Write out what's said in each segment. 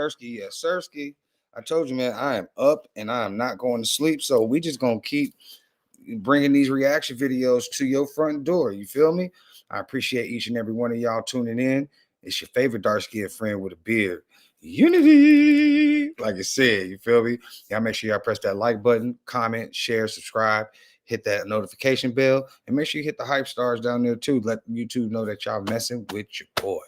Sirski. Yes, Sirski. I told you, man, I am up and I am not going to sleep. So we just going to keep bringing these reaction videos to your front door. You feel me? I appreciate each and every one of y'all tuning in. It's your favorite dark-skinned friend with a beard. Unity. Like I said, you feel me? Y'all make sure y'all press that like button, comment, share, subscribe, hit that notification bell, and make sure you hit the hype stars down there too. Let YouTube know that y'all messing with your boy.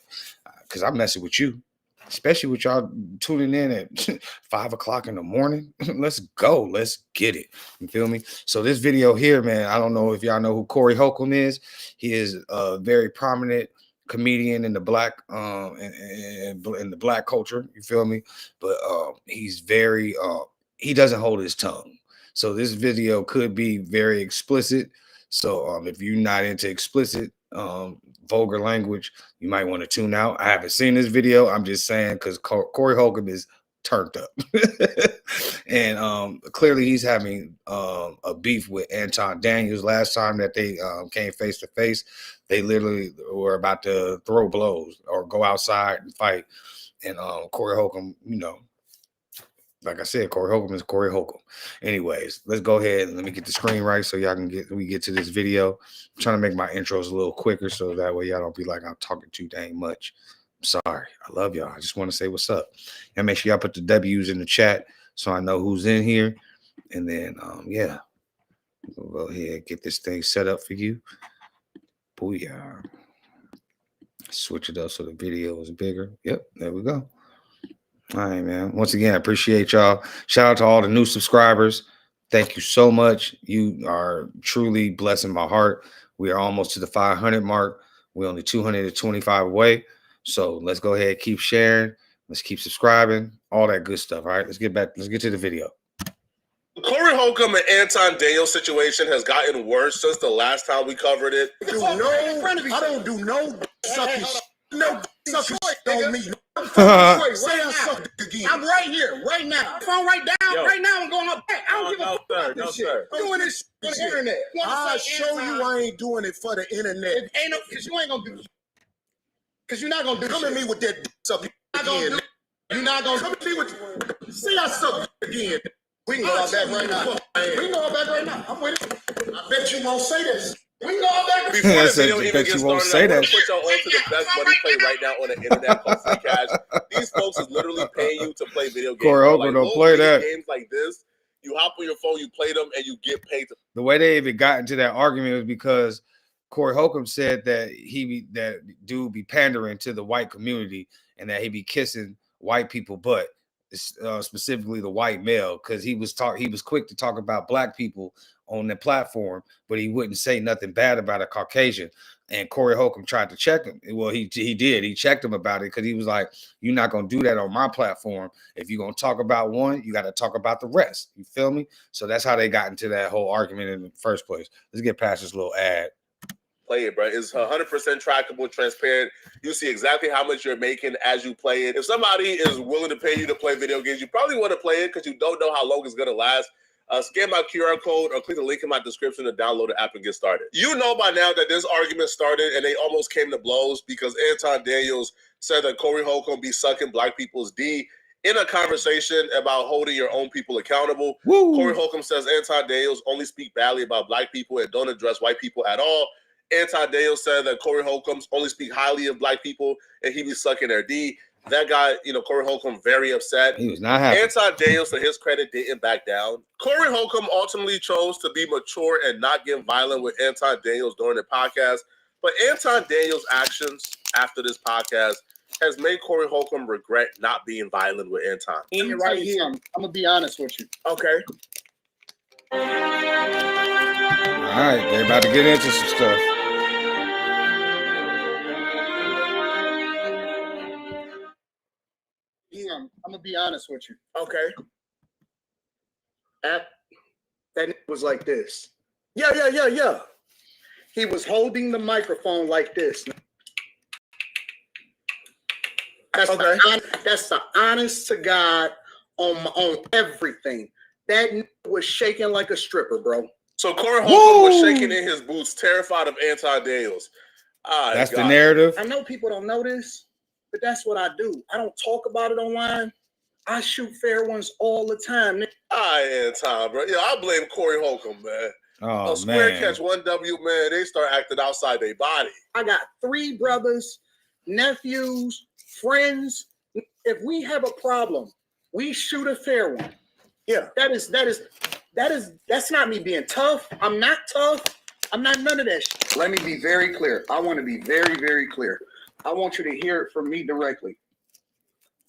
Because I'm messing with you. Especially with y'all tuning in at 5 o'clock in the morning. Let's go. Let's get it. You feel me? So this video here, man, I don't know if y'all know who Corey Holcomb is. He is a very prominent comedian in the black in the black culture. You feel me? But he's very he doesn't hold his tongue. So this video could be very explicit. So if you're not into explicit vulgar language, you might want to tune out. I haven't seen this video. I'm just saying because Corey Holcomb is turned up. And clearly he's having a beef with Anton Daniels. Last time that they came face to face, they literally were about to throw blows or go outside and fight. And Corey Holcomb, you know, like I said, Corey Holcomb is Corey Holcomb. Anyways, let's go ahead and let me get the screen right so y'all can get to this video. I'm trying to make my intros a little quicker so that way y'all don't be like I'm talking too dang much. I'm sorry. I love y'all. I just want to say what's up. And make sure y'all put the W's in the chat so I know who's in here. And then yeah, we'll go ahead and get this thing set up for you. Booyah. Switch it up so the video is bigger. Yep, there we go. All right, man. Once again, I appreciate y'all. Shout out to all the new subscribers. Thank you so much. You are truly blessing my heart. We are almost to the 500 mark. We're only 225 away. So let's go ahead, keep sharing. Let's keep subscribing. All that good stuff. All right, let's get back. Let's get to the video. Corey Holcomb and Anton Daniels situation has gotten worse since the last time we covered it. I don't do no sucking no sucking on me. Say I suck again. I'm right here, right now. Phone right down, right now. I'm going up back. I don't give a fuck. No, sir. I'm doing this on the internet. I'll show you I ain't doing it for the internet. Ain't no, because you ain't gonna do. Because you're not gonna do. Come at me with that sucking again. You're not gonna come at me with. Say I suck again. We can go out back right now. We can go out back right now. I'm with it. I bet you won't say this. We can go out back. Before the video even gets started, I want to put y'all on to the best money play right now on the internet called Free Cash. These folks is literally paying you to play video games. Corey Holcomb don't play that. Games like this, you hop on your phone, you play them, and you get paid. The way they even got into that argument was because Corey Holcomb said that that dude be pandering to the white community and that he be kissing white people butt. Specifically the white male, because he was quick to talk about black people on the platform, but he wouldn't say nothing bad about a Caucasian. And Corey Holcomb tried to check him. Well, he did. He checked him about it because he was like, "You're not gonna do that on my platform. If you're gonna talk about one, you got to talk about the rest." You feel me? So that's how they got into that whole argument in the first place. Let's get past this little ad. Play it, bro. It's 100% trackable, transparent. You see exactly how much you're making as you play it. If somebody is willing to pay you to play video games, you probably want to play it because you don't know how long it's going to last. Scan my QR code or click the link in my description to download the app and get started. You know by now that this argument started and they almost came to blows because Anton Daniels said that Corey Holcomb be sucking black people's D in a conversation about holding your own people accountable. Woo. Corey Holcomb says Anton Daniels only speak badly about black people and don't address white people at all. Anton Daniels said that Corey Holcomb's only speak highly of black people and he be sucking their D. That guy, Corey Holcomb, very upset. He was not happy. Anton Daniels, to his credit, didn't back down. Corey Holcomb ultimately chose to be mature and not get violent with Anton Daniels during the podcast. But Anton Daniels' actions after this podcast has made Corey Holcomb regret not being violent with Anton. Right here, I'm going to be honest with you. Okay. All right, they're about to get into some stuff. I'm gonna be honest with you. Okay. That was like this. Yeah. He was holding the microphone like this. That's the honest to God on everything. That was shaking like a stripper, bro. So Corey Holcomb was shaking in his boots, terrified of Anton Daniels. That's the narrative. I know people don't know this, but that's what I do. I don't talk about it online. I shoot fair ones all the time. Anton, bro. Yeah, I blame Corey Holcomb, man. Oh, A square man. catch, 1 W, man. They start acting outside their body. I got 3 brothers, nephews, friends. If we have a problem, we shoot a fair one. Yeah, that's not me being tough. I'm not tough. I'm not none of that shit. Let me be very clear. I want to be very, very clear. I want you to hear it from me directly.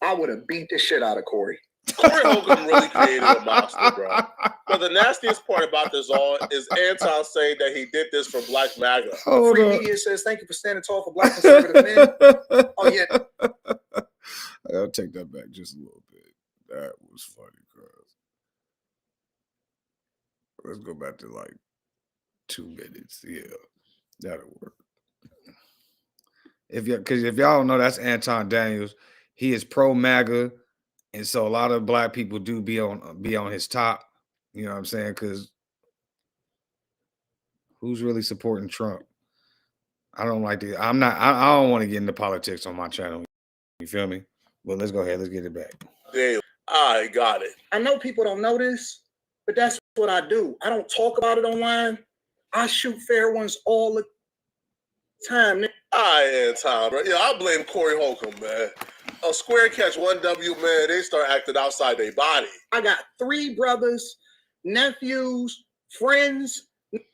I would have beat the shit out of Corey. Corey Holcomb really created a monster, bro. But the nastiest part about this all is Anton saying that he did this for Black MAGA. Free media says, thank you for standing tall for Black conservative men. Oh, yeah. I'll take that back just a little bit. That was funny, cuz. Let's go back to like 2 minutes. Yeah, that'll work. Because if y'all don't know, that's Anton Daniels. He is pro MAGA, and so a lot of Black people do be on his top. You know what I'm saying? Because who's really supporting Trump? I don't like to. I don't want to get into politics on my channel. You feel me? Well, let's go ahead. Let's get it back. Damn, I got it. I know people don't know this, but that's what I do. I don't talk about it online. I shoot fair ones all the time. Anton, bro. Yeah, I blame Corey Holcomb, man. A square catch, 1 W, man. They start acting outside their body. I got 3 brothers, nephews, friends.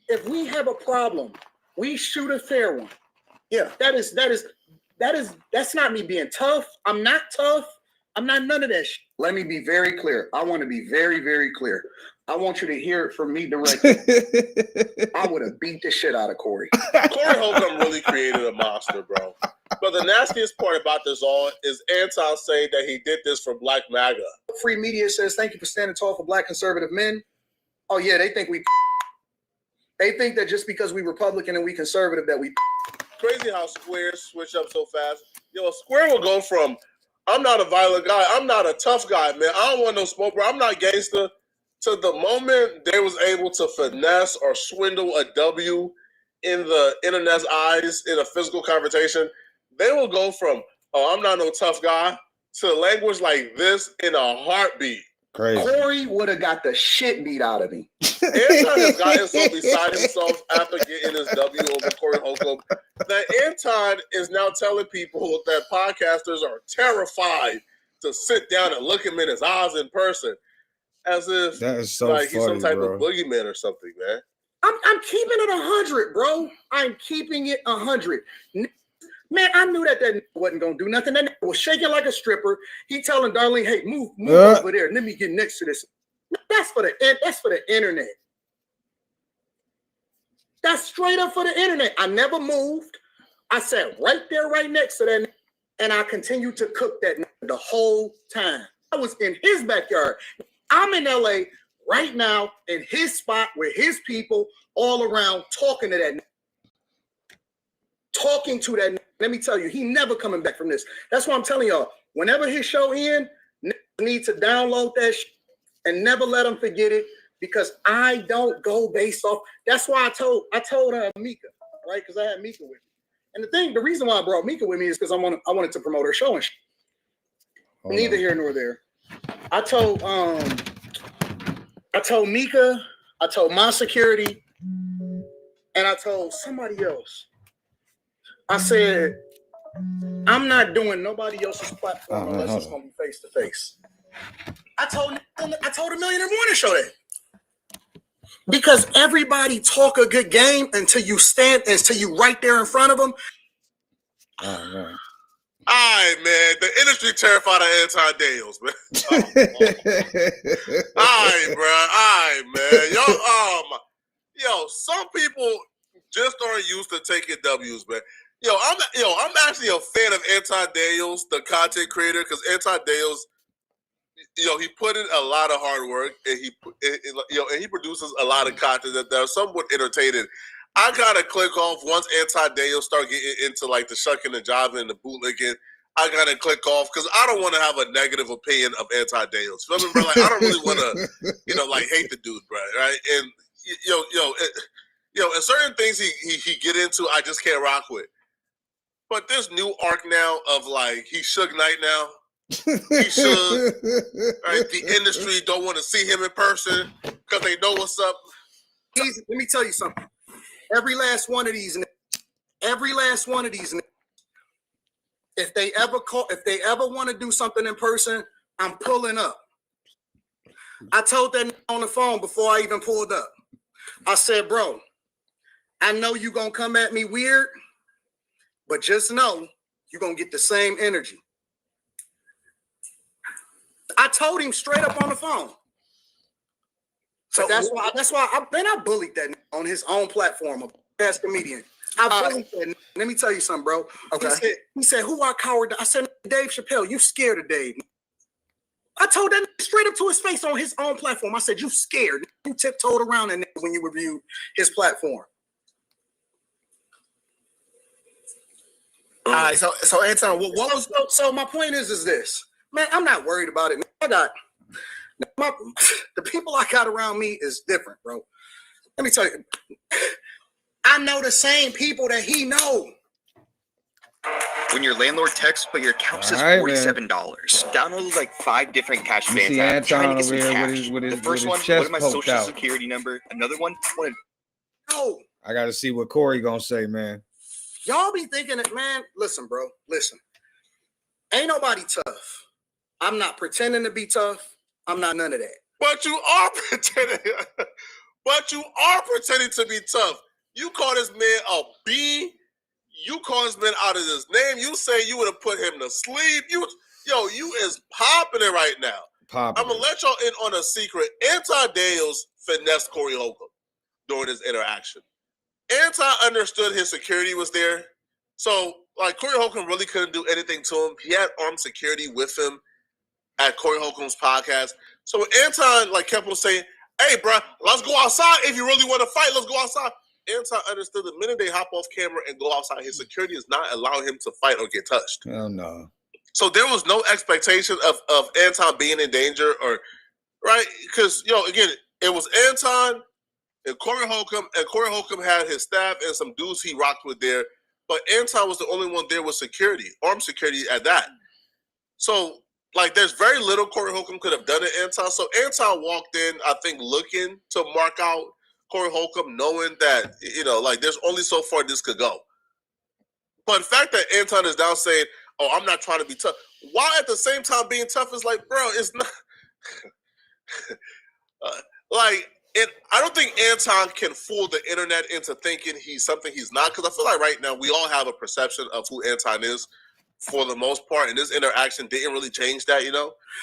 If we have a problem, we shoot a fair one. Yeah, that's not me being tough. I'm not tough. I'm not none of that shit. Let me be very clear. I want to be very, very clear. I want you to hear it from me directly. I would have beat the shit out of Corey. Corey Holcomb really created a monster, bro. But the nastiest part about this all is Anton saying that he did this for Black MAGA. Free media says, thank you for standing tall for Black conservative men. Oh, yeah, they think that just because we Republican and we conservative that we. Crazy how squares switch up so fast. Yo, a square will go from, I'm not a violent guy, I'm not a tough guy, man, I don't want no smoke, bro, I'm not gangster, to the moment they was able to finesse or swindle a W in the internet's eyes in a physical confrontation, they will go from, oh, I'm not no tough guy, to language like this in a heartbeat. Crazy. Corey would have got the shit beat out of me. Anton has got himself beside himself after getting his W over Corey Holcomb. That Anton is now telling people that podcasters are terrified to sit down and look him in his eyes in person, as if that is so like funny, he's some type bro. of boogeyman or something, man. I'm keeping it 100, bro. I'm keeping it 100. Man, I knew that wasn't gonna do nothing. That was shaking like a stripper. He telling Darlene, "Hey, move over there. Let me get next to this." That's for the internet. That's straight up for the internet. I never moved. I sat right there, right next to that, and I continued to cook that the whole time. I was in his backyard. I'm in LA right now in his spot with his people all around talking to that. Talking to that. Let me tell you, he never coming back from this. That's why I'm telling y'all, whenever his show ends, need to download that and never let him forget it, because I don't go based off. That's why I told Mika, right? Because I had Mika with me. And the reason why I brought Mika with me is because I wanted to promote her show and shit. Neither here nor there. I told Mika, I told my security, and I told somebody else. I said, I'm not doing nobody else's platform unless it's gonna be face to face. I told a Millionaire Morning Show that. Because everybody talk a good game until you right there in front of them. All right, man. The industry terrified of Anton Daniels, man. All right, bro. All right, man. Yo, some people just aren't used to taking W's, man. I'm actually a fan of Anton Daniels, the content creator, because Anton Daniels, he put in a lot of hard work, and he produces a lot of content that are somewhat entertaining. I gotta click off once Anton Daniels start getting into like the shucking and jiving and the bootlicking. I gotta click off because I don't want to have a negative opinion of Anton Daniels. Feel me, bro? Like I don't really want to, like hate the dude, bro. Right? And and certain things he get into, I just can't rock with. But this new arc now of like he's Suge Knight now. He should. Right? The industry don't want to see him in person because they know what's up. Let me tell you something. Every last one of these, if they ever want to do something in person, I'm pulling up. I told that on the phone before I even pulled up. I said, bro, I know you're going to come at me weird, but just know you're going to get the same energy. I told him straight up on the phone. So that's why I bullied that on his own platform, as comedian. I bullied that. Let me tell you something, bro. Okay. He said, who are coward? I said, Dave Chappelle, you scared of Dave. I told that straight up to his face on his own platform. I said, you scared. You tiptoed around in when you reviewed his platform. All right, so Anton, what was so my point is this, man? I'm not worried about it. I got the people I got around me is different, bro. Let me tell you, I know the same people that he know. When your landlord texts, but your account says $47. Download like 5 different cash advance apps. Trying to get some cash. The first one, what is my social security number? Another one, no. I got to see what Corey gonna say, man. Y'all be thinking that, man. Listen, bro. Listen. Ain't nobody tough. I'm not pretending to be tough. I'm not none of that. But you are pretending. But you are pretending to be tough. You call this man a B. You call this man out of his name. You say you would have put him to sleep. You is popping it right now. I'm gonna let y'all in on a secret. Anton Daniels finessed Corey Holcomb during this interaction. Anton understood his security was there. So, like, Corey Holcomb really couldn't do anything to him. He had armed security with him at Corey Holcomb's podcast. So Anton, like, kept on saying, hey, bro, let's go outside. If you really want to fight, let's go outside. Anton understood the minute they hop off camera and go outside, his security is not allowing him to fight or get touched. Hell no. So there was no expectation of Anton being in danger right? Because, again, it was Anton and Corey Holcomb had his staff and some dudes he rocked with there. But Anton was the only one there with security, armed security at that. So, like, there's very little Corey Holcomb could have done to Anton. So Anton walked in, I think, looking to mark out Corey Holcomb, knowing that, like, there's only so far this could go. But the fact that Anton is now saying, oh, I'm not trying to be tough, while at the same time being tough is like, bro, it's not. I don't think Anton can fool the internet into thinking he's something he's not, because I feel like right now we all have a perception of who Anton is for the most part, and this interaction didn't really change that,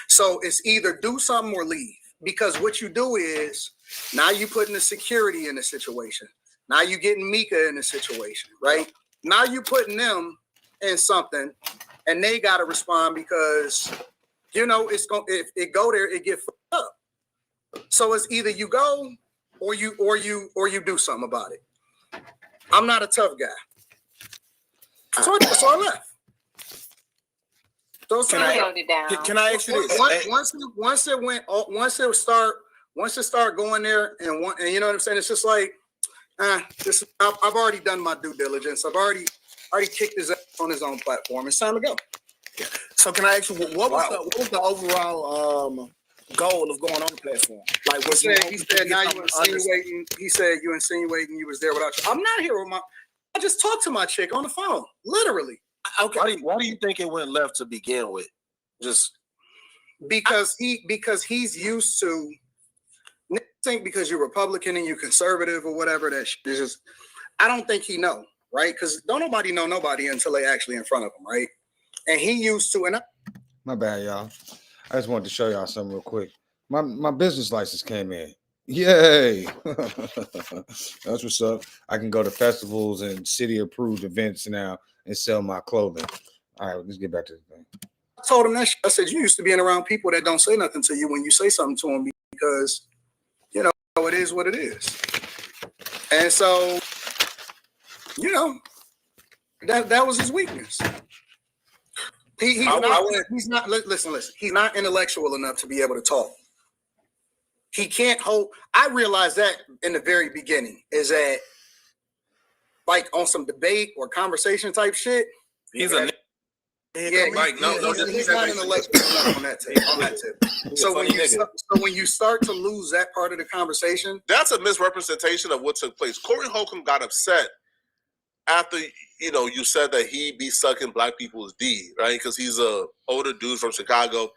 So it's either do something or leave, because what you do is now you putting the security in the situation. Now you getting Mika in the situation, right? Now you putting them in something, and they got to respond because, it's going if it go there, it get fucked up. So it's either you go or you do something about it. I'm not a tough guy. So I left. So can I ask you this? Once it start going there and you know what I'm saying? It's just like, I've already done my due diligence. I've already kicked his ass on his own platform. It's time to go. Yeah. So can I ask you, what was the overall goal of going on the platform? Like, he said now you insinuating. He said you insinuating you was there without you. I'm not here with I just talked to my chick on the phone, literally. Okay. Why do you think it went left to begin with? Just because he's used to. Think because you're Republican and you're conservative or whatever, that is just, I don't think he know, right? Because don't nobody know nobody until they actually in front of him, right? And he used to, my bad, y'all. I just wanted to show y'all something real quick. My business license came in. Yay! That's what's up. I can go to festivals and city approved events now and sell my clothing. All right, let's get back to the thing. I told him that shit. I said, you used to being around people that don't say nothing to you when you say something to them because it is what it is. And so, that was his weakness. He's not, listen, he's not intellectual enough to be able to talk. He can't hold, I realized that in the very beginning, is that like on some debate or conversation type shit, Yeah, Mike, he's not intellectual on that tip. So when you start to lose that part of the conversation, that's a misrepresentation of what took place. Corey Holcomb got upset after you said that he be sucking black people's D, right? Because he's a older dude from Chicago.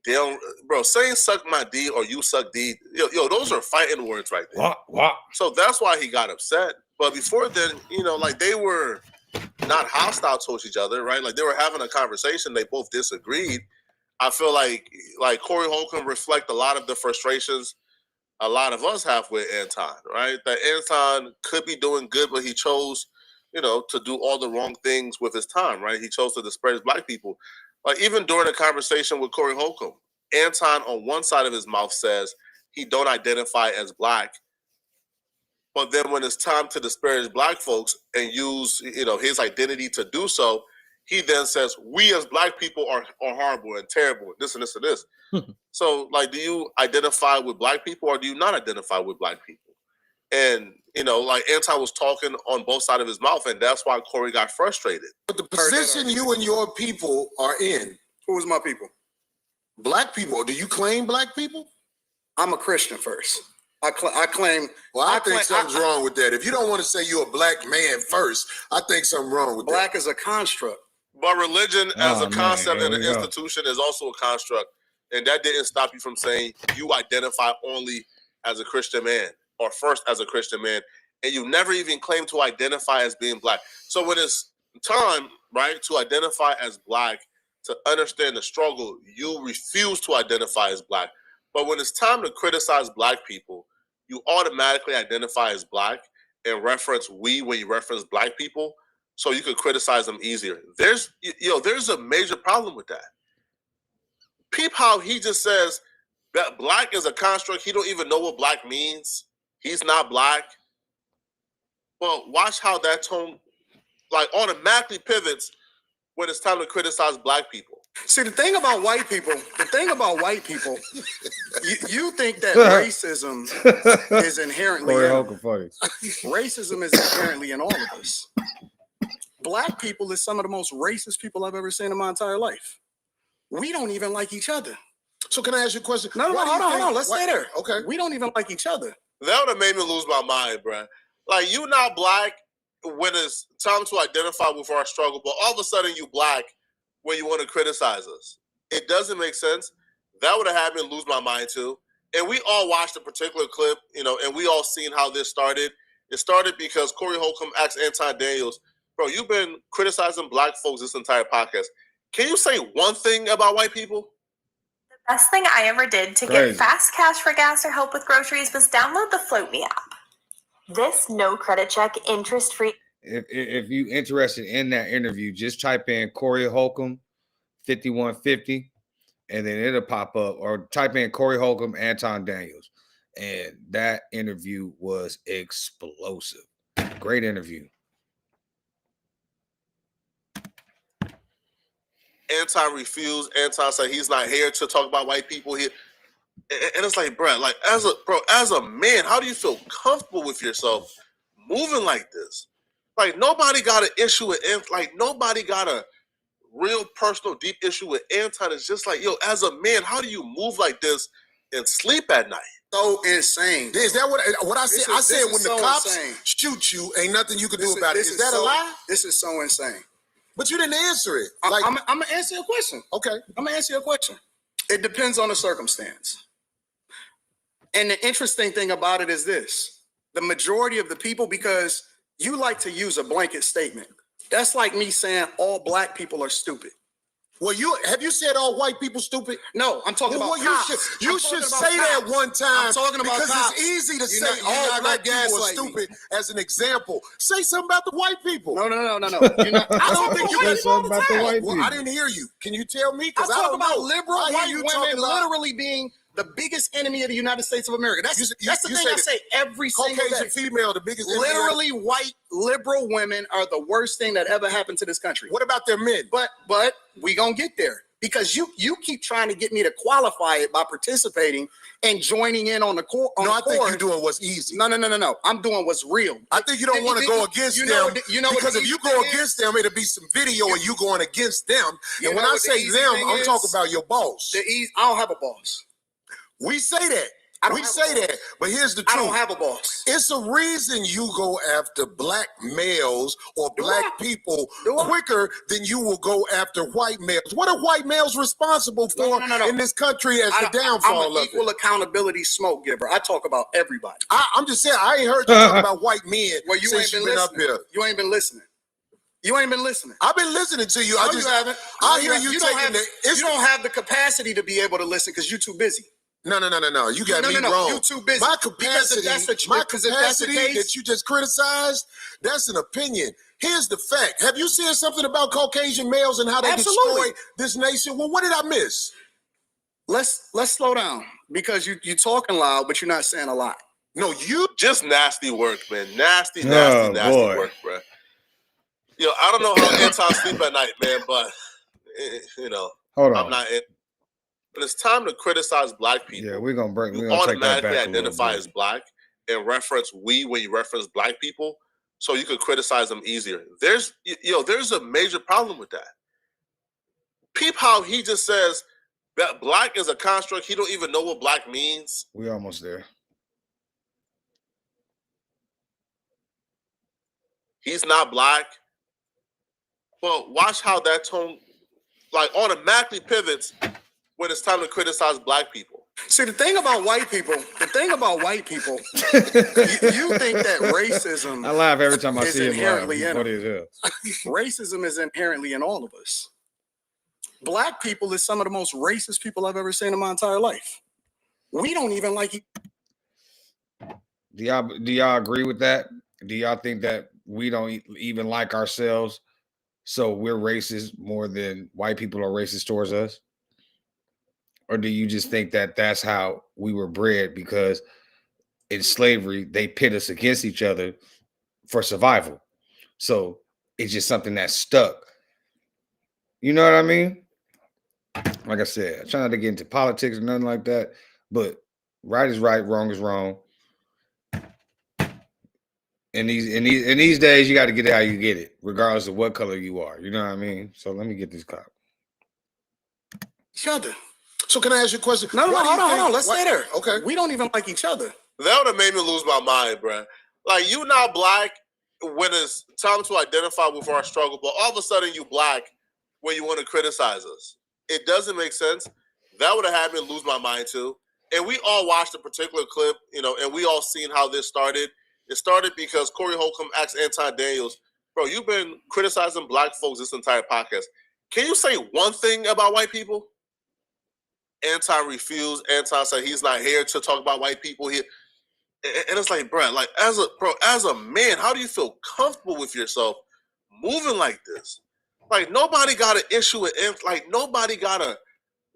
They don't, bro, saying suck my D or you suck D, those are fighting words right there. What? So that's why he got upset. But before then, like they were not hostile towards each other, right? Like they were having a conversation. They both disagreed. I feel like Corey Holcomb reflect a lot of the frustrations a lot of us have with Anton, right? That Anton could be doing good, but he chose, to do all the wrong things with his time, right? He chose to disparage black people. Like even during a conversation with Corey Holcomb, Anton on one side of his mouth says he don't identify as black. But then when it's time to disparage black folks and use, his identity to do so, he then says, we as black people are horrible and terrible, and this and this and this. So, like, do you identify with black people or do you not identify with black people? And, like Anton was talking on both sides of his mouth, and that's why Corey got frustrated. But the position you and your people are in. Who is my people? Black people. Do you claim black people? I'm a Christian first. I claim. Well, I think something's wrong with that. If you don't want to say you're a black man first, I think something's wrong with black that. Is a construct. But religion as a concept and an institution is also a construct. And that didn't stop you from saying you identify only as a Christian man or first as a Christian man. And you never even claim to identify as being black. So when it's time, right, to identify as black, to understand the struggle, you refuse to identify as black. But when it's time to criticize black people, you automatically identify as black and reference we when you reference black people, so you could criticize them easier. There's a major problem with that. Peep how he just says that black is a construct. He don't even know what black means. He's not black. Well, watch how that tone automatically pivots when it's time to criticize black people. See, the thing about white people, you think that racism is inherently racism is inherently in all of us. Black people is some of the most racist people I've ever seen in my entire life. We don't even like each other. So can I ask you a question? No, hold on. Let's stay there. Okay. We don't even like each other. That would have made me lose my mind, bro. Like, you not black when it's time to identify with our struggle, but all of a sudden you black when you want to criticize us. It doesn't make sense. That would have had me lose my mind too. And we all watched a particular clip, and we all seen how this started. It started because Corey Holcomb asked Anton Daniels, bro, you've been criticizing black folks this entire podcast. Can you say one thing about white people? The best thing I ever did to get fast cash for gas or help with groceries was download the Float Me app. This no credit check, interest-free. If you interested in that interview, just type in Corey Holcomb 5150 and then it'll pop up, or type in Corey Holcomb Anton Daniels. And that interview was explosive. Great interview. Anton refused. Anton said he's not here to talk about white people here. And it's like, bro, as a man, how do you feel comfortable with yourself moving like this? Like, nobody got an issue with nobody got a real personal deep issue with Anton. It's just like, as a man, how do you move like this and sleep at night? So insane. Is that what I said? I said when the cops shoot you, ain't nothing you can do about it. Is that a lie? This is so insane. But you didn't answer it. I'm going to answer your question. Okay. I'm going to answer your question. It depends on the circumstance. And the interesting thing about it is this. The majority of the people, because you like to use a blanket statement. That's like me saying all black people are stupid. Well, have you said all white people stupid? No, I'm talking about cops. You should say that one time. I'm talking about because cops. It's easy to say all black people are stupid as an example. Say something about the white people. No. I don't think you say something about the white people. Well, I didn't hear you. Can you tell me? I talk about liberal white women literally being the biggest enemy of the United States of America. That's the thing I say every single day. Caucasian female, the biggest enemy. Literally, white liberal women are the worst thing that ever happened to this country. What about their men? But we gonna get there. because you keep trying to get me to qualify it by participating and joining in on the court. No, I think you're doing what's easy. No. I'm doing what's real. I think you don't want to go against them because if you go against them, it'll be some video of you going against them. And when I say them, I'm talking about your boss. I don't have a boss. We say that. We say that, but here's the truth. I don't have a boss. It's a reason you go after black males or black people quicker than you will go after white males. What are white males responsible for in this country as the downfall of it? I'm an equal accountability smoke giver. I talk about everybody. I'm just saying, I ain't heard you talk about white men you since you've been up here. You ain't been listening. You ain't been listening. I've been listening to you. No, you haven't. I hear you taking you don't have the capacity to be able to listen because you're too busy. No. You got me wrong. You too busy. My capacity that you just criticized, that's an opinion. Here's the fact. Have you seen something about Caucasian males and how they destroy this nation? Well, what did I miss? Let's slow down because you're talking loud, but you're not saying a lot. No, you just nasty work, man. Nasty work, bro. I don't know how Anton sleep at night, man, but hold on. I'm not in. But it's time to criticize black people. Yeah, we're gonna automatically identify as black and reference we when you reference black people, so you could criticize them easier. There's a major problem with that. Peep how he just says that black is a construct. He don't even know what black means. We almost there. He's not black. But watch how that tone automatically pivots when it's time to criticize black people. See, the thing about white people, you think that racism I laugh every time I see him inherently laugh. in them. Racism is inherently in all of us. Black people is some of the most racist people I've ever seen in my entire life. We don't even like it. Do y'all agree with that? Do y'all think that we don't even like ourselves, so we're racist more than white people are racist towards us? Or do you just think that that's how we were bred, because in slavery, they pit us against each other for survival? So it's just something that's stuck. You know what I mean? Like I said, I try not to get into politics or nothing like that, but right is right, wrong is wrong. In these days, you got to get it how you get it, regardless of what color you are. You know what I mean? So let me get this clock. Shut up. So can I ask you a question? No, hold on. Let's stay there. Okay. We don't even like each other. That would have made me lose my mind, bro. Like, you not black when it's time to identify with our struggle, but all of a sudden you black when you want to criticize us. It doesn't make sense. That would have had me lose my mind too. And we all watched a particular clip, and we all seen how this started. It started because Corey Holcomb asked Anton Daniels, bro, you've been criticizing black folks this entire podcast. Can you say one thing about white people? Anton refused. Anton said he's not here to talk about white people here. And it's like, bro, as a man, how do you feel comfortable with yourself moving like this? Like, nobody got an issue with nobody got a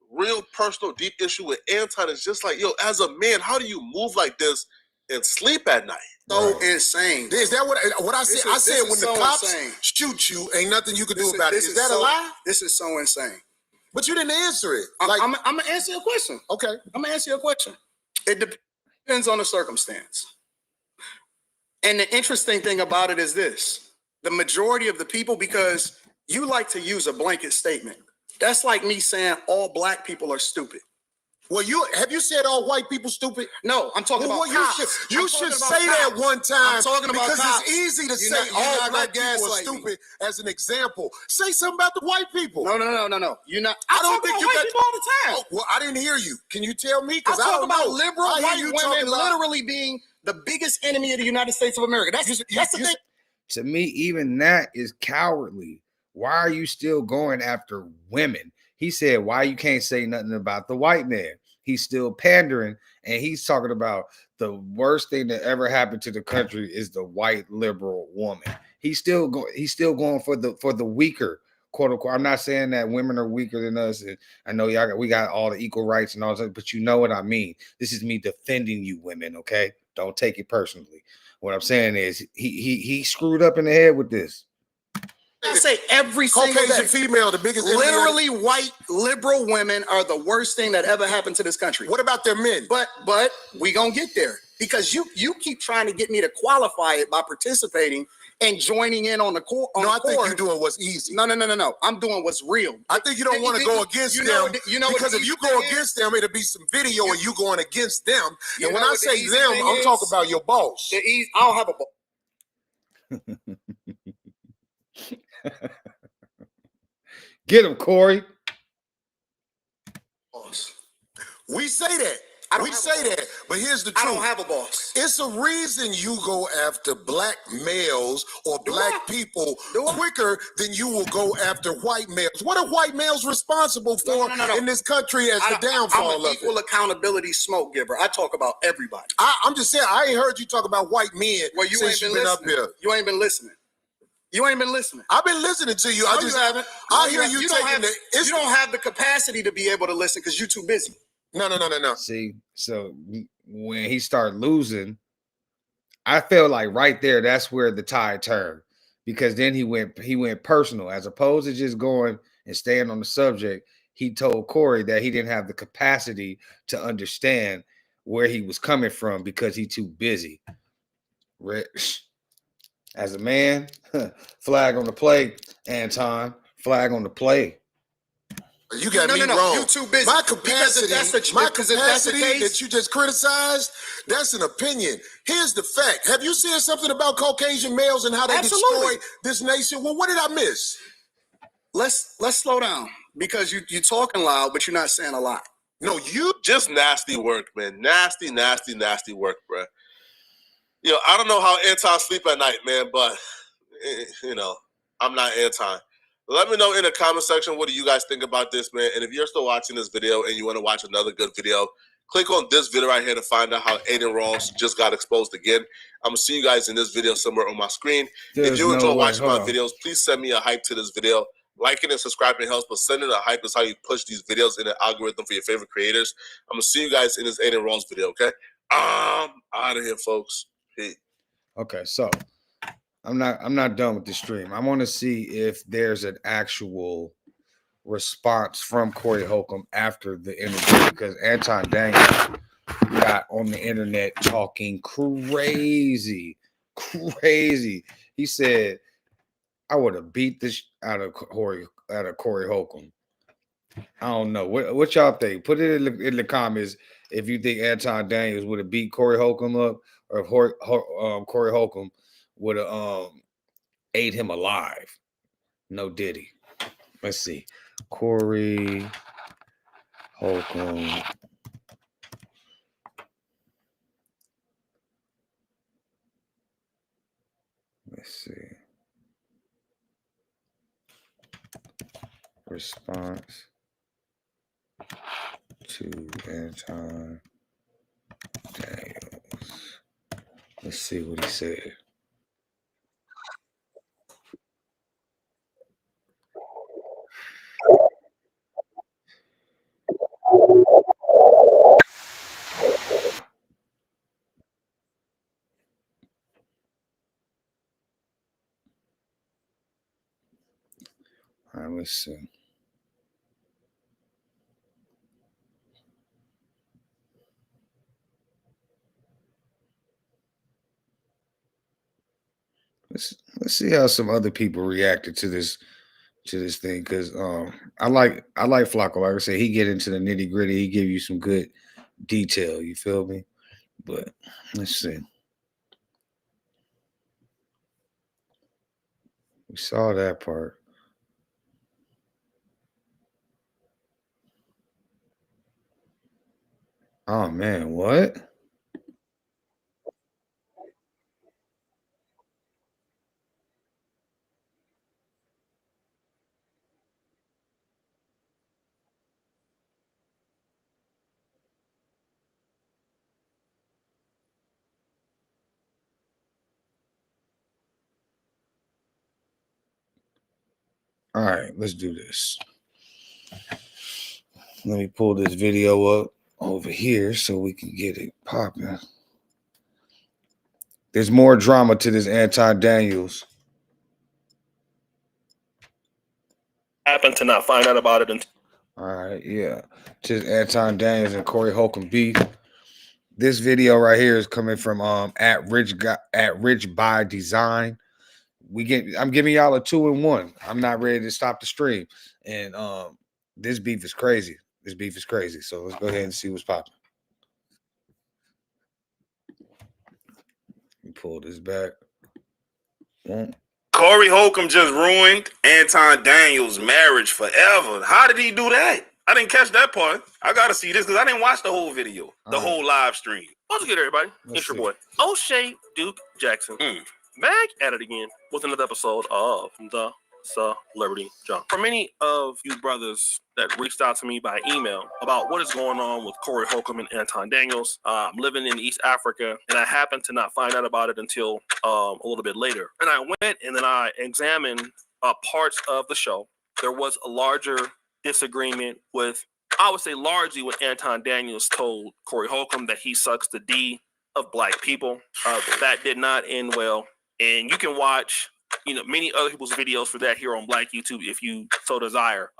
real personal deep issue with Anton. It's just like, as a man, how do you move like this and sleep at night? So insane. Is that what I said? I said when the cops shoot you, ain't nothing you can do about it. Is that a lie? This is so insane. But you didn't answer it. I'm going to answer your question. Okay. I'm going to answer your question. It depends on the circumstance. And the interesting thing about it is this. The majority of the people, because you like to use a blanket statement. That's like me saying all black people are stupid. Well, have you said all white people stupid? No, I'm talking about cops. You should say that one time. I'm talking about because cops. It's easy to say all black people are stupid as an example. Say something about the white people. No. You're not. I don't think you got people all the time. Oh, well, I didn't hear you. Can you tell me? Because I talk about liberal white women literally being the biggest enemy of the United States of America. That's the thing. To me, even that is cowardly. Why are you still going after women? He said, why you can't say nothing about the white man? He's still pandering, and he's talking about the worst thing that ever happened to the country is the white liberal woman. He's still going for the weaker, quote unquote. I'm not saying that women are weaker than us, and I know we got all the equal rights and all that, but you know what I mean. This is me defending you, women. Okay, don't take it personally. What I'm saying is he screwed up in the head with this. I say every single Caucasian day. female, the biggest enemy. Literally, white liberal women are the worst thing that ever happened to this country. What about their men? But we gonna get there because you keep trying to get me to qualify it by participating and joining in on the core. I think you're doing what's easy. No. I'm doing what's real. I think you don't want to go against them. Because if you go against them, it'll be some video of you going against them. And when I say them, I'm talking about your boss. I don't have a boss. Get him, Corey. We say that. We say that. But here's the truth. I don't have a boss. It's a reason you go after black males or black people quicker than you will go after white males. What are white males responsible for in this country as the downfall of it? I'm an equal accountability smoke giver. I talk about everybody. I'm just saying, I ain't heard you talk about white men since you've been up here. You ain't been listening. You ain't been listening. I've been listening to you. No, you haven't. I hear you taking you don't have the capacity to be able to listen because you're too busy. No. See, so when he started losing, I felt like right there, that's where the tide turned, because then he went personal as opposed to just going and staying on the subject. He told Corey that he didn't have the capacity to understand where he was coming from because he's too busy. As a man, flag on the play, Anton. Flag on the play. You got me wrong. You too busy. My capacity that you just criticized, that's an opinion. Here's the fact. Have you seen something about Caucasian males and how they destroy this nation? Well, what did I miss? Let's slow down because you're talking loud, but you're not saying a lot. No, you just nasty work, man. Nasty work, bro. I don't know how Anton sleep at night, man, but I'm not Anton. Let me know in the comment section, what do you guys think about this, man? And if you're still watching this video and you want to watch another good video, click on this video right here to find out how Aiden Ross just got exposed again. I'm going to see you guys in this video somewhere on my screen. If you enjoy watching my videos, please send me a hype to this video. Liking and subscribing helps, but sending a hype is how you push these videos in the algorithm for your favorite creators. I'm going to see you guys in this Aiden Ross video, okay? I'm out of here, folks. Peace. Okay, so I'm not done with the stream. I want to see if there's an actual response from Corey Holcomb after the interview, because Anton Daniels got on the internet talking crazy. He said, "I would have beat this out of Corey Holcomb." I don't know. What y'all think? Put it in the comments if you think Anton Daniels would have beat Corey Holcomb up, or if Corey Holcomb would have ate him alive. No Diddy. Let's see. Corey Holcomb. Let's see. Response to Anton Daniels. Let's see what he said. All right, let's see. Let's see how some other people reacted to this thing, because I like Flacco. Like I said, he get into the nitty gritty. He give you some good detail. You feel me? But let's see. We saw that part. Oh man, what? All right, let's do this. Let me pull this video up over here so we can get it popping. There's more drama to this Anton Daniels. happened to not find out about it until. All right, yeah. Just Anton Daniels and Corey Holcomb beef. This video right here is coming from at Rich by Design. I'm giving y'all a 2-in-1. I'm not ready to stop the stream. And this beef is crazy. This beef is crazy. So let's go ahead and see what's popping. Let me pull this back. Corey Holcomb just ruined Anton Daniels' marriage forever. How did he do that? I didn't catch that part. I gotta see this because I didn't watch the whole video, whole live stream. What's good, everybody? It's your boy, O'Shea Duke Jackson. Back at it again with another episode of The Celebrity Jump. For many of you brothers that reached out to me by email about what is going on with Corey Holcomb and Anton Daniels, I'm living in East Africa, and I happened to not find out about it until a little bit later. And I went and then I examined parts of the show. There was a larger disagreement with, I would say largely when Anton Daniels told Corey Holcomb that he sucks the D of black people. That did not end well. And you can watch, many other people's videos for that here on Black YouTube if you so desire.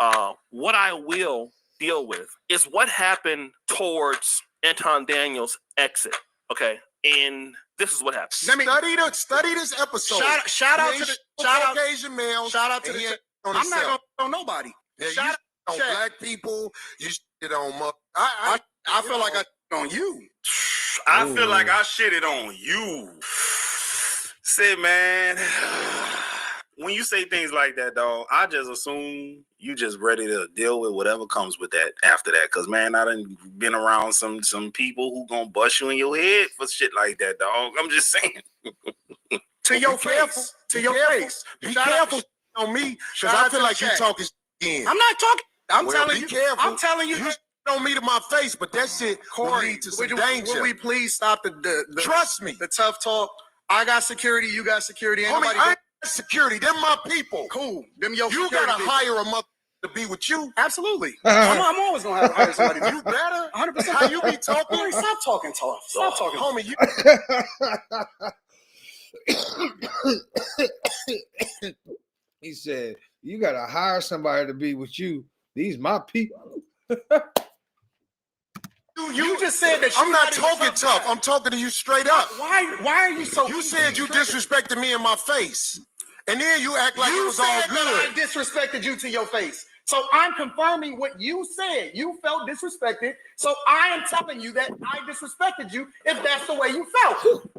What I will deal with is what happened towards Anton Daniels' exit. Okay, and this is what happened. Let me study this episode. Shout out to the Asian male. Shout out to the. I'm not gonna on nobody. Yeah, shout out on black people. You shit on. I feel like I shit on you. I feel like I shitted on you. Say, man, when you say things like that, dog, I just assume you just ready to deal with whatever comes with that after that. Cause man, I done been around some people who gonna bust you in your head for shit like that, dog. I'm just saying. To your face. To your face. Be careful on me, cause I feel like you talking again. I'm not talking. I'm telling you. Careful. I'm telling you. You on me to my face, but that shit will lead to some danger. Will we please stop the trust me, the tough talk? I got security. You got security. Homie, I ain't security. Them my people. Cool. Them your you security. Gotta hire a mother to be with you. Absolutely. I'm always gonna have to hire somebody. You better. 100%. How you be talking? Homie, stop talking tough. Stop talking, homie. You. He said, "You gotta hire somebody to be with you. These my people." You just said that. I'm not talking tough. I'm talking to you straight up. Why are you so? You said you disrespected me in my face, and then you act like it was all good. That I disrespected you to your face. So I'm confirming what you said. You felt disrespected. So I am telling you that I disrespected you. If that's the way you felt.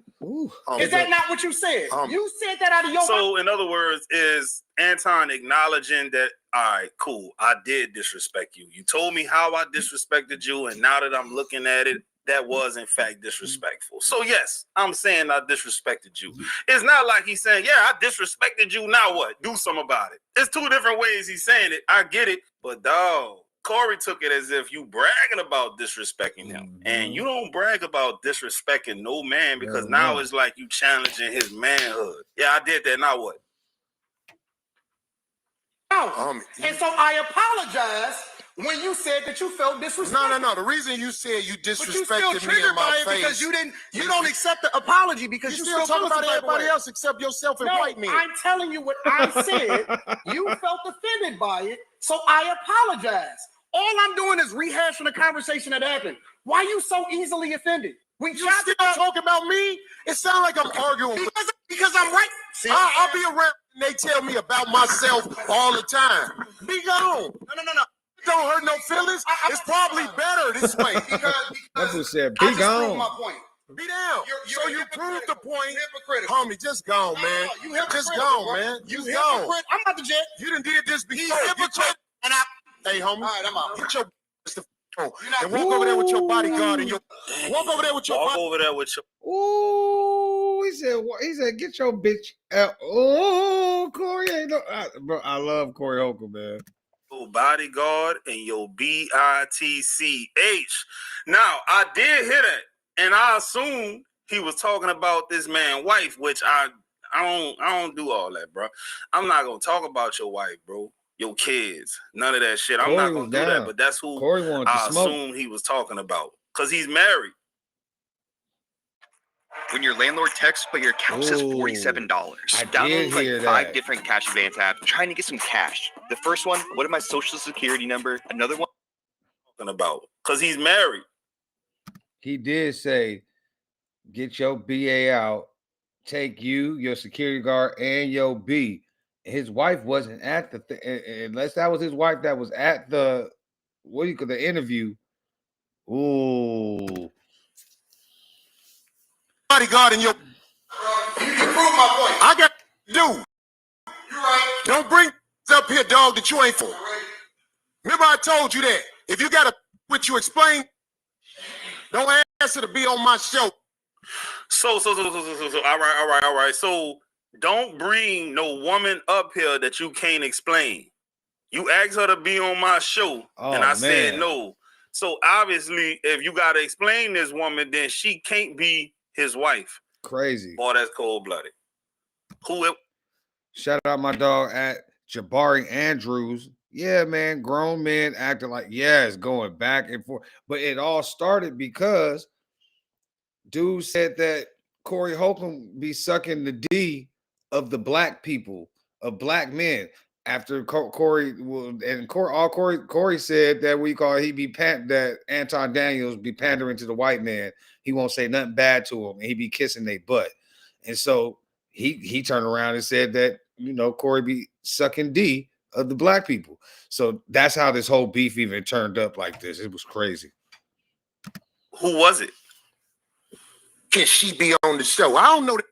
Is that not what you said? You said that out of your mouth. So in other words, is Anton acknowledging that, all right, cool, I did disrespect you. You told me how I disrespected you, and now that I'm looking at it, that was in fact disrespectful. So yes, I'm saying I disrespected you. It's not like he's saying, yeah, I disrespected you, now what? Do something about it. It's two different ways he's saying it. I get it, but dog, Corey took it as if you bragging about disrespecting him. And you don't brag about disrespecting no man because now it's like you challenging his manhood. Yeah, I did that, now what? And so I apologize when you said that you felt disrespected. No. The reason you said you disrespected me in my face because you don't accept the apology because you still talking about everybody else except yourself and white men. I'm telling you what I said. You felt offended by it, so I apologize. All I'm doing is rehashing a conversation that happened. Why are you so easily offended? You still talking about me? It sounds like I'm arguing because I'm right. See, I'll be around and they tell me about myself all the time. Be gone. No. Don't hurt no feelings. It's probably better this way. That's what said. Be gone. My point. Be down. So you proved the point. Homie, just gone, man. You just gone, man. You gone. I'm not the jet. You done did this before. Hey, homie. All right, I'm out. Get your and walk over there with your bodyguard and walk over there with your Ooh, he said, get your bitch out. Oh, Corey ain't no. Bro, I love Corey Holcomb, man. Your bodyguard and your BITCH. Now, I did hear that, and I assumed he was talking about this man's wife, which I don't do all that, bro. I'm not gonna talk about your wife, bro. Your kids, none of that shit. I'm not gonna do that, but that's who I assume he was talking about, cause he's married. When your landlord texts, but your account says $47. Download like 5 different cash advance apps. I'm trying to get some cash. The first one, what is my social security number? Another one, talking about because he's married. He did say, get your BA out, take you, your security guard, and your B. His wife wasn't at the unless that was his wife that was at the the interview. Ooh. Bodyguard in your. You can prove my point. I got dude. You right. Don't bring up here, dog, that you ain't for. Remember I told you that. If you got what you explain, don't ask her to be on my show. So, all right. So, don't bring no woman up here that you can't explain. You asked her to be on my show, and I said no. So, obviously, if you got to explain this woman, then she can't be his wife. Crazy. Boy, that's cold-blooded. Shout out my dog at Jabari Andrews. Yeah, man, grown men acting like, it's going back and forth. But it all started because dude said that Corey Holcomb be sucking the D of the black people, of black men. After Corey said that that Anton Daniels be pandering to the white man. He won't say nothing bad to him, and he be kissing their butt. And so he turned around and said that, Corey be sucking D of the black people. So that's how this whole beef even turned up like this. It was crazy. Who was it? Can she be on the show? I don't know that.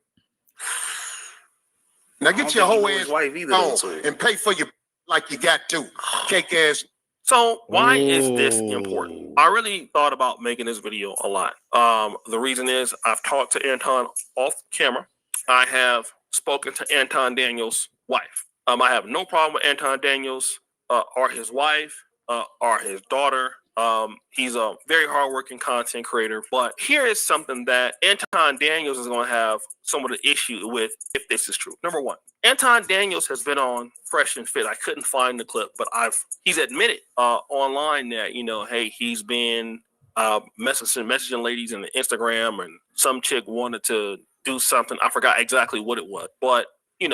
Now get your whole ass on and pay for your like you got to. Cake ass. So why is this important? I really thought about making this video a lot. The reason is I've talked to Anton off camera. I have spoken to Anton Daniels' wife. I have no problem with Anton Daniels or his wife or his daughter. He's a very hardworking content creator. But here is something that Anton Daniels is going to have some of the issue with if this is true. Number one, Anton Daniels has been on Fresh and Fit. I couldn't find the clip, but he's admitted online that, hey, he's been messaging ladies in the Instagram, and some chick wanted to do something. I forgot exactly what it was, but he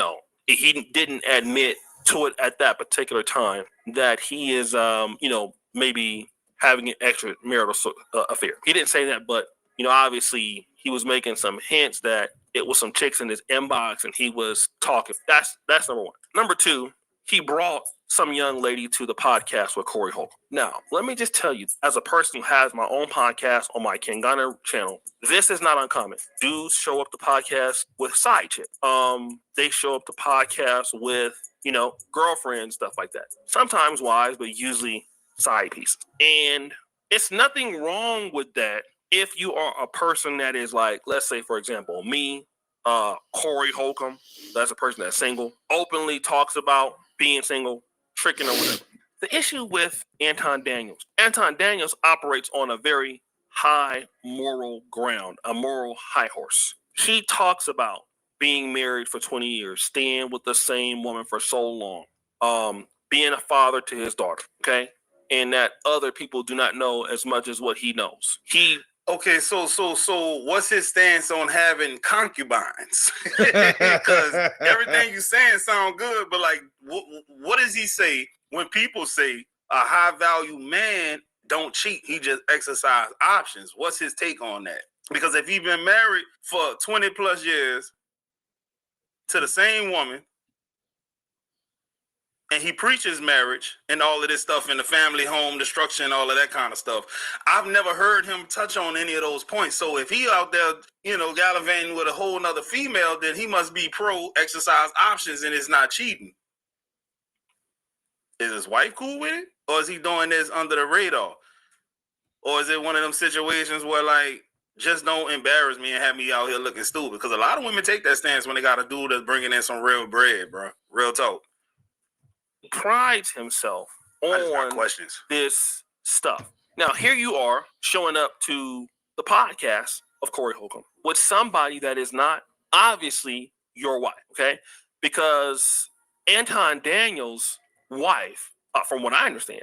didn't admit to it at that particular time that he is, maybe having an extramarital affair. He didn't say that, but obviously he was making some hints that it was some chicks in his inbox and he was talking. That's number one. Number two, he brought some young lady to the podcast with Corey Holcomb. Now, let me just tell you, as a person who has my own podcast on my King Gunner channel, this is not uncommon. Dudes show up to podcasts with side chicks. They show up to podcasts with, girlfriends, stuff like that. Sometimes wives, but usually side pieces. And it's nothing wrong with that if you are a person that is like, let's say, for example, me, Corey Holcomb, that's a person that's single, openly talks about being single, tricking or whatever. The issue with Anton Daniels operates on a very high moral ground, a moral high horse. He talks about being married for 20 years, staying with the same woman for so long, being a father to his daughter, okay? And that other people do not know as much as what he knows. Okay, so what's his stance on having concubines? Because everything you're saying sounds good, but like, what does he say when people say a high-value man don't cheat, he just exercise options? What's his take on that? Because if he's been married for 20 plus years to the same woman, and he preaches marriage and all of this stuff in the family home destruction, all of that kind of stuff, I've never heard him touch on any of those points. So if he out there, gallivanting with a whole nother female, then he must be pro exercise options and it's not cheating. Is his wife cool with it? Or is he doing this under the radar? Or is it one of them situations where, like, just don't embarrass me and have me out here looking stupid? Because a lot of women take that stance when they got a dude that's bringing in some real bread, bro. Real talk. Prides himself on this stuff. Now, here you are showing up to the podcast of Corey Holcomb with somebody that is not obviously your wife, okay? Because Anton Daniels' wife, from what I understand,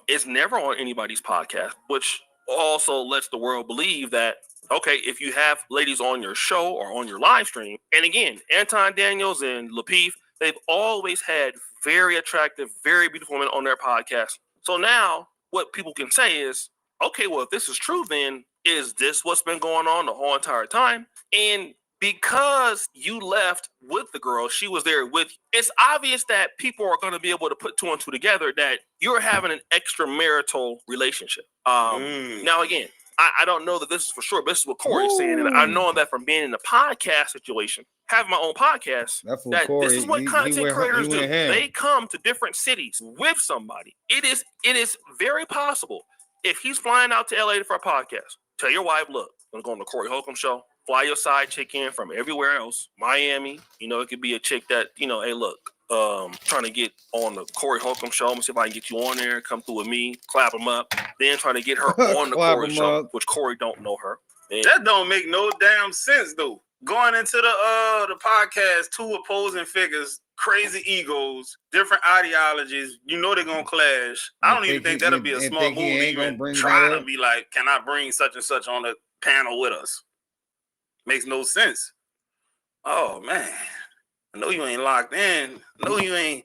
is never on anybody's podcast, which also lets the world believe that okay, if you have ladies on your show or on your live stream, and again, Anton Daniels and Lapeef, they've always had very attractive, very beautiful women on their podcast. So now what people can say is, okay, well, if this is true, then is this what's been going on the whole entire time? And because you left with the girl, she was there with you, it's obvious that people are going to be able to put two and two together that you're having an extramarital relationship. Now, again, I don't know that this is for sure, but this is what Corey's saying. And I know that from being in the podcast situation, having my own podcast, that Corey, this is what content creators do. They come to different cities with somebody. It is very possible if he's flying out to LA for a podcast, tell your wife, look, I'm going to go on the Corey Holcomb show. Fly your side chick in from everywhere else. Miami, it could be a chick that, hey, look, trying to get on the Corey Holcomb show. I'm going to see if I can get you on there, come through with me, clap them up. Then trying to get her on the Corey show, which Corey don't know her. And that don't make no damn sense, though. Going into the podcast, two opposing figures, crazy egos, different ideologies. They're going to clash. I don't even think that'll be a smart move even trying to be like, can I bring such and such on the panel with us? Makes no sense. Oh, man. I know you ain't locked in. I know you ain't.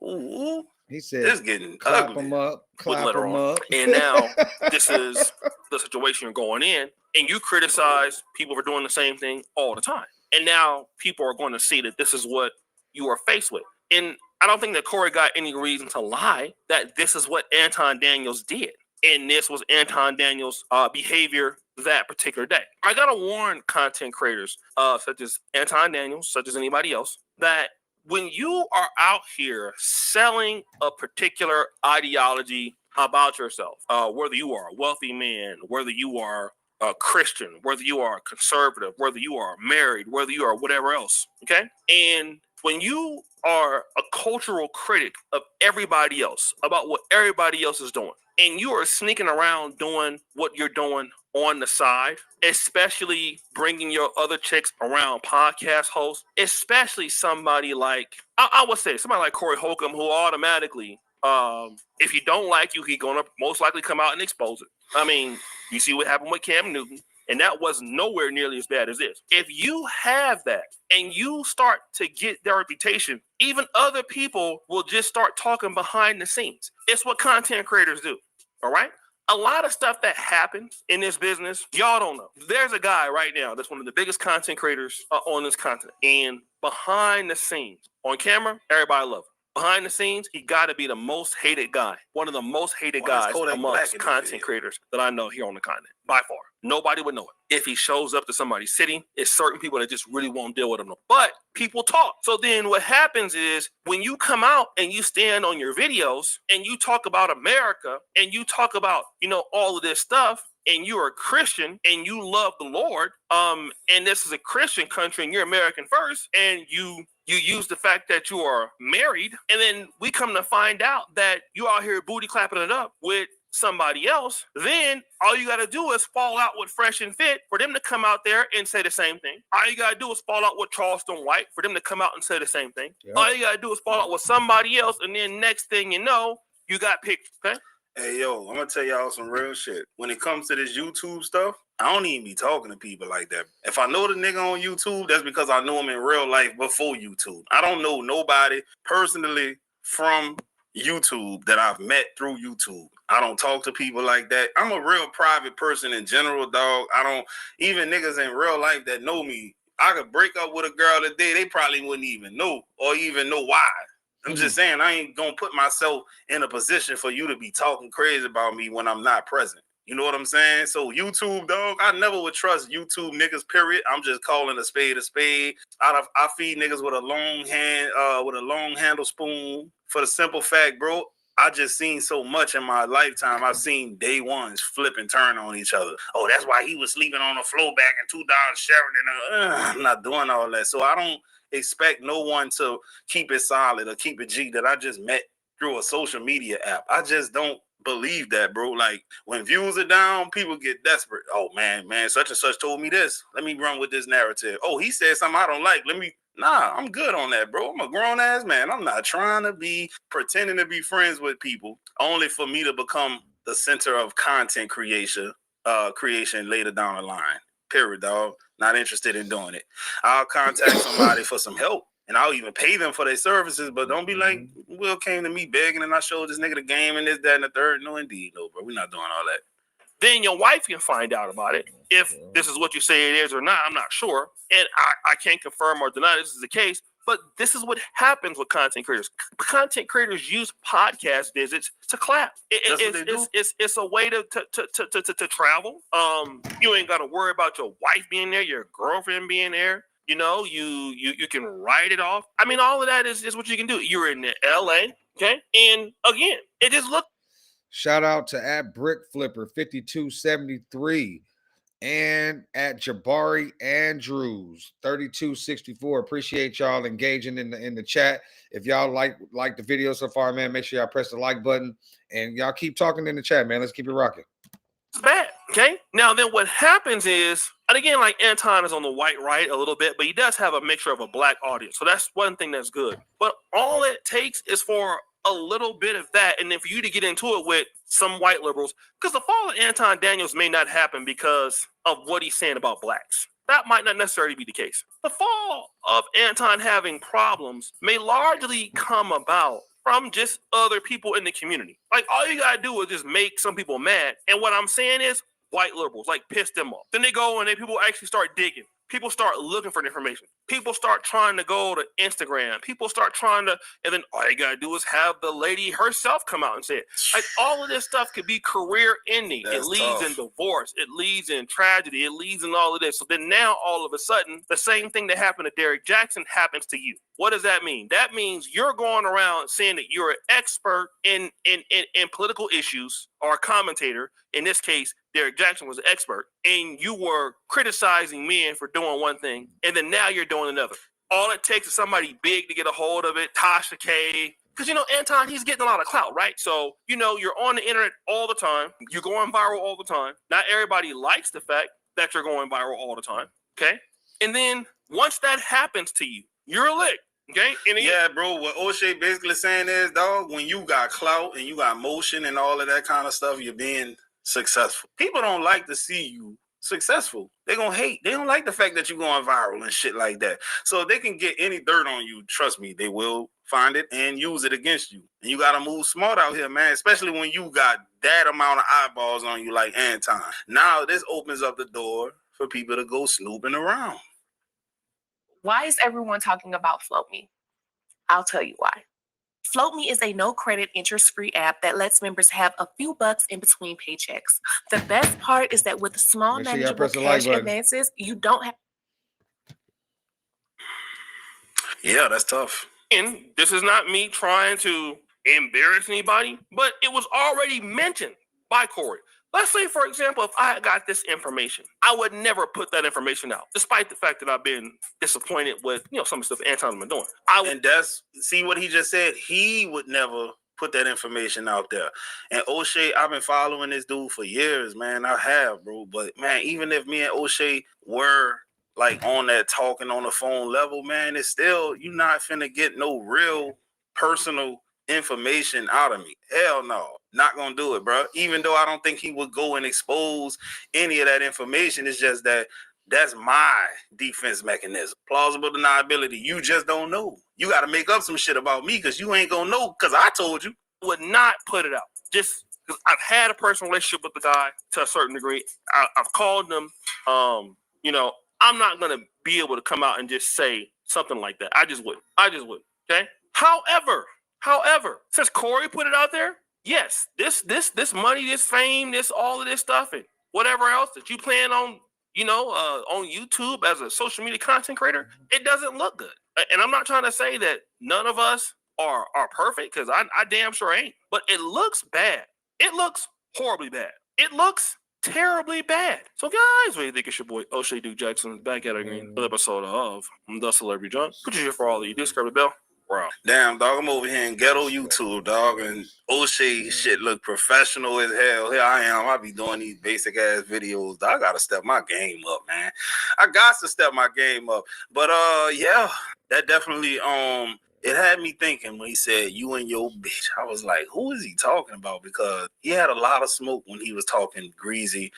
Ooh. He said, this getting clap ugly. Them up, clap them up. And now this is the situation you're going in. And you criticize people for doing the same thing all the time. And now people are going to see that this is what you are faced with. And I don't think that Corey got any reason to lie that this is what Anton Daniels did. And this was Anton Daniels' behavior that particular day. I got to warn content creators, such as Anton Daniels, such as anybody else, that when you are out here selling a particular ideology about yourself, whether you are a wealthy man, whether you are a Christian, whether you are a conservative, whether you are married, whether you are whatever else, okay? And when you are a cultural critic of everybody else, about what everybody else is doing, and you are sneaking around doing what you're doing on the side, especially bringing your other chicks around podcast hosts, especially somebody like, I would say somebody like Corey Holcomb, who automatically, if he don't like you, he's going to most likely come out and expose it. I mean, you see what happened with Cam Newton, and that was nowhere nearly as bad as this. If you have that and you start to get their reputation, even other people will just start talking behind the scenes. It's what content creators do, all right? A lot of stuff that happens in this business, y'all don't know. There's a guy right now that's one of the biggest content creators on this continent. And behind the scenes, on camera, everybody loves him. Behind the scenes, he got to be the most hated guy. One of the most hated guys amongst content creators that I know here on the continent, by far. Nobody would know it. If he shows up to somebody's city, it's certain people that just really won't deal with him. But people talk. So then what happens is when you come out and you stand on your videos and you talk about America and you talk about, all of this stuff, and you're a Christian and you love the Lord, and this is a Christian country and you're American first, and you use the fact that you are married, and then we come to find out that you out here booty clapping it up with somebody else, then all you got to do is fall out with Fresh and Fit for them to come out there and say the same thing. All you got to do is fall out with Charleston White for them to come out and say the same thing. Yep. All you got to do is fall out with somebody else, and then next thing you know, you got picked, okay? Hey, yo, I'm going to tell y'all some real shit. When it comes to this YouTube stuff, I don't even be talking to people like that. If I know the nigga on YouTube, that's because I knew him in real life before YouTube. I don't know nobody personally from YouTube that I've met through YouTube. I don't talk to people like that. I'm a real private person in general, dog. I don't, even niggas in real life that know me, I could break up with a girl today, they probably wouldn't even know or even know why. I'm just saying, I ain't gonna put myself in a position for you to be talking crazy about me when I'm not present. You know what I'm saying? So YouTube, dog, I never would trust YouTube niggas, period. I'm just calling a spade a spade. I feed niggas with a long handle spoon for the simple fact, bro, I just seen so much in my lifetime. I've seen day ones flip and turn on each other. Oh, that's why he was sleeping on the floor back in 2007. I'm not doing all that. So I don't expect no one to keep it solid or keep it G that I just met through a social media app. I just don't believe that, bro. Like, when views are down, people get desperate. Oh, man, such and such told me this. Let me run with this narrative. Oh, he said something I don't like. Nah, I'm good on that, bro. I'm a grown-ass man. I'm not trying to be pretending to be friends with people only for me to become the center of content creation later down the line. Period, dog. Not interested in doing it. I'll contact somebody for some help, and I'll even pay them for their services, but don't be like, Will came to me begging, and I showed this nigga the game and this, that, and the third. No, indeed. No, bro. We're not doing all that. Then your wife can find out about it. If this is what you say it is or not, I'm not sure. And I can't confirm or deny this is the case, but this is what happens with content creators. Content creators use podcast visits to clap. It's a way to travel. You ain't got to worry about your wife being there, your girlfriend being there. You know, you can write it off. I mean, all of that is what you can do. You're in LA, okay? And again, it just looks. Shout out to at Brick Flipper 5273 and at Jabari Andrews 3264. Appreciate y'all engaging in the chat. If y'all like the video so far, man, make sure y'all press the like button and y'all keep talking in the chat, man. Let's keep it rocking. It's bad, okay? Now then, what happens is, and again, like Anton is on the white right a little bit, but he does have a mixture of a black audience, so that's one thing that's good. But all it takes is for a little bit of that, and then for you to get into it with some white liberals, because the fall of Anton Daniels may not happen because of what he's saying about blacks. That might not necessarily be the case. The fall of Anton having problems may largely come about from just other people in the community. Like, all you gotta do is just make some people mad, and what I'm saying is white liberals, like, piss them off. Then they go and people actually start digging. People start looking for information. People start trying to go to Instagram. People start trying to, and then all you gotta do is have the lady herself come out and say it. Like, all of this stuff could be career ending. It leads in divorce. It leads in tragedy. It leads in all of this. So then now all of a sudden, the same thing that happened to Derek Jackson happens to you. What does that mean? That means you're going around saying that you're an expert in political issues, or a commentator. In this case, Derek Jackson was an expert, and you were criticizing men for doing one thing, and then now you're doing another. All it takes is somebody big to get a hold of it. Tasha K. Because, Anton, he's getting a lot of clout, right? So, you're on the internet all the time. You're going viral all the time. Not everybody likes the fact that you're going viral all the time, okay? And then once that happens to you, you're licked. Okay. Yeah, bro. What O'Shea basically saying is, dog, when you got clout and you got motion and all of that kind of stuff, you're being successful. People don't like to see you successful. They're gonna hate. They don't like the fact that you're going viral and shit like that. So if they can get any dirt on you, trust me, they will find it and use it against you. And you gotta move smart out here, man. Especially when you got that amount of eyeballs on you like Anton. Now this opens up the door for people to go snooping around. Why is everyone talking about FloatMe? I'll tell you why. FloatMe is a no-credit, interest-free app that lets members have a few bucks in between paychecks. The best part is that with small, manageable cash advances, you don't have... Yeah, that's tough. And this is not me trying to embarrass anybody, but it was already mentioned by Corey. Let's say, for example, if I got this information, I would never put that information out, despite the fact that I've been disappointed with, some of the stuff Anton's been doing. And see what he just said? He would never put that information out there. And O'Shea, I've been following this dude for years, man. I have, bro. But, man, even if me and O'Shea were, like, on that talking on the phone level, man, it's still, you're not finna get no real personal information out of me. Hell no. Not gonna do it, bro. Even though I don't think he would go and expose any of that information. It's just that's my defense mechanism. Plausible deniability. You just don't know. You got to make up some shit about me because you ain't gonna know because I told you. Would not put it out. Just because I've had a personal relationship with the guy to a certain degree. I've called him. I'm not gonna be able to come out and just say something like that. I just wouldn't. Okay. However, since Corey put it out there, yes, this money, this fame, this all of this stuff, and whatever else that you plan on, on YouTube as a social media content creator, it doesn't look good. And I'm not trying to say that none of us are perfect, because I damn sure ain't. But it looks bad. It looks horribly bad. It looks terribly bad. So guys, what do you think? It's your boy O'Shea Duke Jackson back at again with an episode of The Celebrity Junk. Put your shit for all of you. Discover the bell. Wow. Damn, dog, I'm over here in ghetto YouTube, dog, and O'Shea shit look professional as hell. Here I am. I be doing these basic ass videos. Dog, I gotta step my game up, man. I got to step my game up. But yeah, that definitely it had me thinking when he said you and your bitch. I was like, who is he talking about? Because he had a lot of smoke when he was talking greasy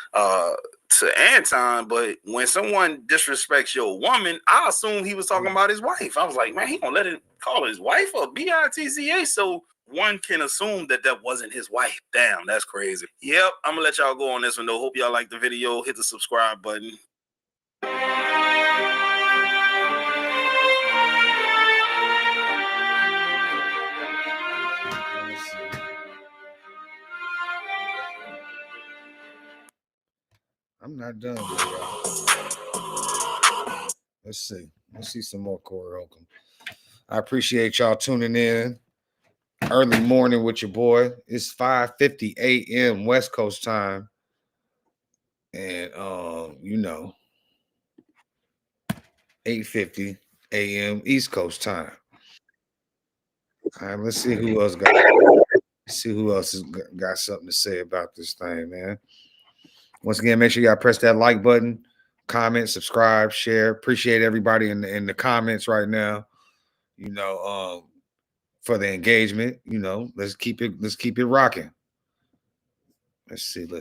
to Anton, but when someone disrespects your woman, I assume he was talking about his wife. I was like, man, he gonna let it call his wife a bitcha. So one can assume that wasn't his wife. Damn, that's crazy. Yep, I'm gonna let y'all go on this one though. Hope y'all like the video. Hit the subscribe button. I'm not done with y'all. Let's see. Let's see some more Corey Holcomb. I appreciate y'all tuning in early morning with your boy. It's 5:50 a.m. West Coast time. And 8:50 a.m. East Coast time. All right, let's see who else got something to say about this thing, man. Once again, make sure y'all press that like button, comment, subscribe, share. Appreciate everybody in the comments right now. For the engagement. Let's keep it rocking. Let's see. I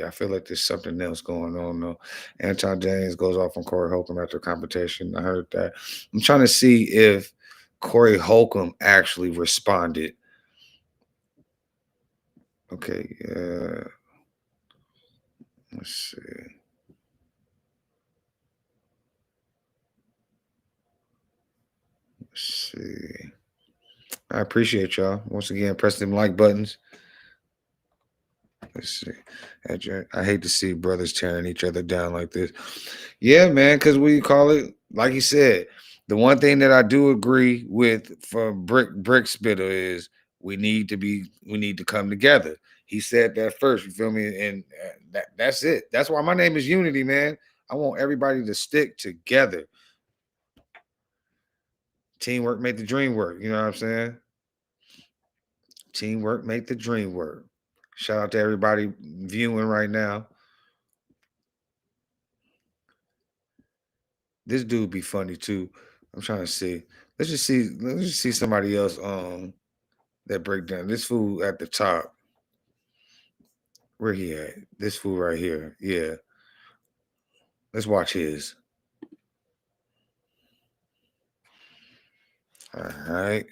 feel like there's something else going on though. Anton James goes off on Corey Holcomb after competition. I heard that. I'm trying to see if Corey Holcomb actually responded. Okay, yeah. Let's see. I appreciate y'all. Once again, press them like buttons. Let's see. I hate to see brothers tearing each other down like this. Yeah, man, because what you call it, like you said, the one thing that I do agree with from Brick Spitter is we need to come together. He said that first, you feel me? And that's it. That's why my name is Unity, man. I want everybody to stick together. Teamwork make the dream work. You know what I'm saying? Teamwork make the dream work. Shout out to everybody viewing right now. This dude be funny too. I'm trying to see. Let's just see somebody else that breakdown. This fool at the top. Where he at? This fool right here. Yeah. Let's watch his. All right.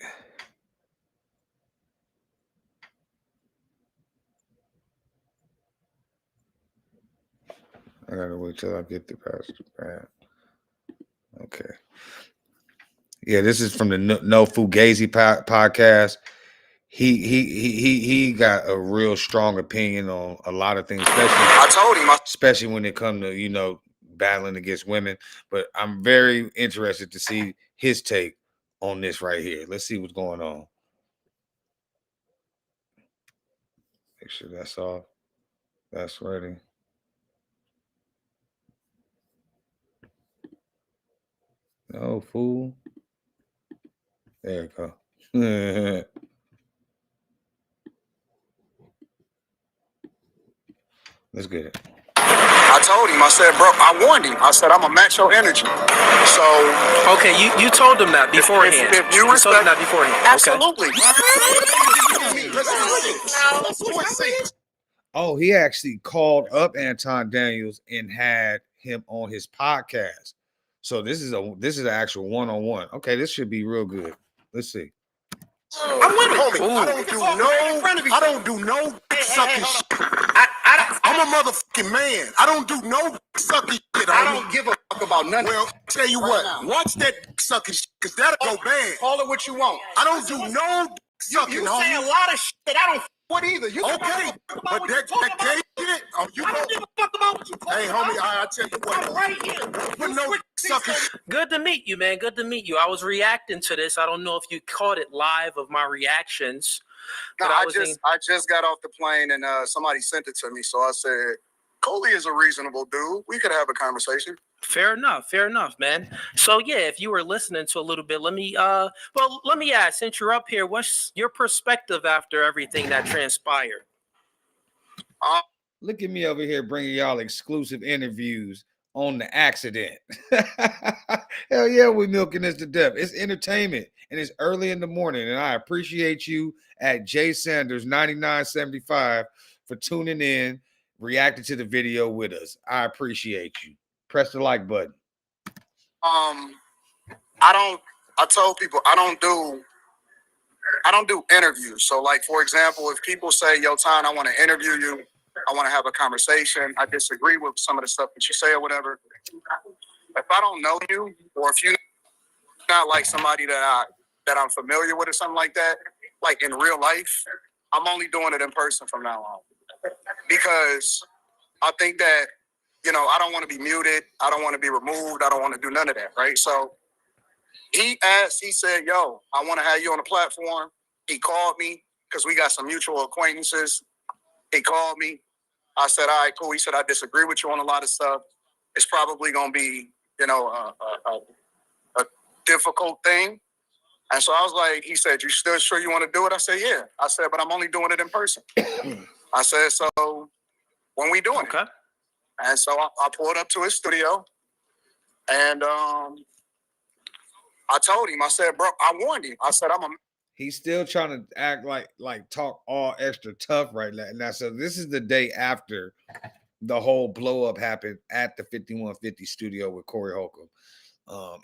I gotta wait till I get the pastor. Okay. Yeah, this is from the No Fugazi podcast. He got a real strong opinion on a lot of things, especially when it comes to battling against women. But I'm very interested to see his take on this right here. Let's see what's going on. Make sure that's off. That's ready. No, fool. There you go. Let's get it. I told him, I said, bro, I warned him. I said, I'm going to match your energy. So. Okay, you told him that beforehand. If you respect told him that beforehand. Absolutely. Okay. Oh, he actually called up Anton Daniels and had him on his podcast. So this is an actual one-on-one. Okay, this should be real good. Let's see. I'm with it, homie. I don't do no sucking shit. I'm a motherfucking man. I don't do no sucking shit. I don't give a fuck about nothing. Well, tell you what, watch that sucking shit, because that'll go bad. Call it what you want. I don't do no sucking, You homie. say a lot of shit that I don't what either. You Okay, but that gay shit, you I don't give a fuck about what you talking hey, homie, I tell you what. I'm right here. But no sucking shit. Good to meet you, man. Good to meet you. I was reacting to this. I don't know if you caught it live of my reactions. No, I just got off the plane and somebody sent it to me. So I said, Coley is a reasonable dude. We could have a conversation. Fair enough, man. So yeah, if you were listening to a little bit, let me ask, since you're up here, what's your perspective after everything that transpired? Look at me over here bringing y'all exclusive interviews on the accident. Hell yeah, we milking this to death. It's entertainment, and it's early in the morning. And I appreciate you at J Sanders 9975 for tuning in, reacting to the video with us. I appreciate you. Press the like button. I told people I don't do interviews. So like, for example, if people say, yo, Ton, I want to interview you, I want to have a conversation, I disagree with some of the stuff that you say or whatever. If I don't know you, or if you're not like somebody that I'm familiar with or something like that, like in real life, I'm only doing it in person from now on. Because I think that, I don't want to be muted. I don't want to be removed. I don't want to do none of that, right? So he said, yo, I want to have you on the platform. He called me because we got some mutual acquaintances. He called me. I said, all right, cool. He said, I disagree with you on a lot of stuff. It's probably going to be, a difficult thing. And so I was like, he said, you still sure you want to do it? I said, yeah. I said, but I'm only doing it in person. I said, so when we doing it? And so I pulled up to his studio and I told him, I said, bro, I warned him. I said, He's still trying to act like talk all extra tough right now. So this is the day after the whole blow up happened at the 5150 studio with Corey Holcomb.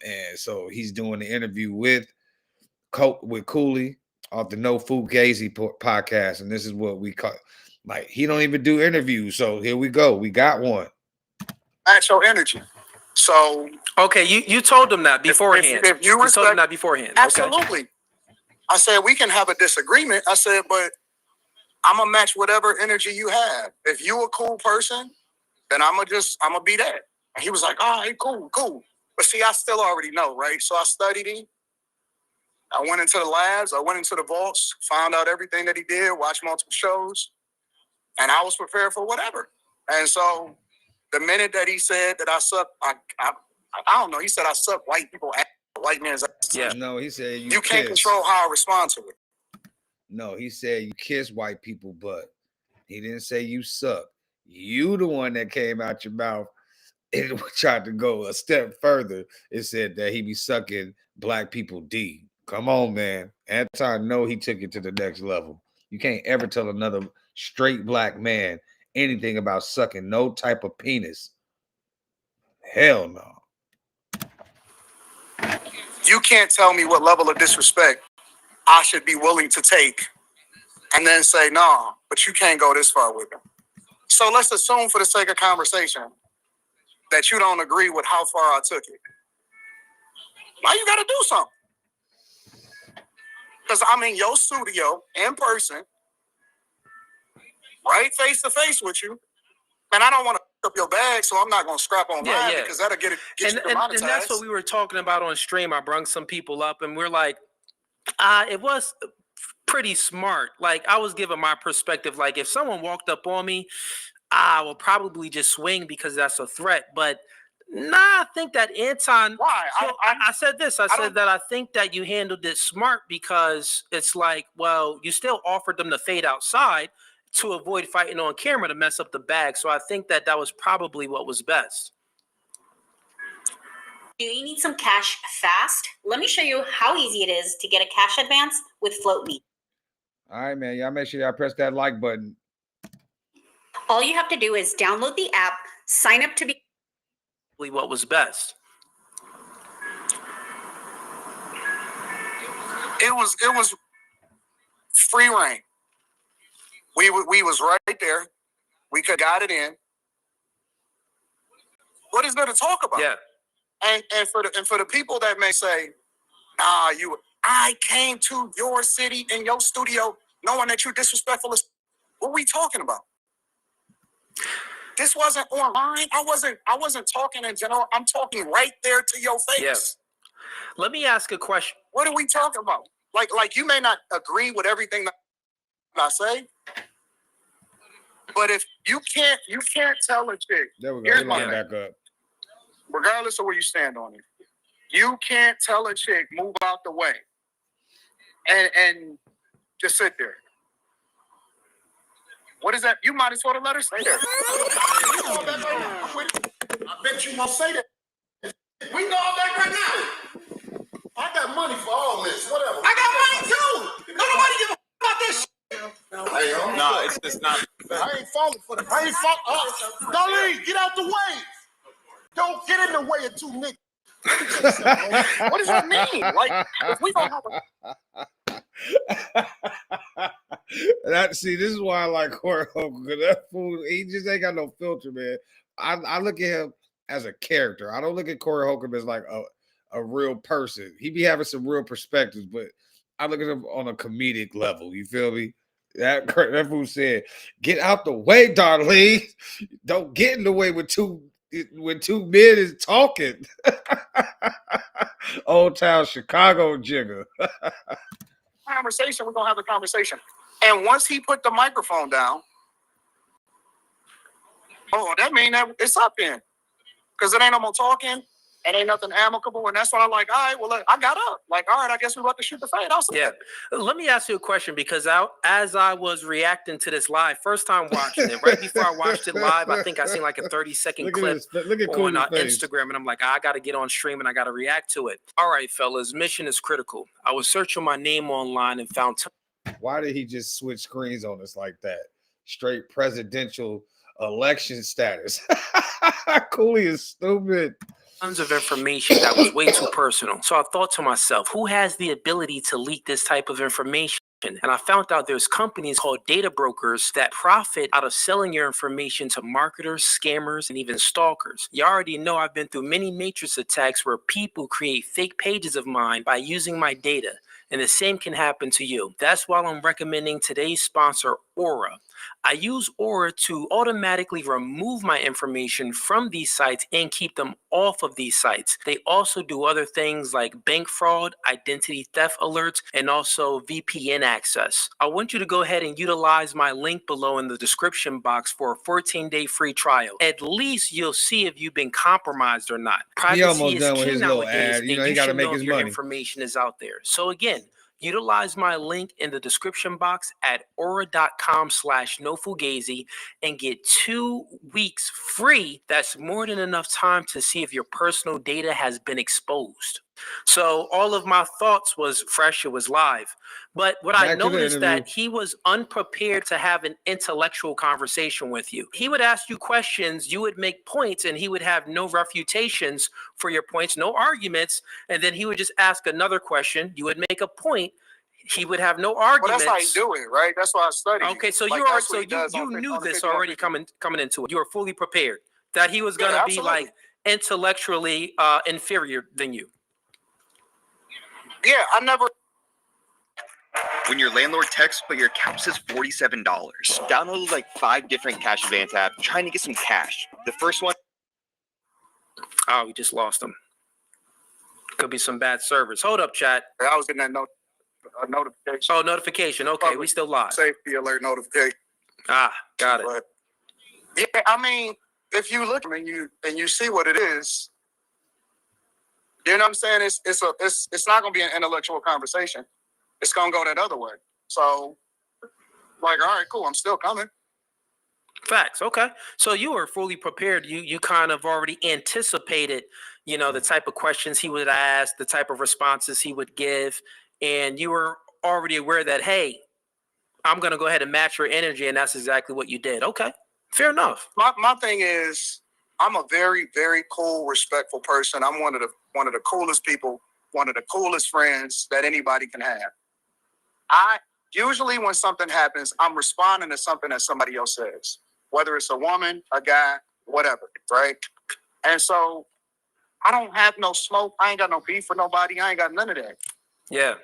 And so he's doing the interview with Cooley off the No Fugazi podcast. And this is what we call, like, he don't even do interviews. So here we go. We got one. Match your energy. So okay, you told them that beforehand. If you told them that beforehand. Absolutely. Okay. I said we can have a disagreement. I said, but I'm gonna match whatever energy you have. If you a cool person, then I'm gonna be that. And he was like, all right, cool. But see, I still already know, right? So I studied him. I went into the labs. I went into the vaults, found out everything that he did, watched multiple shows, and I was prepared for whatever. And so the minute that he said that I suck, I don't know. He said I suck white people ass, white man's ass. Yeah. No, he said you can't control how I respond to it. No, he said you kiss white people butt. He didn't say you suck. You the one that came out your mouth and tried to go a step further. It said that he be sucking black people D. Come on, man. Anton, no, he took it to the next level. You can't ever tell another straight black man anything about sucking no type of penis. Hell no. You can't tell me what level of disrespect I should be willing to take and then say, no, but you can't go this far with him. So let's assume for the sake of conversation that you don't agree with how far I took it. Now you got to do something. Because I'm in your studio in person, right face to face with you. And I don't want to pick up your bag, so I'm not going to scrap on mine because that'll get you demonetized. And that's what we were talking about on stream. I brung some people up and we're like, it was pretty smart. Like, I was giving my perspective. Like, if someone walked up on me, I will probably just swing because that's a threat. But I think that Anton. Why? I said this. I said that I think that you handled it smart because it's like, well, you still offered them to fade outside to avoid fighting on camera to mess up the bag. So I think that was probably what was best. Do you need some cash fast? Let me show you how easy it is to get a cash advance with FloatMe. All right, man. Y'all make sure y'all press that like button. All you have to do is download the app, sign up to be what was best. It was free reign. We was right there. We could got it in. What is there to talk about? Yeah. And for the people that may say, I came to your city in your studio knowing that you're disrespectful. What are we talking about? This wasn't online. I wasn't talking in general. I'm talking right there to your face. Yeah. Let me ask a question. What are we talking about? Like you may not agree with everything that I say, but if you can't tell a chick. There we go. Here's my back up. Regardless of where you stand on it, you can't tell a chick move out the way and just sit there. What is that? You might as well let her stay there. I bet you won't say that. We go back right now. I got money for all this. Whatever. I got money too. Don't nobody give a about this shit. No, it's not. I ain't falling for that. I ain't falling. Darlene, get out the way. Don't get in the way of two niggas. What does that mean? Like, if we don't have this is why I like Corey Holcomb. That fool, he just ain't got no filter, man. I look at him as a character. I don't look at Corey Holcomb as like a real person. He be having some real perspectives, but I look at him on a comedic level. You feel me? That fool said, "Get out the way, Darlene. Don't get in the way when two men is talking." Old town Chicago jigger. Conversation, we're gonna have a conversation. And once he put the microphone down, that mean that it's up then. Because it ain't no more talking. It ain't nothing amicable, and that's why I'm like, all right, well, I got up. Like, all right, I guess we about to shoot the fade. Yeah. Let me ask you a question, because as I was reacting to this live, first time watching it, right before I watched it live, I think I seen like a 30-second clip on Instagram, and I'm like, I got to get on stream and I got to react to it. All right, fellas, mission is critical. I was searching my name online and found. Why did he just switch screens on us like that? Straight presidential election status. Cooley is stupid. Tons of information that was way too personal. So I thought to myself, who has the ability to leak this type of information? And I found out there's companies called data brokers that profit out of selling your information to marketers, scammers, and even stalkers. You already know I've been through many matrix attacks where people create fake pages of mine by using my data. And the same can happen to you. That's why I'm recommending today's sponsor, Aura. I use Aura to automatically remove my information from these sites and keep them off of these sites. They also do other things like bank fraud, identity theft alerts, and also VPN access. I want you to go ahead and utilize my link below in the description box for a 14-day free trial. At least you'll see if you've been compromised or not. Privacy is key nowadays, and you should know if your information is out there. So again, utilize my link in the description box at aura.com/nofugazi and get 2 weeks free. That's more than enough time to see if your personal data has been exposed. So all of my thoughts was fresh, it was live. But what I noticed that he was unprepared to have an intellectual conversation with you. He would ask you questions, you would make points, and he would have no refutations for your points, no arguments. And then he would just ask another question. You would make a point. He would have no arguments. Well, that's how you do it, right? That's why I studied. Okay, so you knew this already coming into it. You were fully prepared that he was going to be like intellectually inferior than you. Yeah, I never. When your landlord texts but your account says $47, download like 5 different cash advance apps trying to get some cash. The first one. Oh, we just lost him. Could be some bad service. Hold up, chat. I was getting that notification. Oh, notification. Okay, we still live. Safety alert notification. Ah, got it. But, yeah, I mean, if you look and you see what it is, you know what I'm saying? It's not gonna be an intellectual conversation. It's gonna go that other way. So, like, all right, cool. I'm still coming. Facts. Okay. So you were fully prepared. You kind of already anticipated, the type of questions he would ask, the type of responses he would give, and you were already aware that, hey, I'm gonna go ahead and match your energy, and that's exactly what you did. Okay. Fair enough. My thing is, I'm a very, very cool, respectful person. I'm one of the coolest people, one of the coolest friends that anybody can have. I usually, when something happens, I'm responding to something that somebody else says, whether it's a woman, a guy, whatever, right? And so I don't have no smoke. I ain't got no beef with nobody. I ain't got none of that. Yeah.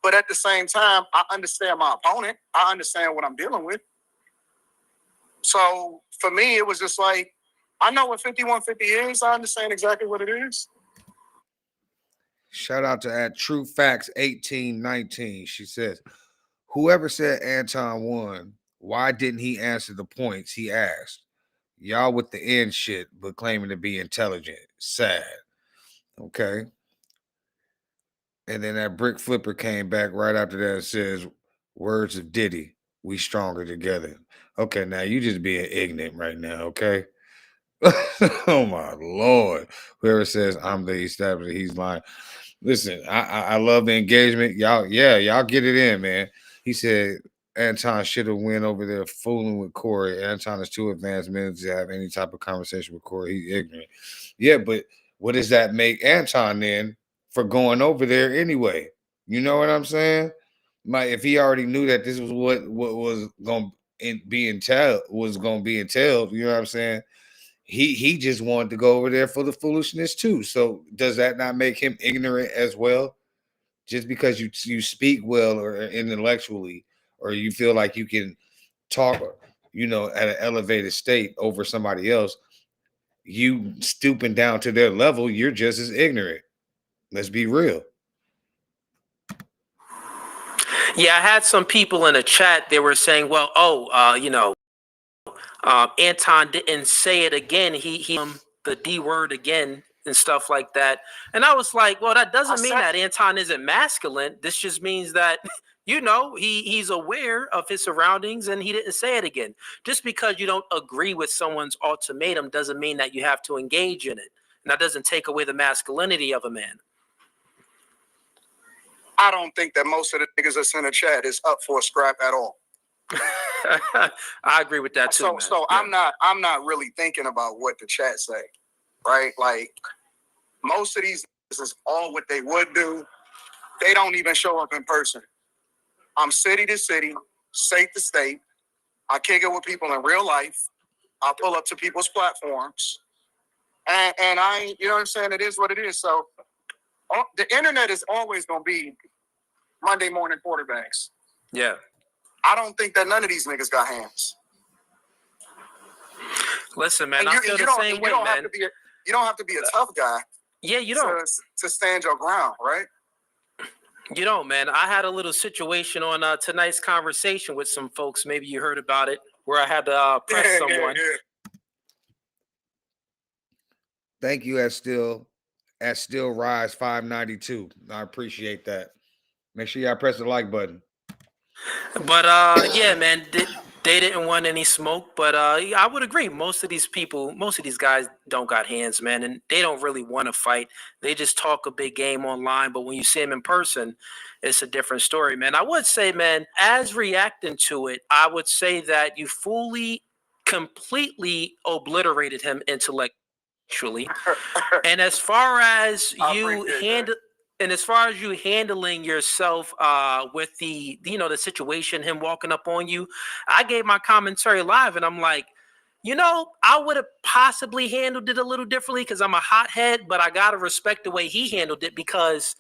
But at the same time, I understand my opponent. I understand what I'm dealing with. So for me, it was just like, I know what 5150 is. I understand exactly what it is. Shout out to @TrueFacts1819. She says, whoever said Anton won, why didn't he answer the points he asked? Y'all with the end shit, but claiming to be intelligent. Sad. Okay. And then that brick flipper came back right after that and says, words of Diddy, we stronger together. Okay, now you just being ignorant right now, okay? Oh my Lord. Whoever says I'm the established, he's lying. Listen, I love the engagement. Y'all get it in, man. He said Anton should have went over there fooling with Corey. Anton is too advanced men to have any type of conversation with Corey. He's ignorant. Yeah, but what does that make Anton then for going over there anyway? You know what I'm saying? If he already knew that this was what was going to be entailed, you know what I'm saying? He just wanted to go over there for the foolishness too. So does that not make him ignorant as well? Just because you speak well or intellectually, or you feel like you can talk, at an elevated state over somebody else, you stooping down to their level, you're just as ignorant. Let's be real. Yeah, I had some people in the chat. They were saying, "Well, Anton didn't say it again. He the D word again and stuff like that." And I was like, "Well, that doesn't mean that Anton isn't masculine. This just means that." He's aware of his surroundings and he didn't say it again. Just because you don't agree with someone's ultimatum doesn't mean that you have to engage in it. And that doesn't take away the masculinity of a man. I don't think that most of the niggas that's in the chat is up for a scrap at all. I agree with that too. So yeah. I'm not really thinking about what the chat say, right? Like most of these is all what they would do. They don't even show up in person. I'm city to city, state to state. I kick it with people in real life. I pull up to people's platforms, and I, you know what I'm saying? It is what it is. So the internet is always going to be Monday morning quarterbacks. Yeah. I don't think that none of these niggas got hands. Listen, man, I feel the same way, man. You don't have to be a tough guy. Yeah, you don't. To stand your ground, right? You don't, man. I had a little situation on tonight's conversation with some folks. Maybe you heard about it, where I had to press someone. Thank you, at still rise 592. I appreciate that. Make sure y'all press the like button. But yeah, man, they didn't want any smoke. But I would agree. Most of these guys don't got hands, man, and they don't really want to fight. They just talk a big game online. But when you see them in person, it's a different story, man. I would say, man, as reacting to it, I would say that you completely obliterated him intellectually. And as far as you handling yourself with the situation, him walking up on you, I gave my commentary live, and I'm like, I would have possibly handled it a little differently because I'm a hothead, but I gotta respect the way he handled it because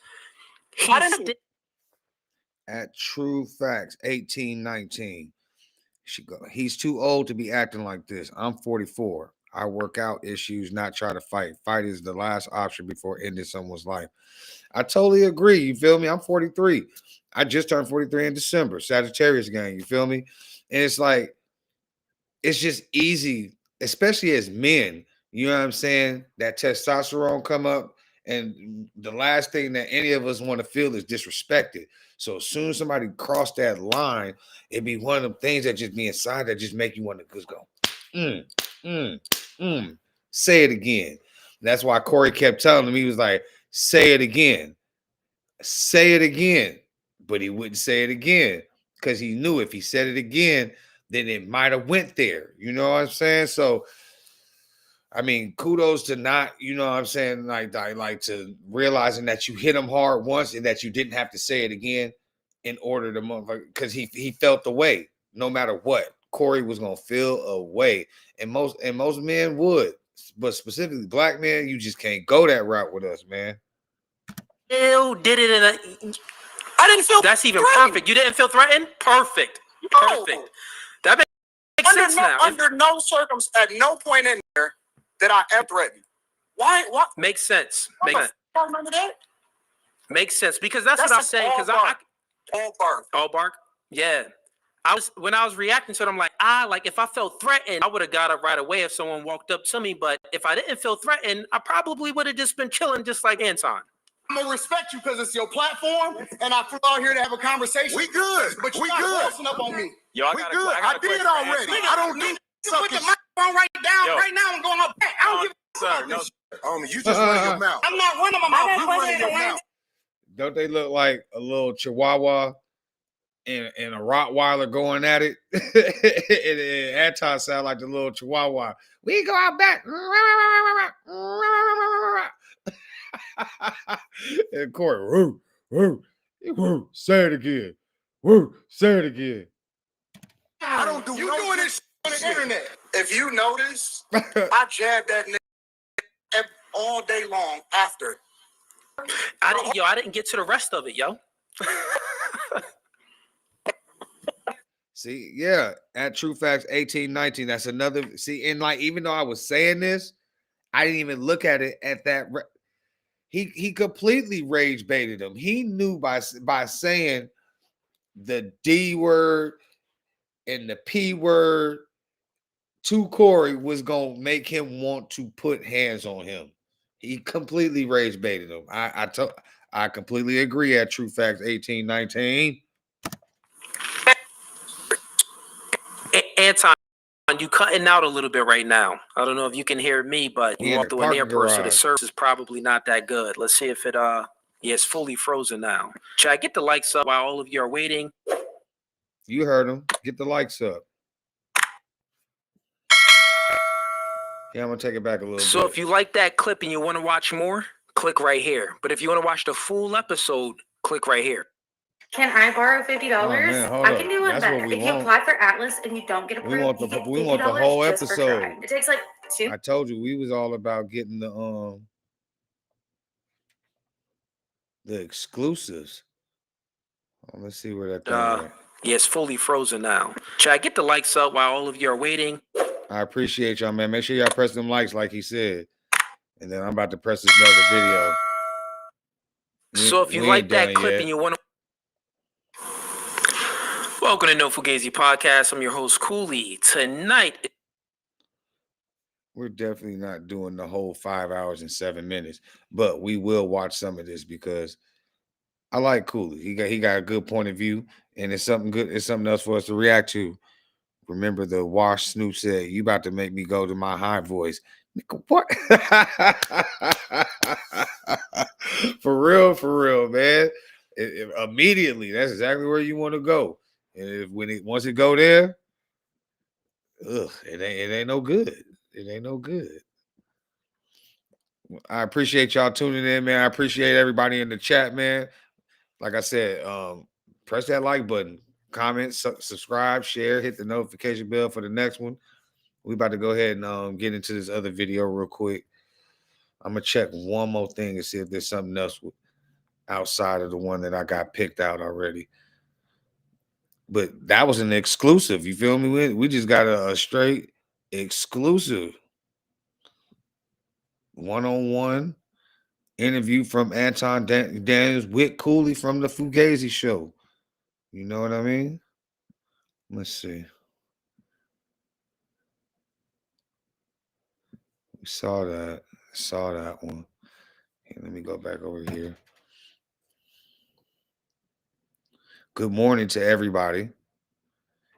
at True Facts 1819, he's too old to be acting like this. I'm 44. I work out issues, not try to fight. Fight is the last option before ending someone's life. I totally agree. You feel me? I'm 43. I just turned 43 in December. Sagittarius gang. You feel me? And it's like, it's just easy, especially as men. You know what I'm saying? That testosterone come up, and the last thing that any of us want to feel is disrespected. So as soon as somebody cross that line, it'd be one of them things that just be inside that just make you want to just go, say it again. That's why Corey kept telling him, he was like, say it again. Say it again. But he wouldn't say it again because he knew if he said it again, then it might have went there. You know what I'm saying? So, I mean, kudos to not, you know what I'm saying, like to realizing that you hit him hard once and that you didn't have to say it again in order to, because he felt the way no matter what. Corey was going to feel a way. And most men would. But specifically black men, you just can't go that route with us, man. Ew, did it I didn't feel that's even threatened. Perfect. You didn't feel threatened? Perfect. No. Perfect. That makes sense now. Under no circumstance, at no point in there did I ever threaten. Why? What? Makes sense. Makes sense because that's what I'm saying. Because all bark. Yeah. When I was reacting to it, I'm like, if I felt threatened, I would have got up right away if someone walked up to me. But if I didn't feel threatened, I probably would have just been chilling, just like Anton. I'm gonna respect you because it's your platform, and I flew out here to have a conversation. We good, but you not crossing up on me. Yo, we good. I did already. I don't need to put the microphone right now and going up back. I don't give a fuck. You just run your mouth. I'm not running my mouth. You running your mouth. Don't they look like a little Chihuahua and a Rottweiler going at it? and Anton sound like the little Chihuahua. We go out back. And Corey, woo, woo, woo, say it again. Woo, say it again. I don't do doing this on the internet. If you notice, I jab that nigga all day long after. I didn't get to the rest of it, yo. See, yeah, at True Facts 1819, that's another. See, and like, even though I was saying this, I didn't even look at it at that. He completely rage baited him. He knew by saying the D word and the P word to Corey was gonna make him want to put hands on him. He completely rage baited him. I completely agree at True Facts 1819. Anton, you cutting out a little bit right now. I don't know if you can hear me, but you walked through an airport, so the service is probably not that good. Let's see if it it's fully frozen now. Chat, get the likes up while all of you are waiting. You heard him. Get the likes up. Yeah, I'm gonna take it back a little bit. So if you like that clip and you want to watch more, click right here. But if you want to watch the full episode, click right here. Can I borrow $50? I can do one That's better. If you apply for Atlas and you don't get approved, we want the whole episode. It takes like 2. I told you we was all about getting the exclusives. Let's see where that thing yeah, it's fully frozen now. Chat, get the likes up while all of you are waiting. I appreciate y'all, man. Make sure y'all press them likes like he said. And then I'm about to press this another video. So if you like that clip and you want to... Welcome to No Fugazi Podcast. I'm your host, Cooley. Tonight... We're definitely not doing the whole 5 hours and 7 minutes. But we will watch some of this because I like Cooley. He got a good point of view. And it's something good. It's something else for us to react to. Remember the Wash Snoop said, "You about to make me go to my high voice." Nigga, what? For real, man. Immediately, that's exactly where you want to go. And once it go there, it ain't no good. It ain't no good. I appreciate y'all tuning in, man. I appreciate everybody in the chat, man. Like I said, press that like button. Comment, subscribe, share, hit the notification bell for the next one. We about to go ahead and get into this other video real quick. I'm gonna check one more thing and see if there's something else outside of the one that I got picked out already. But that was an exclusive. You feel me? We just got a straight exclusive one-on-one interview from Anton Daniels with Cooley from the Fugazi Show. You know what I mean? Let's see. We saw that one. Here, let me go back over here. Good morning to everybody.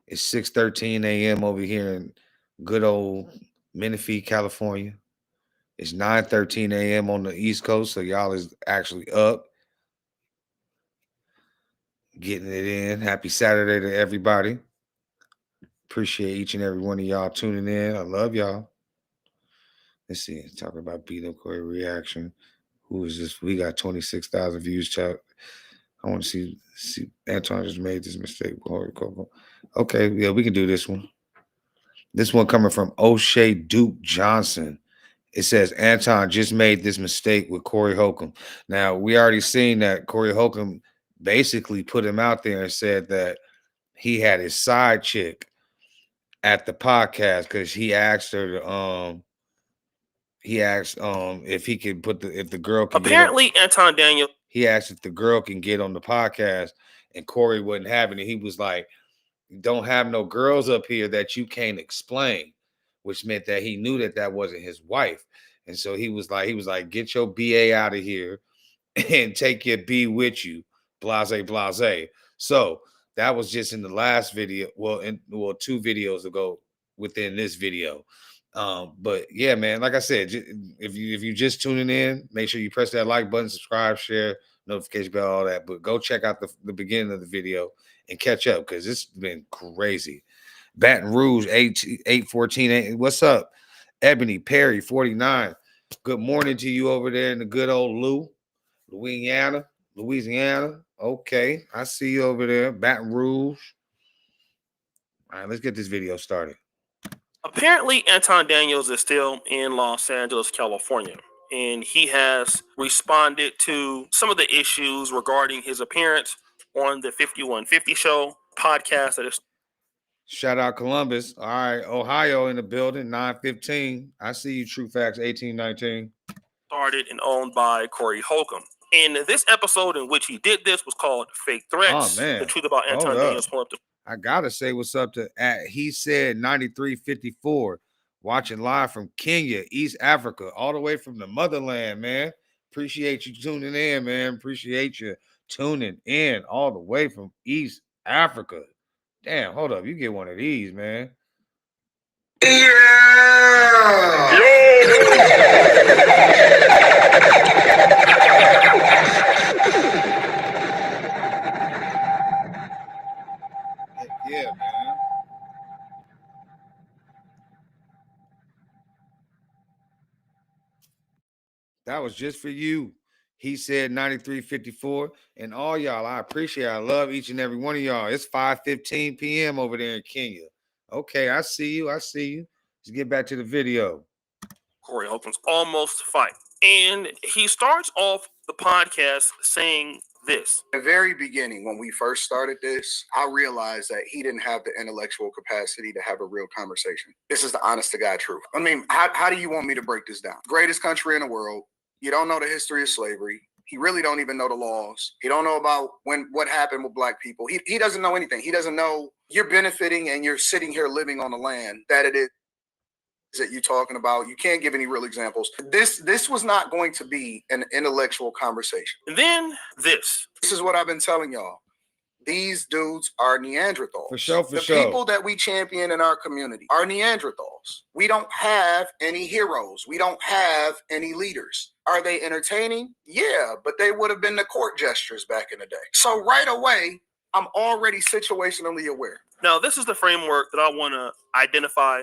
It's 6:13 a.m. over here in good old Menifee, California. It's 9:13 a.m. on the East Coast, so y'all is actually up. Getting it in. Happy Saturday to everybody. Appreciate each and every one of y'all tuning in. I love y'all. Let's see. Talking about beat up Corey reaction. Who is this? We got 26,000 views, chat. I want to see Anton just made this mistake. Okay, yeah, we can do this one. This one coming from O'Shea Duke Johnson. It says, Anton just made this mistake with Corey Holcomb. Now, we already seen that Corey Holcomb basically put him out there and said that he had his side chick at the podcast because he asked her to if he could if the girl can apparently Anton Daniel. He asked if the girl can get on the podcast, and Corey wasn't having it. He was like, "Don't have no girls up here that you can't explain," which meant that he knew that wasn't his wife. And so he was like, "Get your BA out of here and take your B with you." Blase, blase. So that was just in the last video. Well, 2 videos ago within this video. But yeah, man, like I said, if you just tuning in, make sure you press that like button, subscribe, share, notification bell, all that. But go check out the beginning of the video and catch up because it's been crazy. Baton Rouge 814. What's up? Ebony Perry 49. Good morning to you over there in the good old Louisiana. Okay, I see you over there. Baton Rouge. All right, let's get this video started. Apparently, Anton Daniels is still in Los Angeles, California, and he has responded to some of the issues regarding his appearance on the 5150 Show podcast that is. Shout out Columbus. All right, Ohio in the building, 915. I see you, True Facts 1819. Started and owned by Corey Holcomb. And this episode in which he did this was called Fake Threats. Oh, man. The truth about Anton Daniels. I gotta say what's up to he said 9354, watching live from Kenya, East Africa, all the way from the motherland, man. Appreciate you tuning in, man. Appreciate you tuning in all the way from East Africa. Damn, hold up. You get one of these, man. Yeah! Yeah, man. That was just for you. He said 9354. And all y'all, I appreciate it. I love each and every one of y'all. It's 5:15 p.m. over there in Kenya. Okay, I see you. Let's get back to the video. Corey Holcomb's almost fight. And he starts off the podcast saying this. At the very beginning, when we first started this, I realized that he didn't have the intellectual capacity to have a real conversation. This is the honest to God truth. I mean, how do you want me to break this down? Greatest country in the world. You don't know the history of slavery. He really don't even know the laws. He don't know about what happened with black people. He doesn't know anything. He doesn't know you're benefiting and you're sitting here living on the land that it is that you're talking about. You can't give any real examples. This was not going to be an intellectual conversation. And then this is what I've been telling y'all. These dudes are Neanderthals. For sure. The people that we champion in our community are Neanderthals. We don't have any heroes. We don't have any leaders. Are they entertaining? Yeah, but they would have been the court gestures back in the day. So right away, I'm already situationally aware. Now, this is the framework that I want to identify.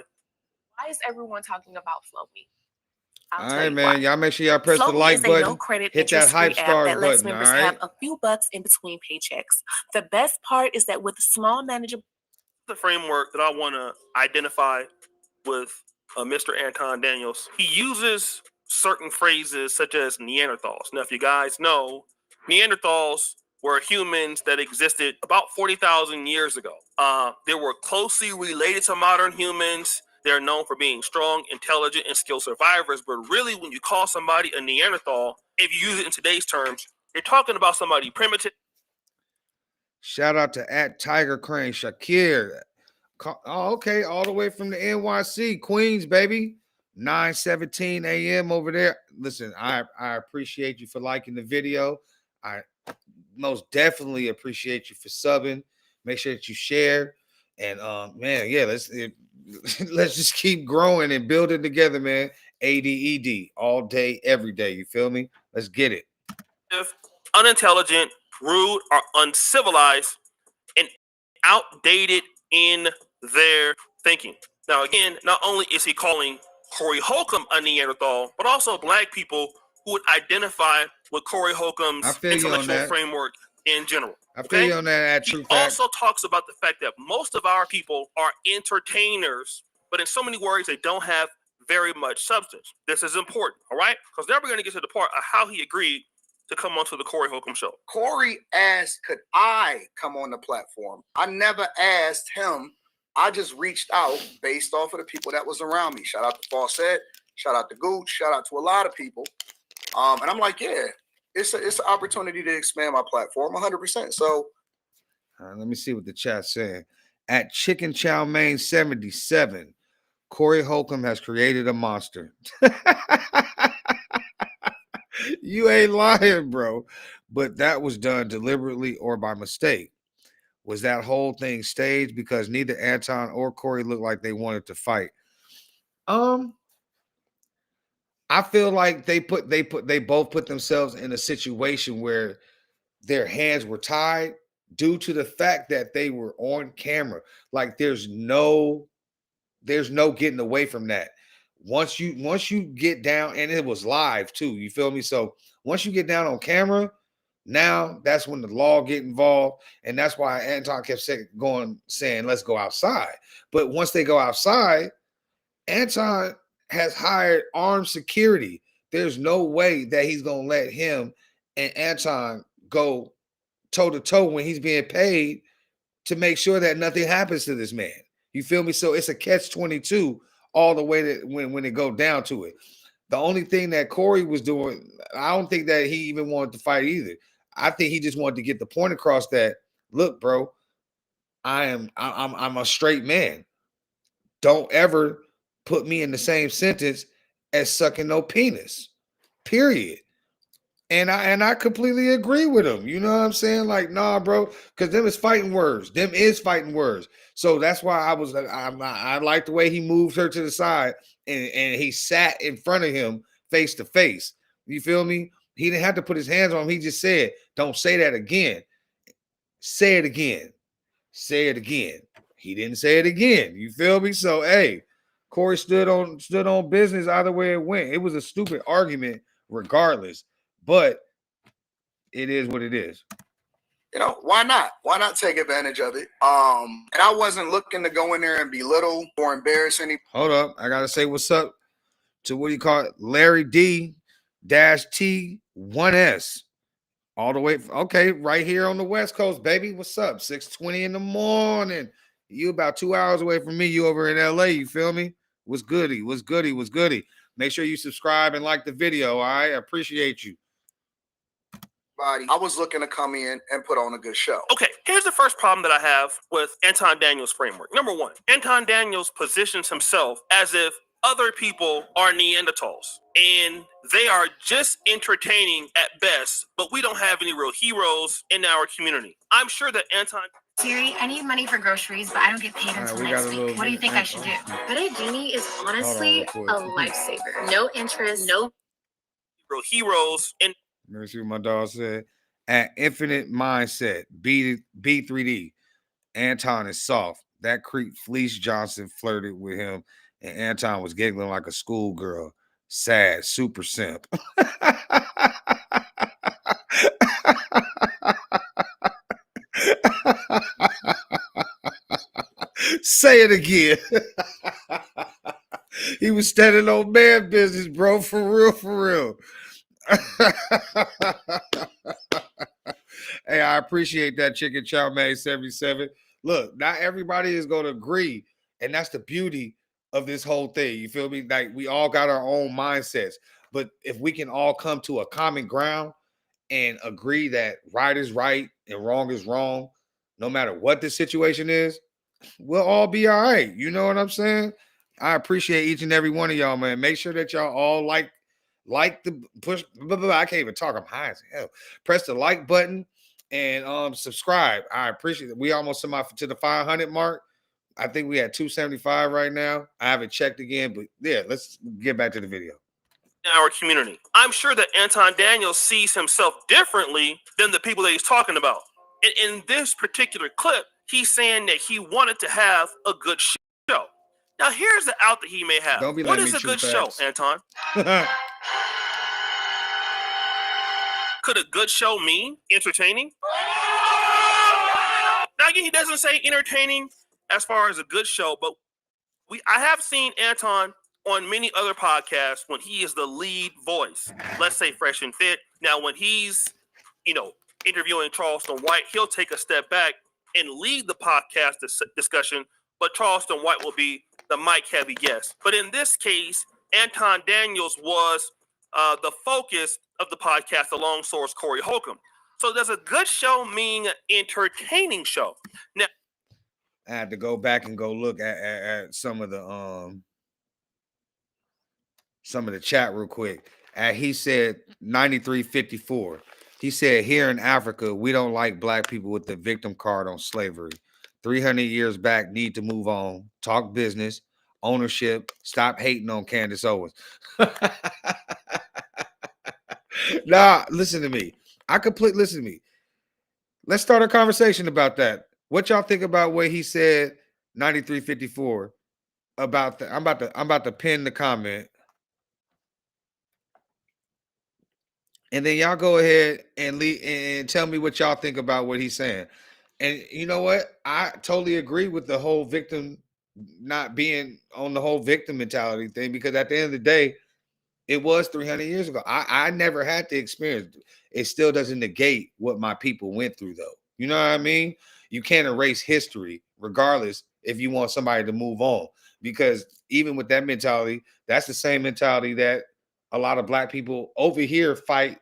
Why is everyone talking about Float Me? All right, man. Y'all make sure y'all press the like button. No credit hit that hype star that lets button. Members have a few bucks in between paychecks. The best part is that with a small manageable. The framework that I want to identify with Mr. Anton Daniels. He uses certain phrases such as Neanderthals. Now, if you guys know, Neanderthals were humans that existed about 40,000 years ago. They were closely related to modern humans. They're known for being strong, intelligent, and skilled survivors. But really, when you call somebody a Neanderthal, if you use it in today's terms, you're talking about somebody primitive. Shout out to @Tiger Crane Shakir. Oh, okay, all the way from the NYC, Queens, baby. 9:17 a.m. over there. Listen, I appreciate you for liking the video. I most definitely appreciate you for subbing. Make sure that you share. And man, yeah, let's just keep growing and building together, man. ADED all day, every day. You feel me? Let's get it. Unintelligent, rude, or uncivilized, and outdated in their thinking. Now, again, not only is he calling Corey Holcomb a Neanderthal, but also black people who would identify with Corey Holcomb's intellectual framework in general. I feel you on that. He also talks about the fact that most of our people are entertainers, but in so many words, they don't have very much substance. This is important, all right? Because now we're going to get to the part of how he agreed to come onto the Corey Holcomb show. Corey asked, could I come on the platform? I never asked him. I just reached out based off of the people that was around me. Shout out to Fawcett, shout out to Gooch, shout out to a lot of people. And I'm like, yeah, it's an opportunity to expand my platform 100%. So let me see what the chat's saying. @Chicken Chow Mein 77, Corey Holcomb has created a monster. You ain't lying, bro. But that was done deliberately or by mistake. Was that whole thing staged? Because neither Anton or Corey looked like they wanted to fight. I feel like they both put themselves in a situation where their hands were tied due to the fact that they were on camera. Like there's no getting away from that. Once you get down, and it was live too, you feel me? So once you get down on camera, now that's when the law get involved, and that's why Anton kept saying, let's go outside. But once they go outside, Anton has hired armed security. There's no way that he's gonna let him and Anton go toe to toe when he's being paid to make sure that nothing happens to this man. You feel me? So it's a catch-22 all the way to when it go down to it. The only thing that Corey was doing, I don't think that he even wanted to fight either. I think he just wanted to get the point across that, look, bro, I'm a straight man. Don't ever put me in the same sentence as sucking no penis. Period. And I completely agree with him. You know what I'm saying? Like, nah, bro, because them is fighting words. Them is fighting words. So that's why I like the way he moved her to the side and he sat in front of him face to face. You feel me? He didn't have to put his hands on him. He just said, don't say that again. Say it again. Say it again. He didn't say it again. You feel me? So, hey, Corey stood on business either way it went. It was a stupid argument regardless. But it is what it is. You know, why not? Why not take advantage of it? And I wasn't looking to go in there and belittle or embarrass any. Hold up. I got to say what's up to what do you call it? Larry D-T1S. All the way. Okay, right here on the West Coast, baby. What's up? 6:20 in the morning. You about 2 hours away from me. You over in LA. You feel me? What's goody? What's goody? What's goody? Make sure you subscribe and like the video. All right. I appreciate you. I was looking to come in and put on a good show. Okay, here's the first problem that I have with Anton Daniels' framework. Number one, Anton Daniels positions himself as if other people are Neanderthals and they are just entertaining at best, but we don't have any real heroes in our community. I'm sure that Anton... Siri, I need money for groceries, but I don't get paid until next week. What do you think I should do? Credit Genie is honestly a lifesaver. No interest, no real heroes in... Let me see what my dog said. At Infinite Mindset, B3D, Anton is soft. That creep Fleece Johnson flirted with him, and Anton was giggling like a schoolgirl. Sad, super simp. Say it again. He was standing on man business, bro. For real, for real. Hey, I appreciate that, Chicken Chow Man 77. Look, not everybody is going to agree, and that's the beauty of this whole thing. You feel me? Like, we all got our own mindsets, but if we can all come to a common ground and agree that right is right and wrong is wrong, no matter what the situation is, we'll all be all right. You know what I'm saying? I appreciate each and every one of y'all, man. Make sure that y'all all like the push. I can't even talk. I'm high as hell. Press the like button and subscribe. I appreciate it. We almost to the 500 mark. I think we at 275 right now. I haven't checked again, but yeah, let's get back to the video. Our community. I'm sure that Anton Daniels sees himself differently than the people that he's talking about. And in this particular clip, he's saying that he wanted to have a good show. Now, here's the out that he may have. Don't be what is a good show, Anton? Could a good show mean entertaining? Now, again, he doesn't say entertaining as far as a good show, but I have seen Anton on many other podcasts when he is the lead voice. Let's say Fresh and Fit. Now, when he's, interviewing Charleston White, he'll take a step back and lead the podcast discussion, but Charleston White will be the mic-heavy guest. But in this case, Anton Daniels was the focus of the podcast alongside Corey Holcomb. So does a good show mean entertaining show? Now, I had to go back and go look at some of the chat real quick. He said 9354. He said, here in Africa, we don't like black people with the victim card on slavery. 300 years back, need to move on. Talk business, ownership. Stop hating on Candace Owens. Nah, listen to me. Listen to me. Let's start a conversation about that. What y'all think about what he said 9354 about the I'm about to pin the comment. And then y'all go ahead and tell me what y'all think about what he's saying. And you know what? I totally agree with the whole victim not being on the whole victim mentality thing, because at the end of the day, it was 300 years ago. I never had the experience. It still doesn't negate what my people went through, though. You know what I mean? You can't erase history, regardless, if you want somebody to move on. Because even with that mentality, that's the same mentality that a lot of black people over here fight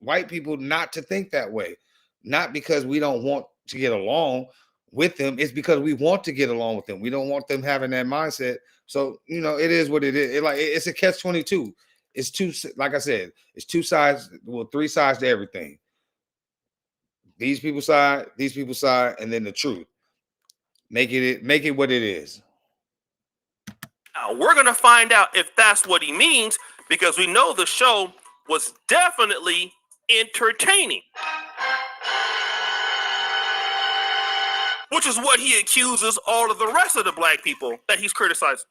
white people not to think that way. Not because we don't want to get along with them. It's because we want to get along with them. We don't want them having that mindset. So, you know, it is what it is. It's a catch-22. It's two, like I said, it's two sides, well, three sides to everything. These people's side, and then the truth. Make it what it is. We're gonna find out if that's what he means, because we know the show was definitely entertaining, which is what he accuses all of the rest of the black people that he's criticizing.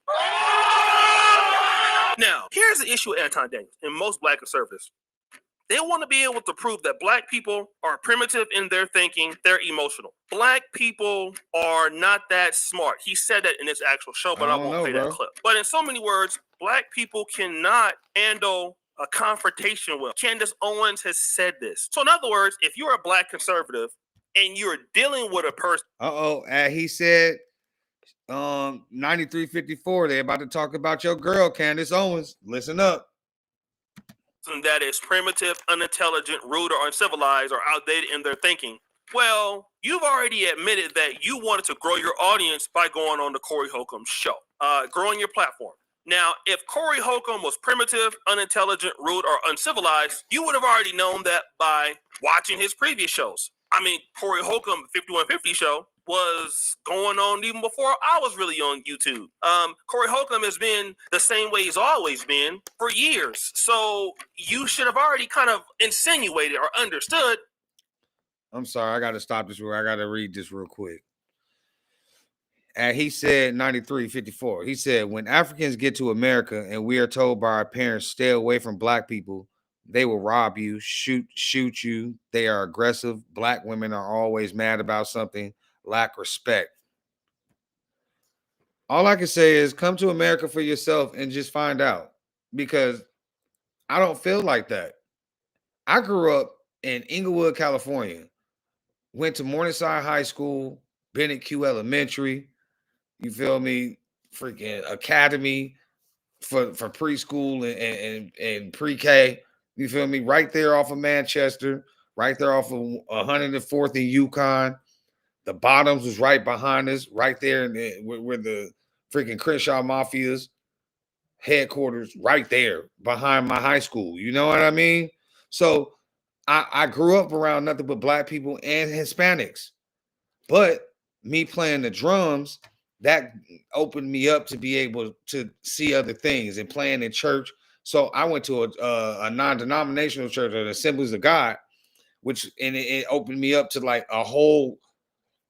Now, here's the issue with Anton Daniels and most black conservatives. They want to be able to prove that black people are primitive in their thinking, they're emotional. Black people are not that smart. He said that in his actual show, but I won't play that clip. But in so many words, black people cannot handle a confrontation well. Candace Owens has said this. So in other words, if you're a black conservative and you're dealing with a person. He said 9354, they're about to talk about your girl, Candace Owens. Listen up. That is primitive, unintelligent, rude, or uncivilized, or outdated in their thinking. Well, you've already admitted that you wanted to grow your audience by going on the Corey Holcomb show, growing your platform. Now, if Corey Holcomb was primitive, unintelligent, rude, or uncivilized, you would have already known that by watching his previous shows. I mean, Corey Holcomb 5150 show was going on even before I was really on YouTube. Corey Holcomb has been the same way he's always been for years. So you should have already kind of insinuated or understood. I'm sorry, I got to stop this. I got to read this real quick. And he said 9354. He said, when Africans get to America and we are told by our parents, stay away from black people, they will rob you, shoot you. They are aggressive. Black women are always mad about something, lack respect. All I can say is come to America for yourself and just find out, because I don't feel like that. I grew up in Inglewood, California, went to Morningside High School, Bennett Q Elementary, you feel me, freaking academy for preschool and pre-K. You feel me? Right there off of Manchester, right there off of 104th and Yukon. The Bottoms was right behind us, right there where the freaking Crenshaw Mafia's headquarters, right there behind my high school. You know what I mean? So I grew up around nothing but black people and Hispanics. But me playing the drums, that opened me up to be able to see other things, and playing in church. So I went to a non-denominational church, an Assemblies of God, it opened me up to like a whole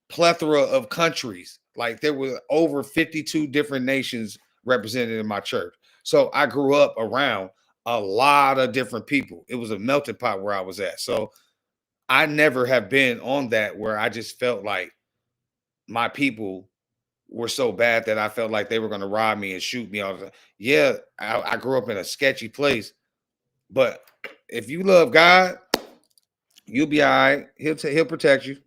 plethora of countries. Like there were over 52 different nations represented in my church. So I grew up around a lot of different people. It was a melting pot where I was at. So I never have been on that where I just felt like my people were so bad that I felt like they were going to rob me and shoot me all the time. Yeah, I grew up in a sketchy place, but if you love God, you'll be all right. He'll protect you.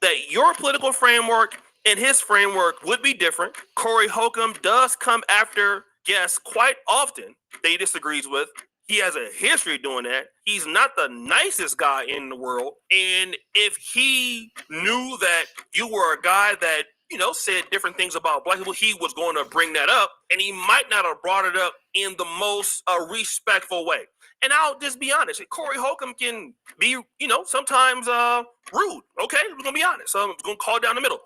That your political framework and his framework would be different. Corey Holcomb does come after guests quite often that he disagrees with. He has a history of doing that. He's not the nicest guy in the world. And if he knew that you were a guy that, said different things about black people, he was going to bring that up. And he might not have brought it up in the most respectful way. And I'll just be honest. Corey Holcomb can be, sometimes rude. Okay, we're going to be honest. So I'm going to call it down the middle.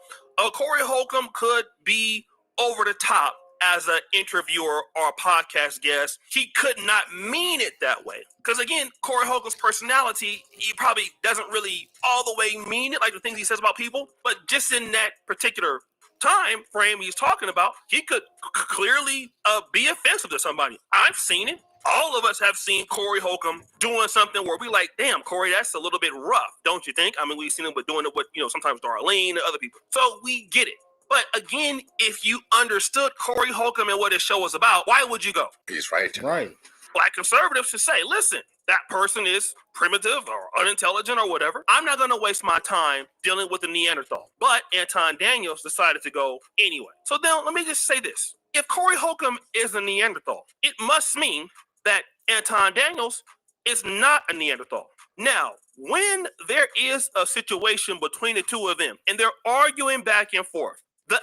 Corey Holcomb could be over the top as an interviewer or a podcast guest, he could not mean it that way. Because again, Corey Holcomb's personality, he probably doesn't really all the way mean it, like the things he says about people, but just in that particular time frame he's talking about, he could clearly be offensive to somebody. I've seen it. All of us have seen Corey Holcomb doing something where we like, damn, Corey, that's a little bit rough, don't you think? I mean, we've seen him with doing it with, sometimes Darlene and other people. So we get it. But again, if you understood Corey Holcomb and what his show was about, why would you go? He's right. Right. Black conservatives should say, listen, that person is primitive or unintelligent or whatever. I'm not going to waste my time dealing with a Neanderthal. But Anton Daniels decided to go anyway. So now let me just say this. If Corey Holcomb is a Neanderthal, it must mean that Anton Daniels is not a Neanderthal. Now, when there is a situation between the two of them and they're arguing back and forth,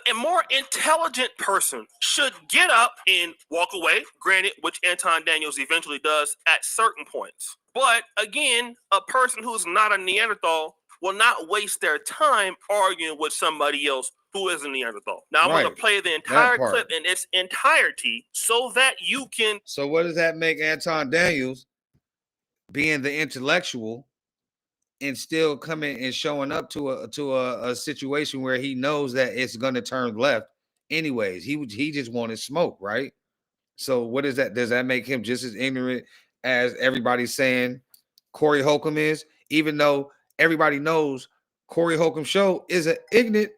a more intelligent person should get up and walk away, granted, which Anton Daniels eventually does at certain points. But again, a person who's not a Neanderthal will not waste their time arguing with somebody else who is a Neanderthal. Now, I'm going to play the entire clip in its entirety so that you can... So what does that make Anton Daniels being the intellectual and still coming and showing up to a situation where he knows that it's going to turn left anyways? He just wanted smoke, right? So what is that? Does that make him just as ignorant as everybody's saying Corey Holcomb is? Even though everybody knows Corey Holcomb's show is an ignorant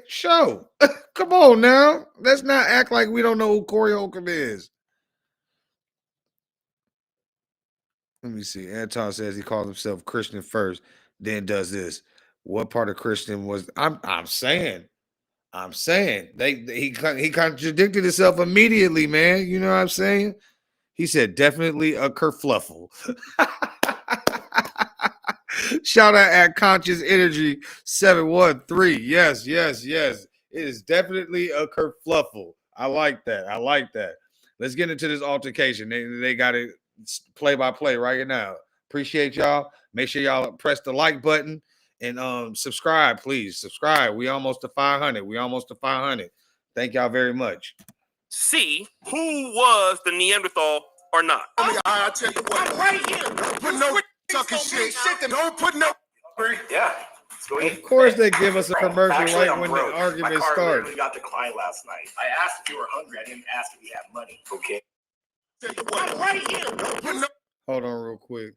show. Come on now. Let's not act like we don't know who Corey Holcomb is. Let me see. Anton says he calls himself Christian first, then does this. What part of Christian was? I'm saying he contradicted himself immediately, man. You know what I'm saying? He said definitely a kerfluffle. Shout out at Conscious Energy 713. Yes. It is definitely a kerfluffle. I like that. Let's get into this altercation. They got it play by play right now. Appreciate y'all. Make sure y'all press the like button and subscribe, please. Subscribe. We almost to 500. Thank y'all very much. See who was the Neanderthal or not. I tell you what, I'm right here. Don't put no sucking shit. Don't put no. Yeah. Of course, they give us a commercial right when the argument starts. We got declined last night. I asked if you were hungry. I didn't ask if you had money. Okay. I'm right here. Hold on real quick.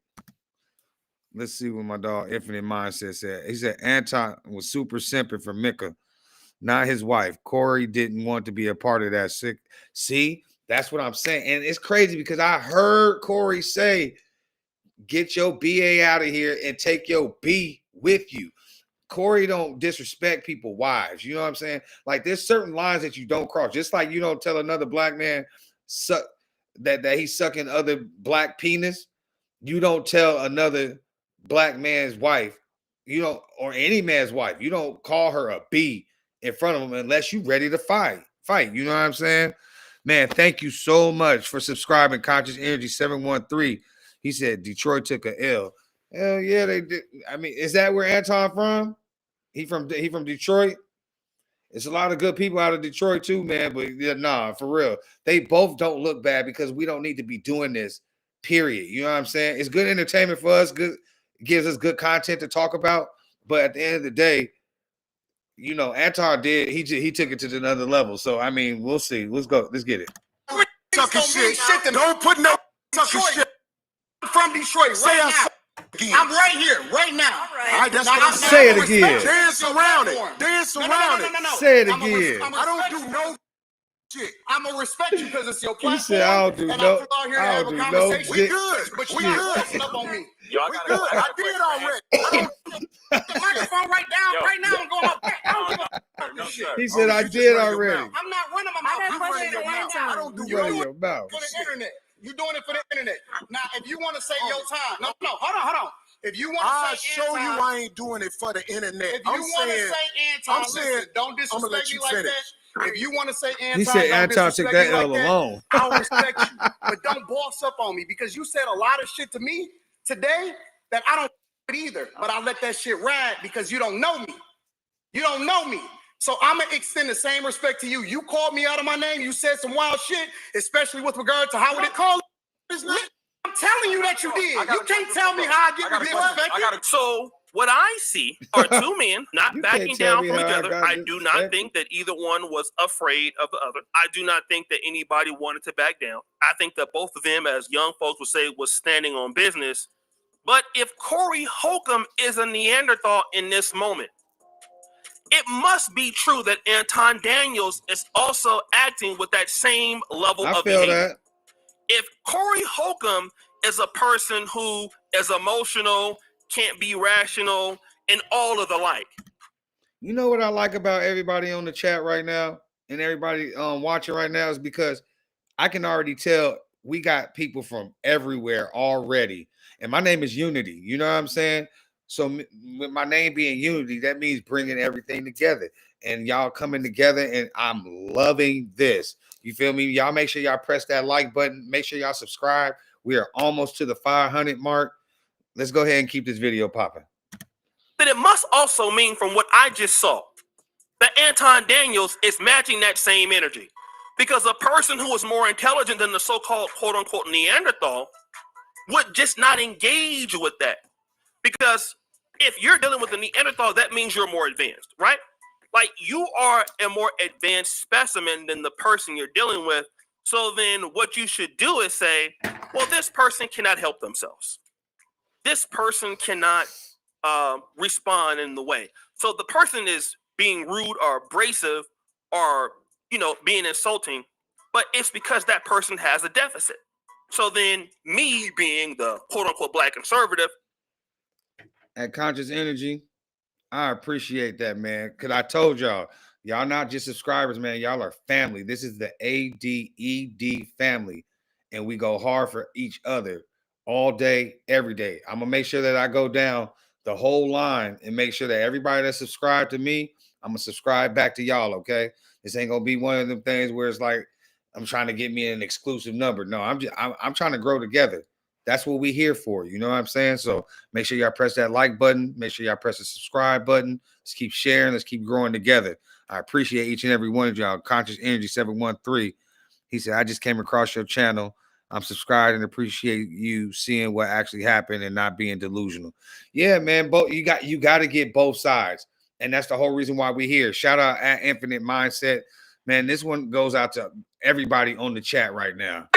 Let's see what my dog Infinite Mindset said. He said Anton was super simping for Mika, not his wife. Corey didn't want to be a part of that. See, that's what I'm saying. And it's crazy because I heard Corey say, get your BA out of here and take your B with you. Corey don't disrespect people's wives. You know what I'm saying? Like there's certain lines that you don't cross. Just like you don't tell another black man that he's sucking other black penis. You don't tell another black man's wife, or any man's wife, you don't call her a B in front of him unless you're ready to fight. You know what I'm saying? Man, thank you so much for subscribing. Conscious Energy 713. He said Detroit took a L. Hell yeah, they did. I mean, is that where Anton from? He from Detroit? It's a lot of good people out of Detroit too, man. But yeah, nah, for real. They both don't look bad because we don't need to be doing this, period. You know what I'm saying? It's good entertainment for us. Good, gives us good content to talk about. But at the end of the day, Anton did. He took it to another level. So I mean, we'll see. Let's go. Let's get it. Sucking shit. Don't put no sucking shit. I'm from Detroit right now. I'm right here, right now. All right, that's what I'm saying. Say it again. Dance around it. Dance around it. No. Say it again. I don't do no shit. I'm gonna respect you because it's your platform. He said, I don't do no. I don't do no. We good, but you good. Up on me. We good. I did already. The microphone right now. I'm going up back. I don't give a fuck. He said, I did already. I'm not running my mouth. You running your mouth. I don't do your mouth. For the internet. You're doing it for the internet. Now, if you want to say your time, no, hold on. If you want to I'll say show Anton, you I ain't doing it for the internet. If you want to say Anton, listen, don't disrespect me like that. If you want to say Anton, he said Anton took that L alone. I'll respect you, but don't boss up on me because you said a lot of shit to me today that I don't either. But I let that shit ride because you don't know me. You don't know me. So I'm gonna extend the same respect to you. You called me out of my name. You said some wild shit, especially with regard to how it called. I'm telling you that you did. You can't tell me how I get disrespected. So what I see are two men not backing down from each other. I do not think that either one was afraid of the other. I do not think that anybody wanted to back down. I think that both of them, as young folks would say, was standing on business. But if Corey Holcomb is a Neanderthal in this moment, it must be true that Anton Daniels is also acting with that same level of behavior. That. If Corey Holcomb is a person who is emotional, can't be rational, and all of the like. You know what I like about everybody on the chat right now and everybody watching right now is because I can already tell we got people from everywhere already. And my name is Unity. You know what I'm saying? So with my name being Unity, that means bringing everything together. And y'all coming together, and I'm loving this. You feel me? Y'all make sure y'all press that like button. Make sure y'all subscribe. We are almost to the 500 mark. Let's go ahead and keep this video popping. But it must also mean, from what I just saw, that Anton Daniels is matching that same energy. Because a person who is more intelligent than the so-called quote-unquote Neanderthal would just not engage with that. Because if you're dealing with a Neanderthal, that means you're more advanced, right? Like, you are a more advanced specimen than the person you're dealing with. So then what you should do is say, well, this person cannot help themselves. This person cannot respond in the way. So the person is being rude or abrasive or, being insulting, but it's because that person has a deficit. So then me being the quote unquote black conservative. At Conscious Energy, I appreciate that, man. Because I told y'all not just subscribers, man. Y'all are family. This is the ADED family. And we go hard for each other all day, every day. I'm going to make sure that I go down the whole line and make sure that everybody that's subscribed to me, I'm going to subscribe back to y'all, okay? This ain't going to be one of them things where it's like I'm trying to get me an exclusive number. No, I'm trying to grow together. That's what we here for. You know what I'm saying? So make sure y'all press that like button. Make sure y'all press the subscribe button. Let's keep sharing. Let's keep growing together. I appreciate each and every one of y'all. Conscious Energy 713. He said, I just came across your channel. I'm subscribed and appreciate you seeing what actually happened and not being delusional. Yeah, man. You got to get both sides. And that's the whole reason why we're here. Shout out at Infinite Mindset. Man, this one goes out to everybody on the chat right now.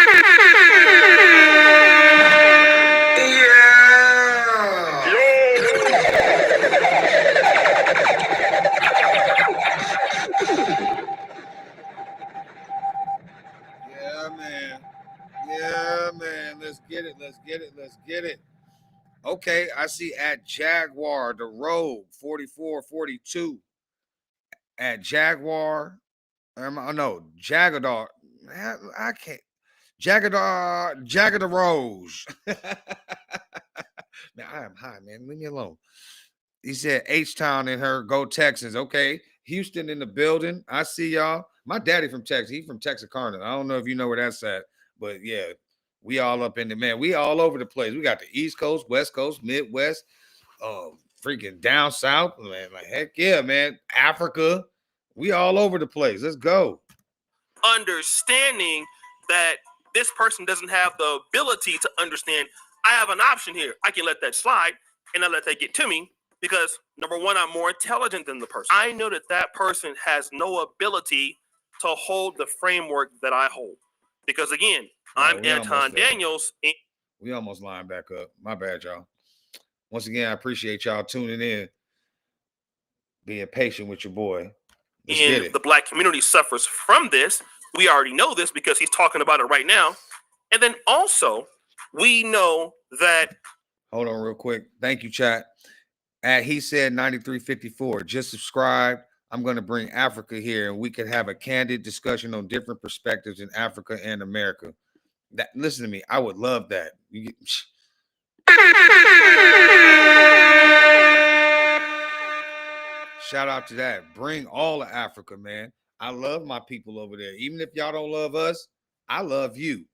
Yeah, man. Let's get it. Okay, I see at Jaguar, the Rogue, 4442. At Jaguar, Jagadar. I can't. Jagadar Rose. Man, I am high, man. Leave me alone. He said H-Town in her, go Texans. Okay. Houston in the building. I see y'all. My daddy from Texas. He's from Texarkana. I don't know if you know where that's at, but yeah, we all up in the, man. We all over the place. We got the East Coast, West Coast, Midwest, freaking down south, man. Like, heck yeah, man. Africa. We all over the place. Let's go. Understanding that this person doesn't have the ability to understand, I have an option here. I can let that slide and not let that get to me because, number one, I'm more intelligent than the person. I know that that person has no ability to hold the framework that I hold. Because, again, I'm Anton Daniels. We almost lined back up. My bad, y'all. Once again, I appreciate y'all tuning in, being patient with your boy. And the black community suffers from this. We already know this because he's talking about it right now. And then also, we know that. Hold on real quick. Thank you, chat. He said 9354. Just subscribe. I'm going to bring Africa here and we can have a candid discussion on different perspectives in Africa and America. Listen to me. I would love that. Shout out to that. Bring all of Africa, man. I love my people over there. Even if y'all don't love us, I love you.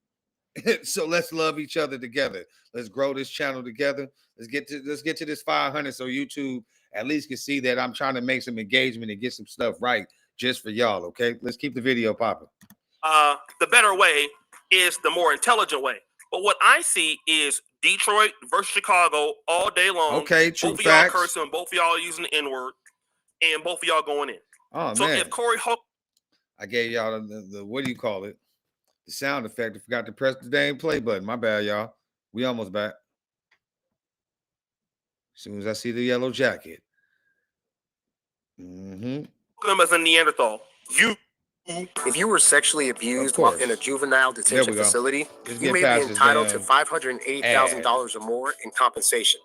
So let's love each other together. Let's grow this channel together. Let's get to this 500 so YouTube at least can see that I'm trying to make some engagement and get some stuff right just for y'all. Okay, let's keep the video popping. The better way is the more intelligent way. But what I see is Detroit versus Chicago all day long. Okay, true both facts. Both of y'all cursing, both of y'all using the N-word, and both of y'all going in. Oh, so man. if Corey Holcomb, I gave y'all the what do you call it? The sound effect. I forgot to press the dang play button. My bad, y'all. We almost back. As soon as I see the yellow jacket. Holcomb as a Neanderthal. If you were sexually abused while in a juvenile detention facility, you may be entitled to $580,000 or more in compensation.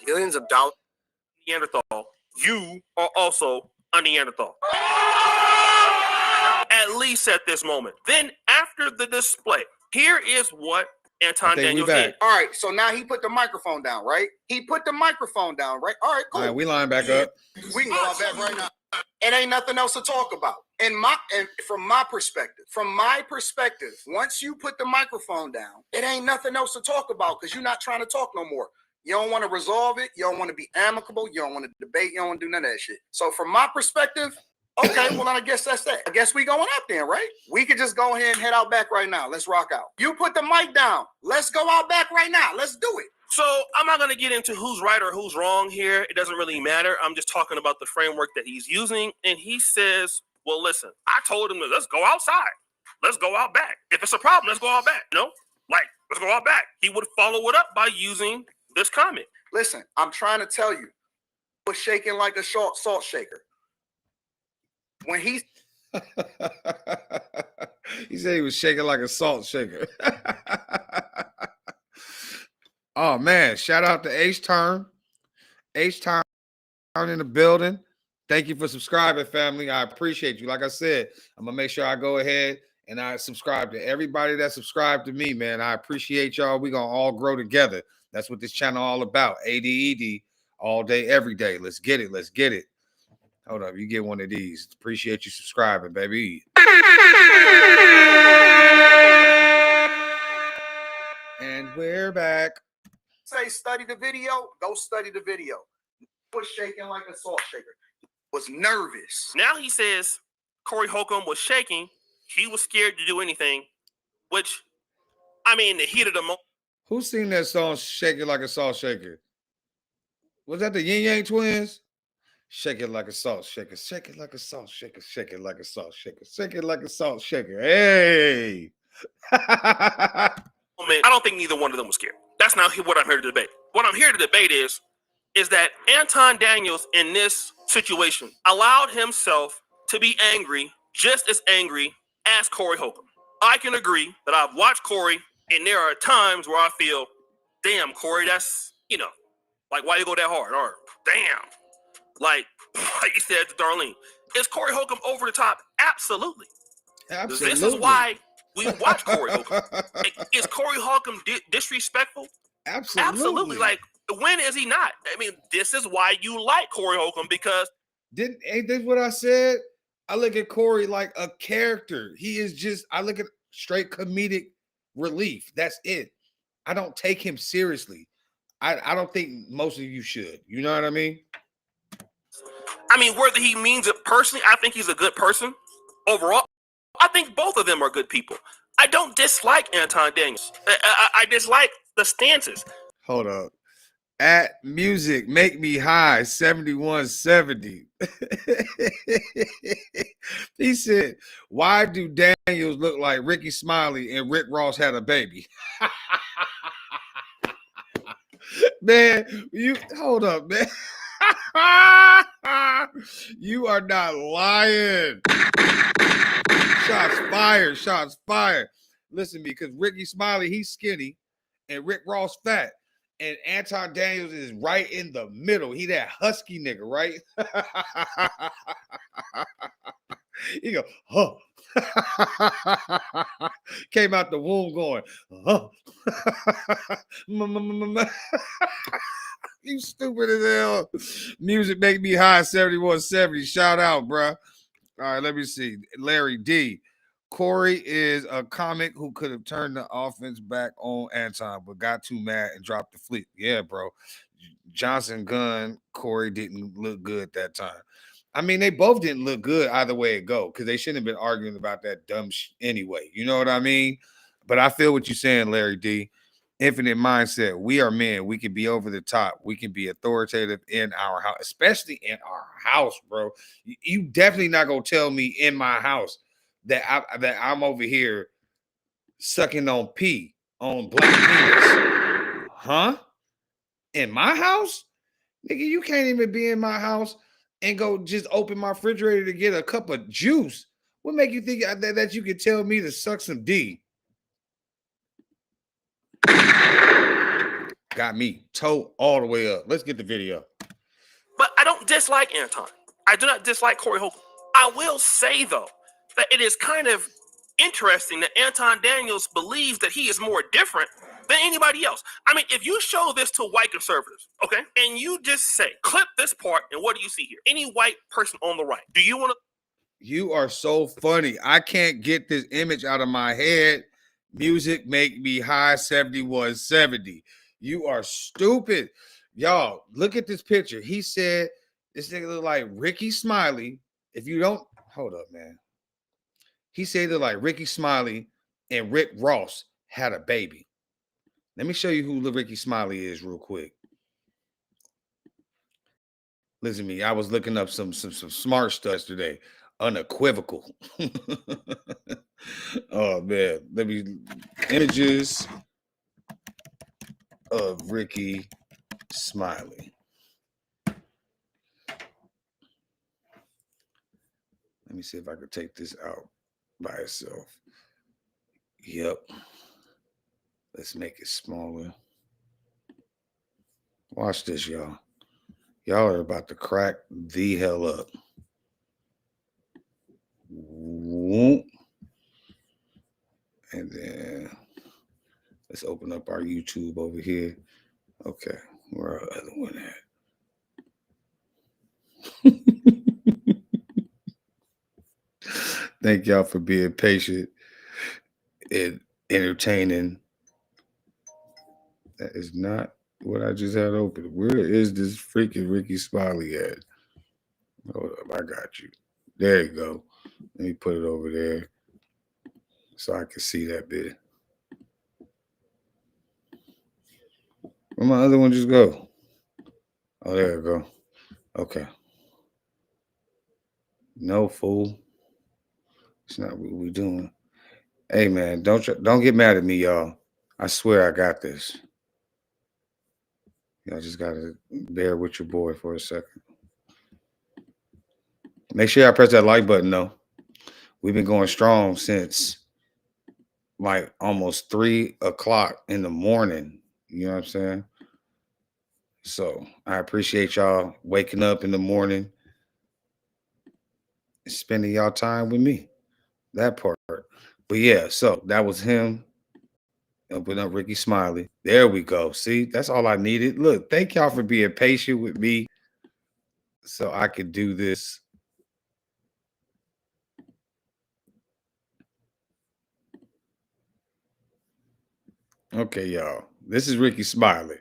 Millions of dollars. Neanderthal. You are also a Neanderthal. At least at this moment. Then after the display, here is what Anton Daniels did. All right, so now he put the microphone down, right? He put the microphone down, right? All right, cool. All right, we line back up. We can go out back right now. It ain't nothing else to talk about. And from my perspective, once you put the microphone down, it ain't nothing else to talk about because you're not trying to talk no more. You don't want to resolve it. You don't want to be amicable. You don't want to debate. You don't want to do none of that shit. So from my perspective, okay, well, I guess that's that. I guess we going up then, right? We could just go ahead and head out back right now. Let's rock out. You put the mic down. Let's go out back right now. Let's do it. So I'm not going to get into who's right or who's wrong here. It doesn't really matter. I'm just talking about the framework that he's using. And he says, well, listen, I told him, let's go outside. Let's go out back. If it's a problem, let's go out back. You know, like, let's go out back. He would follow it up by using this comment. Listen, I'm trying to tell you, was shaking like a salt shaker. When he said he was shaking like a salt shaker. Oh man, shout out to H-Turn. H-Turn in the building. Thank you for subscribing, family. I appreciate you. Like I said, I'm gonna make sure I go ahead and I subscribe to everybody that subscribed to me, man. I appreciate y'all. We're gonna all grow together. That's what this channel all about. ADED all day, every day. Let's get it. Let's get it. Hold up, you get one of these. Appreciate you subscribing, baby. And we're back. Say study the video, go study the video. Was shaking like a salt shaker. Was nervous. Now he says Corey Holcomb was shaking. He was scared to do anything, which, I mean, the heat of the moment. Who sing that song, Shake It Like a Salt Shaker? Was that the Yin Yang Twins? Shake it like a salt shaker. Shake it like a salt shaker. Shake it like a salt shaker. Shake it like a salt shaker. Hey. I don't think neither one of them was scared. That's not what I'm here to debate. What I'm here to debate is that Anton Daniels in this situation allowed himself to be angry, just as angry as Corey Holcomb. I can agree that I've watched Corey, and there are times where I feel, damn, Corey, that's, you know, like, why you go that hard? Or, damn. Like you said to Darlene, is Corey Holcomb over the top? Absolutely. Absolutely. This is why we watch Corey Holcomb. Is Corey Holcomb disrespectful? Absolutely. Absolutely. Like, when is he not? I mean, this is why you like Corey Holcomb, because ain't this what I said? I look at Corey like a character. He is just, I look at straight comedic relief. That's it. I don't take him seriously. I don't think most of you should. You know what I mean? I mean, whether he means it personally, I think he's a good person. Overall, I think both of them are good people. I don't dislike Anton Daniels. I dislike the stances. Hold up. At music, make me high, 7170. He said, why do Daniels look like Ricky Smiley and Rick Ross had a baby? Man, you hold up, man. You are not lying. Shots fired. Shots fired. Listen to me, because Ricky Smiley, he's skinny, and Rick Ross fat, and Anton Daniels is right in the middle. He that husky nigga, right? He go, huh. Came out the womb going, huh. You stupid as hell. Music make me high, 7170. Shout out, bro. All right, let me see. Larry D. Corey is a comic who could have turned the offense back on Anton, but got too mad and dropped the fleet. Yeah, bro. Johnson Gunn, Corey didn't look good that time. I mean, they both didn't look good either way it go, because they shouldn't have been arguing about that dumb anyway. You know what I mean? But I feel what you're saying, Larry D. Infinite mindset. We are men. We can be over the top. We can be authoritative in our house, especially in our house, bro. You definitely not gonna tell me in my house that I'm over here sucking on pee on black penis, huh? In my house, nigga, you can't even be in my house and go just open my refrigerator to get a cup of juice. What make you think that you could tell me to suck some D? Got me toe all the way up. Let's get the video. But I don't dislike Anton. I do not dislike Corey Holcomb. I will say, though, that it is kind of interesting that Anton Daniels believes that he is more different than anybody else. I mean, if you show this to white conservatives, okay, and you just say, clip this part, and what do you see here? Any white person on the right. Do you want to? You are so funny. I can't get this image out of my head. Music make me high 7170. You are stupid. Y'all, look at this picture. He said this nigga look like Ricky Smiley. If you don't, hold up, man. He said that like Ricky Smiley and Rick Ross had a baby. Let me show you who Ricky Smiley is real quick. Listen to me. I was looking up some smart stuff today. Unequivocal. Oh man. Let me images of Ricky Smiley. Let me see if I could take this out by itself. Yep. Let's make it smaller. Watch this, y'all. Y'all are about to crack the hell up. Whoop. And then let's open up our YouTube over here. Okay, where our other one at? Thank y'all for being patient and entertaining. That is not what I just had open. Where is this freaking Ricky Smiley at? Hold up, I got you. There you go. Let me put it over there so I can see that bit. Where my other one just go? Oh, there we go. Okay. No, fool. It's not what we're doing. Hey, man, don't get mad at me, y'all. I swear I got this. Y'all just got to bear with your boy for a second. Make sure y'all press that like button, though. We've been going strong since like almost 3 o'clock in the morning. You know what I'm saying? So I appreciate y'all waking up in the morning and spending y'all time with me. That part. But yeah, so that was him. Open up Ricky Smiley. There we go. See, that's all I needed. Look, thank y'all for being patient with me so I could do this. Okay, y'all. This is Ricky Smiley.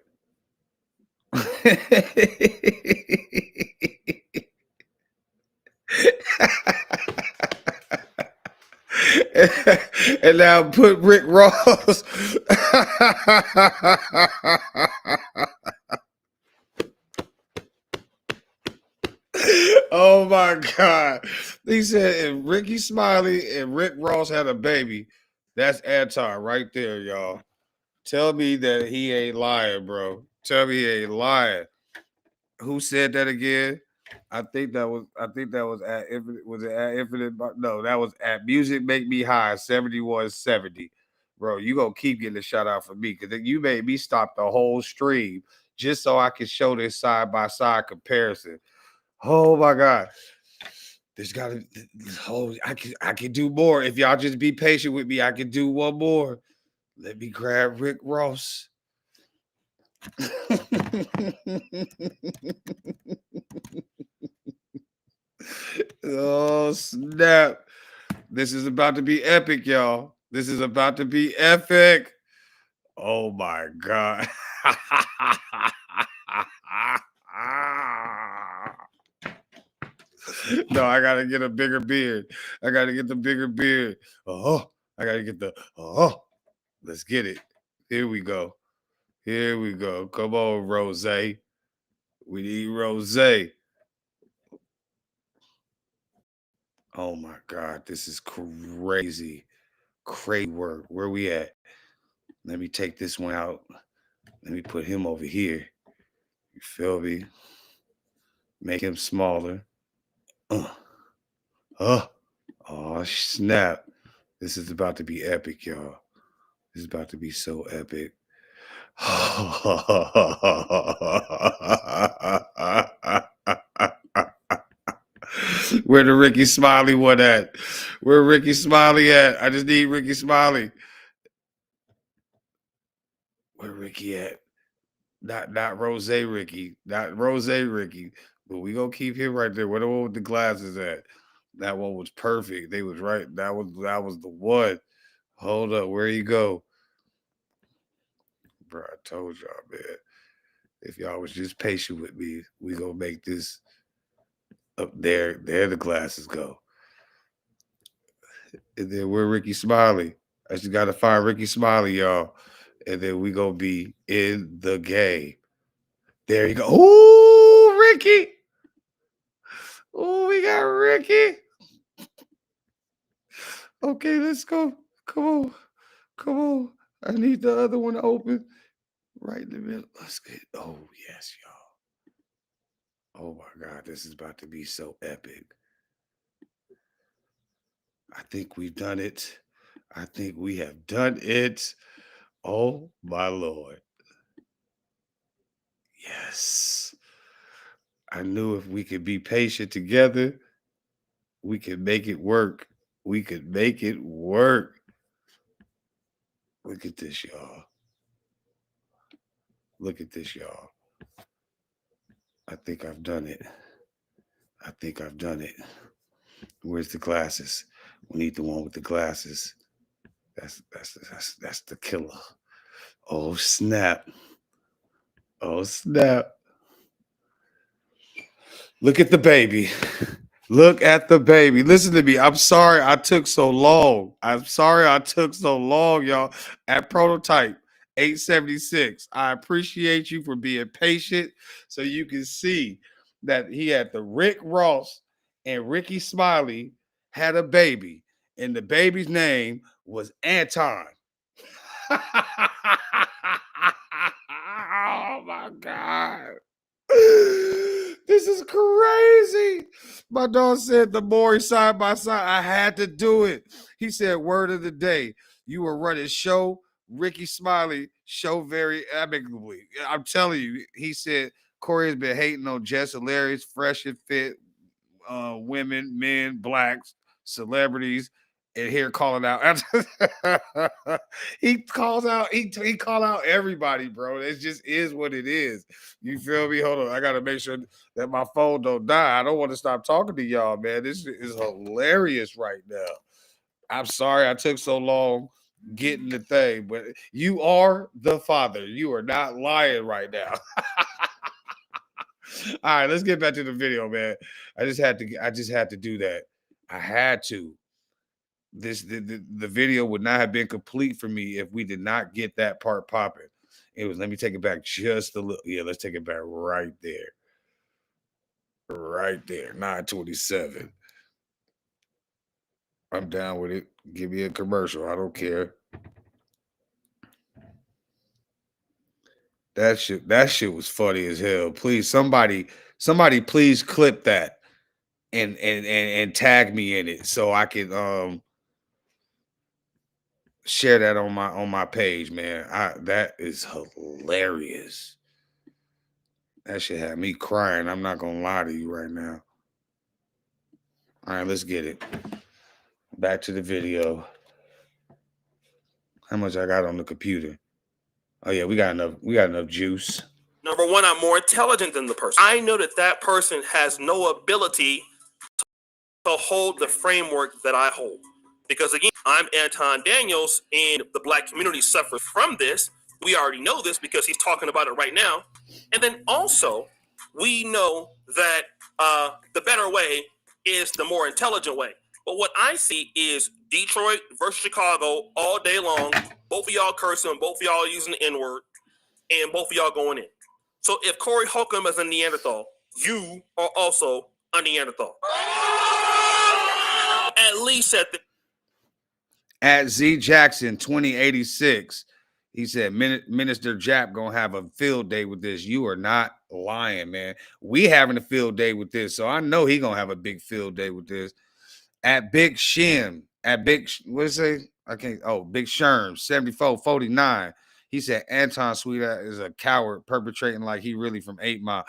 And now put Rick Ross. Oh my God. He said if Ricky Smiley and Rick Ross had a baby, that's Anton right there, y'all. Tell me that he ain't lying, bro. Tell me he ain't lying. Who said that again? I think that was at Infinite. Was it at Infinite? No, that was at Music Make Me High 7170. Bro, you gonna keep getting a shout out for me because you made me stop the whole stream just so I can show this side by side comparison. Oh my God. There's gotta I can do more. If y'all just be patient with me, I can do one more. Let me grab Rick Ross. Oh snap. This is about to be epic, y'all. This is about to be epic. Oh my God. No, I gotta get a bigger beard. I gotta get the bigger beard. Oh, I gotta get the let's get it. Here we go. Here we go. Come on, Rose. We need Rose. Oh my God, this is crazy. Crazy work. Where we at? Let me take this one out. Let me put him over here. You feel me? Make him smaller. Oh, snap. This is about to be epic, y'all. This is about to be so epic. Where the Ricky Smiley one at? Where Ricky Smiley at? I just need Ricky Smiley. Where Ricky at? Not Rose Ricky. Not Rose Ricky. But we gonna keep him right there. Where the one with the glasses at? That one was perfect. They was right. That was the one. Hold up. Where you go? Bro, I told y'all, man. If y'all was just patient with me, we gonna make this up there. There the glasses go. And then where Ricky Smiley? I just gotta find Ricky Smiley, y'all. And then we gonna be in the game. There you go. Ooh, Ricky. Ooh, we got Ricky. Okay, let's go. Come on. Come on. I need the other one open. Right in the middle. Let's get. Oh, yes, y'all. Oh, my God. This is about to be so epic. I think we've done it. I think we have done it. Oh, my Lord. Yes. I knew if we could be patient together, we could make it work. We could make it work. Look at this, y'all. Look at this, y'all. I think I've done it. I think I've done it. Where's the glasses? We need the one with the glasses. That's the killer. Oh, snap. Oh, snap. Look at the baby. Look at the baby. Listen to me. I'm sorry I took so long. I'm sorry I took so long, y'all. At Prototype 876. I appreciate you for being patient so you can see that he had the Rick Ross and Ricky Smiley had a baby, and the baby's name was Anton. Oh my God. This is crazy. My dog said the more side by side, I had to do it. He said, word of the day, you were running show Ricky Smiley show very amicably. I'm telling you, he said Corey has been hating on Jess Hilarious, fresh and fit women, men, blacks, celebrities, and here calling out. He calls out, he call out everybody, bro. It just is what it is. You feel me? Hold on. I gotta make sure that my phone don't die. I don't want to stop talking to y'all, man. This is hilarious right now. I'm sorry I took so long getting the thing, but you are the father. You are not lying right now. All right, let's get back to the video, man. I just had to do that. I had to. The video would not have been complete for me if we did not get that part popping. It was, let me take it back just a little. Yeah, let's take it back right there. Right there. 927. I'm down with it. Give me a commercial. I don't care. That shit was funny as hell. Please, somebody please clip that and tag me in it so I can share that on my page, man. That is hilarious. That shit had me crying. I'm not gonna lie to you right now. All right, let's get it. Back to the video. How much I got on the computer? Oh yeah, we got enough juice. Number one, I'm more intelligent than the person. I know that person has no ability to hold the framework that I hold. Because again, I'm Anton Daniels, and the Black community suffers from this. We already know this because he's talking about it right now. And then also, we know that the better way is the more intelligent way. But what I see is Detroit versus Chicago all day long. Both of y'all cursing, both of y'all using the N-word, and both of y'all going in. So if Corey Holcomb is a Neanderthal, you are also a Neanderthal. At least at Z Jackson 2086, he said, Minister Jap gonna have a field day with this. You are not lying, man. We having a field day with this, so I know he gonna have a big field day with this. At Big Shem, at Big, what is it? I can't. Oh, Big Sherm 7449. He said Anton Sweetheart is a coward perpetrating like he really from 8 Mile.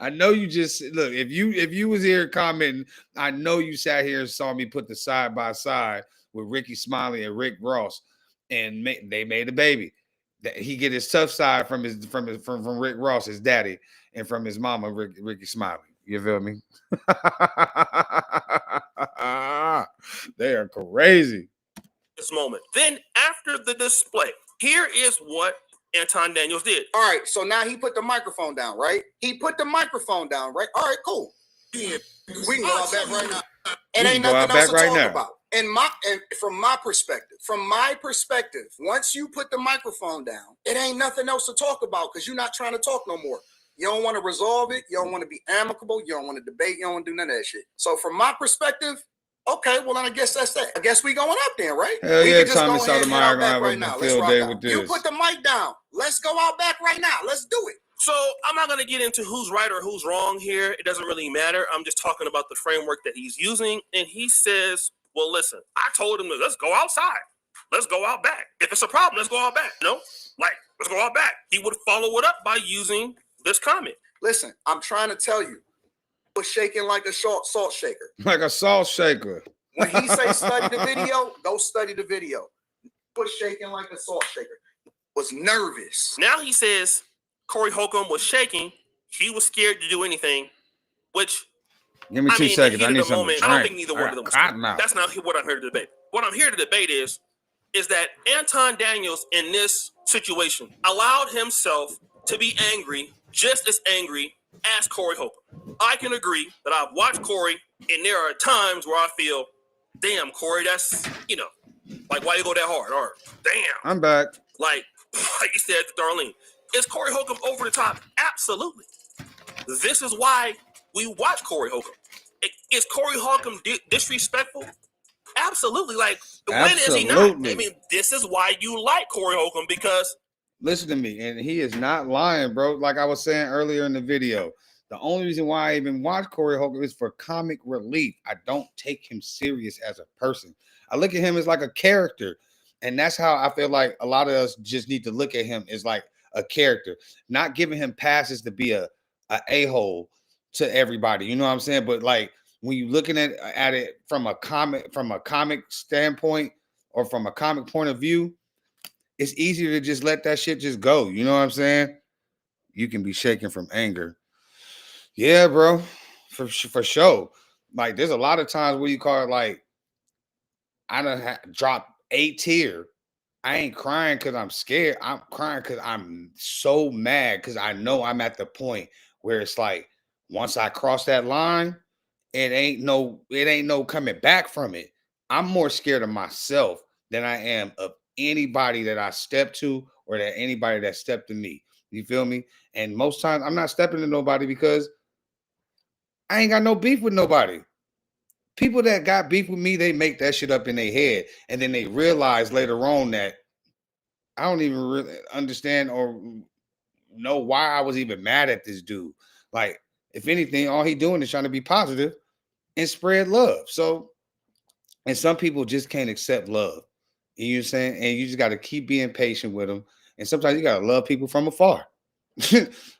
I know you just look. If you was here commenting, I know you sat here and saw me put the side by side with Ricky Smiley and Rick Ross, and they made a baby. He get his tough side from Rick Ross, his daddy, and from his mama, Ricky Smiley. You feel me? They are crazy. This moment. Then after the display, here is what Anton Daniels did. All right, so now he put the microphone down, right? He put the microphone down, right? All right, cool. Yeah, we can go out back right now. It ain't nothing else to talk about. And from my perspective, once you put the microphone down, it ain't nothing else to talk about because you're not trying to talk no more. You don't want to resolve it. You don't want to be amicable. You don't want to debate. You don't want to do none of that shit. So from my perspective, okay, well, then I guess that's that. I guess we going up there, right? Hell we yeah, can just Tommy go ahead and Sotomayor back gonna right have now. a Let's field rock day out. with this. You put the mic down. Let's go out back right now. Let's do it. So I'm not going to get into who's right or who's wrong here. It doesn't really matter. I'm just talking about the framework that he's using. And he says, well, listen, I told him, let's go outside. Let's go out back. If it's a problem, let's go out back. No, let's go out back. He would follow it up by using this comment. Listen, I'm trying to tell you, was shaking like a salt shaker. Like a salt shaker. When he say study the video, go study the video. Was shaking like a salt shaker. Was nervous. Now he says Corey Holcomb was shaking. He was scared to do anything, which give me 2 seconds. I need something to drink. I don't think neither one of them was That's not what I'm here to debate. What I'm here to debate is that Anton Daniels in this situation allowed himself to be angry, just as angry as Corey Holcomb. I can agree that I've watched Corey, and there are times where I feel, damn, Corey, that's, like, why you go that hard? Or, damn. I'm back. Like you said to Darlene. Is Corey Holcomb over the top? Absolutely. This is why we watch Corey Holcomb. Is Corey Holcomb disrespectful? Absolutely. Like, when is he not? I mean, this is why you like Corey Holcomb, because listen to me, and he is not lying, bro. Like I was saying earlier in the video, the only reason why I even watch Corey Holcomb is for comic relief. I don't take him serious as a person. I look at him as like a character, and that's how I feel like a lot of us just need to look at him as like a character, not giving him passes to be a a-hole to everybody. You know what I'm saying? But like when you're looking at it from a comic standpoint or from a comic point of view, it's easier to just let that shit just go. You know what I'm saying? You can be shaking from anger. Yeah, bro, for sure. Like, there's a lot of times where you call it like, I done dropped a tear. I ain't crying because I'm scared. I'm crying because I'm so mad because I know I'm at the point where it's like, once I cross that line, it ain't no coming back from it. I'm more scared of myself than I am of anybody that I step to or that anybody that stepped to me. You feel me? And most times I'm not stepping to nobody because I ain't got no beef with nobody. People that got beef with me, they make that shit up in their head. And then they realize later on that I don't even really understand or know why I was even mad at this dude. Like, if anything, all he doing is trying to be positive and spread love. So, and some people just can't accept love. You know what I'm saying? And you just got to keep being patient with them. And sometimes you got to love people from afar.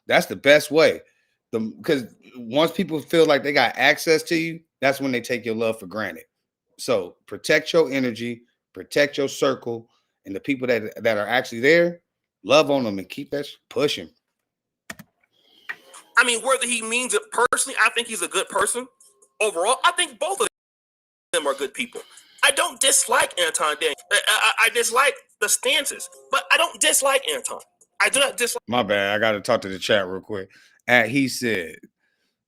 That's the best way. Because once people feel like they got access to you, that's when they take your love for granted. So protect your energy, protect your circle, and the people that are actually there, love on them and keep that pushing. I mean, whether he means it personally, I think he's a good person. Overall, I think both of them are good people. I don't dislike Anton Daniels. I dislike the stances, but I don't dislike Anton. I do not dislike. My bad. I got to talk to the chat real quick. He said,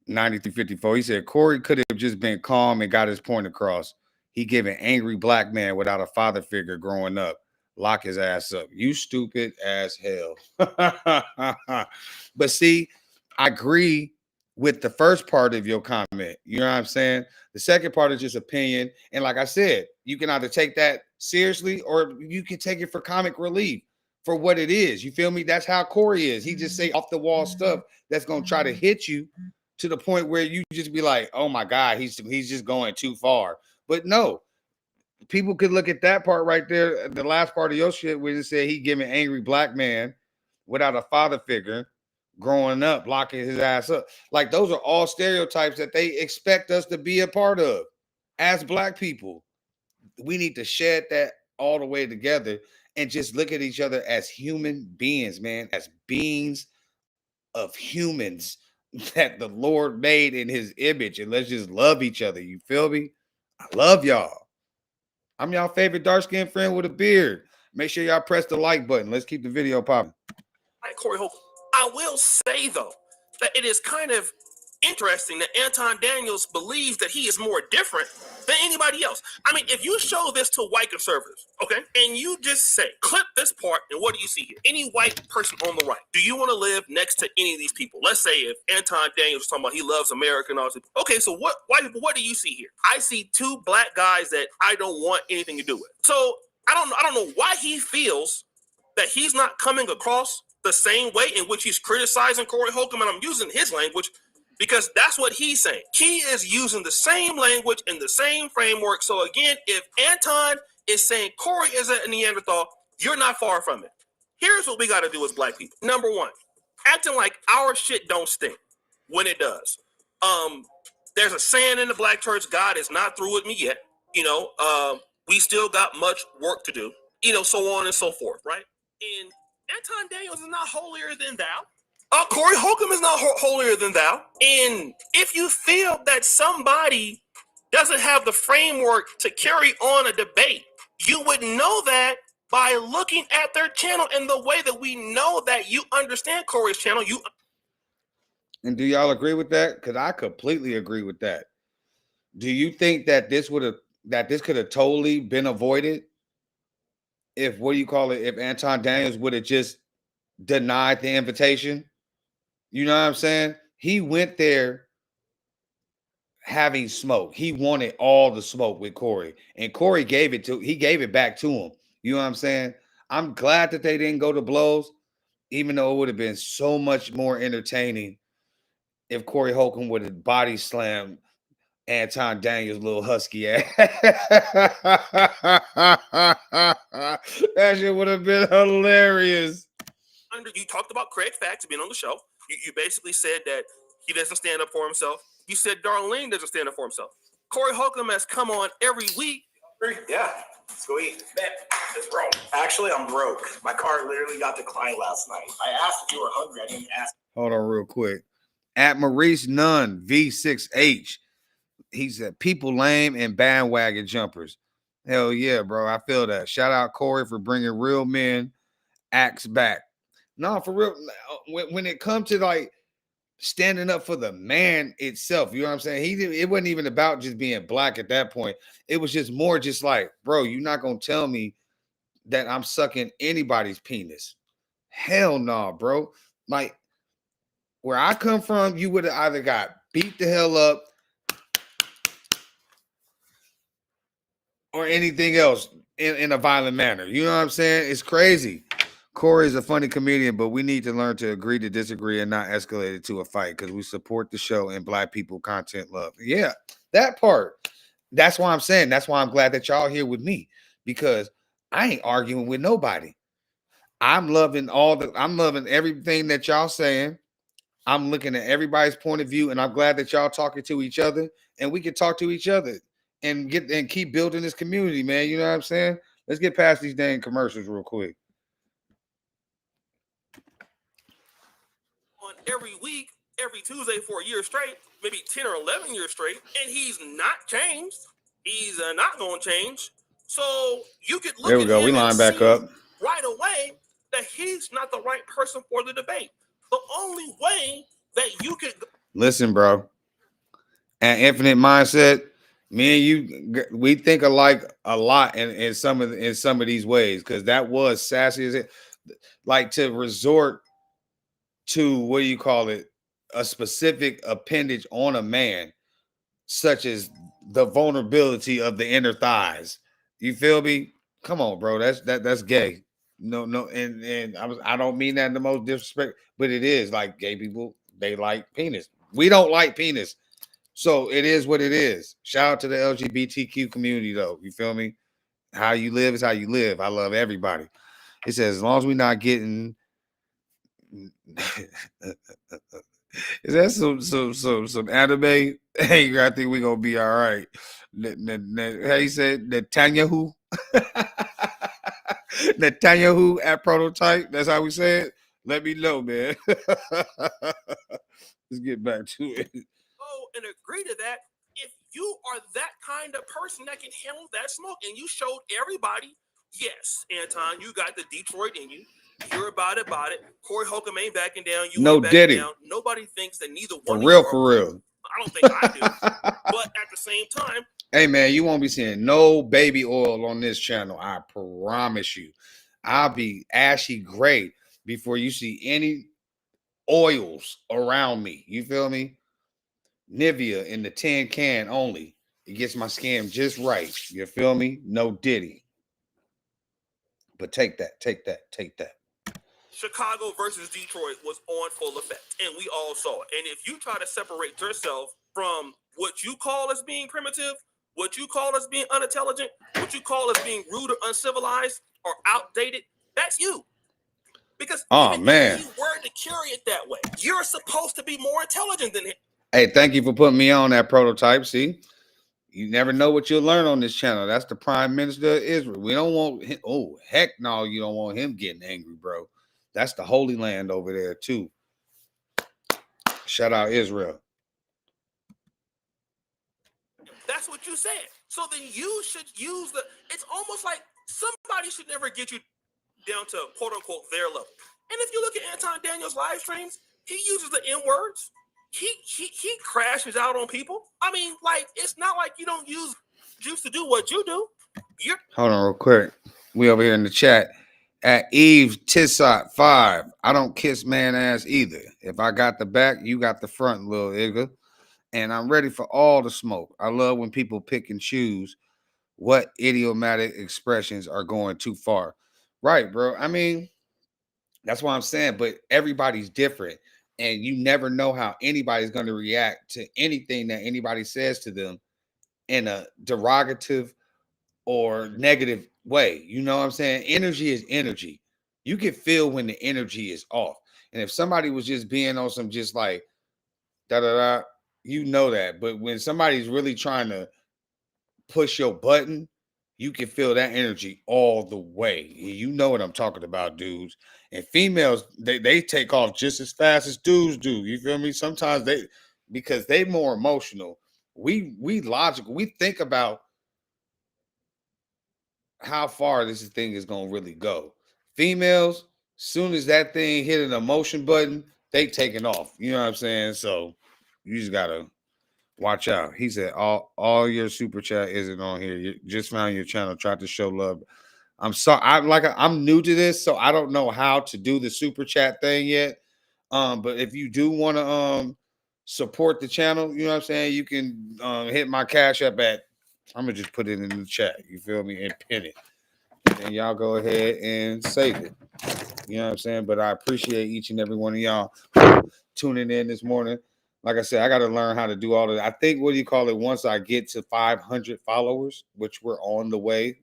9354. He said Corey could have just been calm and got his point across. He gave an angry black man without a father figure growing up. Lock his ass up. You stupid as hell. But see, I agree with the first part of your comment. You know what I'm saying? The second part is just opinion. And like I said, you can either take that seriously or you can take it for comic relief for what it is. You feel me? That's how Corey is. He just say off the wall stuff that's going to try to hit you to the point where you just be like, oh my God, he's just going too far. But no, people could look at that part right there, the last part of your shit where it said he giving angry black man without a father figure growing up, locking his ass up. Like those are all stereotypes that they expect us to be a part of as black people. We need to shed that all the way together and just look at each other as human beings, man, as beings of humans that the Lord made in his image. And let's just love each other. You feel me? I love y'all. I'm y'all favorite dark-skinned friend with a beard. Make sure y'all press the like button. Let's keep the video popping. All right, Corey Holcomb. I will say, though, that it is kind of interesting that Anton Daniels believes that he is more different than anybody else. I mean, if you show this to white conservatives, okay, and you just say, clip this part, and what do you see here? Any white person on the right, do you want to live next to any of these people? Let's say if Anton Daniels is talking about he loves America and all this. Okay, so what white people, what do you see here? I see two black guys that I don't want anything to do with. So I don't know why he feels that he's not coming across the same way in which he's criticizing Corey Holcomb, and I'm using his language because that's what he's saying. He is using the same language and the same framework. So again, if Anton is saying Corey is a Neanderthal, you're not far from it. Here's what we got to do as black people. Number one, acting like our shit don't stink when it does. There's a saying in the black church, God is not through with me yet. You know, we still got much work to do, you know, so on and so forth, right? And Anton Daniels is not holier than thou. Corey Holcomb is not holier than thou. And if you feel that somebody doesn't have the framework to carry on a debate, you would know that by looking at their channel and the way that we know that you understand Corey's channel. And do y'all agree with that? Because I completely agree with that. Do you think that this could have totally been avoided if if Anton Daniels would have just denied the invitation? You know what I'm saying? He went there having smoke. He wanted all the smoke with Corey, and Corey gave it back to him. You know what I'm saying? I'm glad that they didn't go to blows, even though it would have been so much more entertaining if Corey Holcomb would have body slammed Anton Daniels' little husky ass. That shit would have been hilarious. You talked about Craig Facts being on the show. You basically said that he doesn't stand up for himself. You said Darlene doesn't stand up for himself. Corey Holcomb has come on every week. Yeah, let's go eat. It's broke. Actually, I'm broke. My car literally got declined last night. I asked if you were hungry. I didn't ask. Hold on real quick. At Maurice Nunn, V6H. He said, people lame and bandwagon jumpers. Hell yeah, bro. I feel that. Shout out Corey for bringing real men acts back. No, for real. When it comes to like standing up for the man itself, you know what I'm saying? It wasn't even about just being black at that point. It was just more just like, bro, you're not going to tell me that I'm sucking anybody's penis. Hell no, bro. Like where I come from, you would have either got beat the hell up or anything else in a violent manner. You know what I'm saying? It's crazy. Corey is a funny comedian, but we need to learn to agree to disagree and not escalate it to a fight because we support the show and black people content love. Yeah, that part. That's why I'm saying. That's why I'm glad that y'all here with me because I ain't arguing with nobody. I'm loving everything that y'all saying. I'm looking at everybody's point of view, and I'm glad that y'all talking to each other, and we can talk to each other and keep building this community, man. You know what I'm saying? Let's get past these dang commercials real quick. On every week, every Tuesday for a year straight, maybe 10 or 11 years straight, and he's not changed. He's not going to change. So you could look there we go. We line back up right away that he's not the right person for the debate. The only way that you could listen, bro. and Infinite Mindset. Me and you, we think alike a lot in some of these ways, because that was sassy as it, like to resort to, what do you call it, a specific appendage on a man, such as the vulnerability of the inner thighs. You feel me? Come on, bro. That's gay. No, and I don't mean that in the most disrespect, but it is like gay people, they like penis. We don't like penis. So it is what it is. Shout out to the LGBTQ community, though. You feel me? How you live is how you live. I love everybody. It says, as long as we're not getting is that some anime? Hey, I think we're gonna be all right. How you said Netanyahu? Netanyahu at Prototype. That's how we say it. Let me know, man. Let's get back to it. Oh, and agree to that. If you are that kind of person that can handle that smoke, and you showed everybody, yes, Anton, you got the Detroit in you. You're about it. Corey Holcomb ain't backing down. You ain't backing down. Nobody thinks that neither one. For real. I don't think I do. But at the same time, hey man, you won't be seeing no baby oil on this channel. I promise you. I'll be ashy gray before you see any oils around me. You feel me? Nivea in the tin can only. It gets my skin just right. You feel me? No Diddy. But take that. Chicago versus Detroit was on full effect, and we all saw it. And if you try to separate yourself from what you call as being primitive, what you call as being unintelligent, what you call as being rude or uncivilized or outdated, that's you. Because if you were to carry it that way, you're supposed to be more intelligent than him. Hey, thank you for putting me on that Prototype. See, you never know what you'll learn on this channel. That's the Prime Minister of Israel. We don't want him. Oh, heck no, you don't want him getting angry, bro. That's the Holy Land over there, too. Shout out Israel. That's what you said. So then you should use it's almost like somebody should never get you down to quote unquote their level. And if you look at Anton Daniels' live streams, he uses the N words. He crashes out on people. I mean, like, it's not like you don't use juice to do what you do. Hold on real quick. We over here in the chat. At Eve Tissot 5, I don't kiss man ass either. If I got the back, you got the front, little nigga. And I'm ready for all the smoke. I love when people pick and choose what idiomatic expressions are going too far. Right, bro. I mean, that's what I'm saying. But everybody's different. And you never know how anybody's going to react to anything that anybody says to them in a derogative or negative way. You know what I'm saying? Energy is energy. You can feel when the energy is off. And if somebody was just being on some just like da-da-da, you know that. But when somebody's really trying to push your button, you can feel that energy all the way. You know what I'm talking about, dudes. And females, they take off just as fast as dudes do. You feel me? Sometimes because they more emotional. We logical. We think about how far this thing is gonna really go. Females, soon as that thing hit an emotion button, they taking off. You know what I'm saying? So you just gotta watch out. He said, all your super chat isn't on here. You just found your channel. Tried to show love. I'm sorry. I'm new to this, so I don't know how to do the super chat thing yet. But if you do want to support the channel, you know what I'm saying, you can hit my cash up at. I'm gonna just put it in the chat. You feel me? And pin it. And y'all go ahead and save it. You know what I'm saying? But I appreciate each and every one of y'all tuning in this morning. Like I said, I got to learn how to do all of that. I think, what do you call it? Once I get to 500 followers, which we're on the way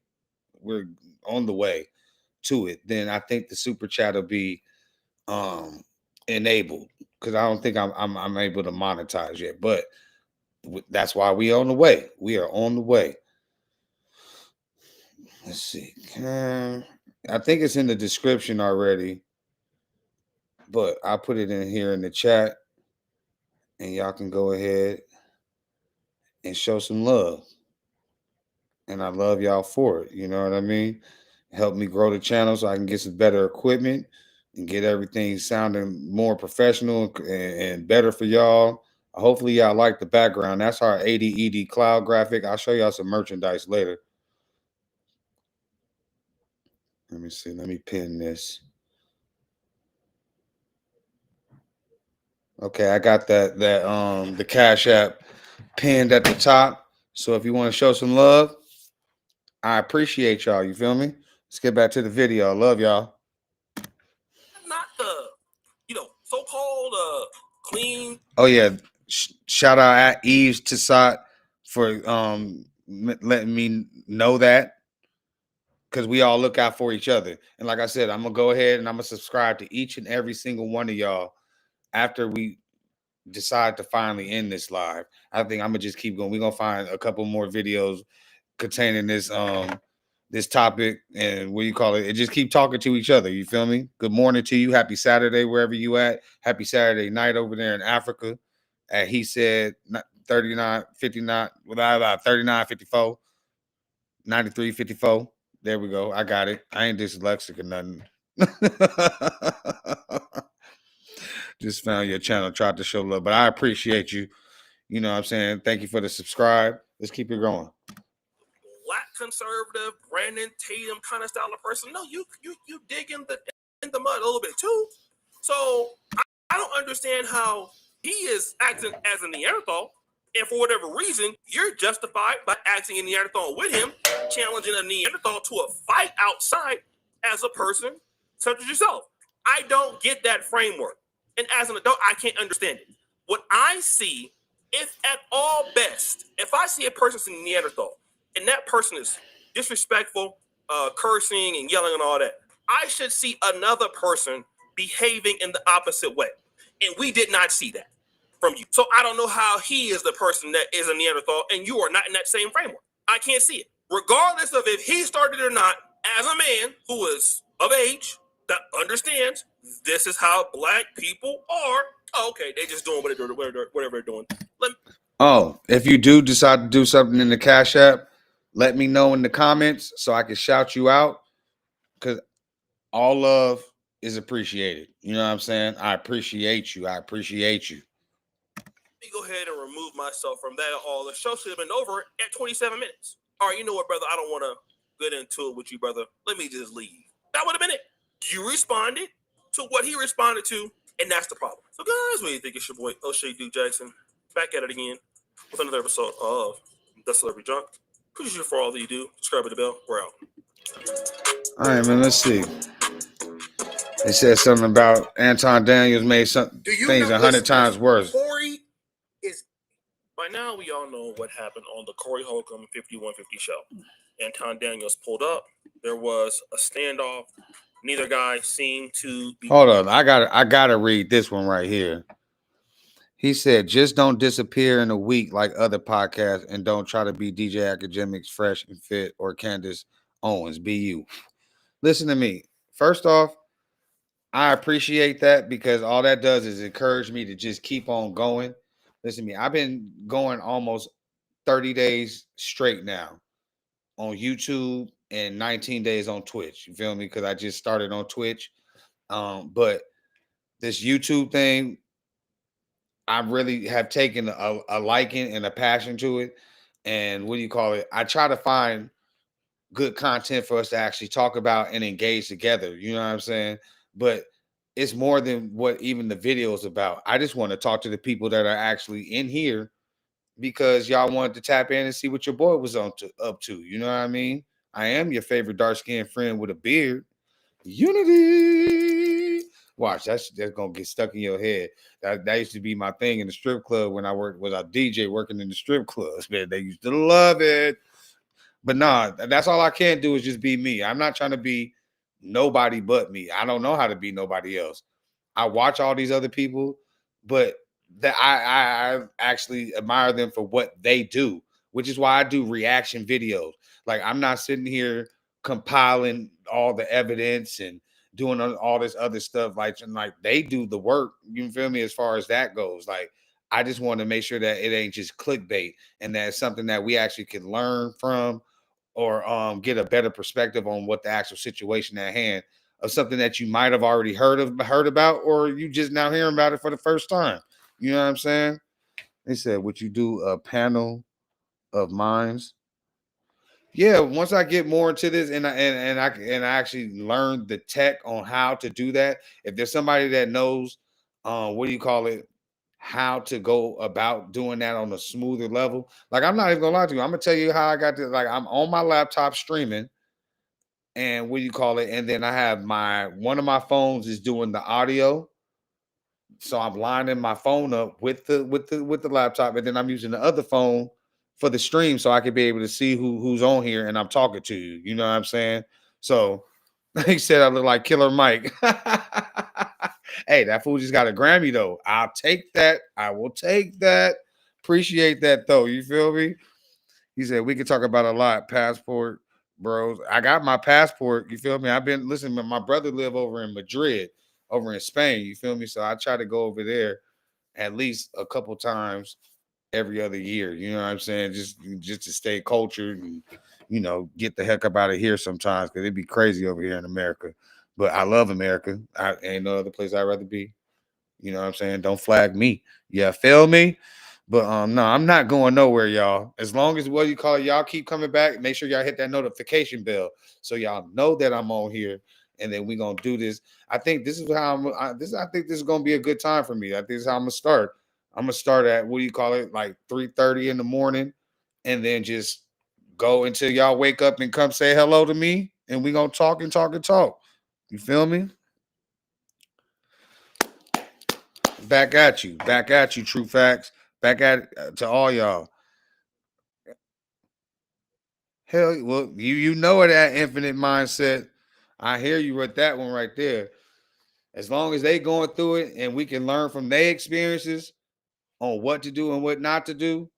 to it, then I think the super chat will be enabled, because I don't think I'm able to monetize yet. But that's why we on the way. We are on the way. Let's see. I think it's in the description already, but I'll put it in here in the chat, and y'all can go ahead and show some love. And I love y'all for it. You know what I mean? Help me grow the channel so I can get some better equipment and get everything sounding more professional and better for y'all. Hopefully y'all like the background. That's our ADED cloud graphic. I'll show y'all some merchandise later. Let me see. Let me pin this. Okay, I got the Cash App pinned at the top. So if you want to show some love, I appreciate y'all. You feel me? Let's get back to the video. I love y'all. Not the, so-called clean. Oh yeah, shout out at Eves Tissot for letting me know that, because we all look out for each other. And like I said, I'm gonna go ahead and I'm gonna subscribe to each and every single one of y'all after we decide to finally end this live. I think I'm gonna just keep going. We're gonna find a couple more videos containing this this topic, and what do you call it? And just keep talking to each other. You feel me? Good morning to you. Happy Saturday wherever you at. Happy Saturday night over there in Africa. He said 39:59 without 39:54 93:54. There we go. I got it. I ain't dyslexic or nothing. Just found your channel, tried to show love, but I appreciate you. You know what I'm saying? Thank you for the subscribe. Let's keep it going. Black conservative, Brandon Tatum kind of style of person. No, you dig in the mud a little bit too. So I don't understand how he is acting as a Neanderthal, and for whatever reason, you're justified by acting in Neanderthal with him, challenging a Neanderthal to a fight outside as a person such as yourself. I don't get that framework. And as an adult, I can't understand it. What I see, if at all best, if I see a person in Neanderthal and that person is disrespectful, cursing and yelling and all that, I should see another person behaving in the opposite way. And we did not see that from you. So I don't know how he is the person that is a Neanderthal and you are not in that same framework. I can't see it. Regardless of if he started or not, as a man who is of age, that understands this is how black people are. Oh, okay, they just doing whatever they're doing. If you do decide to do something in the Cash App, let me know in the comments so I can shout you out, because all love is appreciated. You know what I'm saying? I appreciate you. I appreciate you. Let me go ahead and remove myself from that. All the show should have been over at 27 minutes. All right, you know what, brother? I don't want to get into it with you, brother. Let me just leave. That would have been it. You responded to what he responded to, and that's the problem. So, guys, what do you think? It's your boy, O'Shea Duke Jackson, back at it again with another episode of The Celebrity Junk. Appreciate you for all that you do. Subscribe to the bell. We're out. All right, man. Let's see. They said something about Anton Daniels made some things 100 times worse. Corey is. By now, we all know what happened on the Corey Holcomb 5150 show. Anton Daniels pulled up. There was a standoff. Neither guy seemed to be. Hold on. I gotta read this one right here. He said, just don't disappear in a week like other podcasts, and don't try to be DJ Academics, Fresh and Fit, or Candace Owens. Be you. Listen to me. First off, I appreciate that, because all that does is encourage me to just keep on going. Listen to me. I've been going almost 30 days straight now on YouTube and 19 days on Twitch. You feel me? Because I just started on Twitch. But this YouTube thing, I really have taken a liking and a passion to it. And what do you call it? I try to find good content for us to actually talk about and engage together. You know what I'm saying? But it's more than what even the video is about. I just want to talk to the people that are actually in here, because y'all wanted to tap in and see what your boy was up to. You know what I mean? I am your favorite dark-skinned friend with a beard. Unity. Watch, that's gonna get stuck in your head. That used to be my thing in the strip club when I was a DJ working in the strip clubs. Man, they used to love it. But nah, that's all I can do is just be me. I'm not trying to be nobody but me. I don't know how to be nobody else. I watch all these other people, but that I actually admire them for what they do, which is why I do reaction videos. Like, I'm not sitting here compiling all the evidence and doing all this other stuff. Like they do the work. You feel me? As far as that goes, like, I just want to make sure that it ain't just clickbait, and that it's something that we actually can learn from, or get a better perspective on what the actual situation at hand, of something that you might have already heard about, or you just now hearing about it for the first time. You know what I'm saying? They said, would you do a panel of minds? Yeah, once I get more into this and I actually learn the tech on how to do that. If there's somebody that knows, what do you call it, how to go about doing that on a smoother level. Like, I'm not even gonna lie to you. I'm gonna tell you how I got to. Like, I'm on my laptop streaming, and what do you call it? And then I have one of my phones is doing the audio. So I'm lining my phone up with the laptop, and then I'm using the other phone for the stream, so I can be able to see who's on here, and I'm talking to you. You know what I'm saying? So he said I look like Killer Mike. Hey, that fool just got a Grammy though. I'll take that. I will take that. Appreciate that though. You feel me? He said we could talk about a lot. Passport, bros. I got my passport. You feel me? I've been listening. My brother live over in Madrid, over in Spain. You feel me? So I try to go over there at least a couple times every other year. You know what I'm saying? Just to stay cultured and, you know, get the heck up out of here sometimes, because it'd be crazy over here in America. But I love America. I ain't no other place I'd rather be. You know what I'm saying? Don't flag me. Yeah, feel me? But no, I'm not going nowhere, y'all. As long as what you call it, y'all keep coming back. Make sure y'all hit that notification bell so y'all know that I'm on here, and then we're gonna do this. I think this is how I think this is gonna be a good time for me. I think this is how I'm gonna start. I'm gonna start at what do you call it, like 3:30 in the morning, and then just go until y'all wake up and come say hello to me, and we're gonna talk and talk and talk. You feel me? Back at you, true facts. Back at to all y'all. Hell, well, you know it at Infinite Mindset. I hear you with that one right there. As long as they going through it and we can learn from their experiences on what to do and what not to do,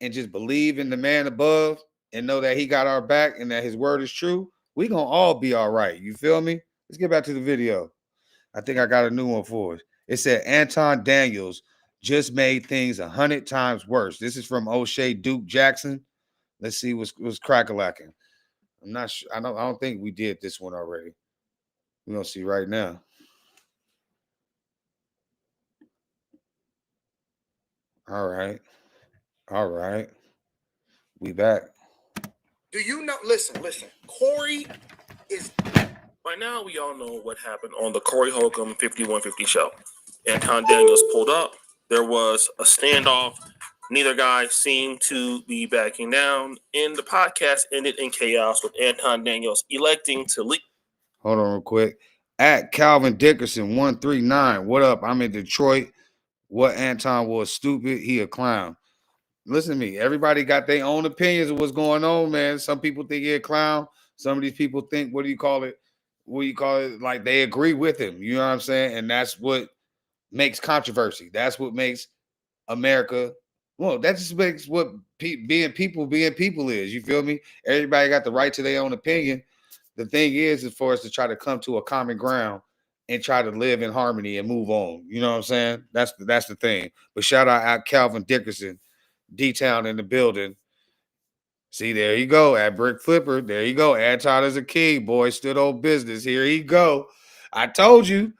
and just believe in the man above and know that he got our back and that his word is true, we gonna all be all right. You feel me? Let's get back to the video. I think I got a new one for us. It said Anton Daniels just made things 100 times worse. This is from O'Shea Duke Jackson. Let's see what's crack-a-lacking. I'm not sure. I don't think we did this one already. We're gonna see right now. All right. All right. We back. Do you know? Listen. Corey is. By now, we all know what happened on the Corey Holcomb 5150 show. Anton Daniels pulled up. There was a standoff. Neither guy seemed to be backing down, and the podcast ended in chaos with Anton Daniels electing to leave. Hold on real quick. At Calvin Dickerson 139. What up? I'm in Detroit. What Anton was stupid. He a clown. Listen to me. Everybody got their own opinions of what's going on, man. Some people think he a clown. Some of these people think, what do you call it? Like they agree with him. You know what I'm saying? And that's what makes controversy. That's what makes America. Well, that just makes what being people is. You feel me? Everybody got the right to their own opinion. The thing is for us to try to come to a common ground and try to live in harmony and move on. You know what I'm saying? That's the thing. But shout out Calvin Dickerson, D-Town in the building. See, there you go. At Brick Flipper. There you go. Anton is a king. Boy, stood on business. Here he go. I told you.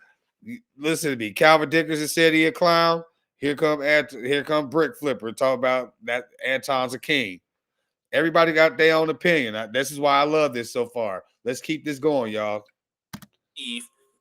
Listen to me. Calvin Dickerson said he a clown. Here come Brick Flipper. Talk about that Anton's a king. Everybody got their own opinion. This is why I love this so far. Let's keep this going, y'all.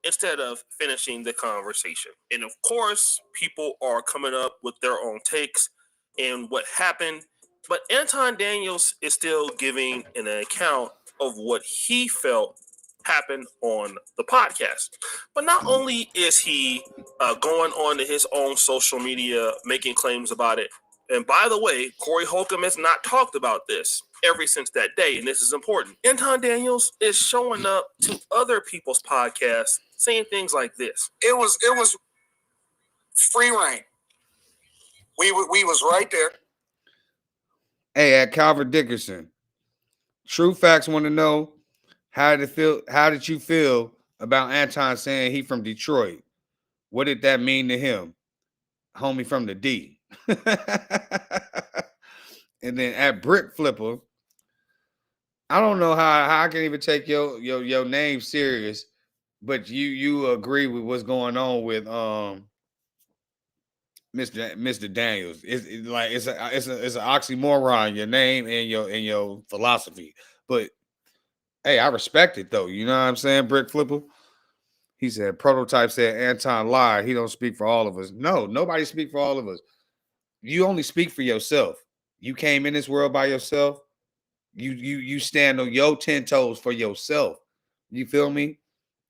Instead of finishing the conversation. And of course, people are coming up with their own takes and what happened. But Anton Daniels is still giving an account of what he felt happened on the podcast. But not only is he going on to his own social media, making claims about it. And by the way, Corey Holcomb has not talked about this ever since that day, and this is important. Anton Daniels is showing up to other people's podcasts saying things like this. It was free reign. We was right there. Hey, at Calvin Dickerson, True Facts want to know how did you feel about Anton saying he from Detroit? What did that mean to him? Homie from the D. And then at Brick Flipper, I don't know how I can even take your name serious, but you agree with what's going on with Mr. Daniels. It's like it's an oxymoron, your name and your philosophy. But hey, I respect it though. You know what I'm saying, Brick Flipper? He said, Prototype said Anton lied. He don't speak for all of us. No, nobody speak for all of us. You only speak for yourself. You came in this world by yourself. You stand on your 10 toes for yourself. You feel me?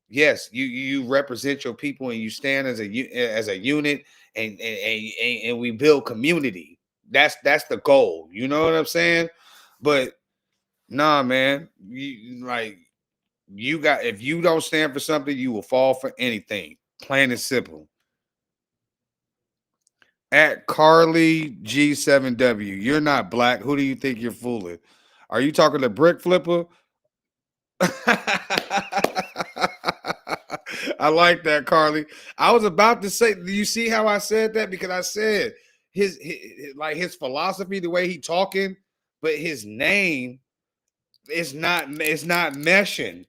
Yes, you represent your people and you stand as a unit and we build community. That's the goal. You know what I'm saying? But nah, man, if you don't stand for something, you will fall for anything. Plain and simple. At Carly G7W, you're not black. Who do you think you're fooling? Are you talking to Brick Flipper? I like that, Carly. I was about to say, do you see how I said that? Because I said his philosophy, the way he talking, but his name it's not meshing.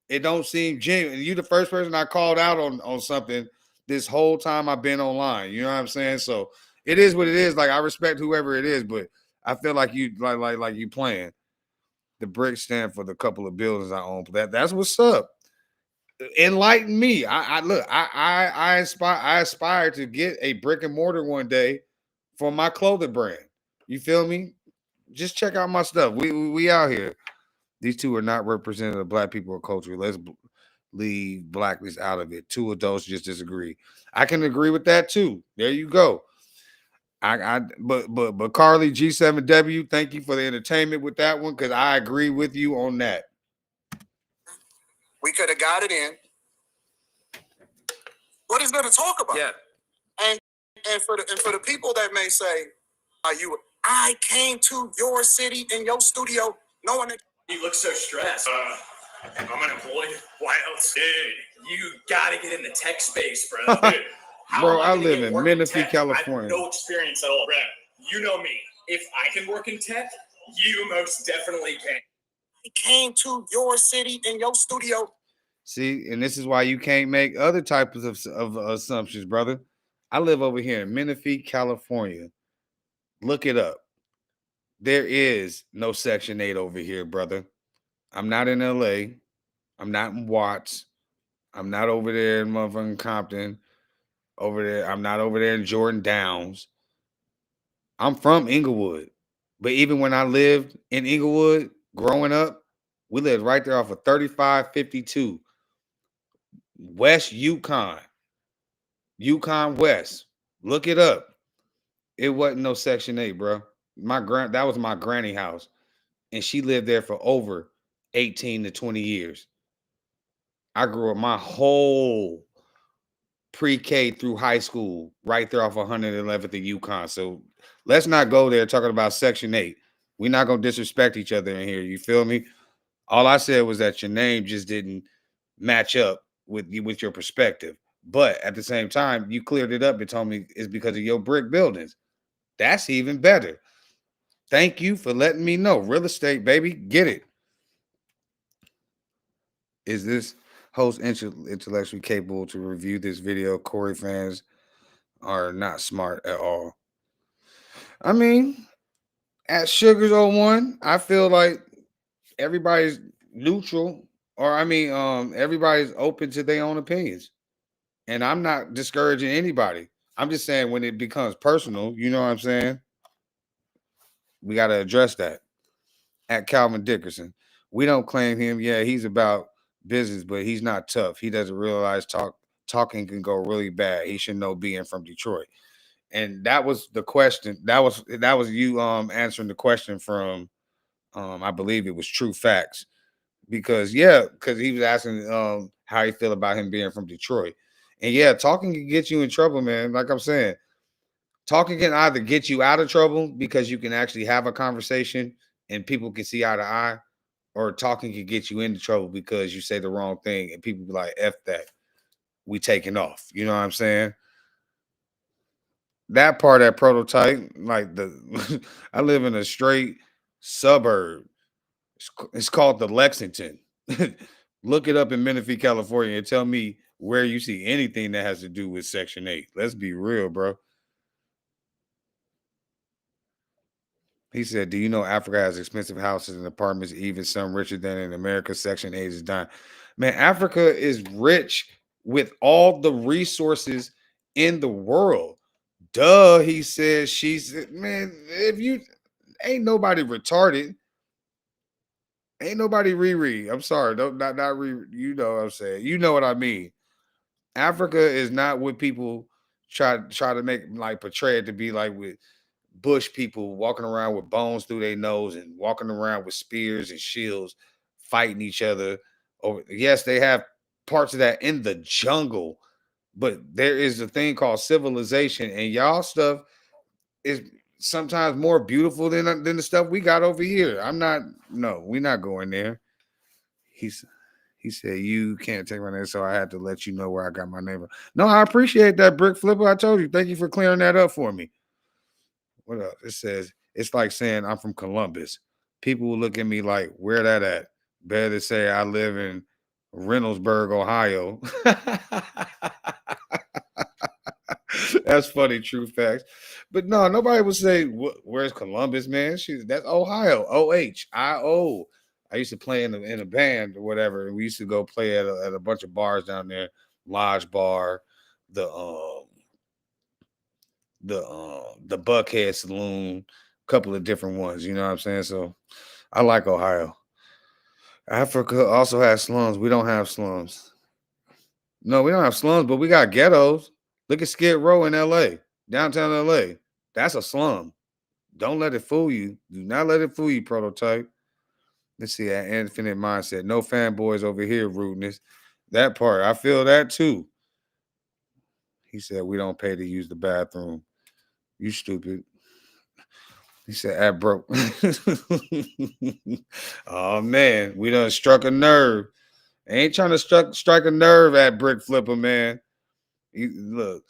It don't seem genuine. You the first person I called out on something this whole time I've been online. You know what I'm saying? So it is what it is. Like I respect whoever it is, but I feel like you like you playing. The bricks stand for the couple of buildings I own. That's what's up. Enlighten me. I aspire to get a brick and mortar one day for my clothing brand. You feel me? Just check out my stuff. We out here. These two are not representative of black people or culture. Let's leave blackness out of it. Two adults just disagree. I can agree with that too. There you go. But Carly G7W, thank you for the entertainment with that one because I agree with you on that. We could have got it in. What is there to talk about? Yeah. And for the people that may say, I came to your city in your studio knowing that You look so stressed. I'm unemployed. Why else? Dude, you gotta get in the tech space, bro. Dude, bro, I live in Menifee, California. I have no experience at all, bro. You know me. If I can work in tech, you most definitely can. I came to your city in your studio. See, and this is why you can't make other types of assumptions, brother. I live over here in Menifee, California. Look it up. There is no Section 8 over here, brother. I'm not in LA. I'm not in Watts. I'm not over there in motherfucking Compton. Over there. I'm not over there in Jordan Downs. I'm from Inglewood. But even when I lived in Inglewood growing up, we lived right there off of 3552. West Yukon. Yukon West. Look it up. It wasn't no Section 8, bro. That was my granny house. And she lived there for over 18 to 20 years. I grew up my whole pre-K through high school right there off 111th and Yukon. So let's not go there talking about Section 8. We're not going to disrespect each other in here. You feel me? All I said was that your name just didn't match up with your perspective. But at the same time, you cleared it up and told me it's because of your brick buildings. That's even better. Thank you for letting me know. Real estate, baby. Get it. Is this host intellectually capable to review this video? Corey fans are not smart at all. I mean, at Sugars 01, I feel like everybody's neutral, or everybody's open to their own opinions. And I'm not discouraging anybody. I'm just saying when it becomes personal, you know what I'm saying? We got to address that. At Calvin Dickerson, we don't claim him. Yeah, he's about business, but he's not tough. He doesn't realize talking can go really bad. He should know being from Detroit. And that was the question. That was you answering the question from I believe it was True Facts. Because he was asking how he feel about him being from Detroit. And yeah, talking can get you in trouble, man. Like I'm saying, talking can either get you out of trouble because you can actually have a conversation and people can see eye to eye, or talking can get you into trouble because you say the wrong thing and people be like, F that. We taking off. You know what I'm saying? That part, that Prototype, like I live in a straight suburb. It's called the Lexington. Look it up in Menifee, California, and tell me where you see anything that has to do with Section 8. Let's be real, bro. He said, do you know Africa has expensive houses and apartments, even some richer than in America? Section 8 is dying. Man, Africa is rich with all the resources in the world. Duh, he said. She said, man, if you ain't nobody retarded. Ain't nobody Riri. I'm sorry. Don't not Riri. You know what I'm saying. You know what I mean. Africa is not what people try to make like portray it to be like with bush people walking around with bones through their nose and walking around with spears and shields fighting each other over. Yes, they have parts of that in the jungle, but there is a thing called civilization, and y'all stuff is sometimes more beautiful than the stuff we got over here. We're not going there. He said, you can't take my name, so I had to let you know where I got my name from. No, I appreciate that, Brick Flipper. I told you. Thank you for clearing that up for me. What else? It says, it's like saying I'm from Columbus. People will look at me like, where that at? Better to say I live in Reynoldsburg, Ohio. That's funny, true facts. But no, nobody would say, where's Columbus, man? That's Ohio. OHIO. I used to play in a band or whatever, and we used to go play at a bunch of bars down there, Lodge Bar, the Buckhead Saloon, a couple of different ones. You know what I'm saying? So I like Ohio. Africa also has slums. We don't have slums. No, we don't have slums, but we got ghettos. Look at Skid Row in LA, downtown LA. That's a slum. Don't let it fool you. Do not let it fool you, Prototype. Let's see, at Infinite Mindset. No fanboys over here, rudeness. That part, I feel that too. He said, we don't pay to use the bathroom. You stupid. He said, at broke. Oh, man, we done struck a nerve. I ain't trying to strike a nerve at Brick Flipper, man. Look,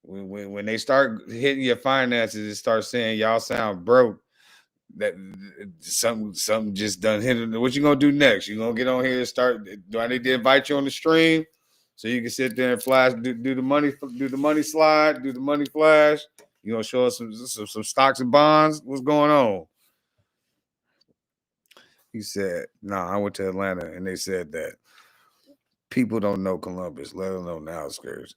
when they start hitting your finances and start saying y'all sound broke, that something just done hit it. What you gonna do next? You gonna get on here and start? Do I need to invite you on the stream so you can sit there and flash, do the money slide, do the money flash? You gonna show us some stocks and bonds? What's going on? He said, "Nah, I went to Atlanta and they said that people don't know Columbus, let alone the outskirts."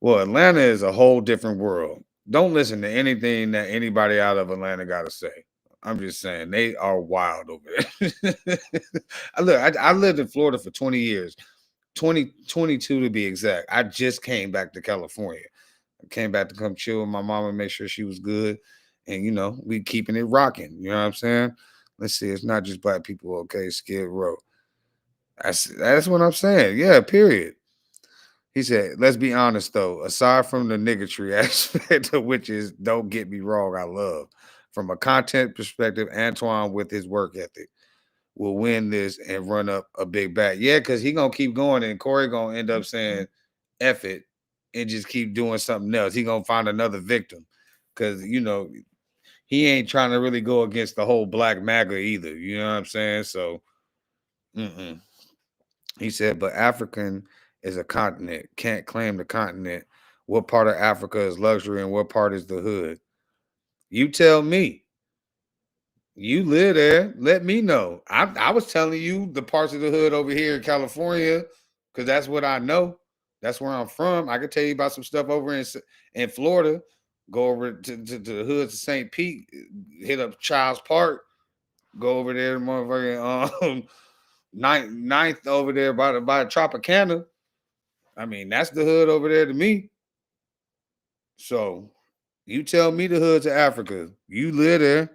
Well, Atlanta is a whole different world. Don't listen to anything that anybody out of Atlanta got to say. I'm just saying they are wild over there. I lived in Florida for 20 years, 22 to be exact. I just came back to California. I came back to come chill with my mama and make sure she was good. And, you know, we keeping it rocking. You know what I'm saying? Let's see. It's not just black people. Okay, Skid Row. That's what I'm saying. Yeah, period. He said, let's be honest, though. Aside from the niggatry aspect, which is, don't get me wrong, I love. From a content perspective, Antoine, with his work ethic, will win this and run up a big bat. Yeah, because he going to keep going, and Corey going to end up saying, F it, and just keep doing something else. He going to find another victim because, you know, he ain't trying to really go against the whole Black MAGA either. You know what I'm saying? So, He said, but African is a continent. Can't claim the continent. What part of Africa is luxury and what part is the hood? You tell me. You live there. Let me know. I was telling you the parts of the hood over here in California because that's what I know. That's where I'm from. I could tell you about some stuff over in Florida. Go over to the hoods of St. Pete, hit up Child's Park, go over there, motherfucking ninth over there by Tropicana. I mean, that's the hood over there to me. So you tell me the hoods of Africa. You live there.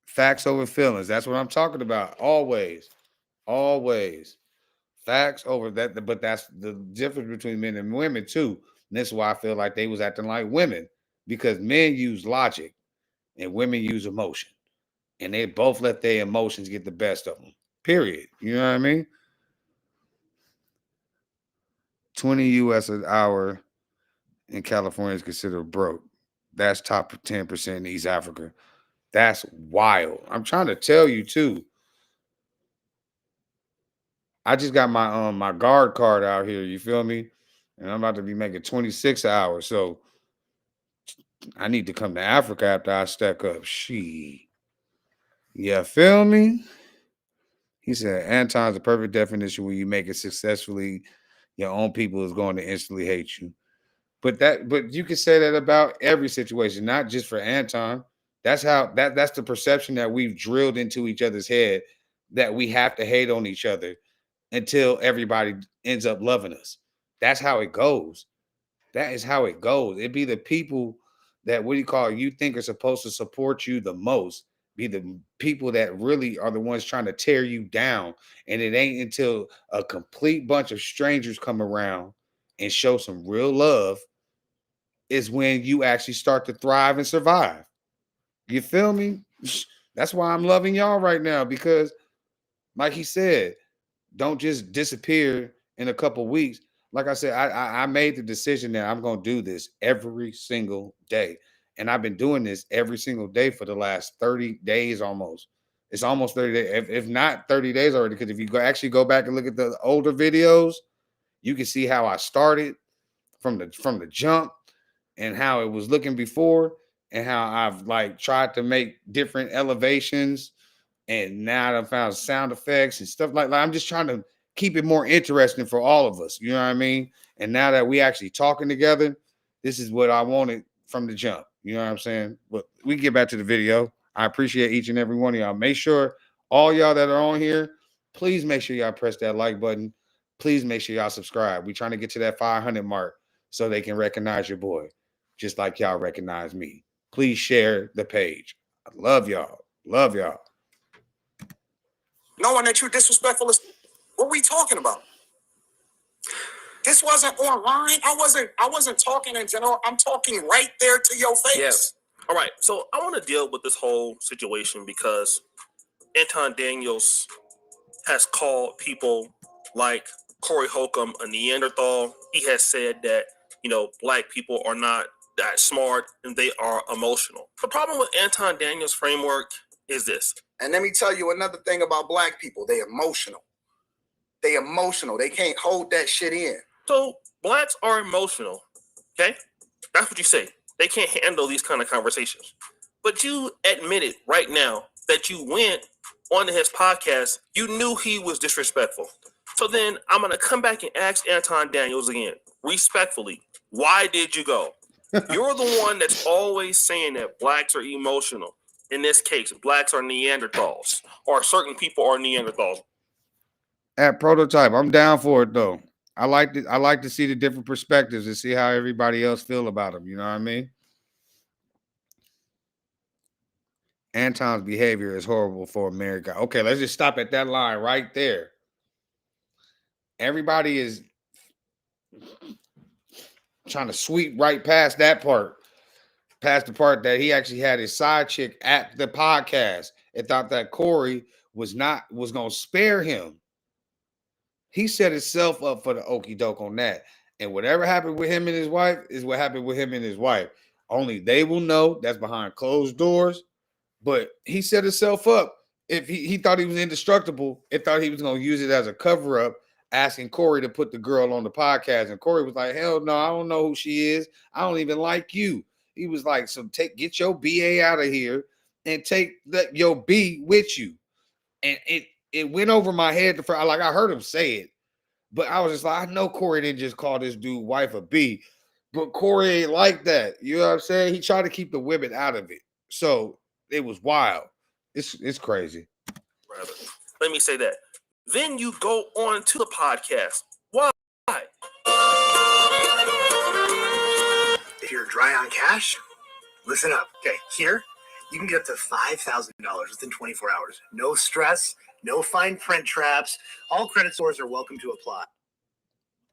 Facts over feelings. That's what I'm talking about. Always. Facts over that. But that's the difference between men and women too. And this is why I feel like they was acting like women. Because men use logic and women use emotion. And they both let their emotions get the best of them. Period. You know what I mean? 20 US an hour in California is considered broke. That's top 10% in East Africa. That's wild. I'm trying to tell you too. I just got my guard card out here. You feel me? And I'm about to be making 26 hours. So I need to come to Africa after I stack up. Yeah, feel me? He said, Anton's the perfect definition when you make it successfully, your own people is going to instantly hate you. But you can say that about every situation, not just for Anton. That's the perception that we've drilled into each other's head, that we have to hate on each other until everybody ends up loving us. That's how it goes. That is how it goes. It be the people that you think are supposed to support you the most, be the people that really are the ones trying to tear you down. And it ain't until a complete bunch of strangers come around and show some real love is when you actually start to thrive and survive. You feel me? That's why I'm loving y'all right now, because like he said, don't just disappear in a couple weeks. Like I said, I made the decision that I'm going to do this every single day. And I've been doing this every single day for the last 30 days almost. It's almost 30 days, if not 30 days already, because if you actually go back and look at the older videos, you can see how I started from the jump and how it was looking before and how I've like tried to make different elevations. And now I've found sound effects and stuff like that. I'm just trying to keep it more interesting for all of us. You know what I mean? And now that we actually talking together, this is what I wanted from the jump. You know what I'm saying? But we get back to the video. I appreciate each and every one of y'all. Make sure all y'all that are on here, please make sure y'all press that like button. Please make sure y'all subscribe. We're trying to get to that 500 mark so they can recognize your boy, just like y'all recognize me. Please share the page. I love y'all. Love y'all. Knowing that you're disrespectful is what we talking about. This wasn't online. I wasn't talking in general. I'm talking right there to your face. Yes. All right. So I want to deal with this whole situation because Anton Daniels has called people like Corey Holcomb a Neanderthal. He has said that, black people are not that smart and they are emotional. The problem with Anton Daniels' framework is this. And let me tell you another thing about black people. They emotional. They emotional. They can't hold that shit in. So blacks are emotional. Okay? That's what you say. They can't handle these kind of conversations. But you admitted right now that you went onto his podcast. You knew he was disrespectful. So then I'm going to come back and ask Anton Daniels again, respectfully, why did you go? You're the one that's always saying that blacks are emotional. In this case, blacks are Neanderthals, or certain people are Neanderthals. At Prototype, I'm down for it though. I like to see the different perspectives and see how everybody else feel about them. You know what I mean? Anton's behavior is horrible for America. Okay, let's just stop at that line right there. Everybody is trying to sweep right past that part. Past the part that he actually had his side chick at the podcast and thought that Corey was going to spare him. He set himself up for the okie doke on that. And whatever happened with him and his wife is what happened with him and his wife. Only they will know. That's behind closed doors. But he set himself up. If he thought he was indestructible, it thought he was going to use it as a cover-up, asking Corey to put the girl on the podcast. And Corey was like, hell no, I don't know who she is. I don't even like you. He was like, so get your BA out of here and take your B with you. And it went over my head. I heard him say it, but I was just like, I know Corey didn't just call this dude wife a B, but Corey ain't like that. You know what I'm saying? He tried to keep the women out of it. So it was wild. It's crazy. Rather, let me say that. Then you go on to the podcast. Why? If you're dry on cash, listen up. Okay, here you can get up to $5,000 within 24 hours. No stress, no fine print traps. All credit scores are welcome to apply.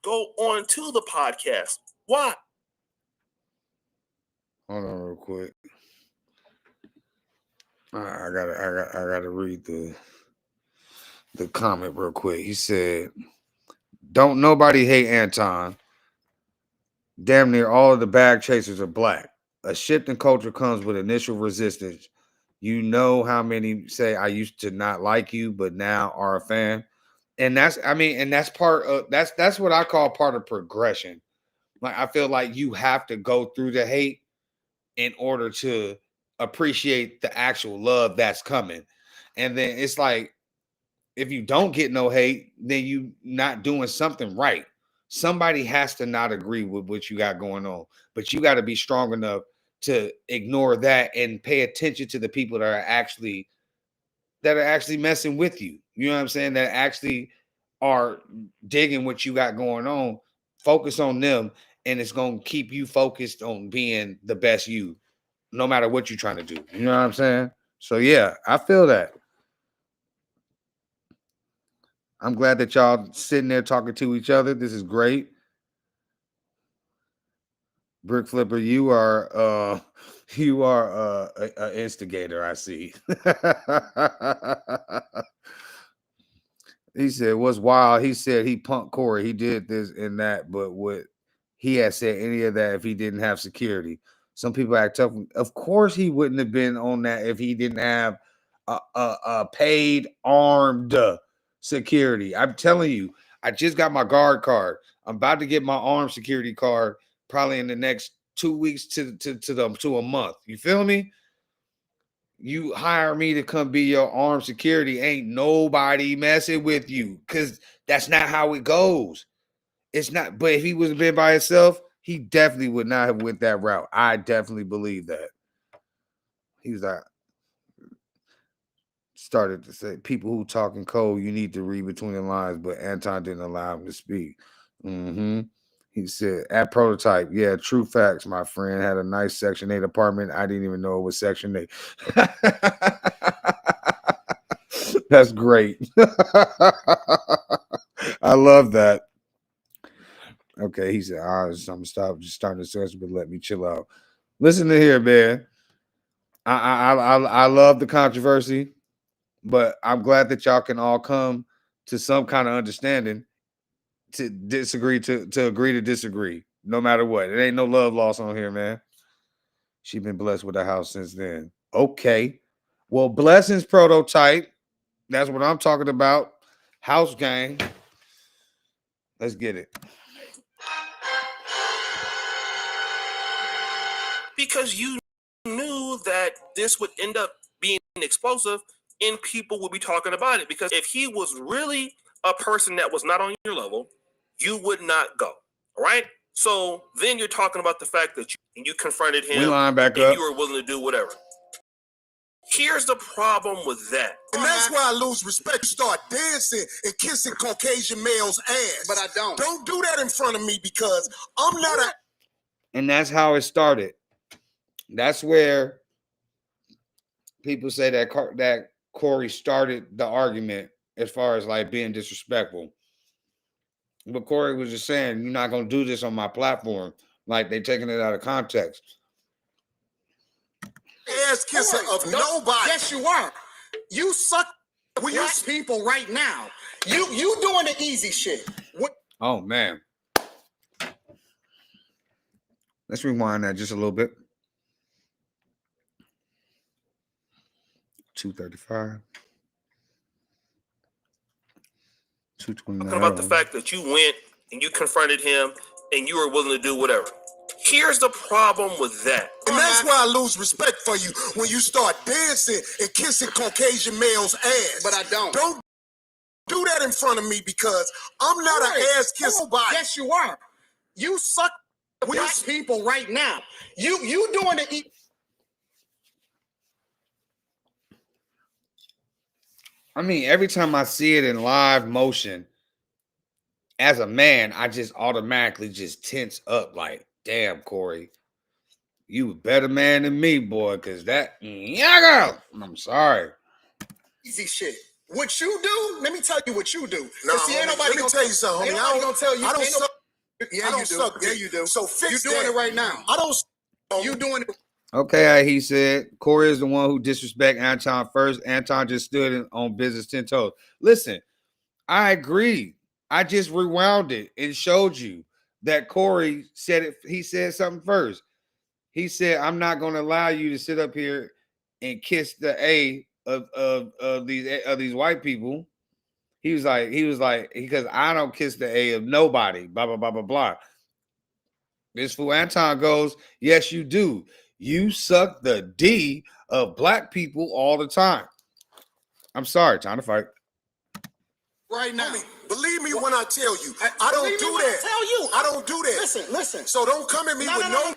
Go on to the podcast. Why? Hold on real quick. I gotta read the comment real quick. He said, don't nobody hate Anton. Damn near all of the bag chasers are black. A shift in culture comes with initial resistance. You know how many say I used to not like you, but now are a fan. And that's part of that's what I call part of progression. Like I feel like you have to go through the hate in order to appreciate the actual love that's coming. And then it's like, if you don't get no hate, then you not doing something right. Somebody has to not agree with what you got going on, but you got to be strong enough to ignore that and pay attention to the people that are actually messing with you. You know what I'm saying? That actually are digging what you got going on. Focus on them, and it's going to keep you focused on being the best you, no matter what you're trying to do. You know what I'm saying? So yeah, I feel that. I'm glad that y'all sitting there talking to each other. This is great. Brick Flipper, you are an instigator, I see. He said, what's wild? He said he punked Corey. He did this and that, but would he had said any of that if he didn't have security? Some people act tough. Of course, he wouldn't have been on that if he didn't have a paid armed security. I'm telling you, I just got my guard card. I'm about to get my armed security card probably in the next 2 weeks to a month. You feel me? You hire me to come be your armed security, ain't nobody messing with you, because that's not how it goes. It's not. But if he was been by himself, he definitely would not have went that route. I definitely believe that. He was like, started to say, people who talking cold, you need to read between the lines, but Anton didn't allow him to speak. He said, at Prototype, yeah, true facts, my friend. Had a nice Section 8 apartment. I didn't even know it was Section 8. That's great. I love that. Okay, he said, I'm just starting to search, but let me chill out. Listen to here, man. I love the controversy, but I'm glad that y'all can all come to some kind of understanding to disagree, to agree to disagree, no matter what. It ain't no love lost on here, man. She been blessed with a house since then. Okay. Well, blessings, Prototype. That's what I'm talking about. House gang. Let's get it. Because you knew that this would end up being explosive and people would be talking about it. Because if he was really a person that was not on your level, you would not go. All right? So then you're talking about the fact that you confronted him. We line back and up. You were willing to do whatever. Here's the problem with that. And that's why I lose respect. You start dancing and kissing Caucasian males' ass. But I don't. Don't do that in front of me, because I'm not a... And that's how it started. That's where people say that Corey started the argument as far as like being disrespectful. But Corey was just saying, you're not going to do this on my platform. Like, they taking it out of context. Ass kisser of nobody. Yes, you are. You suck with your people right now. You doing the easy shit. What? Oh, man. Let's rewind that just a little bit. 235. 229. Talking about the fact that you went and you confronted him and you were willing to do whatever. Here's the problem with that. And that's why I lose respect for you when you start dancing and kissing Caucasian males' ass. But I don't. Don't do that in front of me, because I'm not an ass kisser. Yes, you are. You suck with your people right now. You doing the... I mean, every time I see it in live motion, as a man, I just automatically just tense up like, damn, Corey, you a better man than me, boy, because that, yeah, I'm sorry. Easy shit. What you do, let me tell you what you do. No, see, ain't nobody let me tell you something, homie. I don't gonna tell you. I don't suck. Yeah, I don't suck. Yeah, you do. So fix you doing it right now. I don't. You doing it. Okay, he said, Corey is the one who disrespect Anton first. Anton just stood on business 10 toes. Listen, I agree. I just rewound it and showed you that Corey said it. He said something first. He said, I'm not going to allow you to sit up here and kiss the A of these white people. He was like, because I don't kiss the A of nobody, blah, blah, blah, blah, blah. This fool Anton goes, yes, you do. You suck the D of black people all the time. I'm sorry, time to fight. Right now. Homie, believe me when I tell you, I don't do that. I don't do that. Listen. So don't come at me with no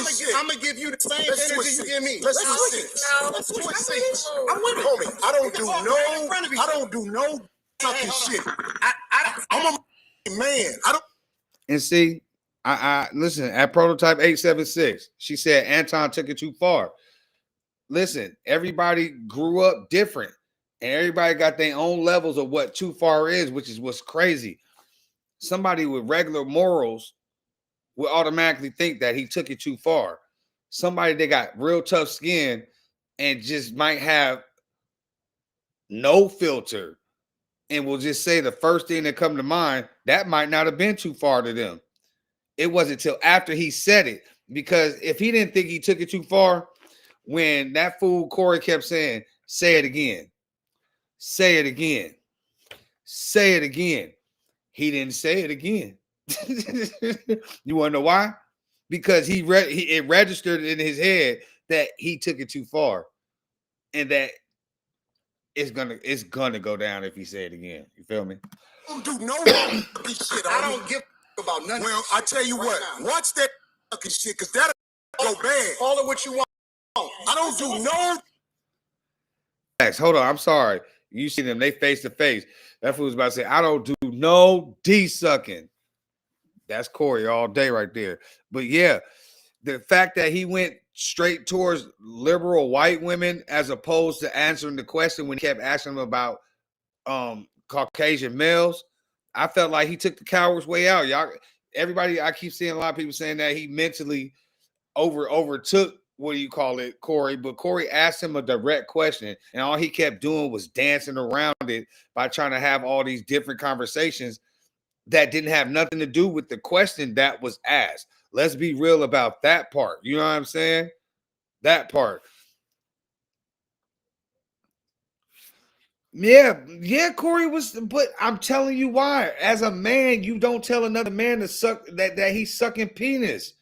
shit. I'm gonna give you the same Let's energy switch you give me. Let's switch seats. Let's switch seats. I'm with it. Homie, I don't do no fucking shit. I'm a man. I don't. And see, I listen, at Prototype 876, she said Anton took it too far. Listen, everybody grew up different, and everybody got their own levels of what too far is, which is what's crazy. Somebody with regular morals would automatically think that he took it too far. Somebody that got real tough skin and just might have no filter and will just say the first thing that come to mind, that might not have been too far to them. It wasn't till after he said it, because if he didn't think he took it too far, when that fool Corey kept saying, say it again, say it again, say it again, he didn't say it again. You want to know why? Because it registered in his head that he took it too far, and that it's gonna go down if he say it again. You feel me? Don't do no fucking shit. I don't give about nothing. Well, I tell you what, watch that fucking shit, because that'll go bad. Call it what you want. I don't do no. Hold on, I'm sorry. You see them, they face to face. That fool's about to say, I don't do no D sucking. That's Corey all day right there. But yeah, the fact that he went straight towards liberal white women as opposed to answering the question when he kept asking them about Caucasian males, I felt like he took the coward's way out. Y'all, everybody, I keep seeing a lot of people saying that he mentally overtook, what do you call it, Corey? But Corey asked him a direct question, and all he kept doing was dancing around it by trying to have all these different conversations that didn't have nothing to do with the question that was asked. Let's be real about that part. You know what I'm saying? That part. Yeah, Corey was, but I'm telling you why. As a man, you don't tell another man to suck that he's sucking penis.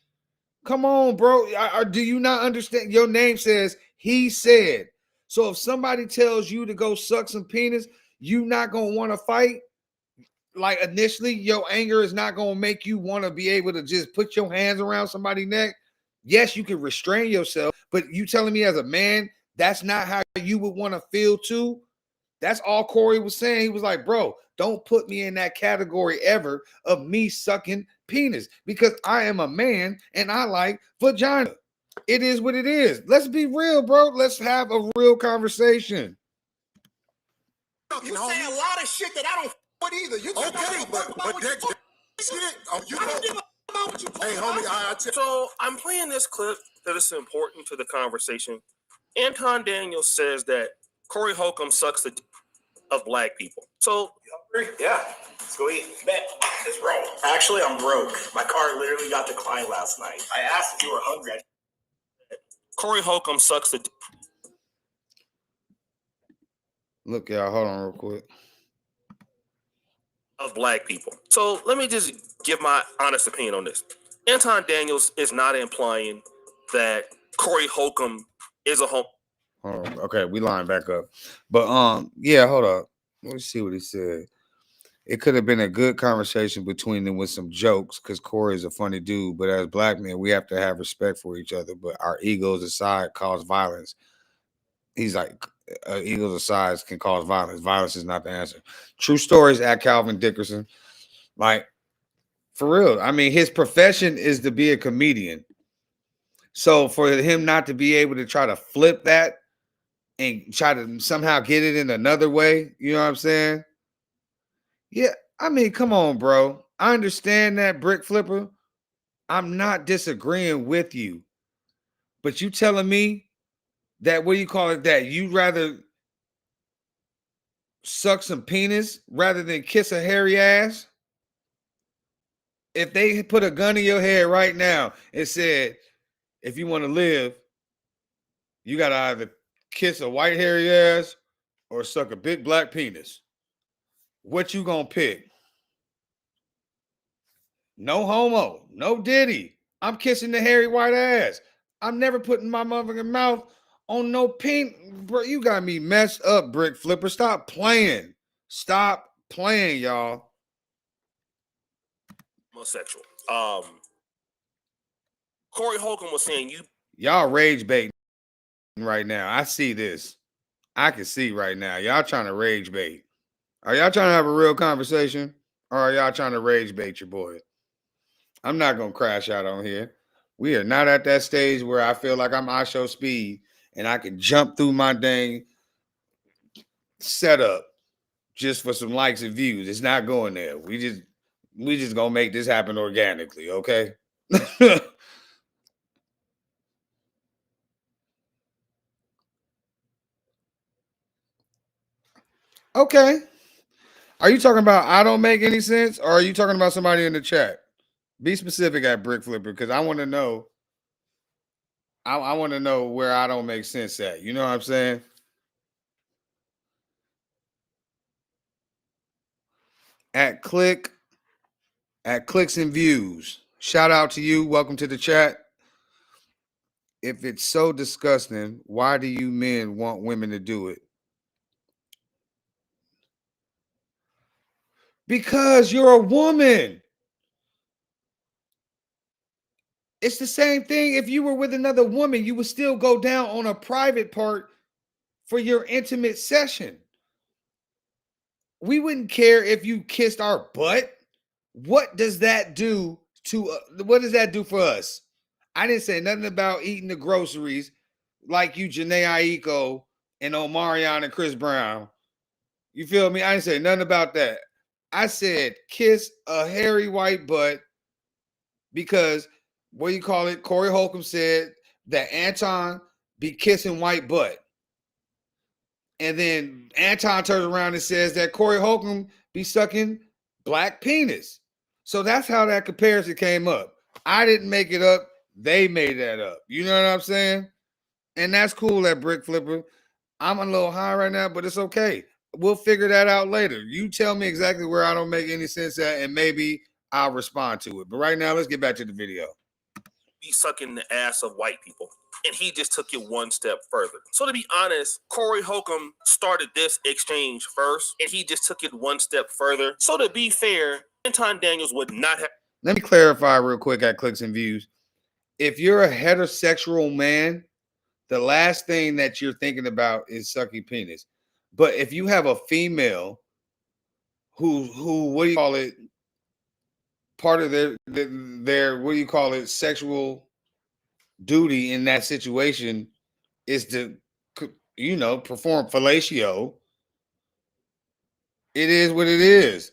Come on, bro. Do you not understand? Your name says he said. So if somebody tells you to go suck some penis, you not gonna want to fight. Like initially, your anger is not gonna make you want to be able to just put your hands around somebody's neck. Yes, you can restrain yourself, but you telling me as a man that's not how you would want to feel too? That's all Corey was saying. He was like, bro, don't put me in that category ever of me sucking penis, because I am a man and I like vagina. It is what it is. Let's be real, bro. Let's have a real conversation. You say a lot of shit that I don't with either. You okay, but that shit. Oh, you I don't give a about what you hey, homie, So I'm playing this clip that is important to the conversation. Anton Daniels says that Corey Holcomb sucks the of black people. So yeah, let's go eat. Bet. Let's roll. Actually, I'm broke. My car literally got declined last night. I asked if you were hungry. Corey Holcomb sucks the Look, y'all, hold on real quick. Of black people. So let me just give my honest opinion on this. Anton Daniels is not implying that Corey Holcomb is a homo. Hold on. Okay, we line back up. But yeah, hold up. Let me see what he said. It could have been a good conversation between them with some jokes, because Corey is a funny dude. But as black men, we have to have respect for each other. But our egos aside cause violence. He's like, egos aside can cause violence. Violence is not the answer. True stories at Calvin Dickerson. Like, for real. I mean, his profession is to be a comedian. So for him not to be able to try to flip that and try to somehow get it in another way, you know what I'm saying? Yeah, I mean, come on, bro. I understand that, brick flipper. I'm not disagreeing with you. But you telling me that, what do you call it, that you'd rather suck some penis rather than kiss a hairy ass? If they put a gun in your head right now and said, if you want to live, you got to either kiss a white hairy ass or suck a big black penis, what you gonna pick? No homo, no diddy. I'm kissing the hairy white ass. I'm never putting my motherfucking mouth on no pink. Bro, you got me messed up, Brick Flipper. Stop playing. Stop playing, y'all. Homosexual. Corey Holcomb was saying y'all rage baiting right now. I see this. I can see right now. Y'all trying to rage bait. Are y'all trying to have a real conversation? Or are y'all trying to rage bait your boy? I'm not going to crash out on here. We are not at that stage where I feel like I'm ISO speed and I can jump through my dang setup just for some likes and views. It's not going there. We just going to make this happen organically, okay? Okay. Are you talking about I don't make any sense, or are you talking about somebody in the chat? Be specific at Brick Flipper, because I want to know. I want to know where I don't make sense at. You know what I'm saying? At clicks and views. Shout out to you. Welcome to the chat. If it's so disgusting, why do you men want women to do it? Because you're a woman. It's the same thing. If you were with another woman, you would still go down on a private part for your intimate session. We wouldn't care if you kissed our butt. What does that do what does that do for us? I didn't say nothing about eating the groceries like you, Janae Aiko and Omarion and Chris Brown. You feel me? I didn't say nothing about that. I said kiss a hairy white butt because what do you call it? Corey Holcomb said that Anton be kissing white butt. And then Anton turns around and says that Corey Holcomb be sucking black penis. So that's how that comparison came up. I didn't make it up. They made that up. You know what I'm saying? And that's cool at Brick Flipper. I'm a little high right now, but it's okay. We'll figure that out later. You tell me exactly where I don't make any sense at, and maybe I'll respond to it. But right now, let's get back to the video. Be sucking the ass of white people. And he just took it one step further. So to be honest, Corey Holcomb started this exchange first, and he just took it one step further. So to be fair, Anton Daniels would not have. Let me clarify real quick at Clicks and Views. If you're a heterosexual man, the last thing that you're thinking about is sucking penis. But if you have a female who what do you call it? Part of their what do you call it? Sexual duty in that situation is to, you know, perform fellatio. It is what it is.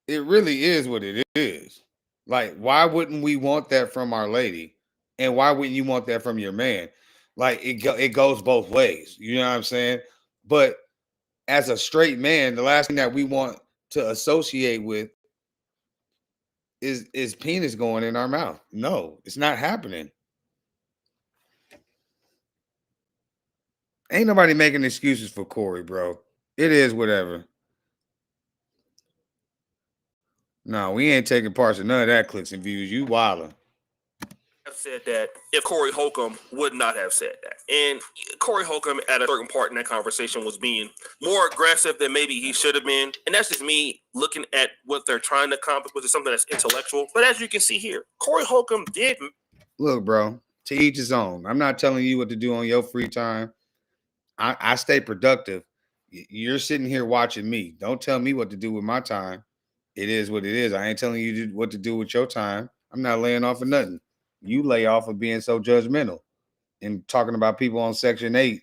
It really is what it is. Like, why wouldn't we want that from our lady? And why wouldn't you want that from your man? Like, it goes both ways. You know what I'm saying? But as a straight man, the last thing that we want to associate with is penis going in our mouth. No, it's not happening. Ain't nobody making excuses for Corey, bro. It is whatever. No, we ain't taking parts of none of that Clicks and Views. You wildin'. Have said that if Corey Holcomb would not have said that. And Corey Holcomb at a certain part in that conversation was being more aggressive than maybe he should have been. And that's just me looking at what they're trying to accomplish, which is something that's intellectual. But as you can see here, Corey Holcomb did. Look, bro, to each his own. I'm not telling you what to do on your free time. I stay productive. You're sitting here watching me. Don't tell me what to do with my time. It is what it is. I ain't telling you what to do with your time. I'm not laying off of nothing. You lay off of being so judgmental and talking about people on Section 8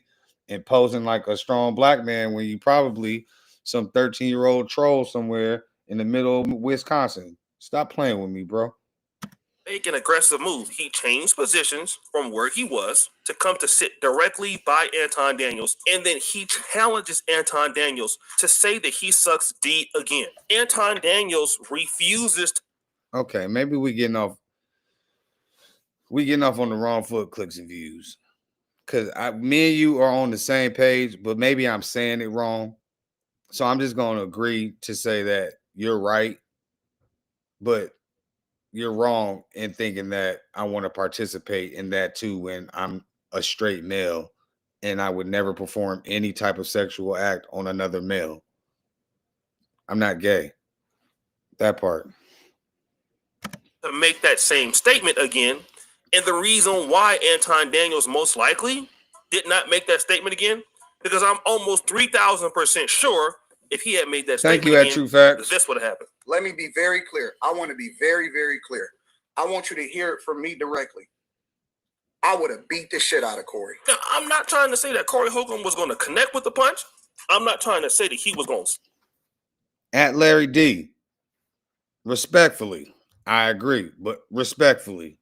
and posing like a strong black man when you probably some 13-year-old troll somewhere in the middle of Wisconsin. Stop playing with me, bro. Make an aggressive move. He changed positions from where he was to come to sit directly by Anton Daniels, and then he challenges Anton Daniels to say that he sucks D again. Anton Daniels refuses. Okay, maybe we getting off on the wrong foot, Clicks and Views, because me and you are on the same page, but maybe I'm saying it wrong. So I'm just going to agree to say that you're right, but you're wrong in thinking that I want to participate in that too when I'm a straight male and I would never perform any type of sexual act on another male. I'm not gay. That part. To make that same statement again, and the reason why Anton Daniels most likely did not make that statement again, because I'm almost 3,000% sure if he had made that statement again, True Facts, this would have happened. Let me be very clear. I want to be very, very clear. I want you to hear it from me directly. I would have beat the shit out of Corey. Now, I'm not trying to say that Corey Holcomb was going to connect with the punch. I'm not trying to say that he was going to. At Larry D, respectfully, I agree, but respectfully.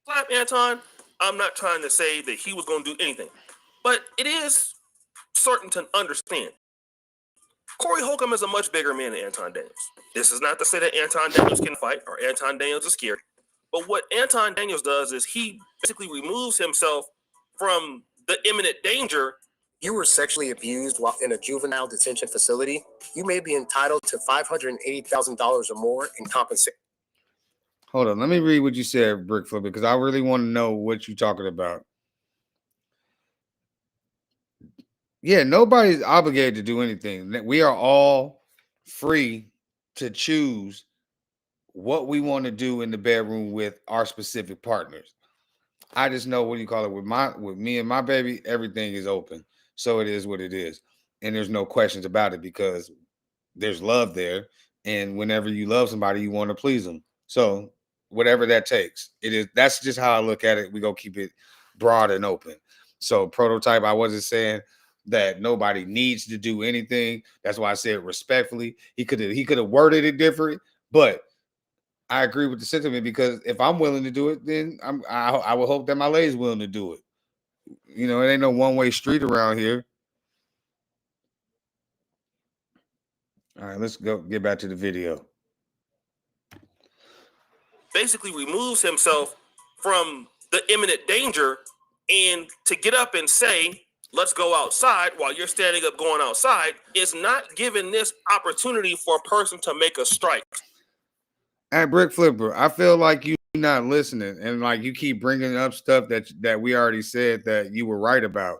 Slap Anton, I'm not trying to say that he was going to do anything, but it is certain to understand. Corey Holcomb is a much bigger man than Anton Daniels. This is not to say that Anton Daniels can fight or Anton Daniels is scared, but what Anton Daniels does is he basically removes himself from the imminent danger. You were sexually abused while in a juvenile detention facility, you may be entitled to $580,000 or more in compensation. Hold on, let me read what you said, Brick Flipper, because I really want to know what you're talking about. Yeah, nobody's obligated to do anything. We are all free to choose what we want to do in the bedroom with our specific partners. I just know, what do you call it, with me and my baby, everything is open. So it is what it is. And there's no questions about it because there's love there. And whenever you love somebody, you want to please them. So whatever that takes, that's just how I look at it. We go keep it broad and open. So Prototype, I wasn't saying that nobody needs to do anything. That's why I said respectfully. He could have worded it different, but I agree with the sentiment, because if I'm willing to do it, then I would hope that my lady's willing to do it. You know, it ain't no one-way street around here. All right, let's get back to the video. Basically removes himself from the imminent danger, and to get up and say, let's go outside while you're standing up going outside is not giving this opportunity for a person to make a strike. At Brick Flipper, I feel like you're not listening, and like you keep bringing up stuff that we already said that you were right about.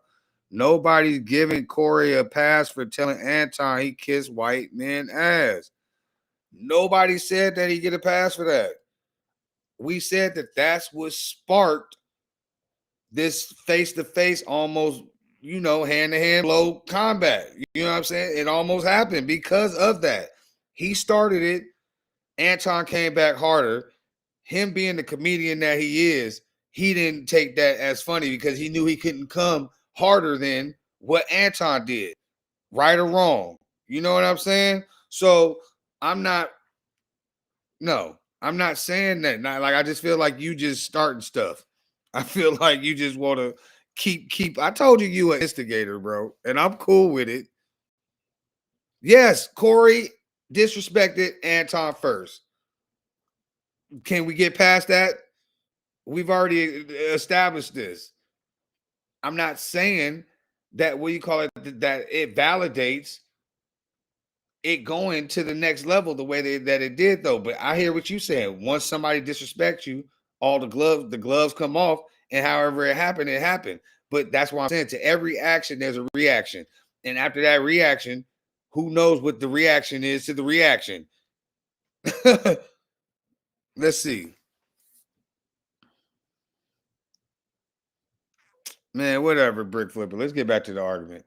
Nobody's giving Corey a pass for telling Anton he kissed white men ass. Nobody said that he get a pass for that. We said that that's what sparked this face-to-face, almost, hand-to-hand blow combat. You know what I'm saying? It almost happened because of that. He started it. Anton came back harder. Him being the comedian that he is, he didn't take that as funny because he knew he couldn't come harder than what Anton did, right or wrong. You know what I'm saying? So I'm not saying that. I just feel like you just starting stuff. I feel like you just want to keep. I told you an instigator, bro, and I'm cool with it. Yes, Corey disrespected Anton first. Can we get past that? We've already established this. I'm not saying that that it validates it going to the next level the way that it did, though. But I hear what you're saying. Once somebody disrespects you, all the gloves come off, and however it happened. But that's why I'm saying, to every action, there's a reaction. And after that reaction, who knows what the reaction is to the reaction? Let's see. Man, whatever, Brick Flipper. Let's get back to the argument.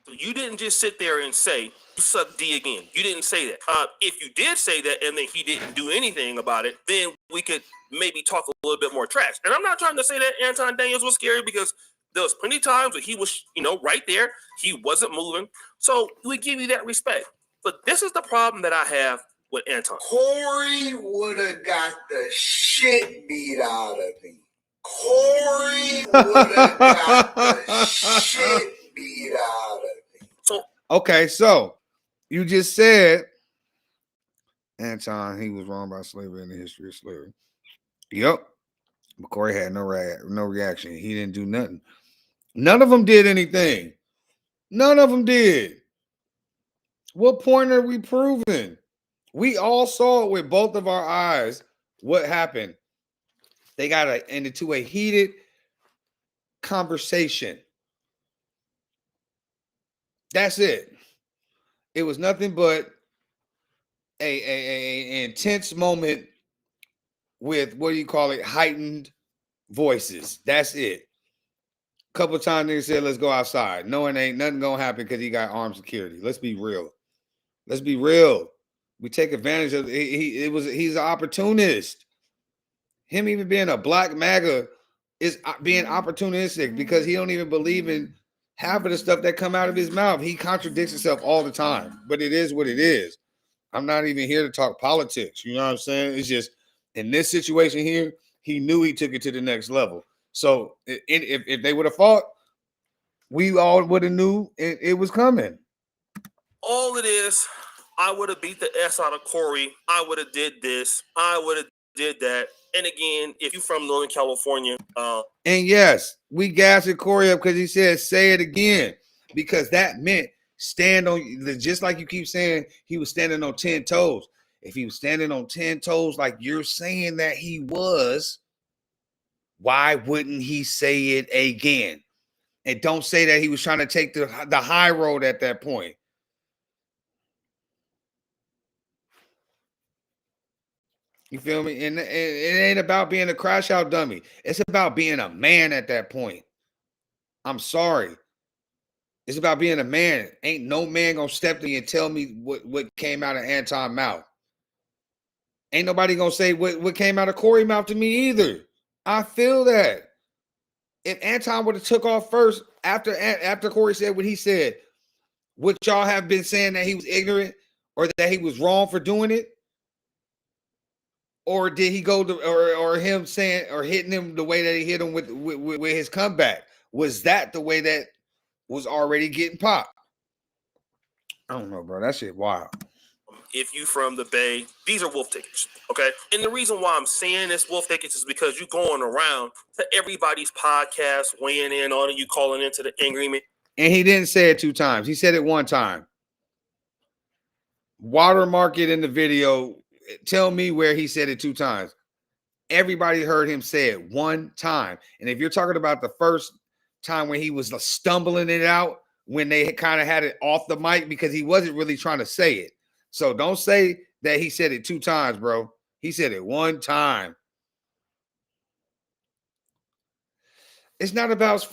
So you didn't just sit there and say, you suck D again. You didn't say that. If you did say that and then he didn't do anything about it, then we could maybe talk a little bit more trash. And I'm not trying to say that Anton Daniels was scary, because there was plenty of times where he was, right there. He wasn't moving. So we give you that respect. But this is the problem that I have with Anton. Corey would have got the shit beat out of me. Corey would have got the shit beat out of me. Okay, so you just said Anton, he was wrong about slavery and the history of slavery. Yep. But Corey had no reaction. He didn't do nothing. None of them did anything. None of them did. What point are we proving? We all saw it with both of our eyes What happened? They got into a heated conversation. That's it. It was nothing but a intense moment with, what do you call it, heightened voices. That's it. A couple of times they said, let's go outside. Knowing ain't nothing gonna happen because he got armed security. Let's be real. Let's be real. We take advantage of he's an opportunist. Him even being a black MAGA is being opportunistic because he don't even believe in half of the stuff that come out of his mouth. He contradicts himself all the time, but it is what it is. I'm not even here to talk politics. You know what I'm saying? It's just in this situation here, he knew he took it to the next level. So if they would have fought, we all would have knew it was coming. All it is, I would have beat the S out of Corey. I would have did this. I would have did that. And again, if you're from Northern California, and yes, we gassed Corey up because he said, say it again, because that meant stand on, just like you keep saying, he was standing on 10 toes. If he was standing on 10 toes, like you're saying that he was, why wouldn't he say it again? And don't say that he was trying to take the high road at that point. You feel me? And it ain't about being a crash out dummy. It's about being a man at that point. I'm sorry. It's about being a man. Ain't no man gonna step to me and tell me what came out of Anton's mouth. Ain't nobody gonna say what came out of Corey's mouth to me either. I feel that. If Anton would have took off first after Corey said what he said, would y'all have been saying that he was ignorant or that he was wrong for doing it? Or did he go to, or him saying or hitting him the way that he hit him with his comeback? Was that the way that was already getting popped? I don't know, bro. That shit wild. If you from the Bay, these are wolf tickets, okay? And the reason why I'm saying this wolf tickets is because you going around to everybody's podcast, weighing in on it, you calling into the agreement. And he didn't say it 2 times. He said it 1 time. Watermark it in the video. Tell me where he said it 2 times. Everybody heard him say it 1 time. And if you're talking about the first time when he was stumbling it out, when they kind of had it off the mic because he wasn't really trying to say it. So don't say that he said it 2 times, bro. He said it 1 time. It's not about,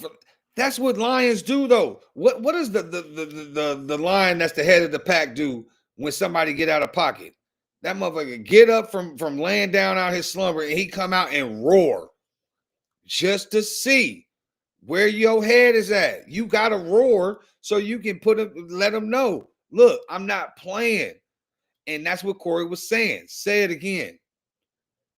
that's what lions do though. What does the lion that's the head of the pack do when somebody get out of pocket? That motherfucker get up from laying down out his slumber and he come out and roar just to see where your head is at. You got to roar so you can let them know, look, I'm not playing. And that's what Corey was saying. Say it again.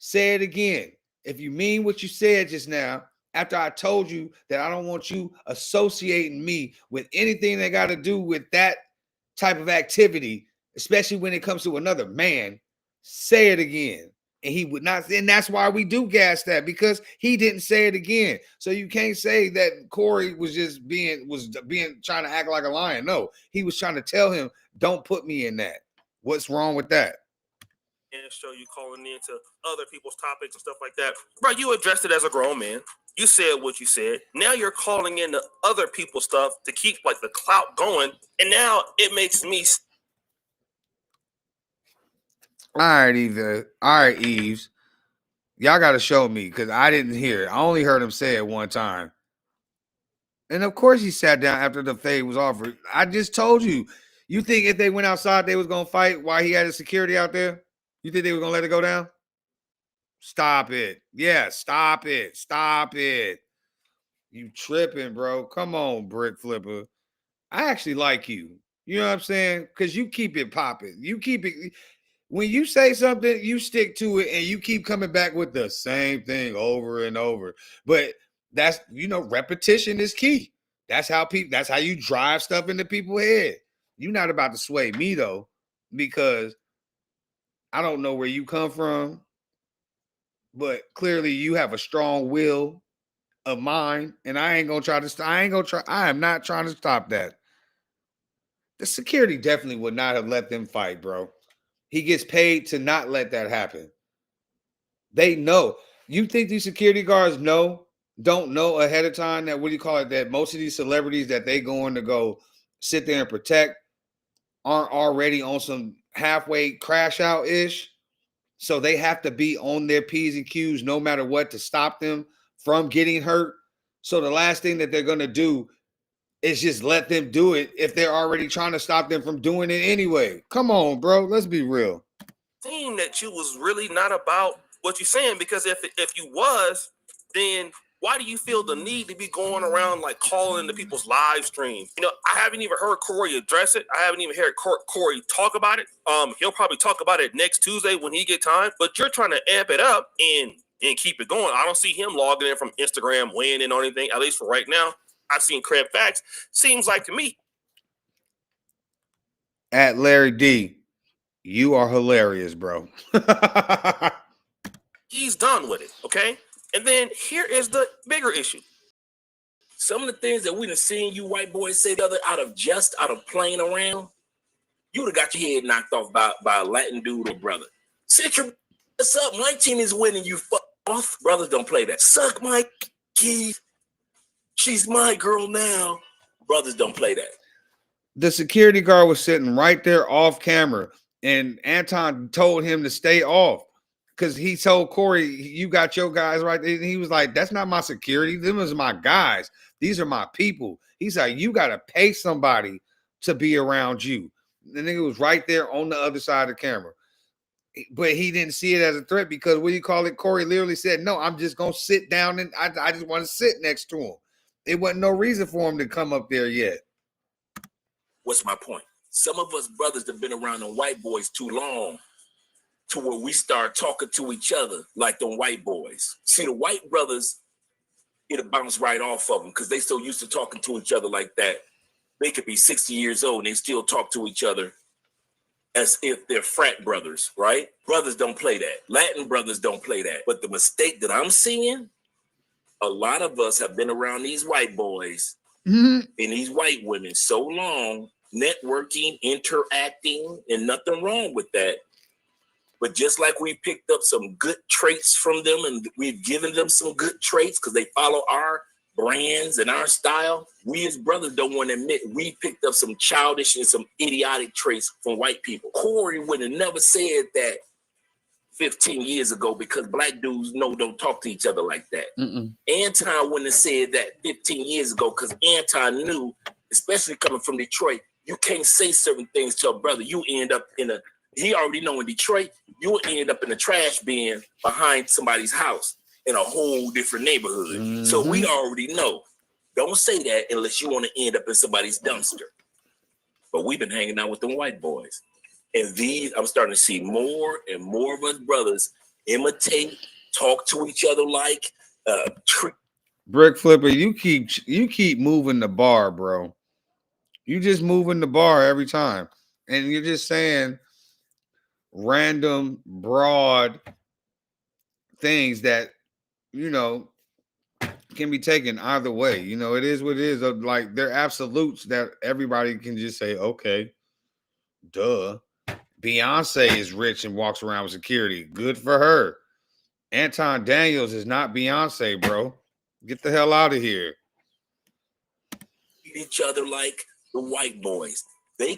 Say it again. If you mean what you said just now, after I told you that I don't want you associating me with anything that got to do with that type of activity, especially when it comes to another man, say it again. And he would not. And that's why we do gas that, because he didn't say it again. So you can't say that Corey was just trying to act like a lion. No, he was trying to tell him, don't put me in that. What's wrong with that? And show you calling into other people's topics and stuff like that. Bro, you addressed it as a grown man. You said what you said. Now you're calling into other people's stuff to keep like the clout going. And now it makes me. All right, Eves. Y'all got to show me because I didn't hear it. I only heard him say it 1 time. And of course he sat down after the fade was offered. I just told you. You think if they went outside, they was going to fight while he had his security out there? You think they were going to let it go down? Stop it. Yeah, stop it. Stop it. You tripping, bro. Come on, brick flipper. I actually like you. You know what I'm saying? Because you keep it popping. You keep it. When you say something, you stick to it and you keep coming back with the same thing over and over. But that's, repetition is key. That's how you drive stuff into people's head. You're not about to sway me though, because I don't know where you come from, but clearly you have a strong will of mine, and I am not trying to stop that. The security definitely would not have let them fight, bro. He gets paid to not let that happen. They know. You think these security guards don't know ahead of time that, what do you call it, that most of these celebrities that they going to go sit there and protect aren't already on some halfway crash out ish? So they have to be on their P's and Q's no matter what to stop them from getting hurt. So the last thing that they're going to do is just let them do it if they're already trying to stop them from doing it anyway. Come on, bro. Let's be real. Seeing that you was really not about what you're saying, because if you was, then why do you feel the need to be going around like calling into people's live streams? You know, I haven't even heard Corey address it. I haven't even heard Corey talk about it. He'll probably talk about it next Tuesday when he get time. But you're trying to amp it up and keep it going. I don't see him logging in from Instagram, weighing in on anything. At least for right now, I've seen Crab Facts. Seems like to me. At Larry D, you are hilarious, bro. He's done with it, okay? And then here is the bigger issue. Some of the things that we done seen you white boys say the other out of playing around, you would have got your head knocked off by a Latin dude or brother. Sit your ass up. My team is winning. You fuck off. Brothers don't play that. Suck my keys. She's my girl now. Brothers don't play that. The security guard was sitting right there off camera, and Anton told him to stay off. Because he told Corey, you got your guys right there. And he was like, that's not my security. Them is my guys. These are my people. He's like, you got to pay somebody to be around you. The nigga was right there on the other side of the camera. But he didn't see it as a threat because, what do you call it? Corey literally said, no, I'm just going to sit down and I just want to sit next to him. It wasn't no reason for him to come up there yet. What's my point? Some of us brothers have been around the white boys too long, to where we start talking to each other like them white boys. See, the white brothers, it'll bounce right off of them because they so used to talking to each other like that. They could be 60 years old and they still talk to each other as if they're frat brothers, right? Brothers don't play that. Latin brothers don't play that. But the mistake that I'm seeing, a lot of us have been around these white boys and these white women so long, networking, interacting, and nothing wrong with that. But just like we picked up some good traits from them and we've given them some good traits because they follow our brands and our style, we as brothers don't want to admit we picked up some childish and some idiotic traits from white people. Corey would have never said that 15 years ago because black dudes don't talk to each other like that. Anton wouldn't have said that 15 years ago because Anton knew, especially coming from Detroit, you can't say certain things to a brother. You end up he already know in Detroit, you'll end up in a trash bin behind somebody's house in a whole different neighborhood. So we already know. Don't say that unless you want to end up in somebody's dumpster. But we've been hanging out with them white boys. And I'm starting to see more and more of us brothers imitate, talk to each other like Brick Flipper, you keep moving the bar, bro. You just moving the bar every time. And you're just saying random, broad things that, you know, can be taken either way. You know, it is what it is. Like, they're absolutes that everybody can just say, okay, duh. Beyonce is rich and walks around with security. Good for her. Anton Daniels is not Beyonce, bro. Get the hell out of here. each other like the white boys. They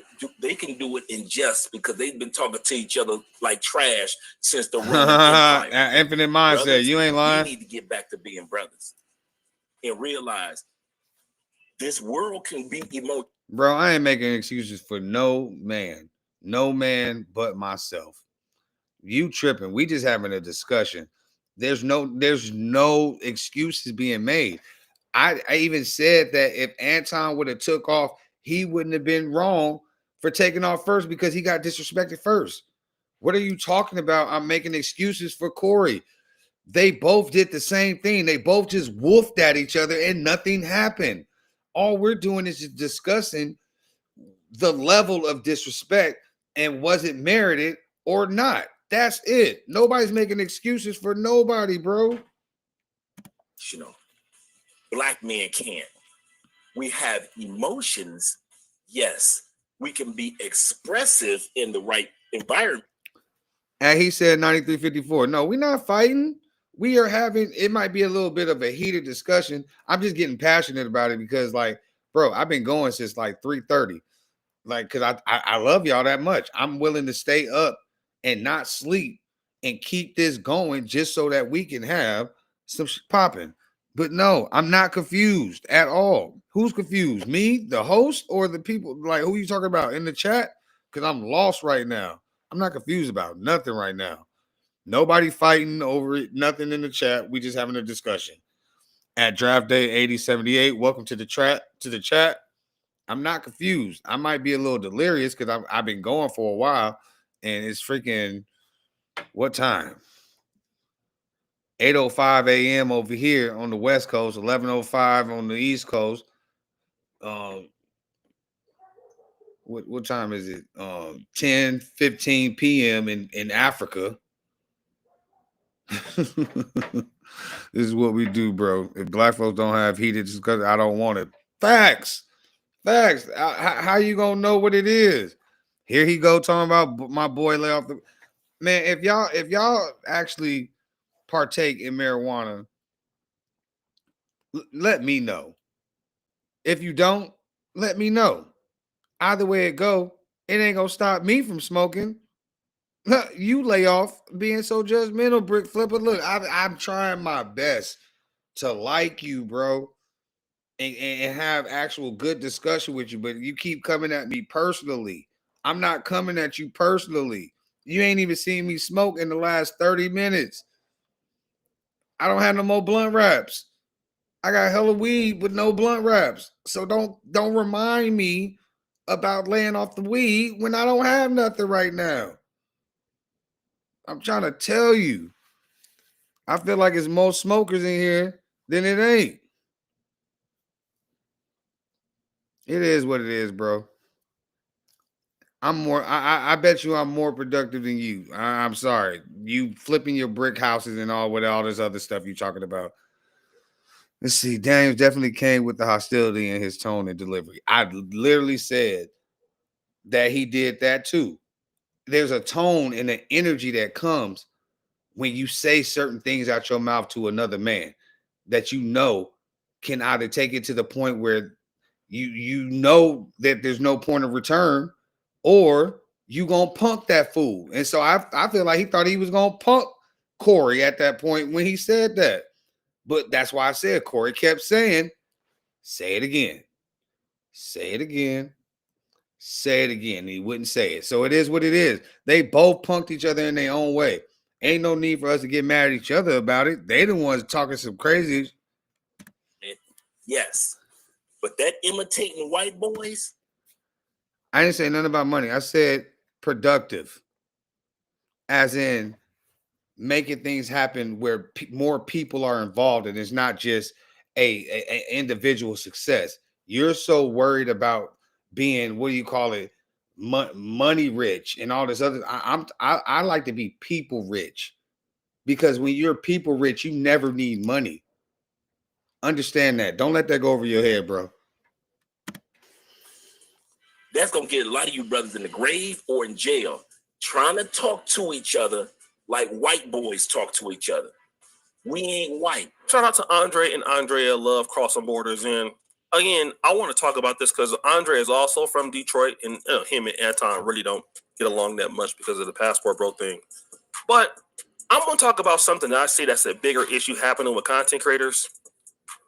can do it in jest because they've been talking to each other like trash since the Roman Empire. Infinite mindset. Brothers, you ain't lying. We need to get back to being brothers and realize this world can be emotional. Bro, I ain't making excuses for no man but myself. You tripping. We just having a discussion. There's no excuses being made. I even said that if Anton would have took off, he wouldn't have been wrong for taking off first because he got disrespected first. What are you talking about? I'm making excuses for Corey. They both did the same thing. They both just woofed at each other and nothing happened. All we're doing is just discussing the level of disrespect and was it merited or not. That's it. Nobody's making excuses for nobody, bro. You know, black men can't. We have emotions. Yes, we can be expressive in the right environment. And he said 93-54. No, we're not fighting. We are having, it might be a little bit of a heated discussion. I'm just getting passionate about it because, like, bro, I've been going since like 3:30. Like, because I love y'all that much. I'm willing to stay up and not sleep and keep this going just so that we can have some popping. But no, I'm not confused at all. Who's confused? Me, the host, or the people? Like, who you talking about in the chat? Because I'm lost right now. I'm not confused about nothing right now. Nobody fighting over it. Nothing in the chat. We just having a discussion. At Draft Day 8078, welcome to the chat. I'm not confused. I might be a little delirious because I've been going for a while, and it's freaking what time? 8:05 a.m. over here on the West Coast, 11:05 on the East Coast. What time is it? 10:15 p.m. in Africa. This is what we do, bro. If black folks don't have heated discussion, I don't want it. Facts. How you gonna know what it is? Here he go talking about my boy lay off the man. If y'all actually partake in marijuana, let me know. If you don't, let me know. Either way it go, it ain't gonna stop me from smoking. You lay off being so judgmental, brick flipper. Look, I'm trying my best to like you, bro, and have actual good discussion with you, but you keep coming at me personally. I'm not coming at you personally. You ain't even seen me smoke in the last 30 minutes. I don't have no more blunt wraps. I got hella weed with no blunt wraps. So don't remind me about laying off the weed when I don't have nothing right now. I'm trying to tell you. I feel like it's more smokers in here than it ain't. It is what it is, bro. I bet you I'm more productive than you. I'm sorry. You flipping your brick houses and all with all this other stuff you talking about. Let's see. Daniels definitely came with the hostility in his tone and delivery. I literally said that he did that too. There's a tone and an energy that comes when you say certain things out your mouth to another man that you know can either take it to the point where you know that there's no point of return, or you gonna punk that fool. And so I feel like he thought he was gonna punk Corey at that point when he said that. But that's why I said Corey kept saying, say it again, say it again, say it again. And he wouldn't say it. So it is what it is. They both punked each other in their own way. Ain't no need for us to get mad at each other about it. They the ones talking some crazy. Yes. But that imitating white boys. I didn't say nothing about money. I said productive. As in making things happen where more people are involved and it's not just a individual success. You're so worried about being, what do you call it, money rich and all this other. I like to be people rich, because when you're people rich, you never need money. Understand that. Don't let that go over your head, bro. That's gonna get a lot of you brothers in the grave or in jail, trying to talk to each other like white boys talk to each other. We ain't white. Shout out to Andre and Andrea love crossing borders. And again, I want to talk about this because Andre is also from Detroit, and him and Anton really don't get along that much because of the passport bro thing. But I'm going to talk about something that I see that's a bigger issue happening with content creators.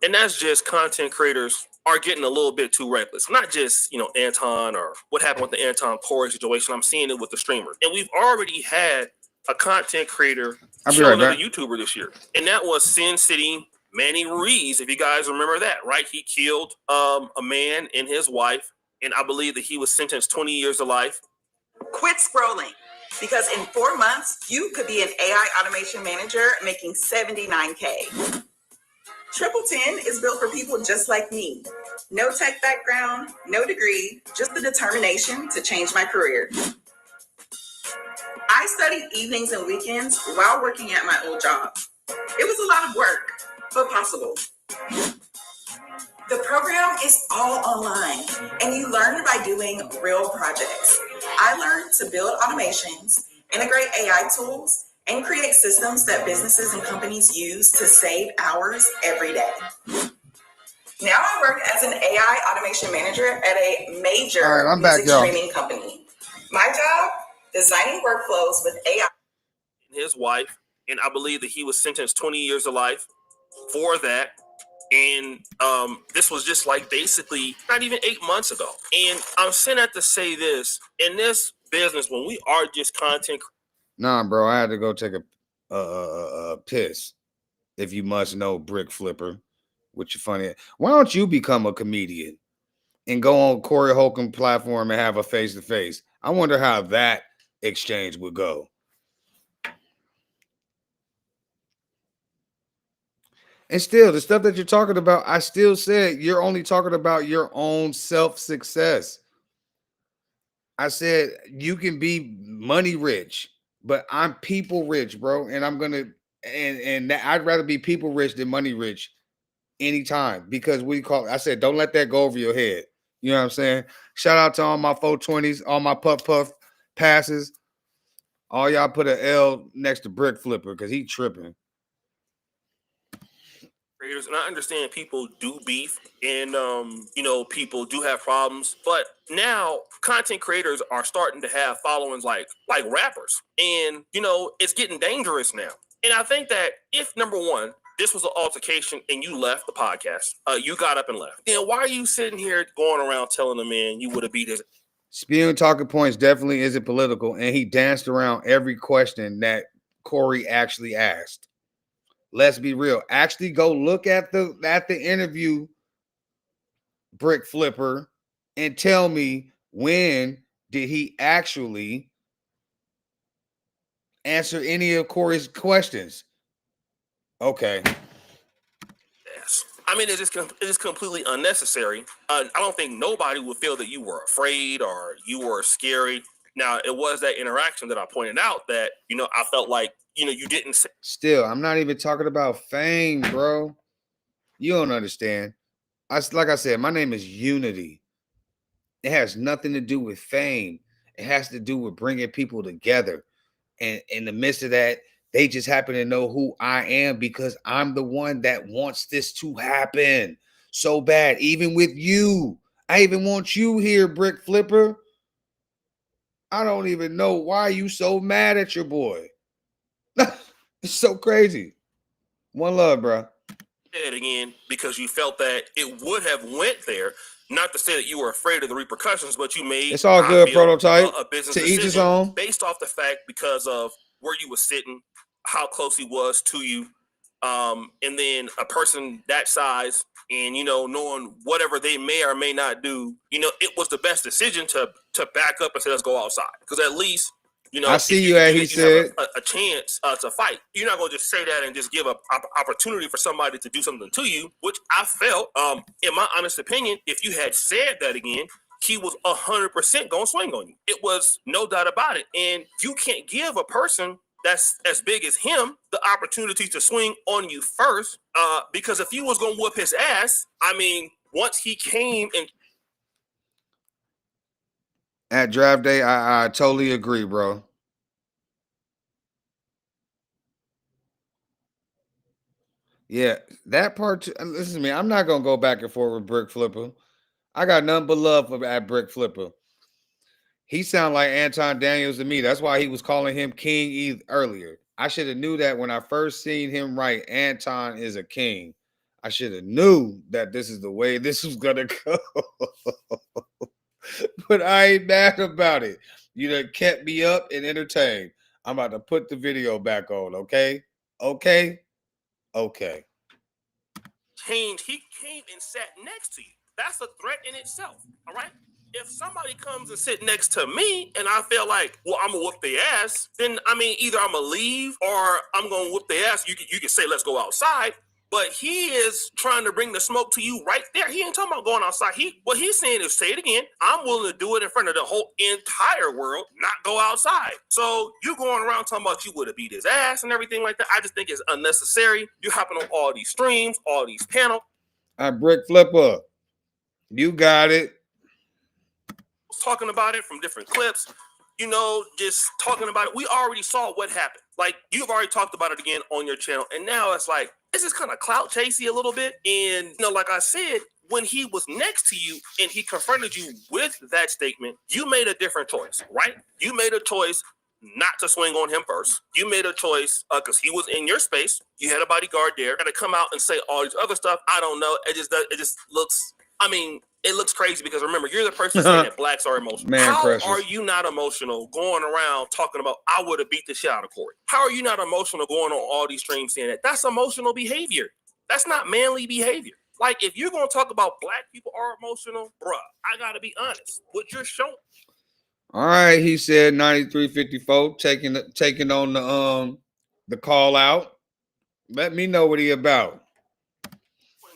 And that's just content creators are getting a little bit too reckless. Not just, Anton or what happened with the Anton Corey situation. I'm seeing it with the streamer. And we've already had a content creator kill another YouTuber this year. And that was Sin City Manny Ruiz, if you guys remember that, right? He killed a man and his wife, and I believe that he was sentenced 20 years to life. Quit scrolling, because in 4 months, you could be an AI automation manager making $79K. Triple 10 is built for people just like me. No tech background, no degree, just the determination to change my career. I studied evenings and weekends while working at my old job. It was a lot of work, but possible. The program is all online, and you learn by doing real projects. I learned to build automations integrate AI tools, and create systems that businesses and companies use to save hours every day. Now I work as an AI automation manager at a major music streaming company. My job, designing workflows with AI. His wife, and I believe that he was sentenced 20 years to life for that. And this was just like basically not even 8 months ago. And I'm saying that to say this, in this business, when we are just content. Nah, bro, I had to go take a piss. If you must know, Brick Flipper, which is funny. Why don't you become a comedian and go on Corey Holcomb platform and have a face-to-face? I wonder how that exchange would go. And still, the stuff that you're talking about, I still said you're only talking about your own self-success. I said you can be money rich, but I'm people rich, bro. And I'm gonna and I'd rather be people rich than money rich anytime, because I said don't let that go over your head. You know what I'm saying? Shout out to all my 420s, all my puff passes. All y'all put an L next to Brick Flipper because he tripping. And I understand people do beef and people do have problems, but now content creators are starting to have followings like rappers, and it's getting dangerous now. And I think that if, number one, this was an altercation and you left the podcast, you got up and left, then why are you sitting here going around telling the man you would have beat his? Spewing talking points definitely isn't political, and he danced around every question that Corey actually asked. Let's be real. Actually, go look at the interview, Brick Flipper, and tell me when did he actually answer any of Corey's questions. Okay. Yes. I mean, it's completely unnecessary. I don't think nobody would feel that you were afraid or you were scary. Now, it was that interaction that I pointed out that, I felt like, you didn't say. Still, I'm not even talking about fame, bro. You don't understand. Like I said, my name is Unity. It has nothing to do with fame. It has to do with bringing people together. And in the midst of that, they just happen to know who I am because I'm the one that wants this to happen so bad. Even with you, I even want you here, Brick Flipper. I don't even know why you so mad at your boy. It's so crazy. One love, bro. It again because you felt that it would have went there. Not to say that you were afraid of the repercussions, but you made it's all good. Prototype a business to each his own, based off the fact because of where you were sitting, how close he was to you, and then a person that size, and knowing whatever they may or may not do, it was the best decision to back up and say let's go outside, because at least. I see you at he said a chance to fight. You're not going to just say that and just give an opportunity for somebody to do something to you, which I felt, in my honest opinion, if you had said that again, he was 100% going to swing on you. It was no doubt about it. And you can't give a person that's as big as him the opportunity to swing on you first, because if you was going to whoop his ass, I mean, once he came and at draft day, I totally agree, bro. Yeah, that part. Listen to me. I'm not gonna go back and forth with Brick Flipper. I got nothing but love for at Brick Flipper. He sound like Anton Daniels to me. That's why he was calling him king earlier. I should have knew that when I first seen him write Anton is a king. I should have knew that this is the way this was gonna go. But I ain't mad about it. You done kept me up and entertained. I'm about to put the video back on, okay? Okay? Okay. Change. He came and sat next to you. That's a threat in itself, all right? If somebody comes and sit next to me and I feel like, well, I'm gonna whoop their ass, then I mean, either I'm gonna leave or I'm gonna whoop their ass. You can say, let's go outside. But he is trying to bring the smoke to you right there. He ain't talking about going outside. What he's saying is, say it again. I'm willing to do it in front of the whole entire world, not go outside. So you going around talking about you would have beat his ass and everything like that. I just think it's unnecessary. You're hopping on all these streams, all these panels. Brick Flipper, you got it. Talking about it from different clips. just talking about it. We already saw what happened. Like, you've already talked about it again on your channel. And now it's like, this is kind of clout chasey a little bit. And, like I said, when he was next to you and he confronted you with that statement, you made a different choice, right? You made a choice not to swing on him first. You made a choice because he was in your space. You had a bodyguard there. And to come out and say all these other stuff, I don't know. It just looks, it looks crazy because remember, you're the person saying that blacks are emotional. How are you not emotional going around talking about, I would have beat the shit out of Corey? How are you not emotional going on all these streams saying that? That's emotional behavior. That's not manly behavior. Like, if you're going to talk about black people are emotional, bruh, I got to be honest. What you're showing. All right, he said 9354, taking on the call out. Let me know what he about.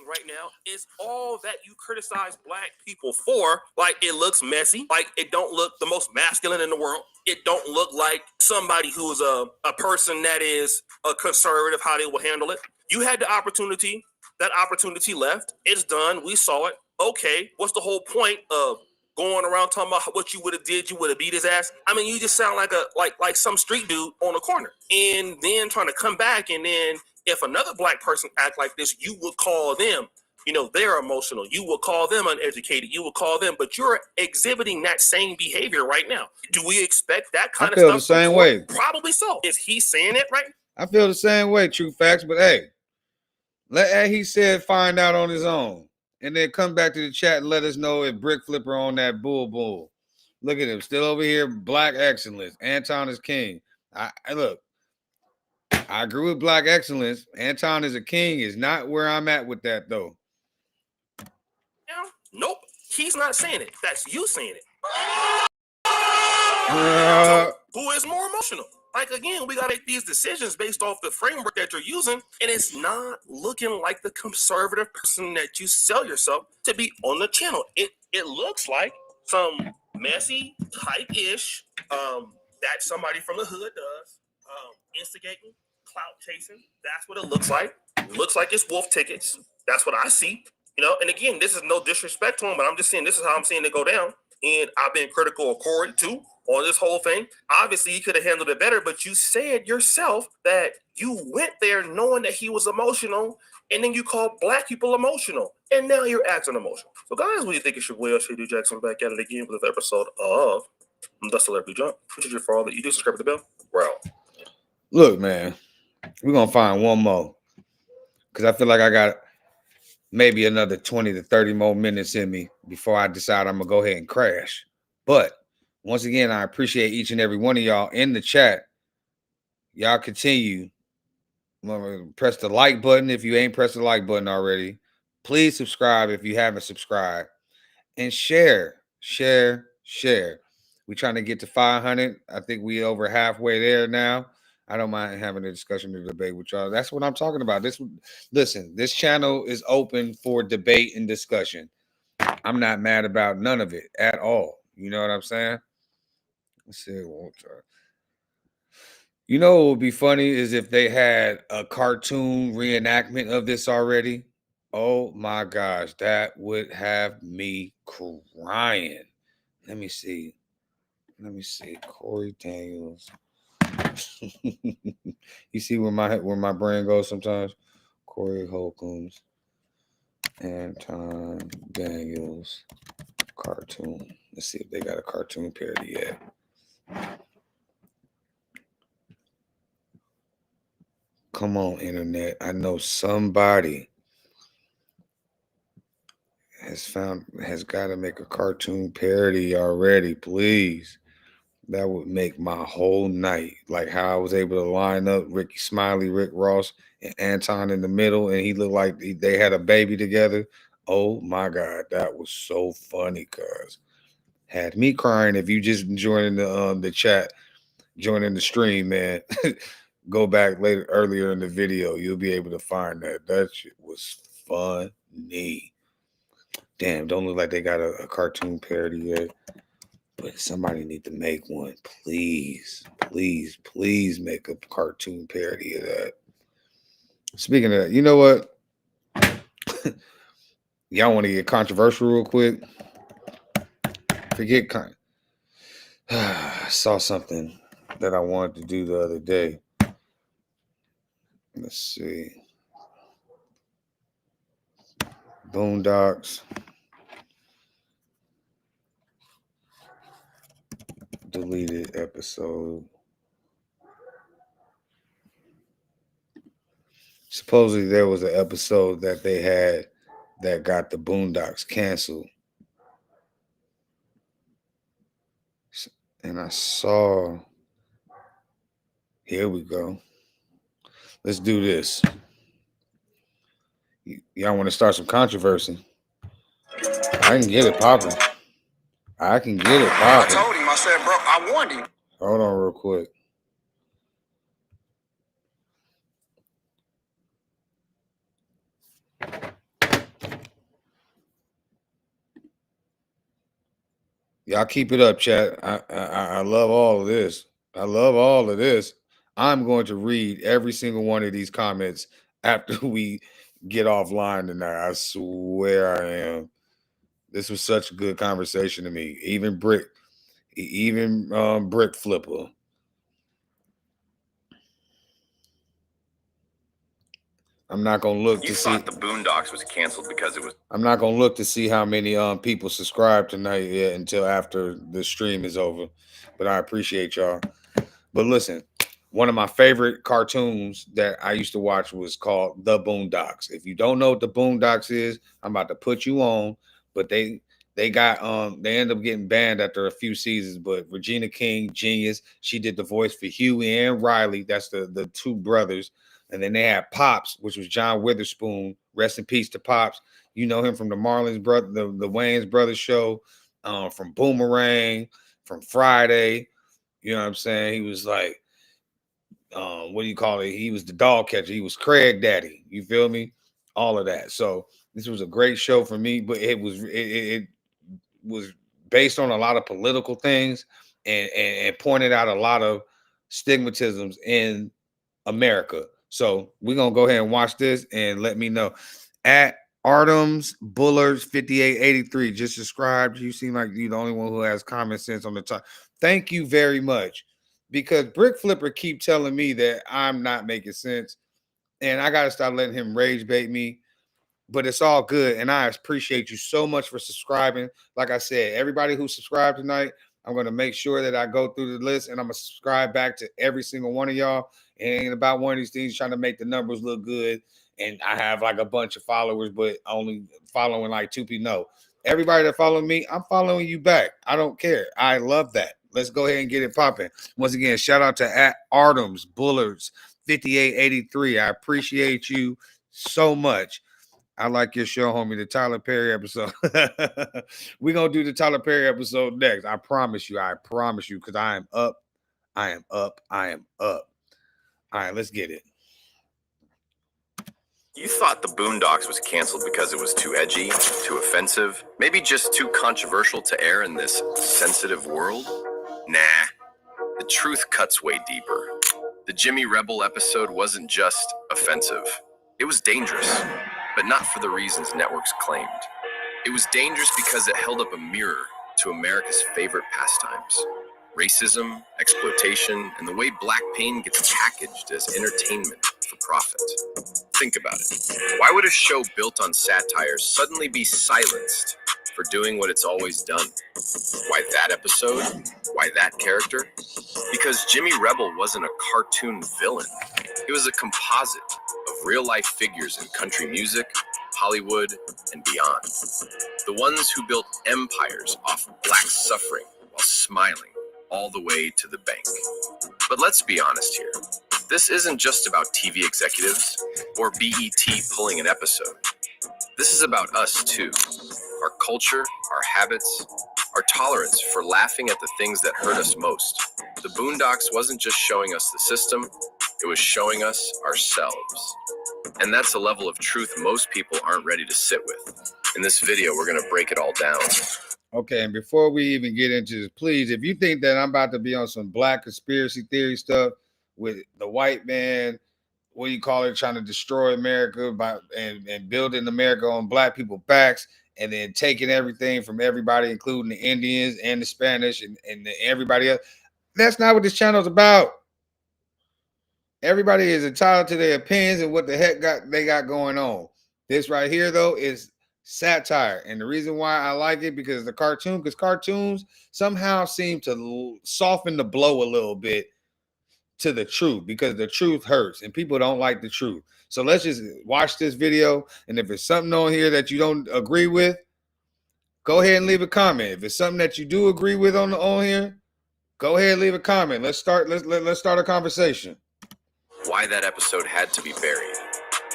Right now is all that you criticize black people for. Like, it looks messy. Like, it don't look the most masculine in the world. It don't look like somebody who is a person that is a conservative, how they will handle it. You had the opportunity. That opportunity left. It's done. We saw it. Okay, what's the whole point of going around talking about what you would have did? You would have beat his ass. You just sound like some street dude on the corner. And then trying to come back, and then if another black person act like this, you would call them, they're emotional. You will call them uneducated. You will call them, but you're exhibiting that same behavior right now. Do we expect that kind of stuff? I feel the same way. Probably so. Is he saying it right? I feel the same way, True Facts, but hey, he said find out on his own. And then come back to the chat and let us know if Brick Flipper on that bull. Look at him, still over here, black excellence. Anton is king. I look, I agree with black excellence. Anton is a king is not where I'm at with that, though. Nope. He's not saying it. That's you saying it. So, who is more emotional? Like, again, we got to make these decisions based off the framework that you're using, and it's not looking like the conservative person that you sell yourself to be on the channel. It looks like some messy type-ish that somebody from the hood does, instigating, clout chasing. That's what it looks like. It looks like it's wolf tickets. That's what I see. And again, this is no disrespect to him, but I'm just saying this is how I'm seeing it go down. And I've been critical of Corey, too, on this whole thing. Obviously, he could have handled it better, but you said yourself that you went there knowing that he was emotional, and then you called black people emotional, and now you're acting emotional. So, guys, what do you think? It's your boy, Shady Jackson, back at it again with another episode of The Celebrity Jump. Which is for all that you do, subscribe to the bell. We're out. Look, man, we're going to find one more, because I feel like I got maybe another 20 to 30 more minutes in me before I decide I'm going to go ahead and crash. But once again, I appreciate each and every one of y'all in the chat. Y'all continue. Press the like button if you ain't pressed the like button already. Please subscribe if you haven't subscribed. And share. We're trying to get to 500. I think we over halfway there now. I don't mind having a discussion or debate with y'all. That's what I'm talking about. Listen, this channel is open for debate and discussion. I'm not mad about none of it at all. You know what I'm saying? Let's see. You know what would be funny is if they had a cartoon reenactment of this already. Oh my gosh, that would have me crying. Let me see. Corey Daniels. You see where my brain goes sometimes? Corey Holcomb's Anton Daniels cartoon. Let's see if they got a cartoon parody yet. Come on, internet. I know somebody has got to make a cartoon parody already, please. That would make my whole night. Like how I was able to line up Ricky Smiley, Rick Ross, and Anton in the middle, and he looked like they had a baby together. Oh my God, that was so funny, cuz. Had me crying. If you just joining the chat, joining the stream, man. Go back earlier in the video. You'll be able to find that. That shit was funny. Damn, don't look like they got a cartoon parody yet. But somebody need to make one. Please make a cartoon parody of that. Speaking of that, you know what? Y'all want to get controversial real quick? I saw something that I wanted to do the other day. Let's see. Boondocks. Deleted episode. Supposedly there was an episode that they had that got the Boondocks canceled. And I saw, here we go. Let's do this. Y'all want to start some controversy? I can get it popping. I can get it popping. I told him, I said, bro, I warned him. Hold on real quick. Y'all keep it up, chat. I love all of this. I love all of this. I'm going to read every single one of these comments after we get offline tonight. I swear I am. This was such a good conversation to me. Even Brick Flipper. I'm not gonna look to see. You thought the Boondocks was canceled because it was. I'm not gonna look to see how many people subscribe tonight yet until after the stream is over. But I appreciate y'all. But listen, one of my favorite cartoons that I used to watch was called The Boondocks. If you don't know what The Boondocks is, I'm about to put you on. But they ended up getting banned after a few seasons. But Regina King, genius, she did the voice for Huey and Riley. That's the two brothers. And then they had Pops, which was John Witherspoon. Rest in peace to Pops. You know him from the Marlins brother, the Wayans Brothers show, from Boomerang, from Friday. You know what I'm saying? He was like, what do you call it? He was the dog catcher. He was Craig Daddy. You feel me? All of that. So this was a great show for me, but it was based on a lot of political things and pointed out a lot of stigmatisms in America. So we're gonna go ahead and watch this and let me know. At Artems Bullers 5883, just subscribed. You seem like you're the only one who has common sense on the top. Thank you very much, because Brick Flipper keep telling me that I'm not making sense, and I gotta stop letting him rage bait me. But it's all good, and I appreciate you so much for subscribing. Like I said, everybody who subscribed tonight, I'm going to make sure that I go through the list, and I'm going to subscribe back to every single one of y'all. It ain't about one of these things trying to make the numbers look good, and I have like a bunch of followers, but only following like 2 people. No, everybody that follow me, I'm following you back. I don't care. I love that. Let's go ahead and get it popping. Once again, shout out to at Artems Bullers 5883. I appreciate you so much. I like your show, homie. The Tyler Perry episode. We're going to do the Tyler Perry episode next. I promise you. Because I am up. I am up. All right, let's get it. You thought the Boondocks was canceled because it was too edgy, too offensive, maybe just too controversial to air in this sensitive world? Nah. The truth cuts way deeper. The Jimmy Rebel episode wasn't just offensive. It was dangerous. But not for the reasons networks claimed. It was dangerous because it held up a mirror to America's favorite pastimes. Racism, exploitation, and the way black pain gets packaged as entertainment for profit. Think about it. Why would a show built on satire suddenly be silenced for doing what it's always done? Why that episode? Why that character? Because Jimmy Rebel wasn't a cartoon villain. It was a composite of real-life figures in country music, Hollywood, and beyond. The ones who built empires off black suffering while smiling all the way to the bank. But let's be honest here. This isn't just about TV executives or BET pulling an episode. This is about us too. Our culture, our habits, our tolerance for laughing at the things that hurt us most. The Boondocks wasn't just showing us the system, it was showing us ourselves. And that's a level of truth most people aren't ready to sit with. In this video, we're going to break it all down. Okay, and before we even get into this, please, if you think that I'm about to be on some black conspiracy theory stuff with the white man what do you call it, trying to destroy America and building America on black people's backs, and then taking everything from everybody, including the Indians and the Spanish and everybody else. That's not what this channel is about. Everybody is entitled to their opinions and what the heck they got going on. This right here, though, is satire. And the reason why I like it, because because cartoons somehow seem to soften the blow a little bit to the truth, because the truth hurts and people don't like the truth. So let's just watch this video. And if it's something on here that you don't agree with, go ahead and leave a comment. If it's something that you do agree with on here, go ahead and leave a comment. Let's start a conversation. Why that episode had to be buried.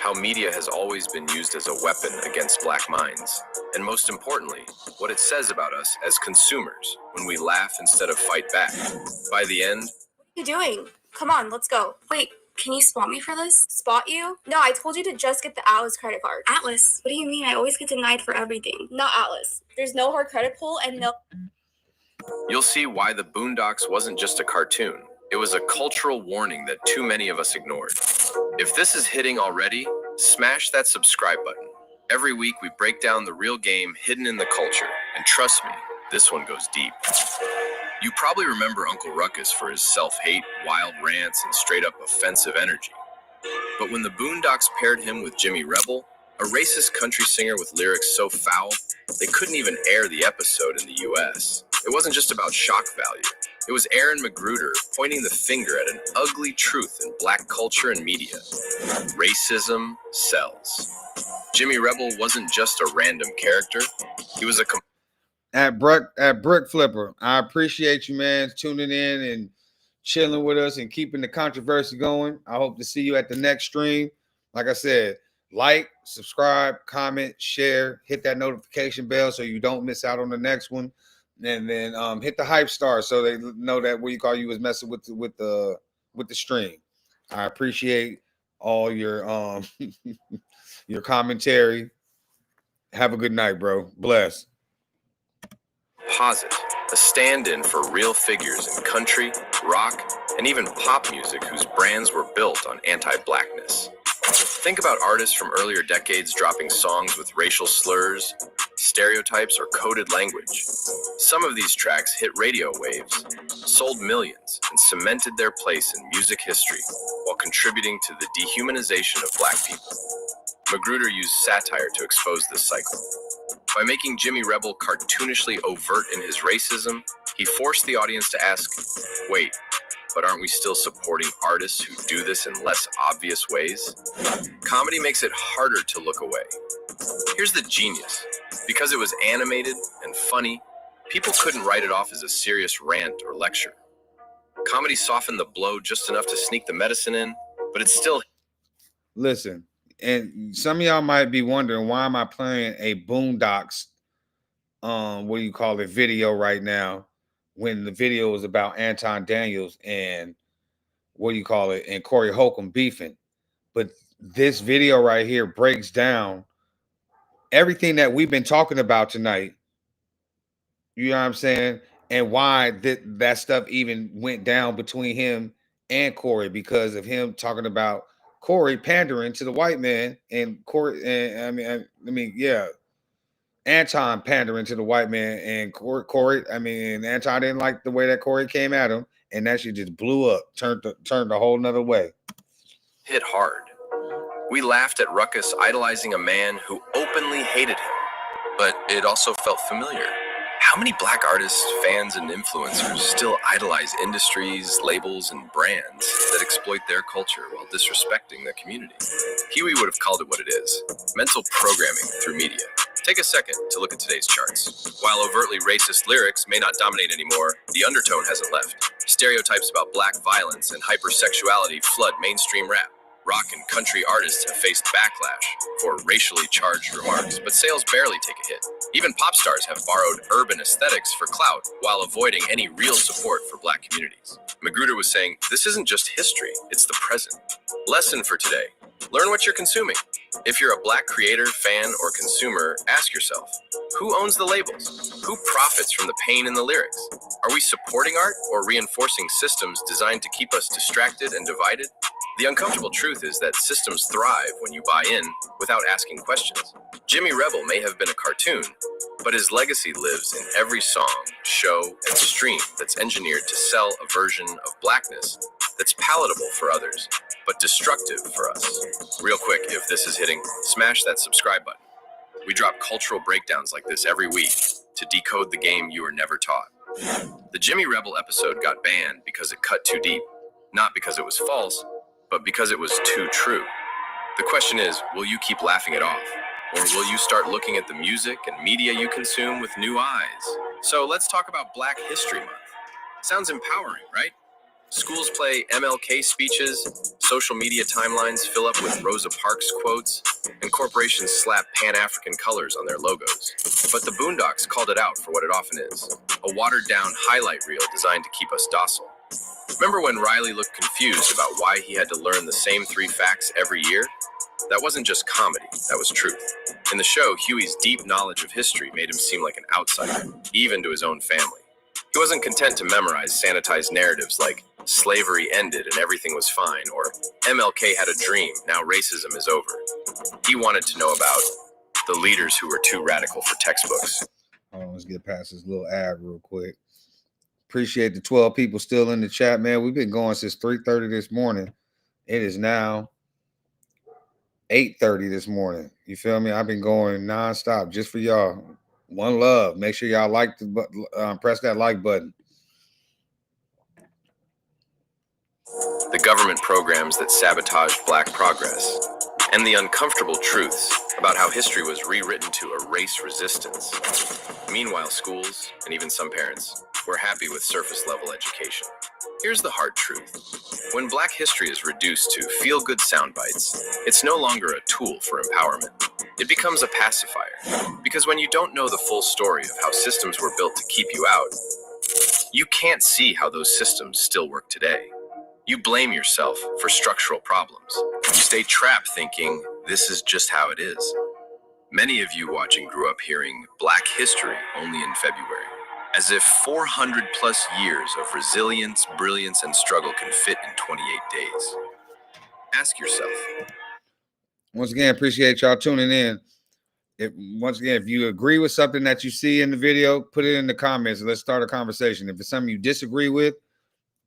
How media has always been used as a weapon against black minds. And most importantly, what it says about us as consumers when we laugh instead of fight back. By the end, What are you doing? Come on, let's go. Wait, can you spot me for this? Spot you? No, I told you to just get the Atlas credit card. Atlas? What do you mean? I always get denied for everything. Not Atlas. There's no hard credit pull and no... you'll see why the Boondocks wasn't just a cartoon. It was a cultural warning that too many of us ignored. If this is hitting already, smash that subscribe button. Every week we break down the real game hidden in the culture, and trust me, this one goes deep. You probably remember Uncle Ruckus for his self-hate, wild rants, and straight-up offensive energy. But when the Boondocks paired him with Jimmy Rebel, a racist country singer with lyrics so foul, they couldn't even air the episode in the US. It wasn't just about shock value. It was Aaron Magruder pointing the finger at an ugly truth in black culture and media. Racism sells. Jimmy Rebel wasn't just a random character. He was a... At Brick Flipper, I appreciate you, man, tuning in and chilling with us and keeping the controversy going. I hope to see you at the next stream. Like I said, like, subscribe, comment, share, hit that notification bell so you don't miss out on the next one. And then hit the hype star so they know that what you call you was messing with the stream. I appreciate all your your commentary. Have a good night, bro. Bless. Posit, a stand-in for real figures in country, rock, and even pop music whose brands were built on anti-blackness. Think about artists from earlier decades dropping songs with racial slurs, stereotypes, or coded language. Some of these tracks hit radio waves, sold millions, and cemented their place in music history while contributing to the dehumanization of black people. Magruder used satire to expose this cycle. By making Jimmy Rebel cartoonishly overt in his racism, he forced the audience to ask, wait, but aren't we still supporting artists who do this in less obvious ways? Comedy makes it harder to look away. Here's the genius. Because it was animated and funny, people couldn't write it off as a serious rant or lecture. Comedy softened the blow just enough to sneak the medicine in, but it's still... Listen, and some of y'all might be wondering, why am I playing a Boondocks video right now when the video is about Anton Daniels and and Corey Holcomb beefing? But this video right here breaks down everything that we've been talking about tonight. You know what I'm saying? And why that stuff even went down between him and Corey, because of him talking about Corey pandering to the white man, and Anton pandering to the white man, and Anton didn't like the way that Corey came at him, and that shit just blew up, turned a whole nother way. Hit hard. We laughed at Ruckus idolizing a man who openly hated him, but it also felt familiar. How many black artists, fans, and influencers still idolize industries, labels, and brands that exploit their culture while disrespecting the community? Huey would have called it what it is: mental programming through media. Take a second to look at today's charts. While overtly racist lyrics may not dominate anymore, the undertone hasn't left. Stereotypes about black violence and hypersexuality flood mainstream rap. Rock and country artists have faced backlash for racially charged remarks, but sales barely take a hit. Even pop stars have borrowed urban aesthetics for clout while avoiding any real support for black communities. Magruder was saying, this isn't just history, it's the present. Lesson for today: learn what you're consuming. If you're a black creator, fan, or consumer, ask yourself, who owns the labels? Who profits from the pain in the lyrics? Are we supporting art or reinforcing systems designed to keep us distracted and divided? The uncomfortable truth is that systems thrive when you buy in without asking questions. Jimmy Rebel may have been a cartoon, but his legacy lives in every song, show, and stream that's engineered to sell a version of blackness that's palatable for others, but destructive for us. Real quick, if this is hitting, smash that subscribe button. We drop cultural breakdowns like this every week to decode the game you were never taught. The Jimmy Rebel episode got banned because it cut too deep, not because it was false, but because it was too true. The question is, will you keep laughing it off? Or will you start looking at the music and media you consume with new eyes? So let's talk about Black History Month. Sounds empowering, right? Schools play MLK speeches, social media timelines fill up with Rosa Parks quotes, and corporations slap Pan-African colors on their logos. But the Boondocks called it out for what it often is, a watered-down highlight reel designed to keep us docile. Remember when Riley looked confused about why he had to learn the same 3 facts every year? That wasn't just comedy, that was truth. In the show, Huey's deep knowledge of history made him seem like an outsider, even to his own family. He wasn't content to memorize sanitized narratives like slavery ended and everything was fine, or MLK had a dream, now racism is over. He wanted to know about the leaders who were too radical for textbooks. Hold on, let's get past this little ad real quick. Appreciate the 12 people still in the chat, man. We've been going since 3:30 this morning. It is now 8:30 this morning. You feel me? I've been going nonstop just for y'all. One love. Make sure y'all like the press that like button. The government programs that sabotage Black progress, and the uncomfortable truths about how history was rewritten to erase resistance. Meanwhile, schools, and even some parents, were happy with surface-level education. Here's the hard truth. When Black history is reduced to feel-good sound bites, it's no longer a tool for empowerment. It becomes a pacifier. Because when you don't know the full story of how systems were built to keep you out, you can't see how those systems still work today. You blame yourself for structural problems. You stay trapped thinking, this is just how it is. Many of you watching grew up hearing Black history only in February, as if 400 plus years of resilience, brilliance, and struggle can fit in 28 days. Ask yourself. Once again, appreciate y'all tuning in. If you agree with something that you see in the video, put it in the comments and let's start a conversation. If it's something you disagree with,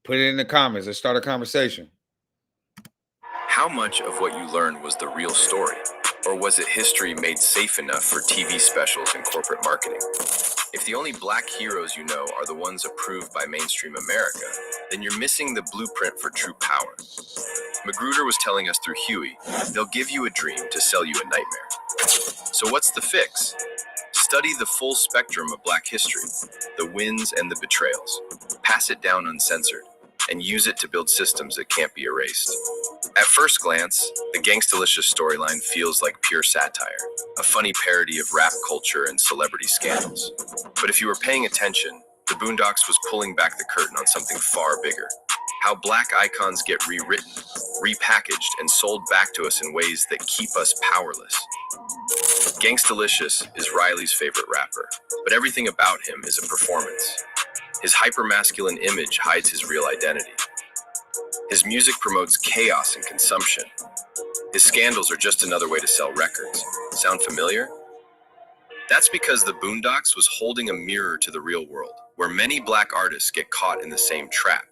put it in the comments. Let's start a conversation. How much of what you learned was the real story? Or was it history made safe enough for TV specials and corporate marketing? If the only Black heroes you know are the ones approved by mainstream America, then you're missing the blueprint for true power. Magruder was telling us through Huey, they'll give you a dream to sell you a nightmare. So what's the fix? Study the full spectrum of Black history, the wins and the betrayals. Pass it down uncensored, and use it to build systems that can't be erased. At first glance, the Gangstalicious storyline feels like pure satire, a funny parody of rap culture and celebrity scandals. But if you were paying attention, the Boondocks was pulling back the curtain on something far bigger. How Black icons get rewritten, repackaged, and sold back to us in ways that keep us powerless. Gangstalicious is Riley's favorite rapper, but everything about him is a performance. His hypermasculine image hides his real identity. His music promotes chaos and consumption. His scandals are just another way to sell records. Sound familiar? That's because the Boondocks was holding a mirror to the real world, where many Black artists get caught in the same trap.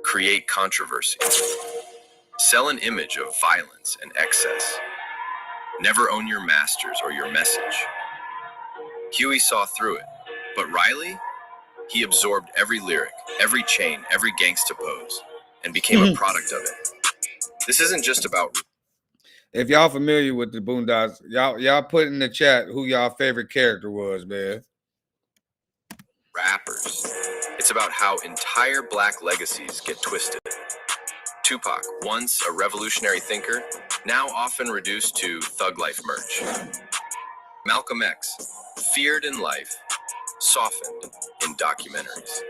Create controversy. Sell an image of violence and excess. Never own your masters or your message. Huey saw through it, but Riley? He absorbed every lyric, every chain, every gangsta pose, and became a product of it. This isn't just about... If y'all familiar with the Boondocks, y'all put in the chat who y'all favorite character was, man. Rappers. It's about how entire Black legacies get twisted. Tupac, once a revolutionary thinker, now often reduced to thug life merch. Malcolm X, feared in life, softened in documentaries.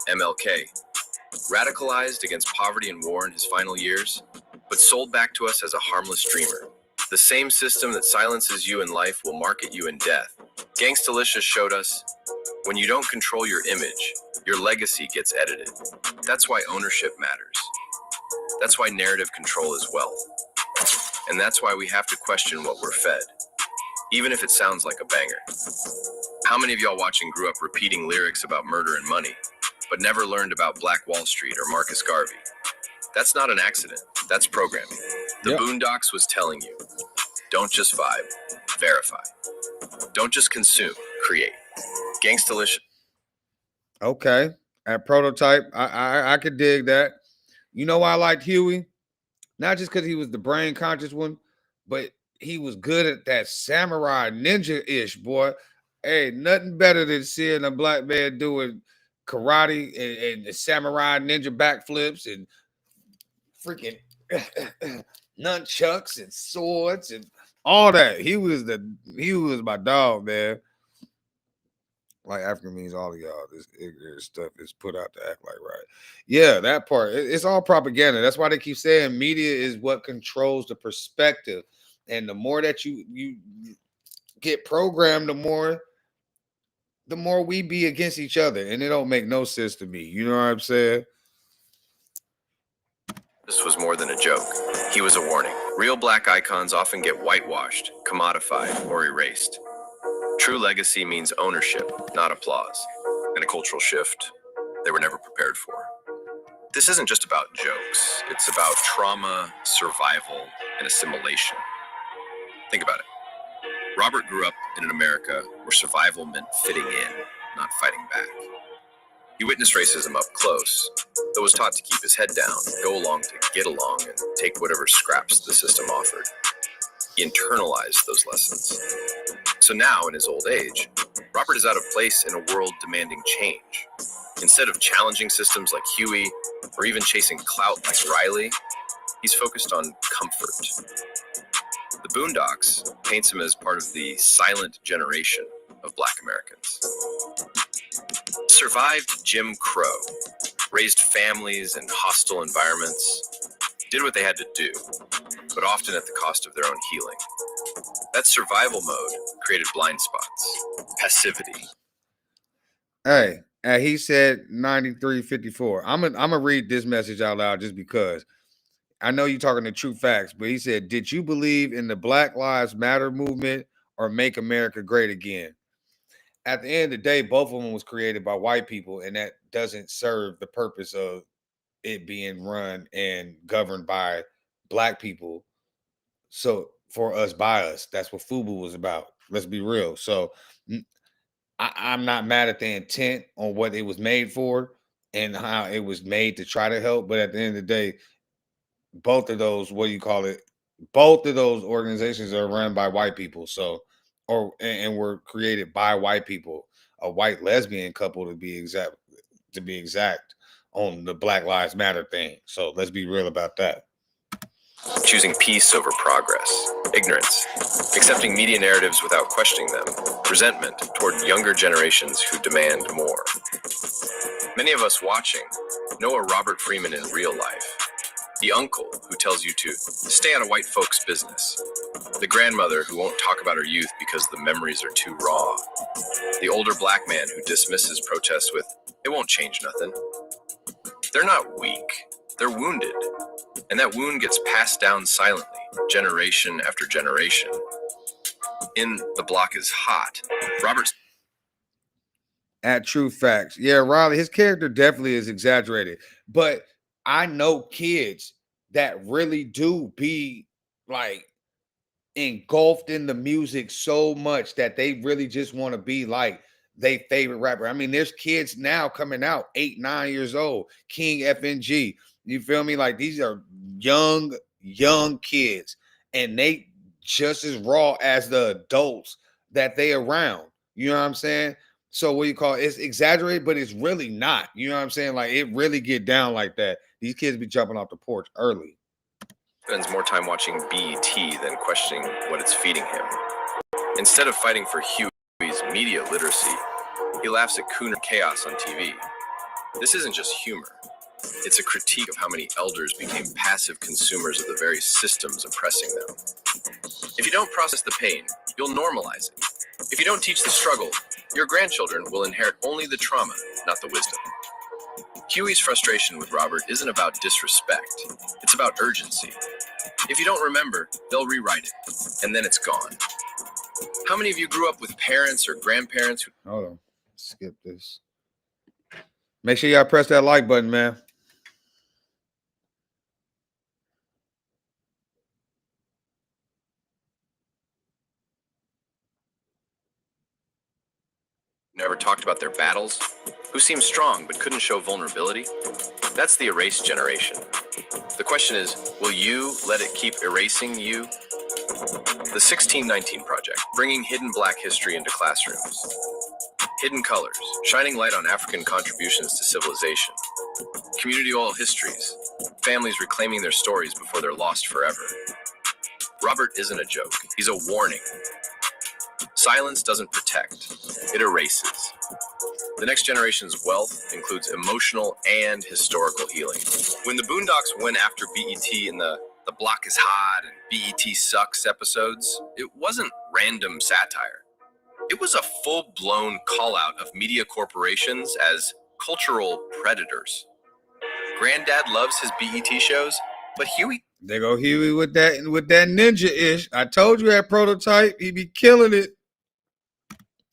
MLK, radicalized against poverty and war in his final years, but sold back to us as a harmless dreamer. The same system that silences you in life will market you in death. Gangstalicious showed us, when you don't control your image, your legacy gets edited. That's why ownership matters. That's why narrative control is wealth. And that's why we have to question what we're fed, even if it sounds like a banger. How many of y'all watching grew up repeating lyrics about murder and money, but never learned about Black Wall Street or Marcus Garvey? That's not an accident. That's programming. The Boondocks was telling you, don't just vibe, verify. Don't just consume, create. Gangstalicious. Okay. At Prototype, I could dig that. You know why I liked Huey? Not just because he was the brain conscious one, but he was good at that samurai ninja-ish, boy. Hey, nothing better than seeing a black man doing karate and the samurai ninja backflips and freaking nunchucks and swords and all that. He was my dog, man. Like African means all of y'all. This ignorant stuff is put out to act like right. Yeah, that part. It's all propaganda. That's why they keep saying media is what controls the perspective. And the more that you get programmed, the more we be against each other. And it don't make no sense to me. You know what I'm saying? This was more than a joke. He was a warning. Real black icons often get whitewashed, commodified, or erased. True legacy means ownership, not applause. And a cultural shift they were never prepared for. This isn't just about jokes. It's about trauma, survival, and assimilation. Think about it. Robert grew up in an America where survival meant fitting in, not fighting back. He witnessed racism up close, though was taught to keep his head down, go along to get along, and take whatever scraps the system offered. He internalized those lessons. So now, in his old age, Robert is out of place in a world demanding change. Instead of challenging systems like Huey, or even chasing clout like Riley, he's focused on comfort. The Boondocks paints him as part of the silent generation of Black Americans. Survived Jim Crow, raised families in hostile environments, did what they had to do, but often at the cost of their own healing. That survival mode created blind spots, passivity. Hey, he said 9354. I'm gonna read this message out loud just because I know you're talking the true facts, but he said, did you believe in the Black Lives Matter movement or Make America Great Again? At the end of the day, both of them was created by white people, and that doesn't serve the purpose of it being run and governed by Black people. So for us, by us, that's what FUBU was about. Let's be real. So I'm not mad at the intent on what it was made for and how it was made to try to help. But at the end of the day, both of those, both of those organizations are run by white people. So, and were created by white people, a white lesbian couple to be exact on the Black Lives Matter thing. So let's be real about that. Choosing peace over progress, ignorance, accepting media narratives without questioning them, resentment toward younger generations who demand more. Many of us watching know a Robert Freeman in real life. The uncle who tells you to stay out of white folks' business. The grandmother who won't talk about her youth because the memories are too raw. The older Black man who dismisses protests with, it won't change nothing. They're not weak, they're wounded. And that wound gets passed down silently, generation after generation. In The Block is Hot, Robert's at True Facts. Yeah, Riley, his character definitely is exaggerated. But I know kids that really do be like engulfed in the music so much that they really just want to be like their favorite rapper. I mean, there's kids now coming out 8, 9 years old, King FNG. You feel me? Like these are young kids, and they just as raw as the adults that they around. You know what I'm saying? So what you call it's exaggerated, but it's really not. You know what I'm saying? Like it really get down like that. These kids be jumping off the porch early. Spends more time watching BET than questioning what it's feeding him. Instead of fighting for Huey's media literacy, he laughs at Cooner chaos on TV. This isn't just humor. It's a critique of how many elders became passive consumers of the very systems oppressing them. If you don't process the pain, you'll normalize it. If you don't teach the struggle, your grandchildren will inherit only the trauma, not the wisdom. Huey's frustration with Robert isn't about disrespect. It's about urgency. If you don't remember, they'll rewrite it, and then it's gone. How many of you grew up with parents or grandparents who... Hold on. Skip this. Make sure y'all press that like button, man. never talked about their battles? Who seemed strong but couldn't show vulnerability? That's the erased generation. The question is, will you let it keep erasing you? The 1619 Project, bringing hidden Black history into classrooms. Hidden Colors, shining light on African contributions to civilization. Community oral histories, families reclaiming their stories before they're lost forever. Robert isn't a joke, he's a warning. Silence doesn't protect, it erases. The next generation's wealth includes emotional and historical healing. When the Boondocks went after BET in the block is hot and BET sucks episodes, it wasn't random satire. It was a full-blown call-out of media corporations as cultural predators. Granddad loves his BET shows, but Huey... There go Huey with that ninja-ish. I told you that prototype, he be killing it.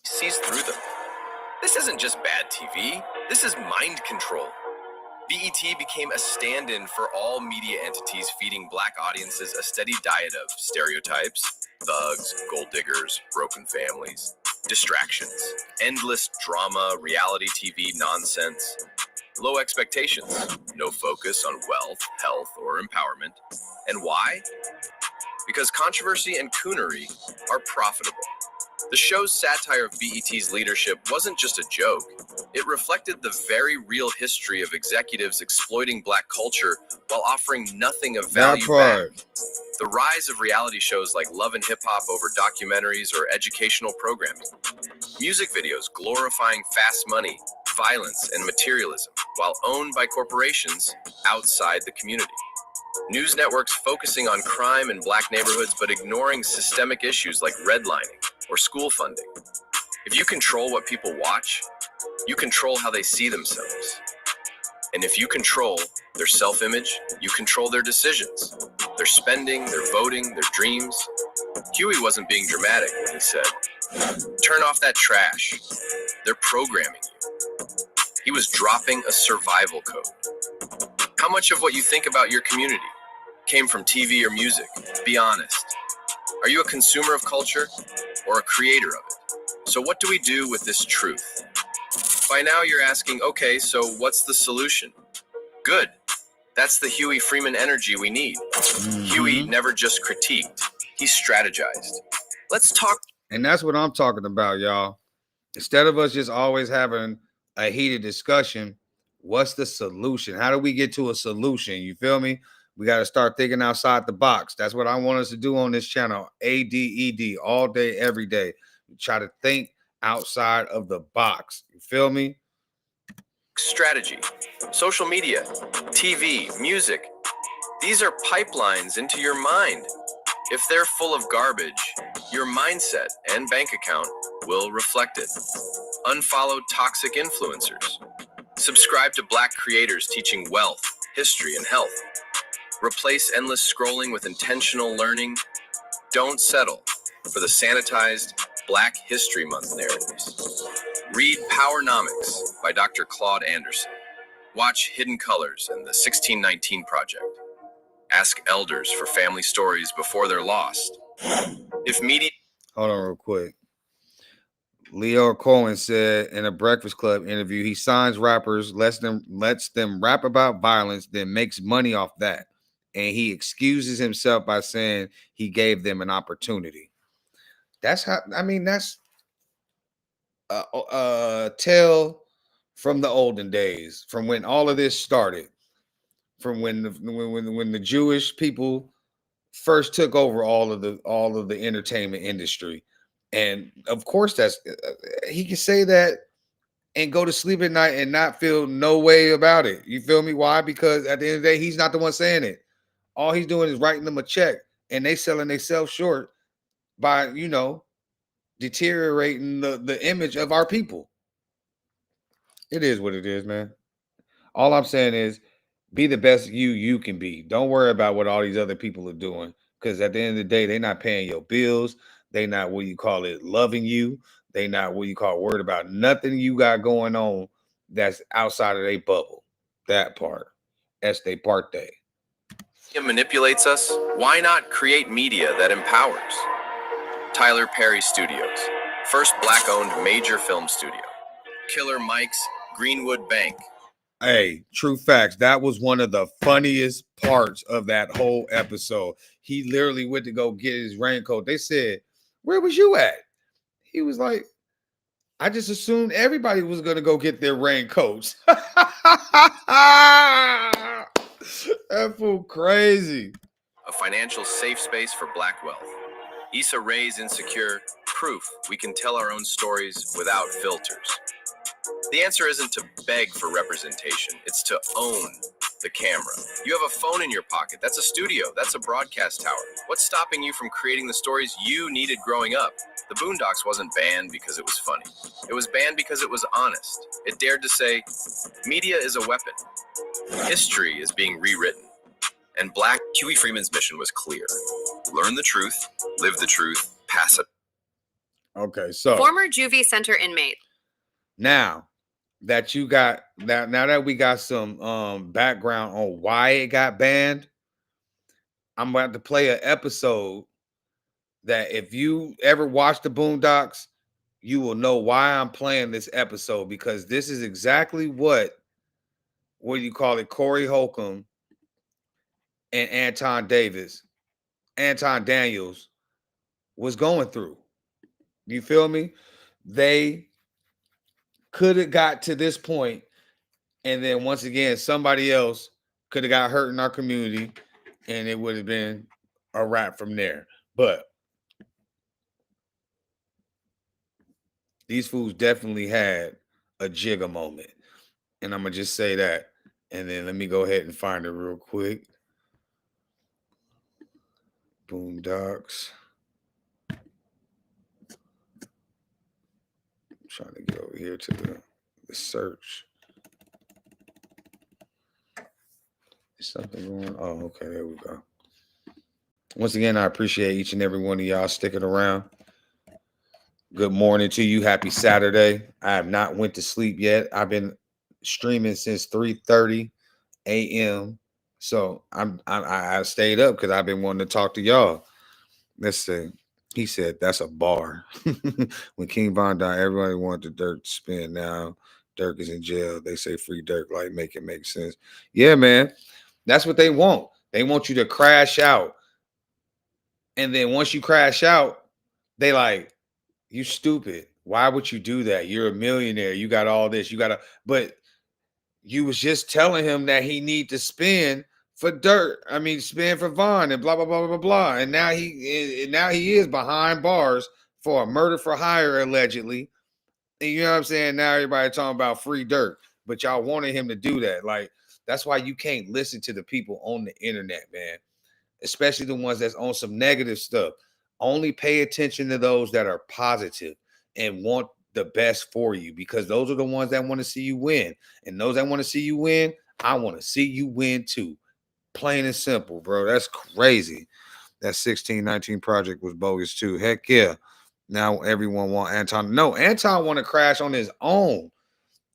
Sees through them. This isn't just bad TV, this is mind control. BET became a stand-in for all media entities feeding Black audiences a steady diet of stereotypes, thugs, gold diggers, broken families, distractions, endless drama, reality TV nonsense, low expectations, no focus on wealth, health, or empowerment. And why? Because controversy and coonery are profitable. The show's satire of BET's leadership wasn't just a joke. It reflected the very real history of executives exploiting Black culture while offering nothing of value back. The rise of reality shows like Love and Hip Hop over documentaries or educational programming. Music videos glorifying fast money, violence, and materialism while owned by corporations outside the community. News networks focusing on crime in Black neighborhoods but ignoring systemic issues like redlining or school funding. If you control what people watch, you control how they see themselves. And if you control their self-image, you control their decisions, their spending, their voting, their dreams. Huey wasn't being dramatic when he said, "Turn off that trash. They're programming you." He was dropping a survival code. How much of what you think about your community came from TV or music? Be honest. Are you a consumer of culture or a creator of it? So what do we do with this truth? By now you're asking, okay, so what's the solution? Good. That's the Huey Freeman energy we need. Huey never just critiqued, he strategized. Let's talk. And that's what I'm talking about, y'all. Instead of us just always having a heated discussion, what's the solution? How do we get to a solution? You feel me? We got to start thinking outside the box. That's what I want us to do on this channel. ADED, all day, every day. We try to think outside of the box. You feel me? Strategy, social media, TV, music. These are pipelines into your mind. If they're full of garbage, your mindset and bank account will reflect it. Unfollow toxic influencers. Subscribe to Black creators teaching wealth, history, and health. Replace endless scrolling with intentional learning. Don't settle for the sanitized Black History Month narratives. Read Powernomics by Dr. Claude Anderson. Watch Hidden Colors and the 1619 Project. Ask elders for family stories before they're lost. If media... Hold on real quick. Leo Cohen said in a Breakfast Club interview, he signs rappers, lets them rap about violence, then makes money off that. And he excuses himself by saying he gave them an opportunity. That's how, I mean, that's a tale from the olden days, from when all of this started, from when the Jewish people first took over all of the entertainment industry. And of course, that's he can say that and go to sleep at night and not feel no way about it. You feel me? Why? Because at the end of the day, he's not the one saying it. All he's doing is writing them a check, and they selling themselves short by, you know, deteriorating the image of our people. It is what it is, man. All I'm saying is be the best you can be. Don't worry about what all these other people are doing. Because at the end of the day, they're not paying your bills. They not what you call it loving you. They not what you call worried about nothing you got going on that's outside of their bubble. That part. That's their part day. It manipulates us. Why not create media that empowers? Tyler Perry Studios. First black-owned major film studio. Killer Mike's Greenwood Bank. Hey, true facts. That was one of the funniest parts of that whole episode. He literally went to go get his raincoat. They said, "Where was you at?" He was like, "I just assumed everybody was going to go get their raincoats." That fool crazy. A financial safe space for black wealth. Issa Rae's Insecure. Proof we can tell our own stories without filters. The answer isn't to beg for representation. It's to own the camera. You have a phone in your pocket. That's a studio. That's a broadcast tower. What's stopping you from creating the stories you needed growing up? The Boondocks wasn't banned because it was funny. It was banned because it was honest. It dared to say, media is a weapon. History is being rewritten. And Black Huey Freeman's mission was clear. Learn the truth, live the truth, pass it. Okay, so former juvie center inmate. Now that you got that, now that we got some background on why it got banned, I'm about to play an episode that if you ever watch the Boondocks, you will know why I'm playing this episode, because this is exactly what do you call it, Corey Holcomb and Anton Daniels was going through. You feel me? They could have got to this point, and then once again, somebody else could have got hurt in our community, and it would have been a wrap from there. But these fools definitely had a jigger moment, and I'm gonna just say that. And then let me go ahead and find it real quick. Boondocks. I'm trying to get over here to the search. Is something going on? Oh, okay, there we go. Once again, I appreciate each and every one of y'all sticking around. Good morning to you. Happy Saturday. I have not went to sleep yet. I've been streaming since 3:30 a.m. So I stayed up because I've been wanting to talk to y'all. Let's see. He said that's a bar. When King Von died, everybody wanted Dirk to spin. Now Dirk is in jail. They say free Dirk, like make it make sense. Yeah, man. That's what they want. They want you to crash out. And then once you crash out, they like, you stupid. Why would you do that? You're a millionaire. You got all this. But you was just telling him that he need to spend for Dirk. I mean, spend for Von and blah, blah, blah, blah, blah. And now he is behind bars for a murder for hire, allegedly. And you know what I'm saying? Now everybody talking about free Dirk, but y'all wanted him to do that. Like, that's why you can't listen to the people on the internet, man. Especially the ones that's on some negative stuff. Only pay attention to those that are positive and want the best for you, because those are the ones that want to see you win. And those that want to see you win, I want to see you win too. Plain and simple, bro. That's crazy. That 1619 project was bogus too. Heck yeah. Now everyone want Anton. No, Anton want to crash on his own.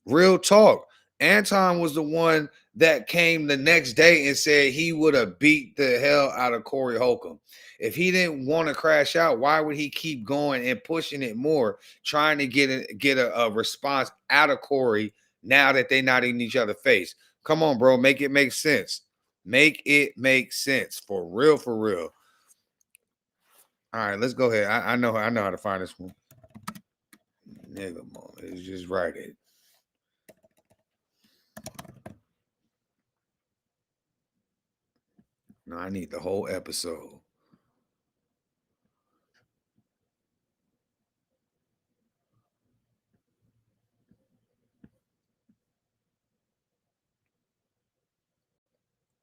Real talk. Anton was the one that came the next day and said he would have beat the hell out of Corey Holcomb. If he didn't want to crash out, why would he keep going and pushing it more, trying to get a response out of Corey now that they're not in each other's face? Come on, bro. Make it make sense. Make it make sense. For real, for real. All right, let's go ahead. I know how to find this one. Nigga, it's just write it. No, I need the whole episode.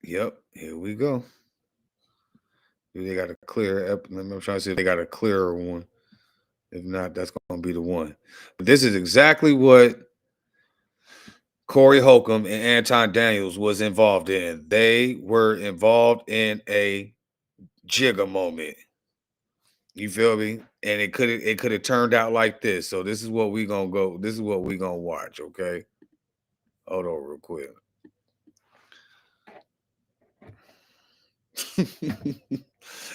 Yep, here we go. They got a clear I'm trying to see if they got a clearer one. If not, that's going to be the one. But this is exactly what Corey Holcomb and Anton Daniels was involved in. They were involved in a jigger moment. You feel me? And it could have turned out like this. So this is what we gonna go. This is what we gonna watch. Okay. Hold on real quick.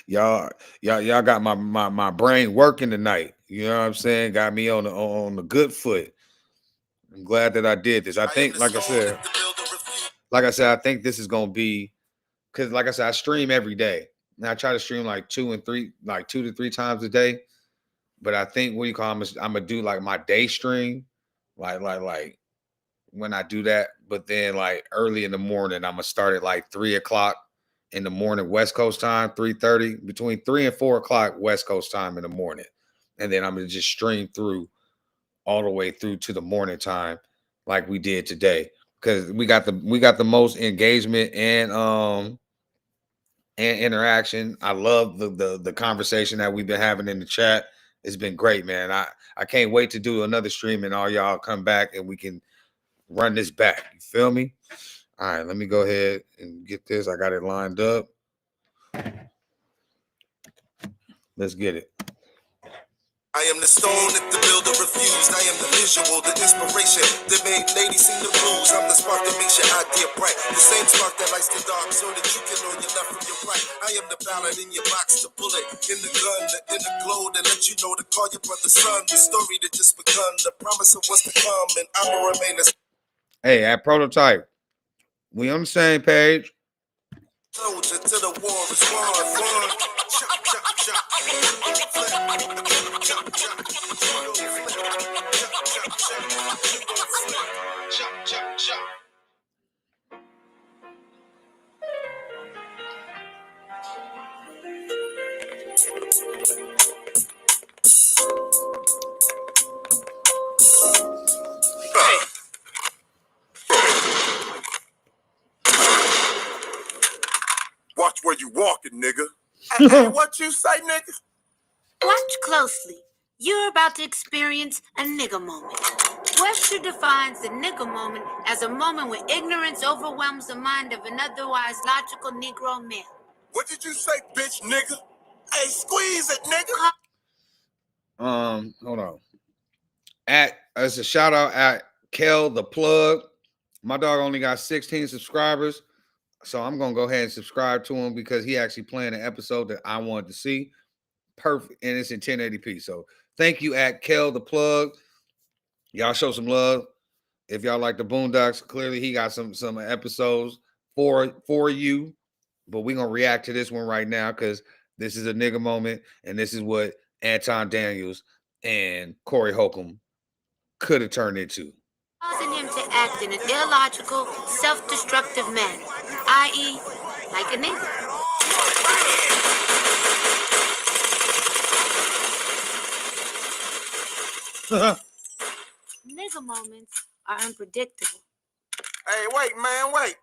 y'all got my brain working tonight. You know what I'm saying? Got me on the good foot. I'm glad that I did this. I think, like I said, I think this is gonna be, because like I said, I stream every day. And I try to stream like 2 to 3 times a day. But I think I'm gonna do like my day stream, like when I do that. But then like early in the morning, I'm gonna start at like 3 o'clock in the morning, West Coast time, 3:30, between 3 and 4 o'clock West Coast time in the morning. And then I'm gonna just stream through all the way through to the morning time, like we did today. Because we got the most engagement and interaction. I love the conversation that we've been having in the chat. It's been great, man. I can't wait to do another stream and all y'all come back and we can run this back. You feel me? All right, let me go ahead and get this. I got it lined up. Let's get it. I am the stone that the builder refused. I am the visual, the inspiration that made ladies sing the blues. I'm the spark that makes your idea bright. The same spark that lights the dark so that you can know your left from your right. I am the ballad in your box, the bullet in the gun, the inner glow that let you know to call your brother son. The story that just begun, the promise of what's to come, and I will remain the Hey, at Prototype, we on the same page. soldier till the war is won. Chop, chop, chop. Watch where you walking, nigga. Hey, what you say, nigga? Watch closely. You're about to experience a nigga moment. Webster defines the nigga moment as a moment when ignorance overwhelms the mind of an otherwise logical Negro male. What did you say, bitch, nigga? Hey, squeeze it, nigga. Hold on. As a shout out at Kel the Plug. My dog only got 16 subscribers. So I'm gonna go ahead and subscribe to him because he actually playing an episode that I wanted to see. Perfect, and it's in 1080p. So thank you at Kel the Plug. Y'all show some love. If y'all like the Boondocks, clearly he got some episodes for you. But we're gonna react to this one right now because this is a nigga moment, and this is what Anton Daniels and Corey Holcomb could have turned into. Causing him to act in an illogical, self-destructive manner, i.e., like a nigga. Nigga moments are unpredictable. Hey, wait, man, wait.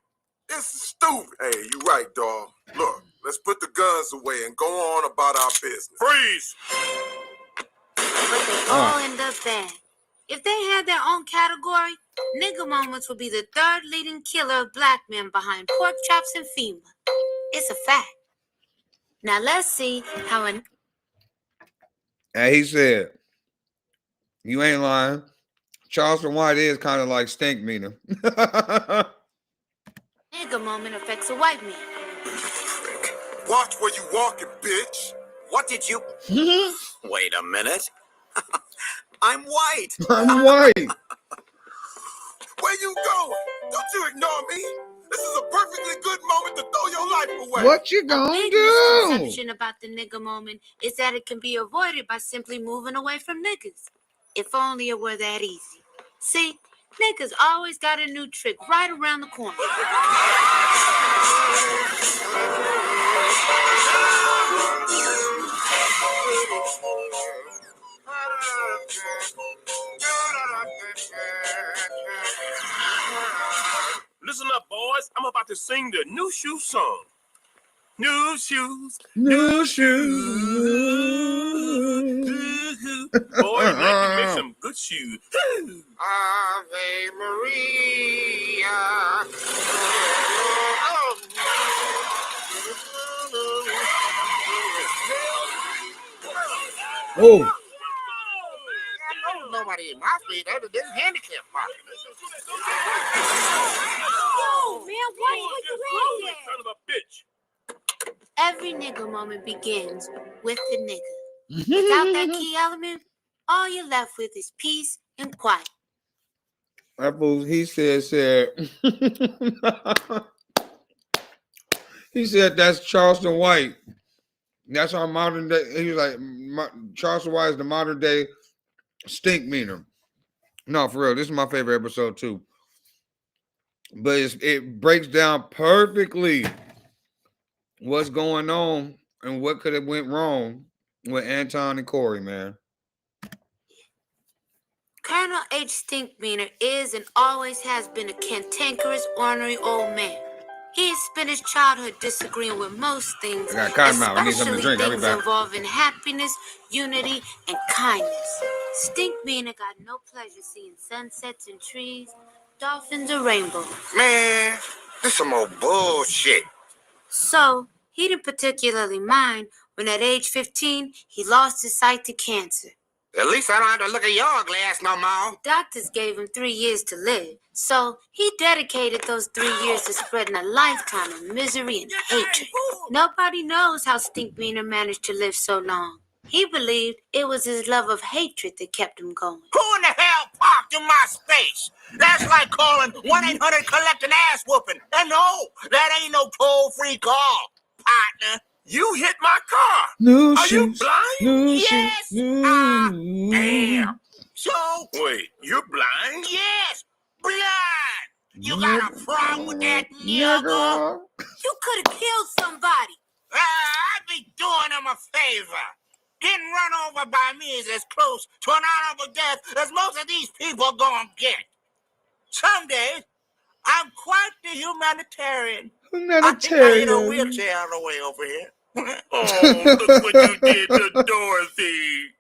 This is stupid. Hey, you right, dog. Look, let's put the guns away and go on about our business. Freeze! But they all end up bad. If they had their own category, nigga moments would be the third leading killer of black men behind pork chops and FEMA. It's a fact. Now let's see how an... And he said, you ain't lying. Charleston White is kind of like Stink Meaner. nigga moment affects a white man. Watch where you walking, bitch. What did you... Wait a minute. I'm white. I'm white. Where you going? Don't you ignore me. This is a perfectly good moment to throw your life away. What you gonna do? The misconception about the nigga moment is that it can be avoided by simply moving away from niggas. If only it were that easy. See, niggas always got a new trick right around the corner. Listen up, boys. I'm about to sing the New Shoe song. New shoes. New shoes. Boy, man, you make some good with you. Ave Maria. Oh. Nobody in my fleet other than handicap party. Oh, man, why would you go there? Son of a bitch. Every nigga moment begins with the nigga. Without that key element, all you're left with is peace and quiet. That fool, he said, he said that's Charleston White. That's our modern day. He was like, Charleston White is the modern day stink meaner. No, for real, this is my favorite episode too. But it breaks down perfectly what's going on and what could have went wrong with Anton and Corey, man. Colonel H. Stinkmeaner is and always has been a cantankerous, ornery old man. He has spent his childhood disagreeing with most things, I got cotton mouth. I need something to drink. I'll be things back. involving happiness, unity, and kindness. Stinkmeaner got no pleasure seeing sunsets and trees, dolphins or rainbows. Man, this some old bullshit. So, he didn't particularly mind when at age 15, he lost his sight to cancer. At least I don't have to look at your glass no more. The doctors gave him 3 years to live, so he dedicated those 3 years to spreading a lifetime of misery and hatred. Nobody knows how Stinkmeaner managed to live so long. He believed it was his love of hatred that kept him going. Who in the hell parked in my space? That's like calling 1-800 collect an ass whooping. And no, that ain't no toll-free call, partner. You hit my car. No Are shoes, you blind? no Yes. shoes. Damn. So, Wait, you're blind? yes, blind. You got a problem with that, nigga? You could have killed somebody. I'd be doing him a favor. Getting run over by me is as close to an honorable death as most of these people gonna get. Someday, I'm quite the humanitarian. I think I hit a wheelchair on the way over here. Oh, look what you did to Dorothy.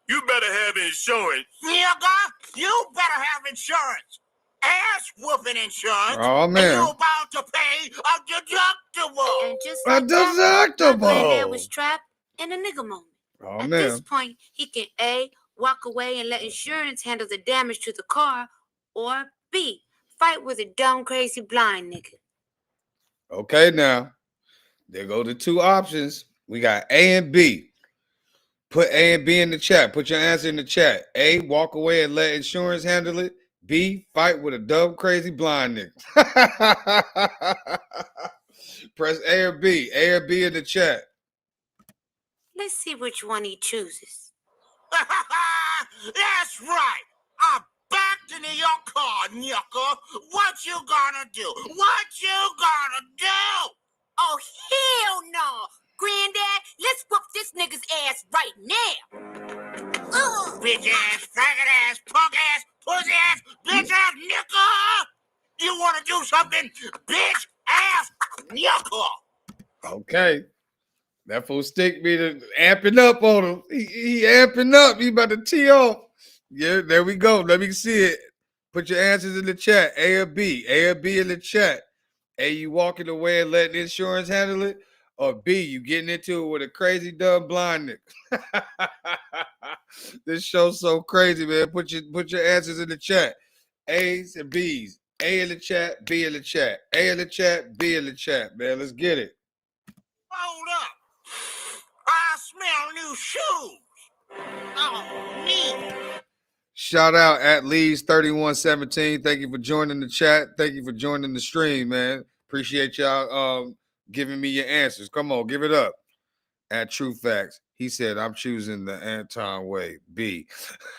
You better have insurance. Nigga, you better have insurance. Ass whooping insurance. Oh, man. And you about to pay a deductible. And just A like that, my granddad deductible. was trapped in a nigga moment. Oh, At man. this point, he can A, walk away and let insurance handle the damage to the car, or B, fight with a dumb, crazy, blind nigga. Okay, now. There go the two options. We got A and B. Put A and B in the chat. Put your answer in the chat. A, walk away and let insurance handle it. B, fight with a dumb, crazy, blind nigga. Press A or B. A or B in the chat. Let's see which one he chooses. That's right. I'm backed into your car, Nyucka. What you gonna do? What you gonna do? Oh, hell no! Granddad, let's whoop this nigga's ass right now! Bitch ass, faggot ass, punk ass, pussy ass, bitch ass, Nyucka! You wanna do something? Bitch ass, Nyucka! Okay. That fool stick me to amping up on him. He amping up. He about to tee off. Yeah, there we go. Let me see it. Put your answers in the chat. A or B. A or B in the chat. A, you walking away and letting insurance handle it? Or B, you getting into it with a crazy, dumb, blind nigga? This show's so crazy, man. Put your answers in the chat. A's and B's. A in the chat, B in the chat. A in the chat, B in the chat, man. Let's get it. Hold up. I smell new shoes. Oh, neat. Shout out at Lee's 3117. Thank you for joining the chat. Thank you for joining the stream, man. Appreciate y'all giving me your answers. Come on, give it up. At True Facts, he said, I'm choosing the Anton way, B.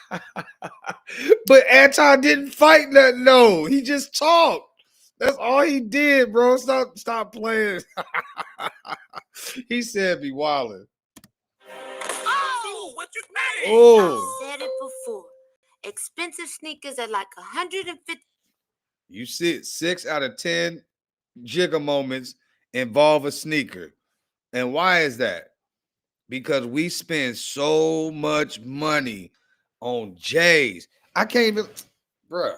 But Anton didn't fight nothing, no. He just talked. That's all he did, bro. Stop playing. He said be wildin'. Oh, what you mean? Oh. I said it before. Expensive sneakers are like 150. You see, 6 out of 10 jigger moments involve a sneaker. And why is that? Because we spend so much money on J's. I can't even, bruh.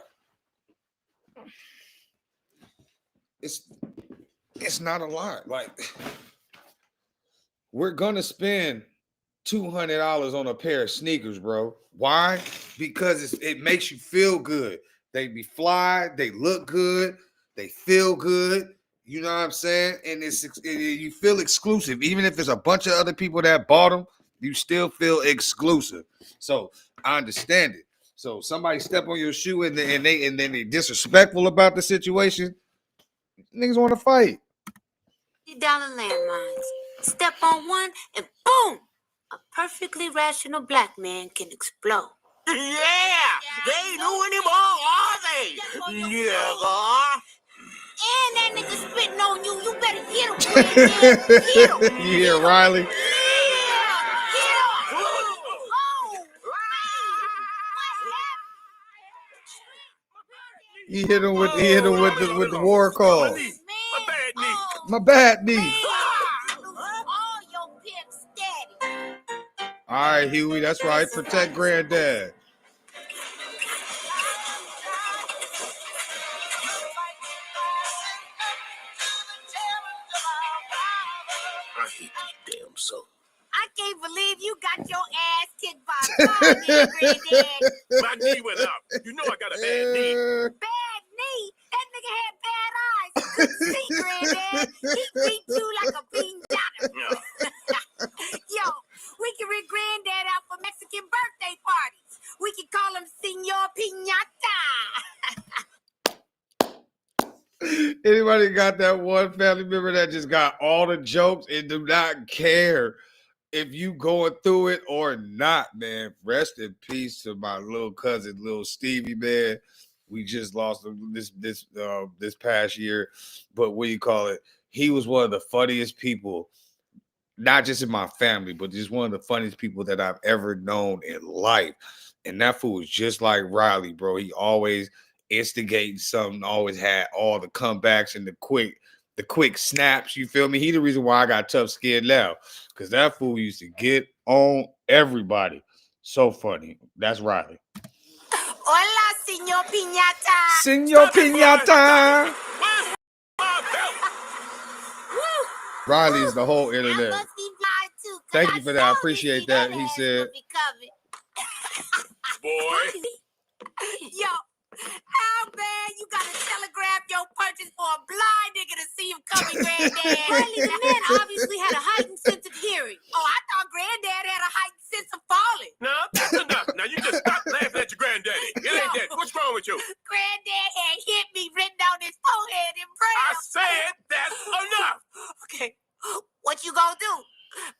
It's not a lot. Like, we're gonna spend $200 on a pair of sneakers, bro. Why? Because it makes you feel good. They be fly, they look good, they feel good. You know what I'm saying? And you feel exclusive. Even if there's a bunch of other people that bought them, you still feel exclusive. So I understand it. So somebody step on your shoe and then they disrespectful about the situation. Niggas want to fight. $50 landmines. Step on one and boom! A perfectly rational black man can explode. Yeah, they ain't knew anymore, are they? Nigga. And that nigga spitting on you. You better hit him, Granddad. Hit him. You hear Riley? Yeah, hit him. He hit him with the war call. My bad knee. All right, Huey, that's right. Protect Granddad. I hate this damn soul. I can't believe you got your ass kicked by a car, Granddad. My knee went up. You know I got a bad knee. Bad knee? That nigga had bad eyes. He couldn't see, Granddad. He beat you like a piñata. Yo, we can rig Granddad out for Mexican birthday parties. We can call him Senor Piñata. Anybody got that one family member that just got all the jokes and do not care if you going through it or not, man? Rest in peace to my little cousin, little Stevie, man. We just lost him this past year, but what do you call it? He was one of the funniest people, not just in my family, but just one of the funniest people that I've ever known in life. And that fool was just like Riley, bro. He always instigating something, always had all the comebacks and the quick snaps. You feel me? He the reason why I got tough skin now, because that fool used to get on everybody. So funny. That's Riley. Hola, Senor Piñata. Senor Piñata. Riley is the whole internet. Thank you for that. I appreciate that. He said, Boy. Yo, how bad you gotta telegraph your purchase for a blind nigga to see him coming, Granddad? Riley, the man obviously had a heightened sense of hearing. Oh, I thought Granddad had a heightened sense of falling. No, that's enough. Now you just stop laughing at your granddaddy. It ain't that. What's wrong with you? Granddad had hit me written on his forehead in prayer. I said that's enough. Okay, what you gonna do?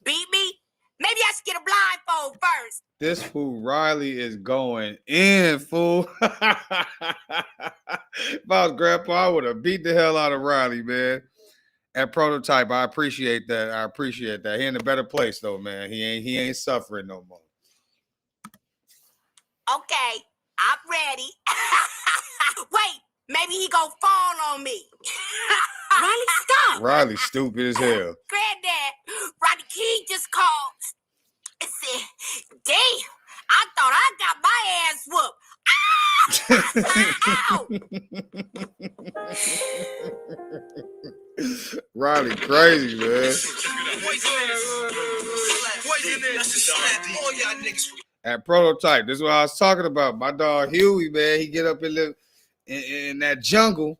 Beat me? Maybe I should get a blindfold first. this fool Riley is going in, fool. If I was Grandpa, I would have beat the hell out of Riley, man. At Prototype, I appreciate that. I appreciate that. He in a better place though, man. He ain't suffering no more. Okay, I'm ready. Wait, maybe he gonna fall on me. Riley, stop. Riley's stupid as hell. Granddad, Rodney King just called and said, damn, I thought I got my ass whooped. Ow! Riley crazy, man. At Prototype, this is what I was talking about. My dog Huey, man, he get up in that jungle,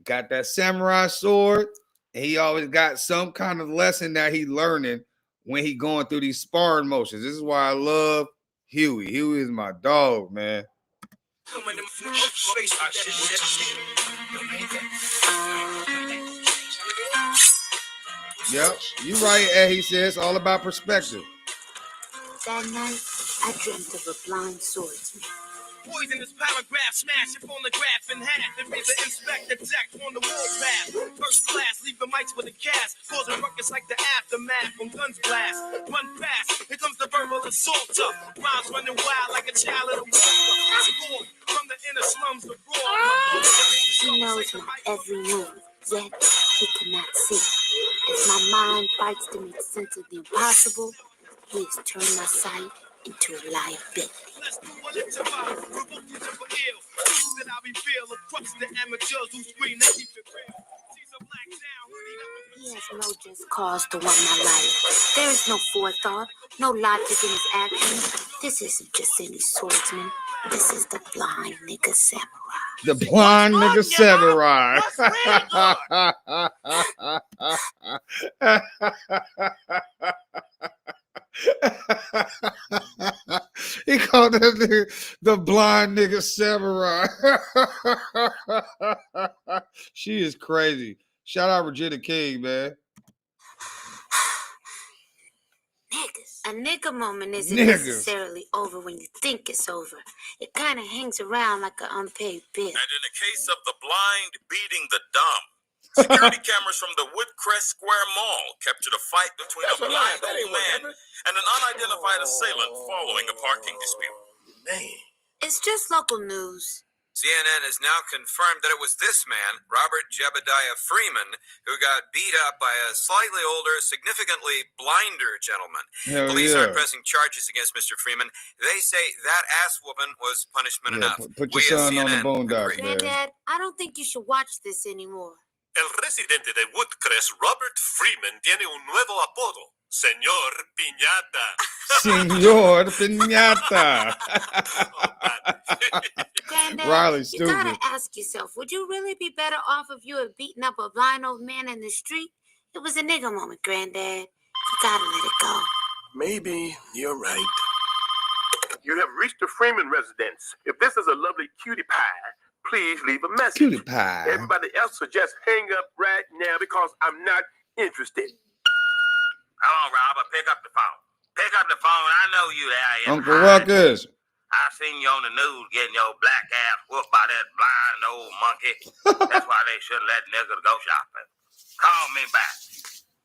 got that samurai sword, and he always got some kind of lesson that he learning when he going through these sparring motions. This is why I love Huey. Huey is my dog, man. Yep, you right, Ed. He says all about perspective. That night, I dreamt of a blind swordsman. Poisonous paragraph, smash your phonograph in half and raise the inspector deck on the warpath. First class, leave the mics with a cast, causing ruckus like the aftermath when guns blast. Run fast, here comes the verbal assaulter. Rhymes running wild like a child of the water. Scorn from the inner slums, the roar. He knows my every move, yet he cannot see. As my mind fights to make sense of the impossible, he has turned my sight into a liability. He has no just cause to want my life. There is no forethought, no logic in his actions. This isn't just any swordsman. This is the blind nigga samurai. The blind nigga samurai. He called that nigga the blind nigga samurai. She is crazy. Shout out Regina King, man. Niggas. A nigga moment isn't necessarily over when you think it's over. It kind of hangs around like an unpaid bill. And in the case of the blind beating the dumb, security cameras from the Woodcrest Square Mall captured a fight between a blind old man and an unidentified assailant following a parking dispute. Man. It's just local news. CNN has now confirmed that it was this man, Robert Jebediah Freeman, who got beat up by a slightly older, significantly blinder gentleman. Police aren't pressing charges against Mr. Freeman. They say that ass whooping was punishment enough. Put your son on the boondocks, man. Dad, I don't think you should watch this anymore. El residente de Woodcrest, Robert Freeman, tiene un nuevo apodo. Señor Piñata. Señor Piñata. Granddad, Riley, you stupid. gotta ask yourself, would you really be better off if you had beaten up a blind old man in the street? It was a nigga moment, Granddad. You gotta let it go. Maybe you're right. You have reached the Freeman residence. If this is a lovely cutie pie, please leave a message. Cutie pie. Everybody else should just hang up right now because I'm not interested. Hold on, Robert. Pick up the phone. Pick up the phone. I know you there. Uncle Ruckus. I seen you on the news getting your black ass whooped by that blind old monkey. That's why they shouldn't let niggas go shopping. Call me back.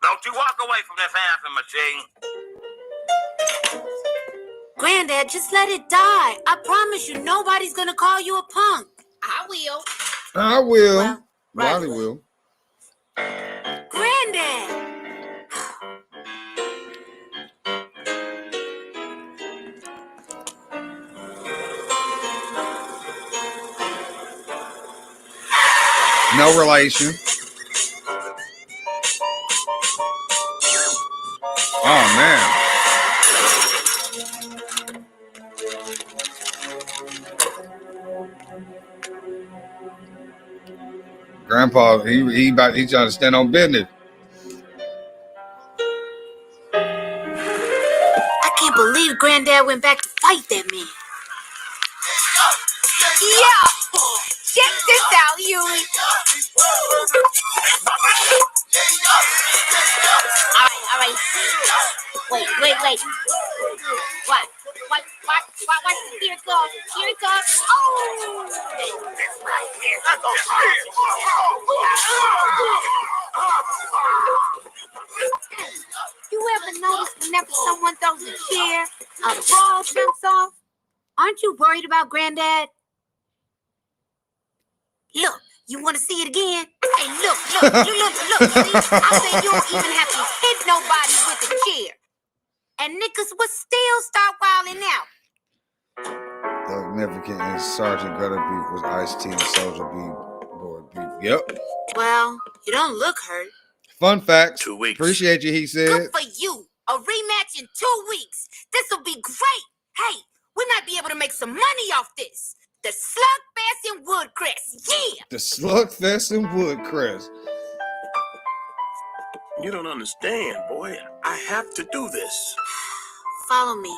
Don't you walk away from this answering machine. Granddad, just let it die. I promise you, nobody's gonna call you a punk. I will. I will. Well, Riley will. Granddad! No relation. Oh, man. Grandpa, he's trying to stand on business. I can't believe Granddad went back to fight that man. Yeah! Check this out, Yui. All right. Wait. What? Here it goes. Oh! You ever notice whenever someone throws a chair, a ball jumps off? Aren't you worried about Granddad? Look, you want to see it again? Hey, look. See, I say you don't even have to hit nobody with a chair. And niggas would still start wilding out. Significant and Sergeant Gutter Beef was Ice-T and Soldier Beef. Yep. Well, you don't look hurt. Fun fact. 2 weeks. Appreciate you, he said. Good for you. A rematch in 2 weeks. This'll be great. Hey, we might be able to make some money off this. The Slugfest in Woodcrest. Yeah. The Slugfest in Woodcrest. You don't understand, boy. I have to do this. Follow me.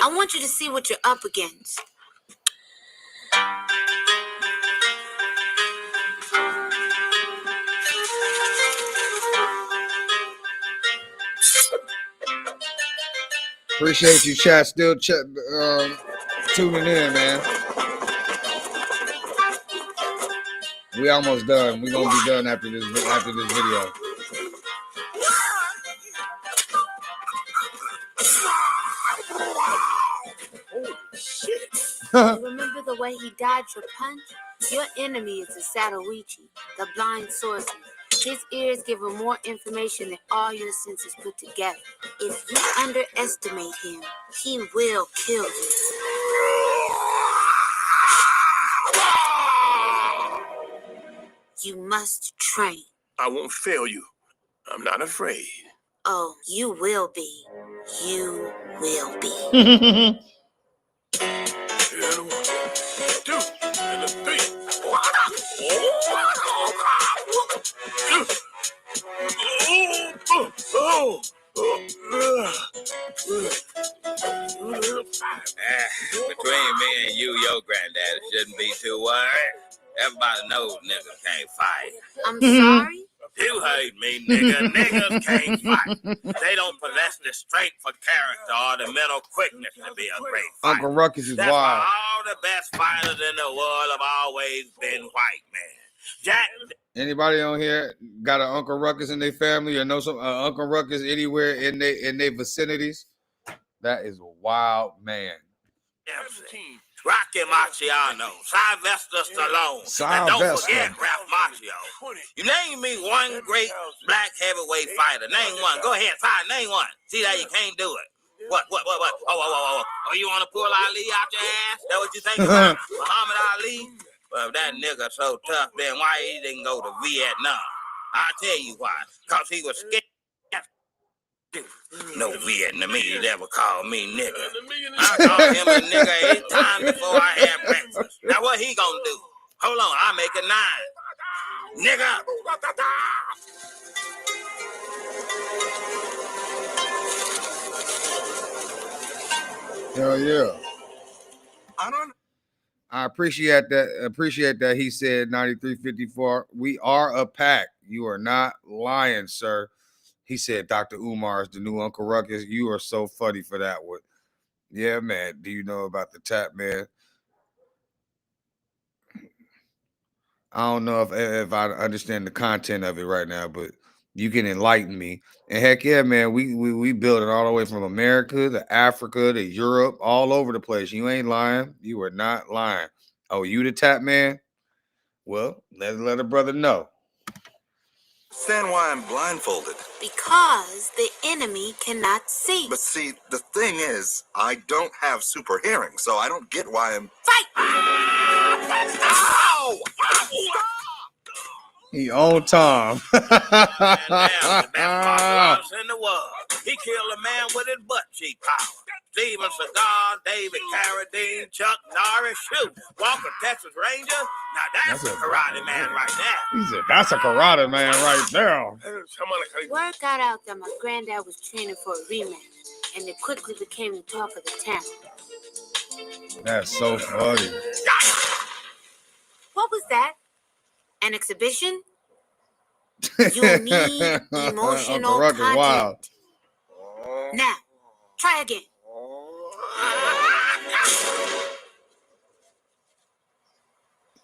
I want you to see what you're up against. Appreciate you, chat. Still tuning in, man. We almost done. We're gonna be done after this video. Holy shit. You remember the way he dodged your punch? Your enemy is the Satoichi, the blind swordsman. His ears give him more information than all your senses put together. If you underestimate him, he will kill you. You must train. I won't fail you. I'm not afraid. Oh, you will be. You will be. Between me and you, your granddaddy shouldn't be too worried. Everybody knows niggas can't fight. I'm sorry? You heard me, nigga. Niggas can't fight. They don't possess the strength for character or the mental quickness to be a great fighter. Uncle Ruckus is That's wild. why all the best fighters in the world have always been white men. Jack. Anybody on here got an Uncle Ruckus in their family or know some Uncle Ruckus anywhere in their vicinities? That is a wild man. Rocky Marciano, Sylvester Stallone, and don't forget Ralph Macchio. You name me one great black heavyweight fighter. Name one. Go ahead, name one. See that you can't do it. What? Oh, you want to pull Ali out your ass? That what you think about? Muhammad Ali? Well, that nigga so tough, then why he didn't go to Vietnam? I'll tell you why. Because he was scared. No Vietnamese ever called me nigga. I called him a nigga 8 times before I had breakfast. Now what he gonna do? Hold on, I'll make it 9. Nigga. Hell yeah. I appreciate that. He said 9354. We are a pack. You are not lying, sir. He said Dr. Umar is the new Uncle Ruckus. You are so funny for that one. Yeah, man. Do you know about the tap, man? I don't know if I understand the content of it right now, but you can enlighten me. And heck yeah, man, we build it all the way from America to Africa to Europe, all over the place. You ain't lying. You are not lying. Oh, you the tap man? Well, let a brother know. Understand why I'm blindfolded? Because the enemy cannot see. But see, the thing is, I don't have super hearing, so I don't get why I'm... Fight! Ow! He on Tom. And now, the best in the world. He killed a man with his butt cheek power. Steven Seagal, David Carradine, Chuck Norris, shoot. Walker, Texas Ranger. Now that's a karate man right there. He said, that's a karate man right there. Word got out that my granddad was training for a rematch, and it quickly became the talk of the town. That's so funny. What was that? An exhibition? You need emotional content. Wild. Now, try again.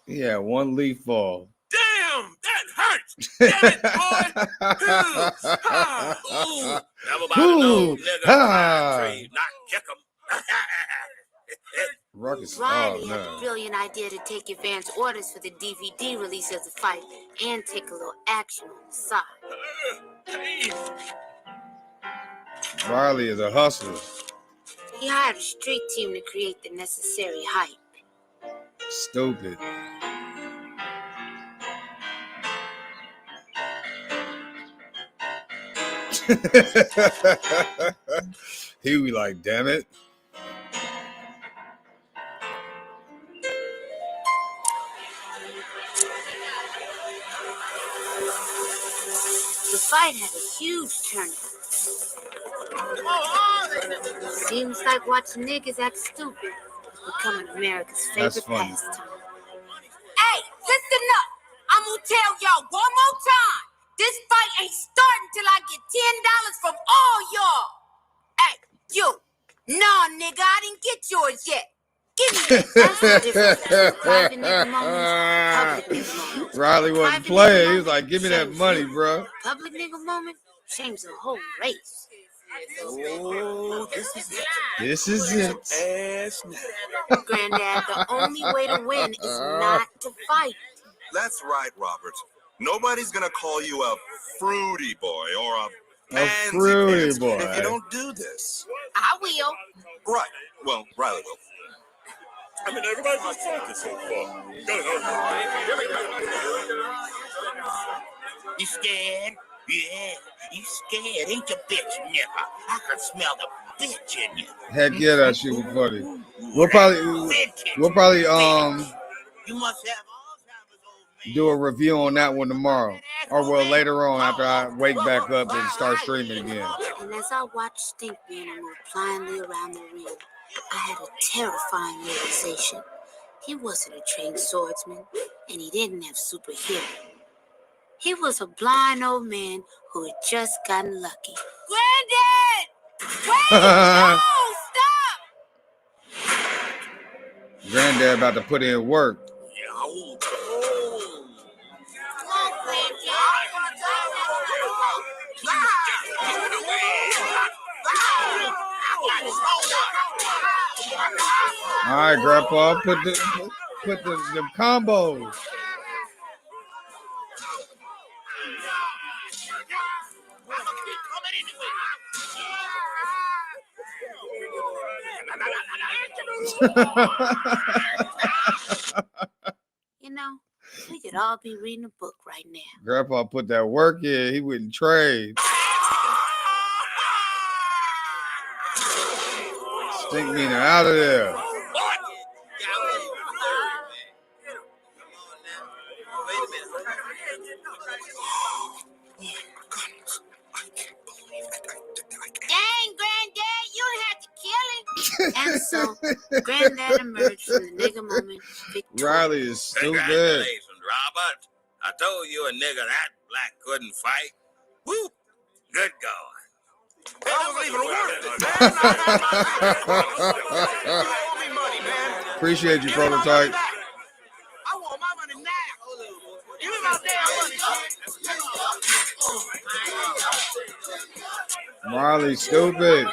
Yeah, one leaf fall. Damn, that hurts. Damn it, boy. Ooh. Everybody knows niggas tree, not kick 'em. Ruckus. Riley had the brilliant idea to take advance orders for the DVD release of the fight and take a little action on the side. Riley is a hustler. He hired a street team to create the necessary hype. Stupid. He was like, damn it. The fight had a huge turnout. Seems like watching niggas act stupid is becoming America's favorite pastime. Hey, listen up. I'm gonna tell y'all one more time. This fight ain't starting till I get $10 from all y'all. Hey, you. Nah, nigga, I didn't get yours yet. Give me that. Private nigga moments, public nigga moments. Riley wasn't playing. He was like, give me that money, bro. Public nigga moment shames the whole race. Oh, this is it. This is it. Ass Granddad, the only way to win is not to fight. That's right, Robert. Nobody's gonna call you a fruity boy or a pansy fruity pants boy. if you don't do this. I will. Right. Well, Riley will. I mean, everybody's just talking so far. You scared? Yeah, you scared, ain't you, bitch, nigga? I can smell the bitch in you. Heck yeah, that shit was funny. We'll probably You must have do a review on that one tomorrow, or well later on after I wake back up and start streaming again. And as I watched Stink Man move blindly around the ring, I had a terrifying realization. He wasn't a trained swordsman, and he didn't have super hearing. He was a blind old man who had just gotten lucky. Granddad! Wait! No! Stop! Granddad about to put in work. All right, Grandpa, put the combos. You know, we could all be reading a book right now. Grandpa put that work in. He wouldn't trade. Stink meaner out of there. Dang, Granddad, you had to kill him. And so, Granddad emerged from the nigga moment victorious. Riley is stupid. Congratulations, Robert. I told you a nigga that black couldn't fight. Woo! Good going. That wasn't even worth it, Appreciate you, prototype. I want my money now. Give me my damn money. Marley's stupid.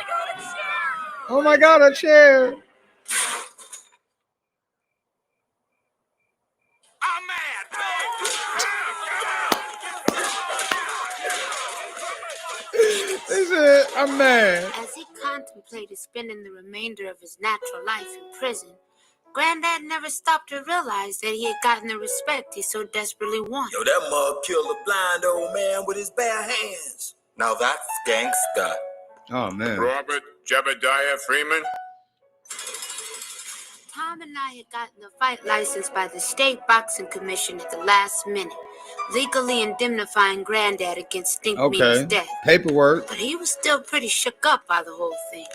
Oh my God, a chair. He said, I'm mad. As he contemplated spending the remainder of his natural life in prison, Granddad never stopped to realize that he had gotten the respect he so desperately wanted. Yo, that mug killed a blind old man with his bare hands. Now that's gangsta. Oh, man. Robert Jebediah Freeman. Tom and I had gotten the fight license by the State Boxing Commission at the last minute, legally indemnifying Granddad against Stink Meaner's death. Paperwork. But he was still pretty shook up by the whole thing.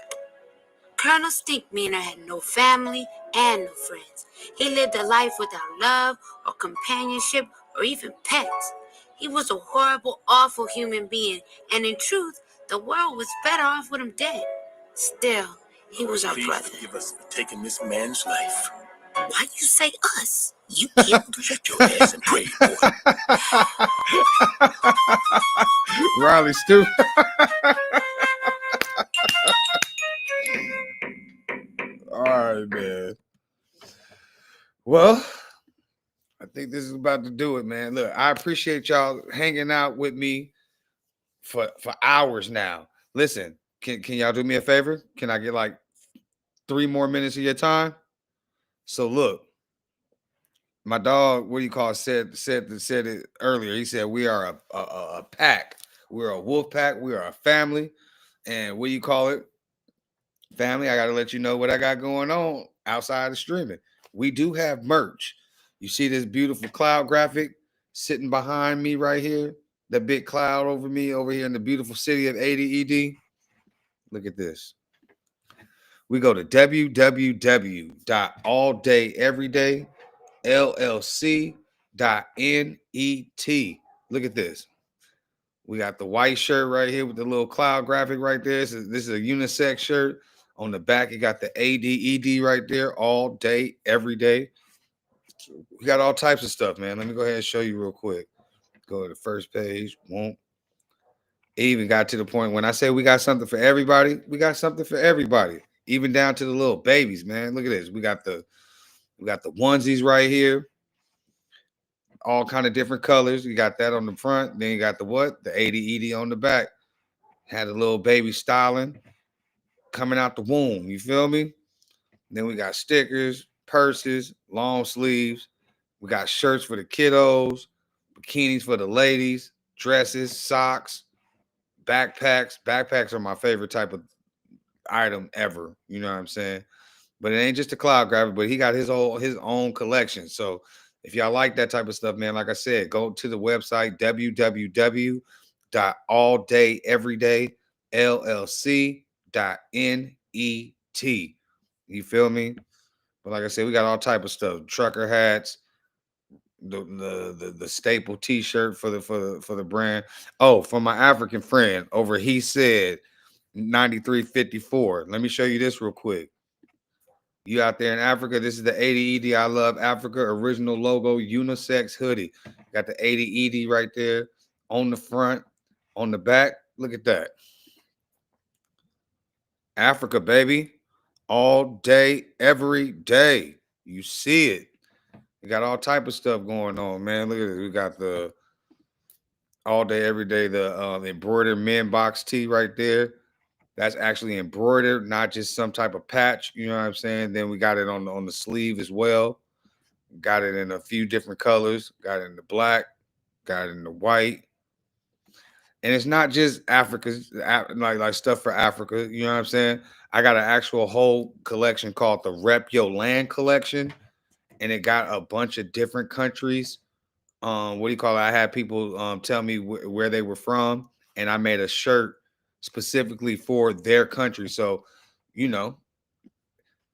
Colonel Stink Meaner had no family and no friends. He lived a life without love or companionship or even pets. He was a horrible, awful human being, and in truth, the world was better off with him dead. Still, he was our brother. Forgive us for taking this man's life. Why you say us? You killed. Shut your ass and pray, boy. Riley stupid. All right, man. Well, I think this is about to do it, man. Look, I appreciate y'all hanging out with me for hours now. Listen, can y'all do me a favor? Can I get like 3 more minutes of your time? So look, my dog, what do you call it, said it earlier. He said we are a pack. We're a wolf pack. We are a family. And what do you call it? Family, I got to let you know what I got going on outside of streaming. We do have merch. You see this beautiful cloud graphic sitting behind me right here? The big cloud over me over here in the beautiful city of 80 ED. Look at this. We go to www.alldayeverydayllc.net. Look at this. We got the white shirt right here with the little cloud graphic right there. This is a unisex shirt. On the back, you got the ADED right there. All day, every day. We got all types of stuff, man. Let me go ahead and show you real quick. Go to the first page. Won't. It even got to the point when I say we got something for everybody, we got something for everybody. Even down to the little babies, man. Look at this. We got the onesies right here. all kind of different colors. You got that on the front. Then you got the what? The 80 ED on the back. Had a little baby styling coming out the womb. You feel me? Then we got stickers, purses, long sleeves. We got shirts for the kiddos, bikinis for the ladies, dresses, socks, backpacks. Backpacks are my favorite type of item ever. You know what I'm saying? But it ain't just a cloud grabber, but he got his own collection. So if y'all like that type of stuff, man, like I said, go to the website www.alledayeverydayllc.net. You feel me? But like I said, we got all type of stuff: trucker hats, the staple T-shirt for the brand. Oh, for my African friend over, he said 9354. Let me show you this real quick. You out there in Africa, this is the 80 ED I Love Africa original logo unisex hoodie. Got the 80 ED right there on the front, on the back. Look at that. Africa, baby. All day, every day. You see it. We got all type of stuff going on, man. Look at this. We got the all day, every day, the embroidered men box tee right there. That's actually embroidered, not just some type of patch. You know what I'm saying? Then we got it on the sleeve as well. Got it in a few different colors. Got it in the black. Got it in the white. And it's not just Africa's like stuff for Africa. You know what I'm saying? I got an actual whole collection called the Rep Your Land collection, and it got a bunch of different countries. What do you call it? I had people tell me where they were from, and I made a shirt specifically for their country. So, you know,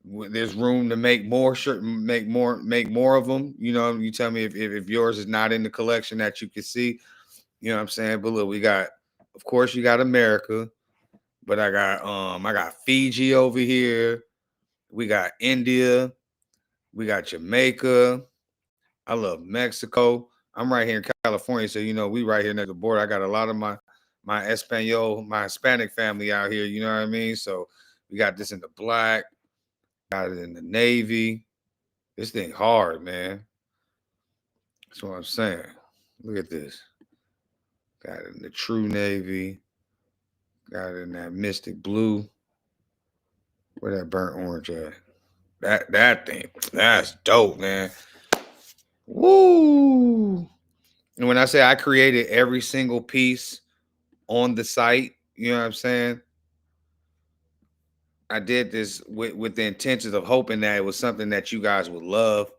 there's room to make more make more of them. You know, you tell me if yours is not in the collection that you can see. You know what I'm saying? But look, we got, of course, you got America, but I got Fiji over here. We got India. We got Jamaica. I love Mexico. I'm right here in California, so you know we right here near the border. I got a lot of my Espanol, my Hispanic family out here. You know what I mean? So we got this in the black, got it in the navy. This thing hard, man. That's what I'm saying. Look at this. Got it in the true navy. Got it in that mystic blue. Where that burnt orange at? That thing. That's dope, man. Woo! And when I say I created every single piece on the site, you know what I'm saying? I did this with the intentions of hoping that it was something that you guys would love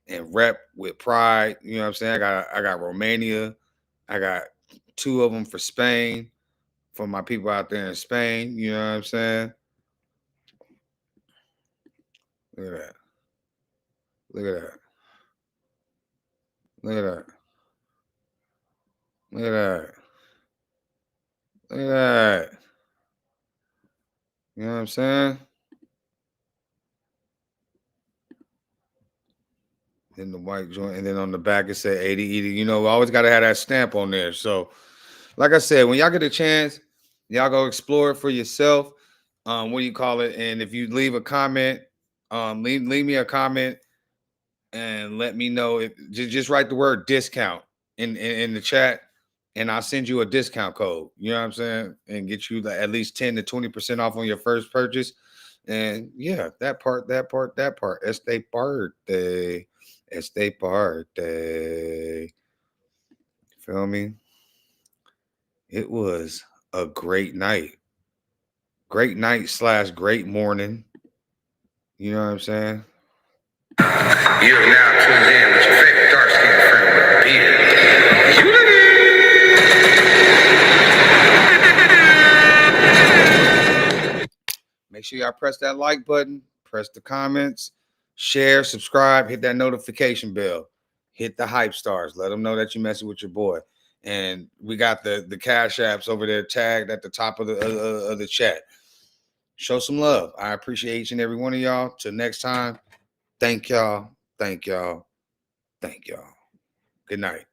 and rep with pride. You know what I'm saying? I got Romania. I got 2 of them for Spain, for my people out there in Spain. You know what I'm saying? Look at that. Look at that. Look at that. Look at that. Look at that. You know what I'm saying? Then the white joint, and then on the back it said 80 ED. You know, we always got to have that stamp on there. So, like I said, when y'all get a chance, y'all go explore it for yourself. What do you call it? And if you leave a comment, leave me a comment and let me know. If just write the word discount in the chat, and I'll send you a discount code. You know what I'm saying? And get you at least 10 to 20% off on your first purchase. And yeah, that part. Este parte. Feel me? It was a great night. Great night / great morning. You know what I'm saying? You're now tuned in with your favorite dark-skinned friend with a beard. Make sure y'all press that like button, press the comments, share, subscribe, hit that notification bell, hit the hype stars. Let them know that you're messing with your boy. And we got the cash apps over there tagged at the top of the chat. Show some love. I appreciate each and every one of y'all. Till next time, thank y'all. Thank y'all. Thank y'all. Good night.